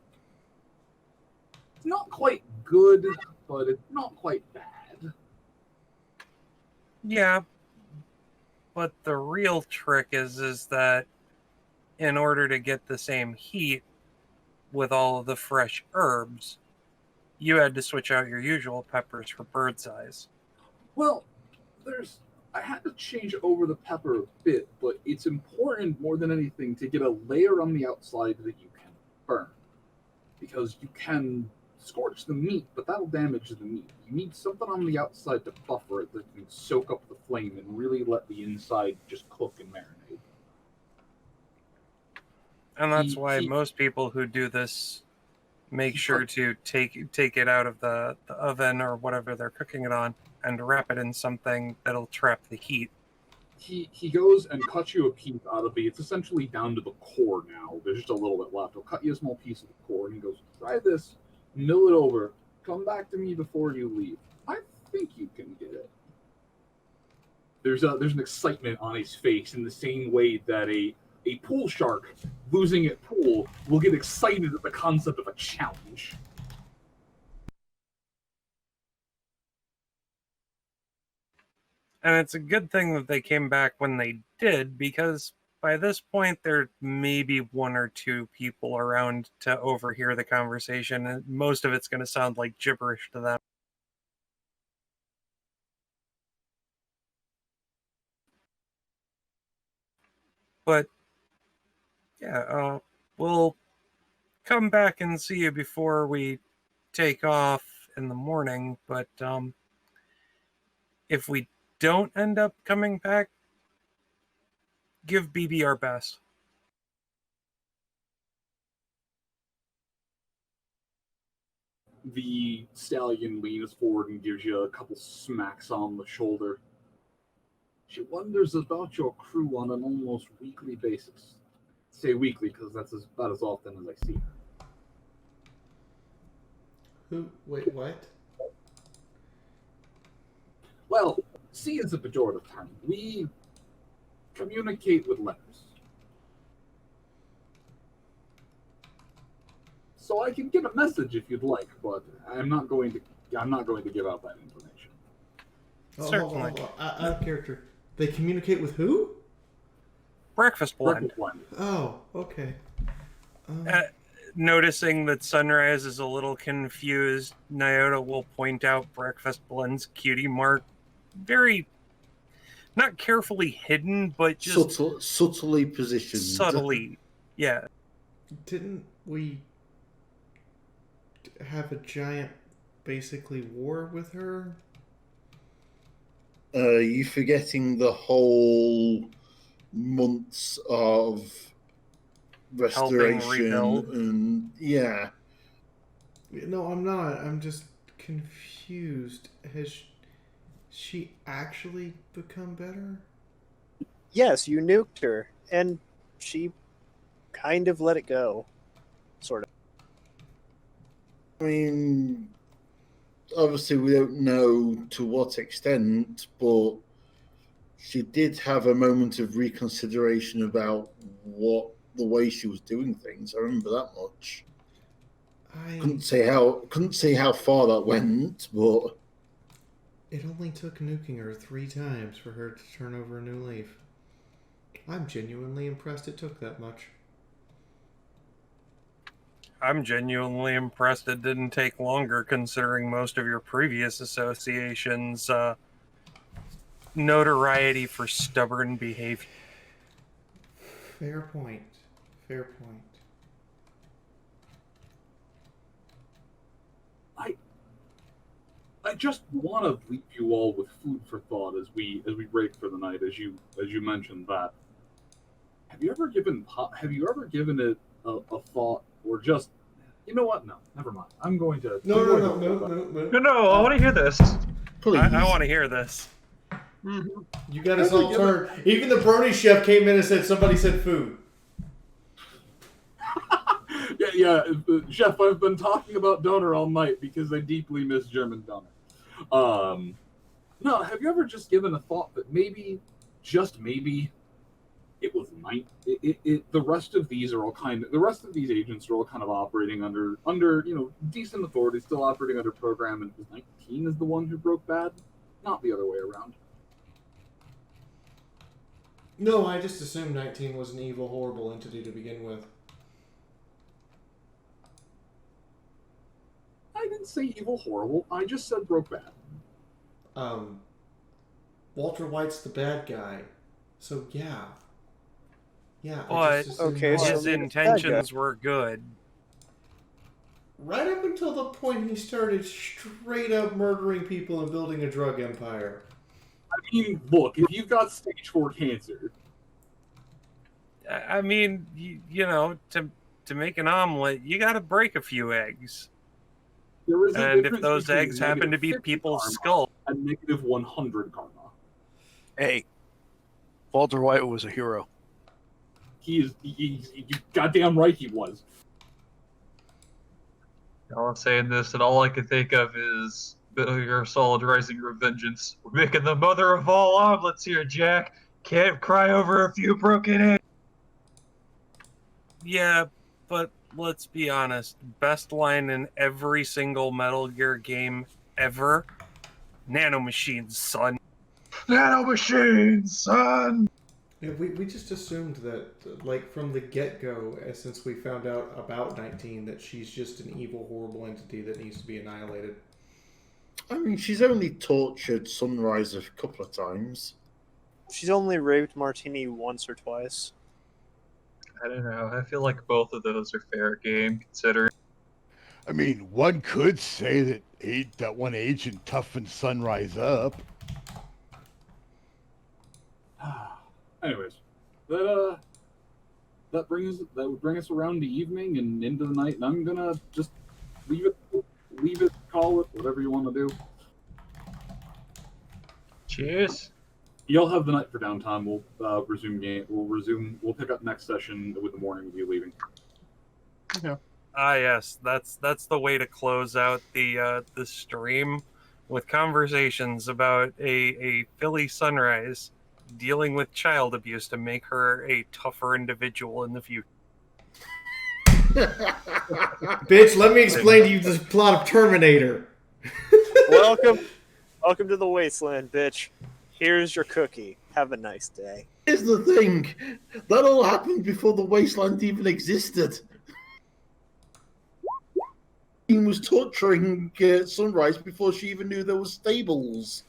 It's not quite good, but it's not quite bad. Yeah. But the real trick is that in order to get the same heat with all of the fresh herbs, you had to switch out your usual peppers for bird's eyes. Well, I had to change over the pepper a bit, but it's important more than anything to get a layer on the outside that you can burn. Because you can scorch the meat, but that'll damage the meat. You need something on the outside to buffer it that can soak up the flame and really let the inside just cook and marinate. And that's why most people who do this make sure to take it out of the oven or whatever they're cooking it on and wrap it in something that'll trap the heat. He goes and cuts you a piece out of it. It's essentially down to the core now. There's just a little bit left. He'll cut you a small piece of the core, and he goes, try this, mill it over, come back to me before you leave. I think you can get it. There's an excitement on his face in the same way that a pool shark losing at pool will get excited at the concept of a challenge. And it's a good thing that they came back when they did, because by this point there may be one or two people around to overhear the conversation, and most of it's going to sound like gibberish to them. But yeah, we'll come back and see you before we take off in the morning. But if we don't end up coming back, give BB our best. The stallion leans forward and gives you a couple smacks on the shoulder. She wonders about your crew on an almost weekly basis. Say weekly because that's about as often as I see her. Who? Wait, what? Well, see is a pejorative term. We communicate with letters. So I can give a message if you'd like, but I'm not going to give out that information. Certainly. Out of character. They communicate with who? Breakfast blend. Oh, okay. Noticing that Sunrise is a little confused, Nyota will point out Breakfast Blend's cutie mark. Very, not carefully hidden, but just subtly positioned. Subtly, yeah. Didn't we have a giant, basically, war with her? You forgetting the whole months of restoration and yeah. No, I'm not. I'm just confused. Has she actually become better? Yes, you nuked her, and she kind of let it go, sort of. I mean, obviously we don't know to what extent, but she did have a moment of reconsideration about the way she was doing things. I remember that much. Couldn't say how far that went, but it only took nuking her 3 times for her to turn over a new leaf. I'm genuinely impressed it took that much. I'm genuinely impressed it didn't take longer, considering most of your previous associations' notoriety for stubborn behavior. Fair point. Fair point. I just want to leave you all with food for thought as we break for the night. As you mentioned that, have you ever given it a thought, or just, you know what? No, never mind. I'm going to No. I want to hear this. Please. I want to hear this. Mm-hmm. You got us all turned. Even the brony chef came in and said somebody said food. Yeah, Chef, I've been talking about doner all night because I deeply miss German doner. No, have you ever just given a thought that maybe, just maybe, it was the rest of these agents are all kind of operating under decent authority, still operating under program, and 19 is the one who broke bad, not the other way around. No, I just assumed 19 was an evil, horrible entity to begin with. I didn't say evil, horrible. I just said broke bad. Walter White's the bad guy. So, yeah. Yeah. But his intentions were good. Right up until the point he started straight up murdering people and building a drug empire. mean, look, if you've got stage 4 cancer, I mean, you know, to make an omelet, you got to break a few eggs. there is a And if difference those between eggs happen to be -50 people's karma skull, and -100 karma. Hey, Walter White was a hero. He's goddamn right he was. Y'all saying this, and all I can think of is Metal Gear Solid Rising Revengeance. We're making the mother of all omelets here, Jack. Can't cry over a few broken eggs. yeah, but let's be honest. Best line in every single Metal Gear game ever. Nanomachines, son. Nanomachines, son! Yeah, we just assumed that, like, from the get-go, since we found out about 19, that she's just an evil, horrible entity that needs to be annihilated. I mean, she's only tortured Sunrise a couple of times. She's only raped Martini once or twice. I don't know. I feel like both of those are fair game, considering. I mean, one could say that one agent toughened Sunrise up. Anyways, that would bring us around the evening and into the night, and I'm gonna just leave it, call it, whatever you want to do. Cheers. Y'all have the night for downtime. We'll resume game. We'll pick up next session with the morning of you leaving. Yeah. Ah, yes, that's the way to close out the stream, with conversations about a Philly sunrise dealing with child abuse to make her a tougher individual in the future. Bitch, let me explain to you the plot of Terminator. Welcome to the wasteland, bitch. Here's your cookie. Have a nice day. Here's the thing. That all happened before the wasteland even existed. He was torturing Sunrise before she even knew there was stables.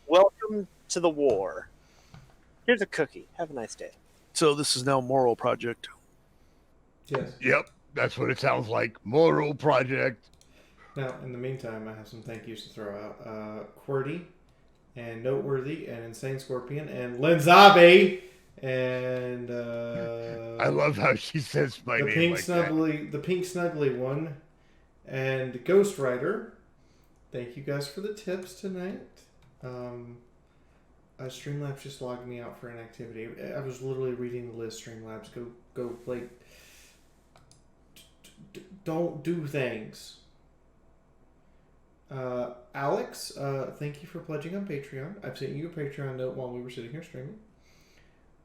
Welcome to the war. Here's a cookie. Have a nice day. So this is now Moral Project. Yes. Yep, that's what it sounds like. Moral Project. Now, in the meantime, I have some thank yous to throw out. Qwerty, and Noteworthy, and Insane Scorpion, and Linzabe, and I love how she says my the name pink like snuggly, the pink snuggly one, and Ghost Rider. Thank you guys for the tips tonight. Streamlabs just logged me out for inactivity. I was literally reading the list. Streamlabs, go, like, don't do things. Alex, thank you for pledging on Patreon. I've sent you a Patreon note while we were sitting here streaming.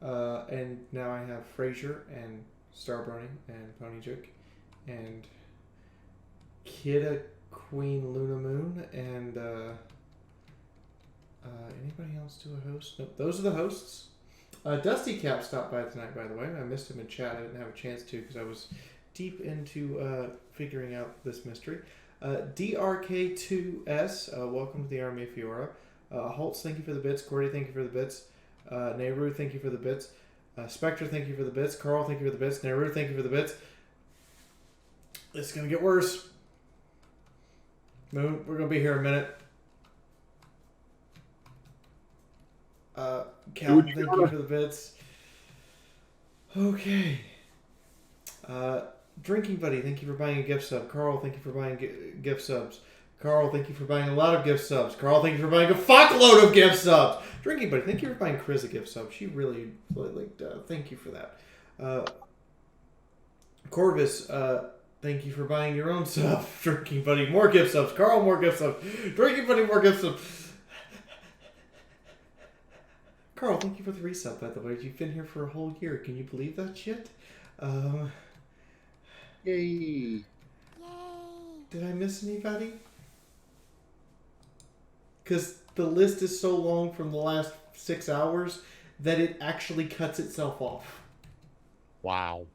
And now I have Fraser and Starbrony and Ponyjuk and Kidda Queen Luna Moon and anybody else do a host? Nope, those are the hosts. Dusty Cap stopped by tonight, by the way. I missed him in chat. I didn't have a chance to because I was deep into figuring out this mystery. DRK2S, welcome to the Army of Fiaura. Holtz, thank you for the bits. Cordy, thank you for the bits. Nehru, thank you for the bits. Spectre, thank you for the bits. Carl, thank you for the bits. Nehru, thank you for the bits. This is going to get worse. Moon, we're going to be here a minute. Calvin, thank you for the bits. Okay. Drinking Buddy, thank you for buying a gift sub. Carl, thank you for buying gift subs. Carl, thank you for buying a lot of gift subs. Carl, thank you for buying a fuckload of gift subs. Drinking Buddy, thank you for buying Chris a gift sub. She really, thank you for that. Corvus, thank you for buying your own stuff. Drinking Buddy, more gift subs. Carl, more gift subs. Drinking Buddy, more gift subs. Carl, thank you for the resub, by the way. You've been here for a whole year. Can you believe that shit? Yay. Did I miss anybody? Because the list is so long from the last 6 hours that it actually cuts itself off. Wow.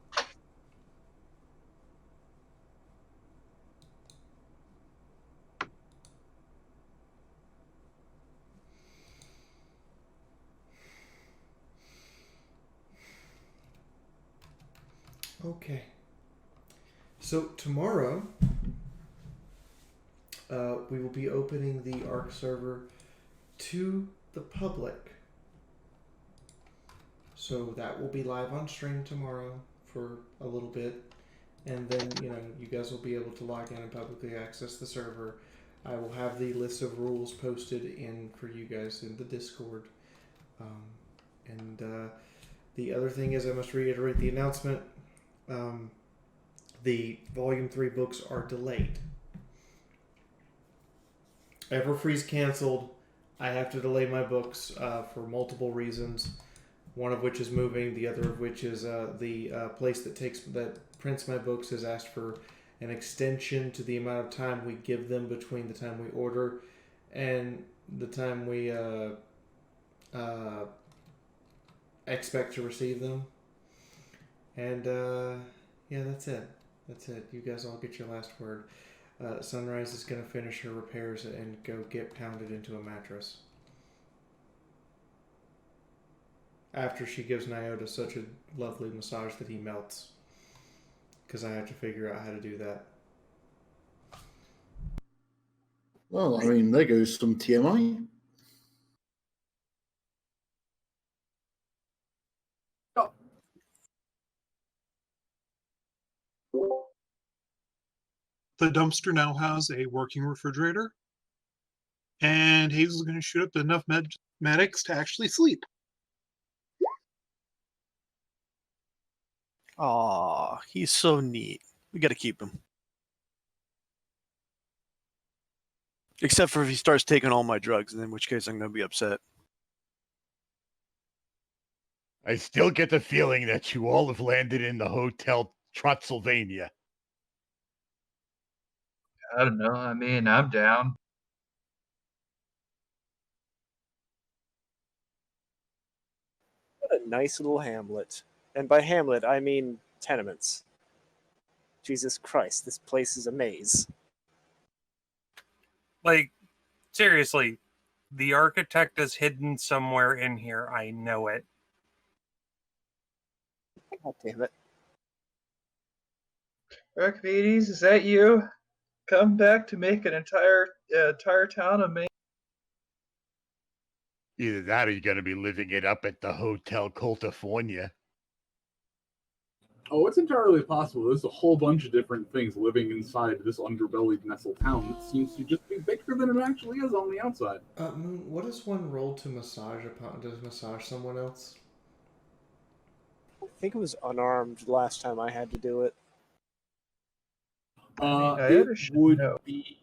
Okay. So tomorrow, we will be opening the ARC server to the public. So that will be live on stream tomorrow for a little bit. And then, you guys will be able to log in and publicly access the server. I will have the list of rules posted in for you guys in the Discord. The other thing is, I must reiterate the announcement. The Volume 3 books are delayed. Everfree's canceled. I have to delay my books for multiple reasons. One of which is moving. The other of which is the place that prints my books has asked for an extension to the amount of time we give them between the time we order and the time we expect to receive them. And that's it. That's it. You guys all get your last word. Sunrise is going to finish her repairs and go get pounded into a mattress. After she gives Nyota such a lovely massage that he melts. Because I have to figure out how to do that. Well, I mean, there goes some TMI. The dumpster now has a working refrigerator, and Hazel's going to shoot up enough medics to actually sleep. Aw, he's so neat. We got to keep him. Except for if he starts taking all my drugs, in which case I'm going to be upset. I still get the feeling that you all have landed in the Hotel Transylvania. I don't know. I mean, I'm down. What a nice little hamlet. And by hamlet, I mean tenements. Jesus Christ, this place is a maze. Like, seriously, the architect is hidden somewhere in here. I know it. God damn it. Archimedes, is that you? Come back to make an entire town of me. Either that or you're going to be living it up at the Hotel California. Oh, it's entirely possible. There's a whole bunch of different things living inside this underbellied nestled town that seems to just be bigger than it actually is on the outside. What is one roll to massage someone else? I think it was unarmed last time I had to do it. It would be.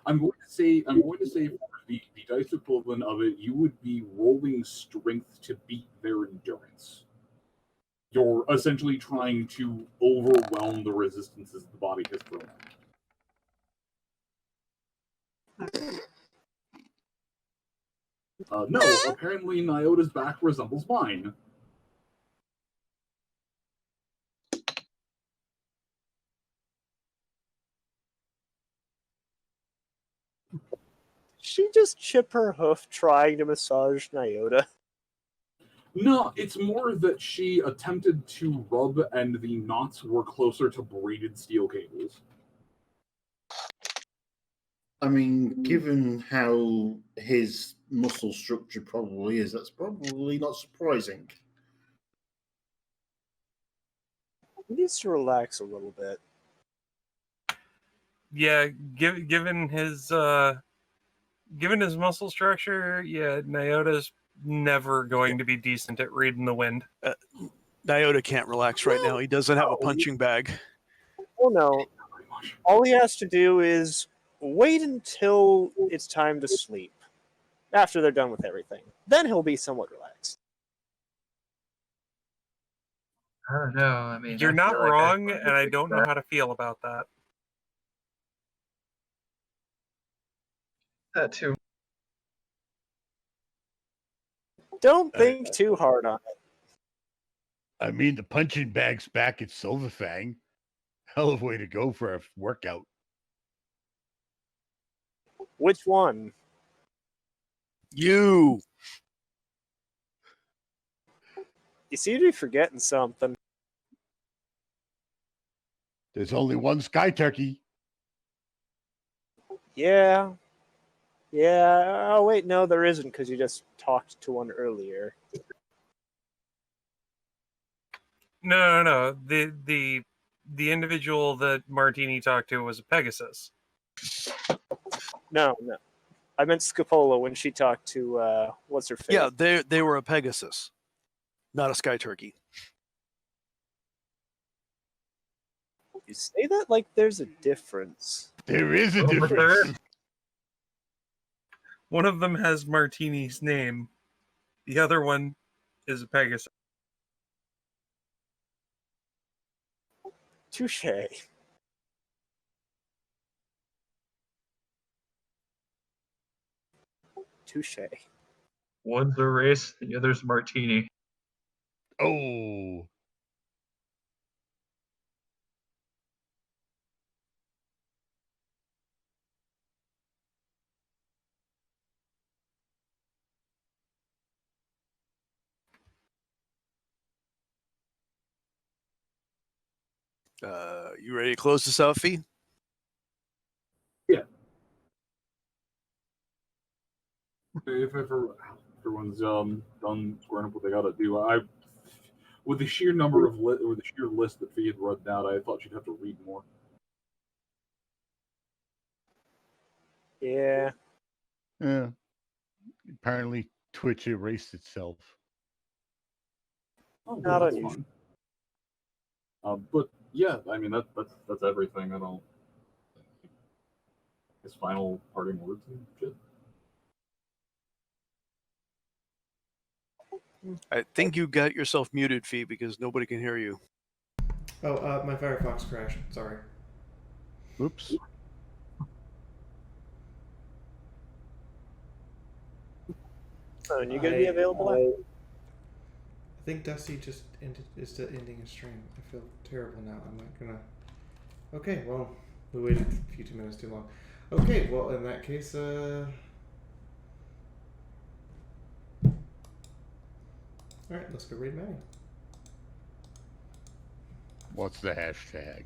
I'm going to say for the dice equivalent of it, you would be rolling strength to beat their endurance. You're essentially trying to overwhelm the resistances the body has thrown out. No, apparently Nyota's back resembles mine. She just chip her hoof trying to massage Nyota. No, it's more that she attempted to rub and the knots were closer to braided steel cables. I mean, given how his muscle structure probably is, that's probably not surprising. He needs to relax a little bit. Yeah, given his muscle structure, yeah, Nyota's never going to be decent at reading the wind. Nyota can't relax right now. He doesn't have a punching bag. Well, no. All he has to do is wait until it's time to sleep. After they're done with everything. Then he'll be somewhat relaxed. I don't know. I mean, You're I not feel like wrong, and I don't know how to feel about that. That too. Don't think too hard on it. I mean, the punching bag's back at Silverfang. Hell of a way to go for a workout. Which one? You. You seem to be forgetting something. There's only one Sky Turkey. Yeah. Yeah. Oh, wait, no, there isn't because you just talked to one earlier. No. The individual that Martini talked to was a Pegasus. No. I meant Scapola when she talked to what's her face? Yeah, they were a Pegasus, not a Sky Turkey. You say that like there's a difference. There is a difference. One of them has Martini's name. The other one is a Pegasus. Touche. Touche. One's a race, the other's Martini. Oh. You ready to close this out, Fee? Yeah. If everyone's done squaring up what they gotta do, with the sheer number of or the sheer list that Fee had run out, I thought she'd have to read more. Yeah. Yeah. Apparently, Twitch erased itself. Oh, well, Not that's unusual. fun. But yeah, I mean that's everything. I don't. His final parting words and shit. I think you got yourself muted, Fee, because nobody can hear you. Oh, my Firefox crashed. Sorry. Oops. So, and you gonna be available? I think Dusty just is ending his stream. I feel terrible now. I'm not gonna. Okay, well, we waited a few 2 minutes too long. Okay, well, in that case, alright, let's go raid Maddie. What's the hashtag?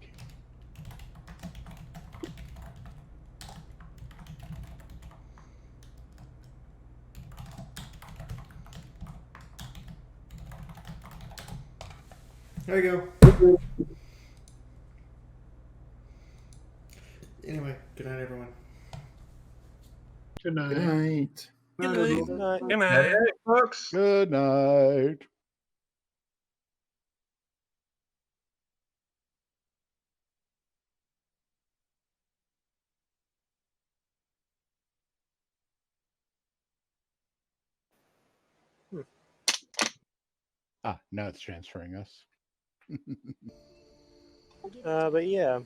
There you go. Anyway, good night, everyone. Good night. Good night. Good night. Good night. Folks. Good night. Ah, now it's transferring us. But yeah,